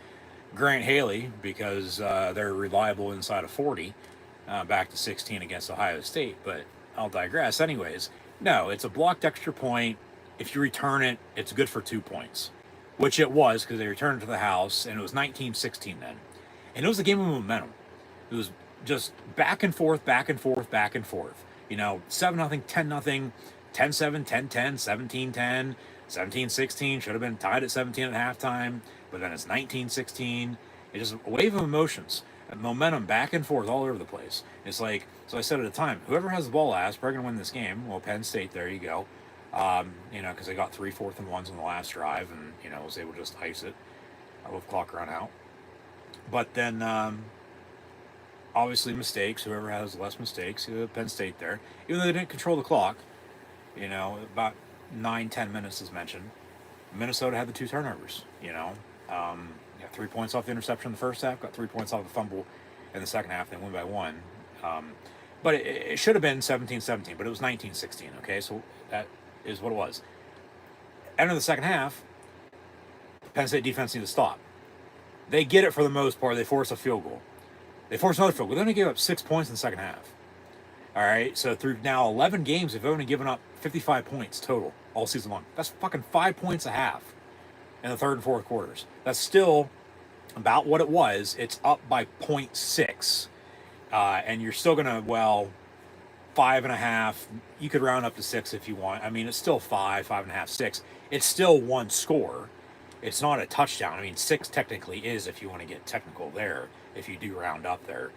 Grant Haley, because they're reliable inside of 40, back to 16 against Ohio State. But I'll digress. Anyways, no, it's a blocked extra point. If you return it, it's good for 2 points, which it was because they returned it to the house, and it was 19-16 then. And it was a game of momentum. It was just back and forth, back and forth, back and forth. You know, 7-0, 10-0, 10-7, 10-10, 17-10, 17-16. Should have been tied at 17 at halftime, but then it's 19-16. It's just a wave of emotions, momentum back and forth all over the place. It's like, so I said at the time, whoever has the ball last, probably going to win this game. Well, Penn State, there you go. You know, because they got 3 4th and 1s on the last drive and, you know, was able to just ice it with clock run out. But then, obviously mistakes, whoever has less mistakes, Penn State there. Even though they didn't control the clock, you know, about 9-10 minutes as mentioned, Minnesota had the 2 turnovers, you know. Got 3 points off the interception in the first half, got 3 points off the fumble in the second half, they win by 1. But it should have been 17-17, but it was 19-16, okay? So that is what it was. End of the second half, Penn State defense needs to stop. They get it for the most part. They force a field goal. They force another field goal. They only gave up 6 points in the second half. All right, so through now 11 games, they've only given up 55 points total all season long. That's fucking 5 points a half in the third and fourth quarters. That's still about what it was. It's up by 0.6. And you're still going to, 5.5. You could round up to 6 if you want. I mean, it's still 5.5, 6. It's still one score. It's not a touchdown. I mean, 6 technically is if you want to get technical there, if you do round up there.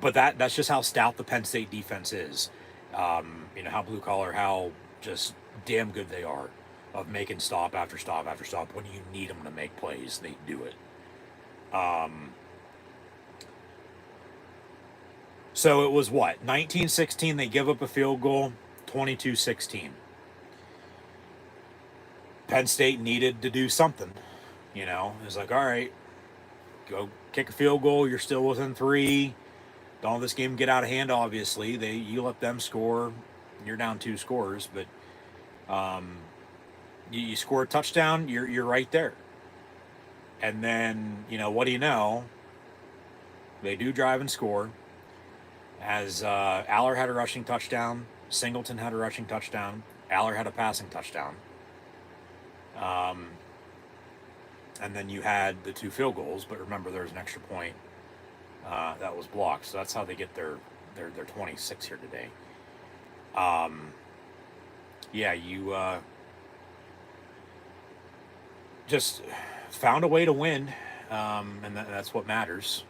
But that's just how stout the Penn State defense is. You know, how blue collar, how just damn good they are of making stop after stop after stop. When you need them to make plays, they do it. So it was what? 19-16, they give up a field goal, 22-16. Penn State needed to do something. You know, it's like, all right, go kick a field goal, you're still within 3. Don't let this game get out of hand, obviously. You let them score, you're down 2 scores, but you score a touchdown, you're right there. And then, you know, what do you know? They do drive and score. As Aller had a rushing touchdown, Singleton had a rushing touchdown, Aller had a passing touchdown. And then you had the 2 field goals, but remember there was an extra point that was blocked. So that's how they get their 26 here today. Yeah, you just found a way to win, and that's what matters.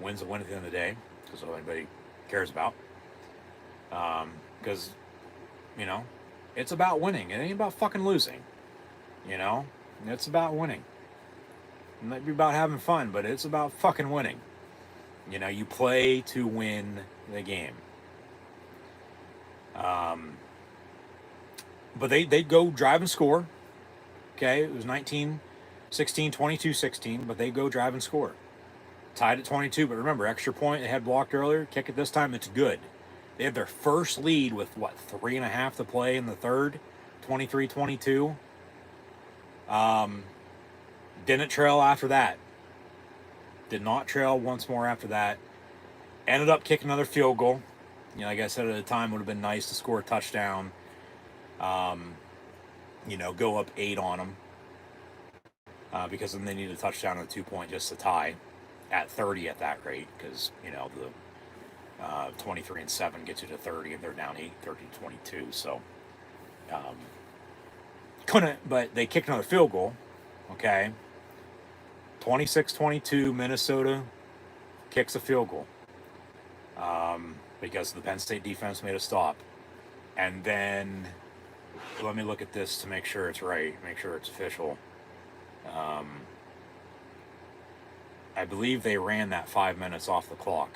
Win's a win at the end of the day, because all anybody cares about. Because, you know, it's about winning. It ain't about fucking losing. You know, it's about winning. It might be about having fun, but it's about fucking winning. You know, you play to win the game. But they go drive and score. Okay, it was 19-16, 22-16, but they go drive and score. Tied at 22, but remember, extra point they had blocked earlier. Kick it this time, it's good. They had their first lead with, 3.5 to play in the third, 23-22. Didn't trail after that. Did not trail once more after that. Ended up kicking another field goal. You know, like I said at the time, would have been nice to score a touchdown. go up 8 on them, because then they need a touchdown and a 2-point just to tie at 30 at that rate, because the 23-7 gets you to 30 and they're down 8, 30-22. So couldn't, but they kicked another field goal. Okay, 26-22, Minnesota kicks a field goal, because the Penn State defense made a stop. And then let me look at this to make sure it's right, make sure it's official. I believe they ran that 5 minutes off the clock.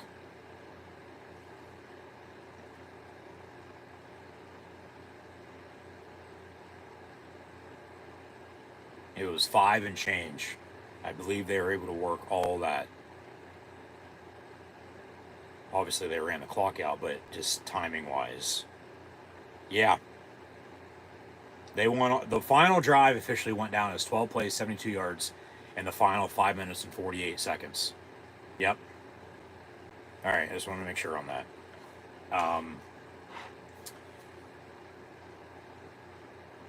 It was 5 and change. I believe they were able to work all that. Obviously, they ran the clock out, but just timing wise. Yeah. They won. The final drive officially went down as 12 plays, 72 yards, in the final 5 minutes and 48 seconds. Yep. All right, I just want to make sure on that.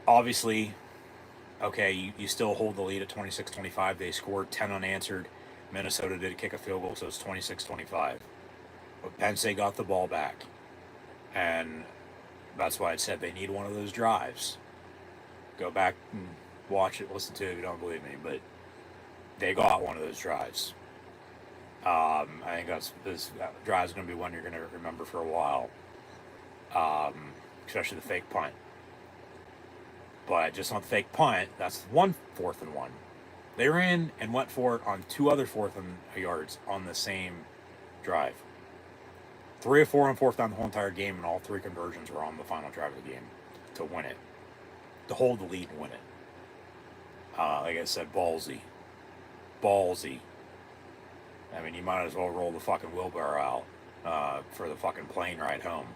Obviously, okay, you still hold the lead at 26-25. They scored 10 unanswered. Minnesota did kick a field goal, so it's 26-25. But Penn State got the ball back. And that's why I said they need one of those drives. Go back and watch it, listen to it if you don't believe me. But they got one of those drives. I think this drive is going to be one you're going to remember for a while. Especially the fake punt. But just on the fake punt, that's 1 4th and 1. They ran and went for it on 2 other 4th and yards on the same drive. 3 or 4 on 4th down the whole entire game, and all 3 conversions were on the final drive of the game to win it, to hold the lead and win it. Like I said, ballsy. I mean, you might as well roll the fucking wheelbarrow out for the fucking plane ride home.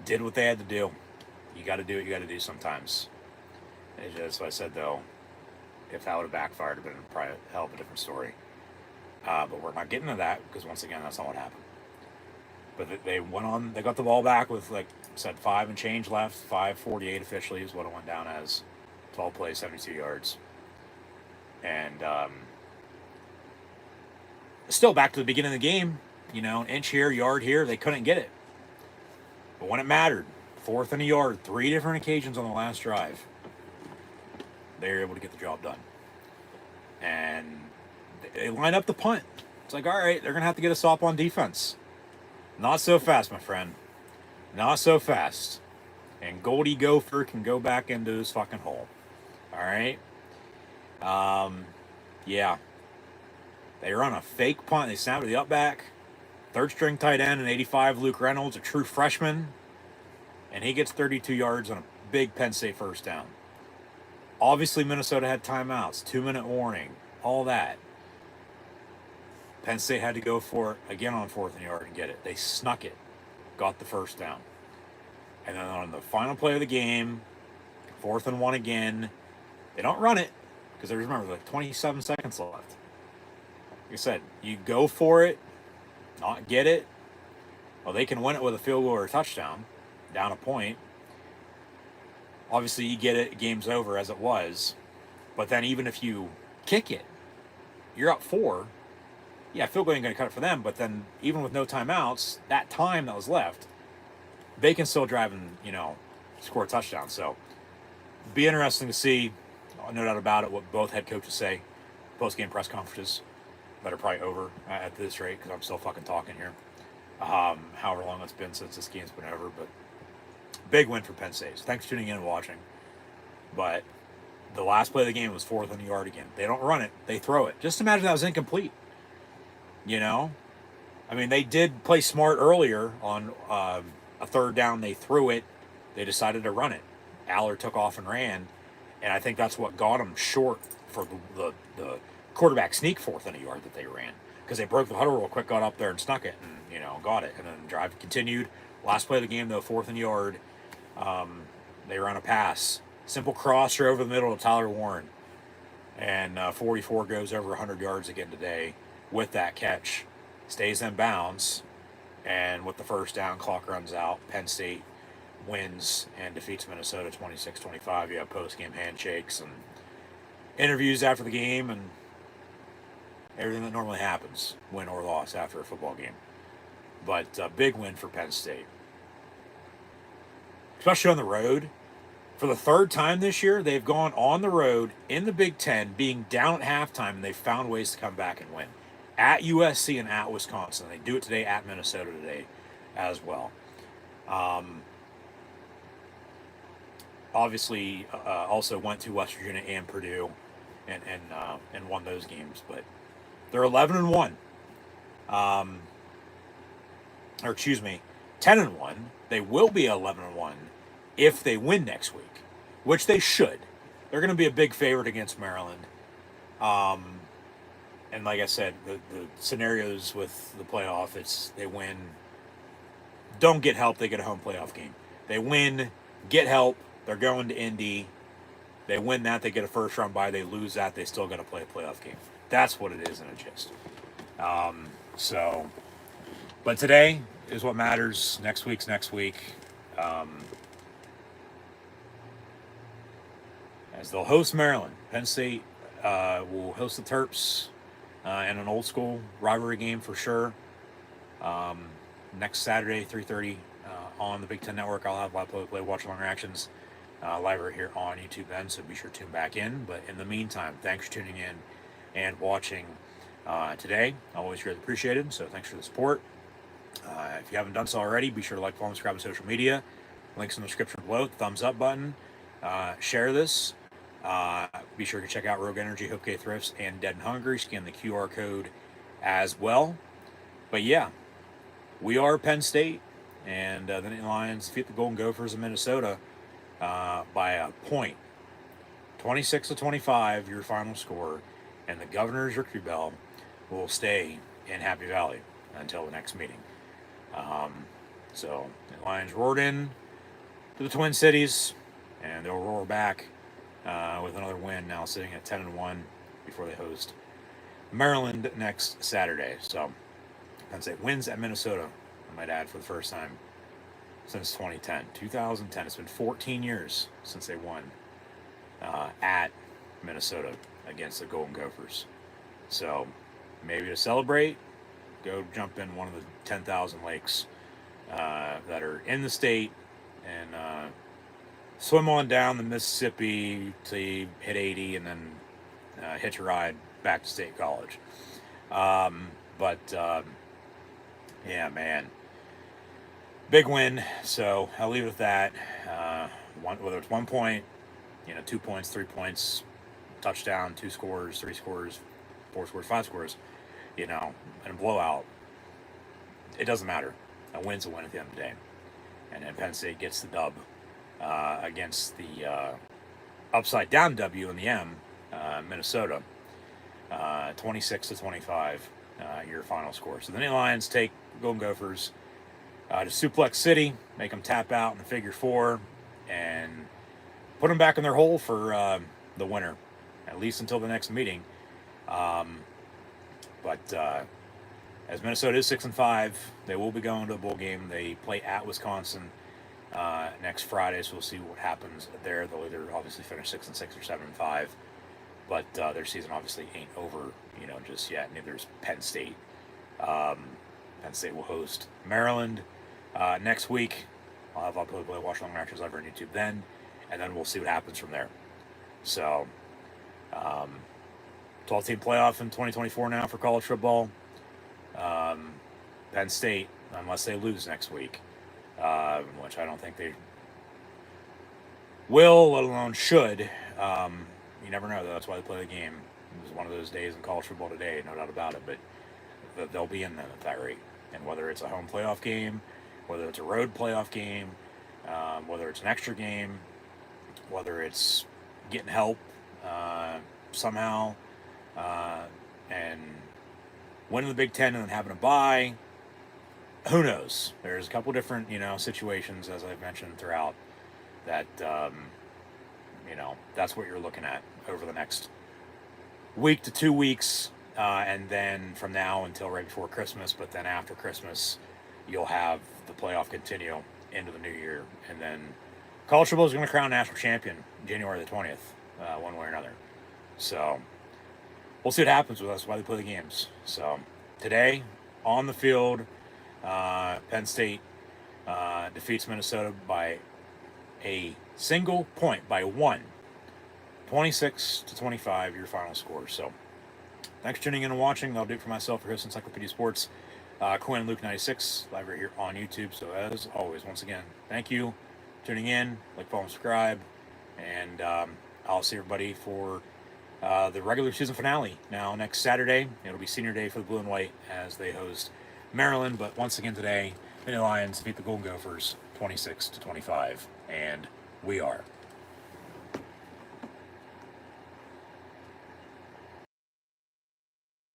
Did what they had to do. You got to do what you got to do sometimes. That's what I said, though. If that would have backfired, it would have been probably a hell of a different story. But we're not getting to that because, once again, that's not what happened. But they went on. They got the ball back with, like I said, 5 and change left. 5:48 officially is what it went down as. 12 plays, 72 yards. And still back to the beginning of the game. An inch here, yard here. They couldn't get it. But when it mattered, 4th and a yard, 3 different occasions on the last drive, they were able to get the job done. And they line up the punt. It's like, all right, they're going to have to get a stop on defense. Not so fast, my friend. Not so fast. And Goldie Gopher can go back into his fucking hole. All right? Yeah. They run a fake punt. They snap to the up back. 3rd string tight end, an 85, Luke Reynolds, a true freshman. And he gets 32 yards on a big Penn State first down. Obviously, Minnesota had timeouts, 2-minute warning, all that. Penn State had to go for it again on 4th and yard and get it. They snuck it, got the first down. And then on the final play of the game, 4th and 1 again, they don't run it because there's, remember, like 27 seconds left. Like I said, you go for it, not get it. Well, they can win it with a field goal or a touchdown, down a point. Obviously, you get it, game's over as it was. But then even if you kick it, you're up 4. Yeah, field goal ain't going to cut it for them. But then even with no timeouts, that time that was left, they can still drive and, score a touchdown. So be interesting to see, no doubt about it, what both head coaches say. Post-game press conferences that are probably over at this rate because I'm still fucking talking here. However long it's been since this game's been over. But big win for Penn State. So thanks for tuning in and watching. But the last play of the game was 4th on the yard again. They don't run it. They throw it. Just imagine that was incomplete. I mean, they did play smart earlier on a 3rd down. They threw it. They decided to run it. Allard took off and ran. And I think that's what got them short for the quarterback sneak 4th on a yard that they ran. Because they broke the huddle real quick, got up there and snuck it, and, got it. And then the drive continued. Last play of the game, though, 4th and yard. They ran a pass. Simple crosser over the middle of Tyler Warren. And 44 goes over 100 yards again today with that catch. Stays in bounds. And with the first down, clock runs out. Penn State wins and defeats Minnesota 26-25. You have post-game handshakes and interviews after the game and everything that normally happens, win or loss after a football game. But a big win for Penn State, especially on the road. For the third time this year, they've gone on the road in the Big Ten, being down at halftime, and they've found ways to come back and win. At USC and at Wisconsin. They do it today at Minnesota today as well. Obviously, also went to West Virginia and Purdue and won those games. But they're 11-1. Or excuse me, 10-1. They will be 11-1 if they win next week, which they should. They're going to be a big favorite against Maryland. And like I said, the scenarios with the playoff, it's they win, don't get help, they get a home playoff game. They win, get help, they're going to Indy. They win that, they get a first round bye. They lose that, they still got to play a playoff game. That's what it is in a gist. But today is what matters. Next week's next week. As they'll host Maryland. Penn State will host the Terps in an old school rivalry game for sure. Next Saturday, 3:30 on the Big Ten Network. I'll have live play watch along reactions live right here on YouTube then, so be sure to tune back in. But in the meantime, thanks for tuning in and watching today. Always really appreciated, so thanks for the support. If you haven't done so already, be sure to like, follow, and subscribe on social media. Links in the description below. Thumbs up button. Share this. Be sure to check out Rogue Energy, HopeKThrifts, and Dead and Hungry. Scan the QR code as well. But yeah, we are Penn State, and the Nittany Lions defeat the Golden Gophers of Minnesota by a point. 26-25, your final score, and the Governor's Victory Bell will stay in Happy Valley until the next meeting. So the Lions roared in to the Twin Cities, and they'll roar back with another win, now sitting at 10-1 before they host Maryland next Saturday. So Penn State wins at Minnesota, I might add, for the first time since 2010. 2010. It's been 14 years since they won at Minnesota against the Golden Gophers. So maybe to celebrate, go jump in one of the 10,000 lakes that are in the state and swim on down the Mississippi till you hit 80 and then hitch a ride back to State College. Yeah, man. Big win. So I'll leave it at that. Whether it's 1 point, 2 points, 3 points, touchdown, 2 scores, 3 scores, 4 scores, 5 scores, and a blowout. It doesn't matter. A win's a win at the end of the day. And then Penn State gets the dub against the upside down W in the M, Minnesota, 26-25, your final score. So the Nittany Lions take Golden Gophers to Suplex City, make them tap out in the figure 4, and put them back in their hole for the winter, at least until the next meeting. As Minnesota is 6-5, they will be going to a bowl game. They play at Wisconsin next Friday, so we'll see what happens there. They'll either obviously finish 6-6 or 7-5, but their season obviously ain't over, just yet. Neither is Penn State. Penn State will host Maryland next week. I'll have upload watch along reactions over on YouTube then, and then we'll see what happens from there. So, 12-team playoff in 2024 now for college football. Penn State, unless they lose next week, which I don't think they will, let alone should. You never know, though. That's why they play the game. It was one of those days in college football today, no doubt about it, but they'll be in them at that rate. And whether it's a home playoff game, whether it's a road playoff game, whether it's an extra game, whether it's getting help somehow, and winning the Big Ten and then having a bye, who knows? There's a couple different, situations, as I've mentioned throughout, that, that's what you're looking at over the next week to 2 weeks, and then from now until right before Christmas, but then after Christmas, you'll have the playoff continue into the new year. And then college football is going to crown national champion January the 20th, one way or another. So we'll see what happens with us while they play the games. So today, on the field, Penn State defeats Minnesota by a single point, by one. 26-25, your final score. So thanks for tuning in and watching. That'll do it for myself, for host Encyclopedia Sports, Quinn Luke 96, live right here on YouTube. So as always, once again, thank you for tuning in. Like, follow, and subscribe. And I'll see everybody for the regular season finale now next Saturday. It'll be senior day for the Blue and White as they host Maryland. But once again today, the Lions defeat the Golden Gophers 26-25. And we are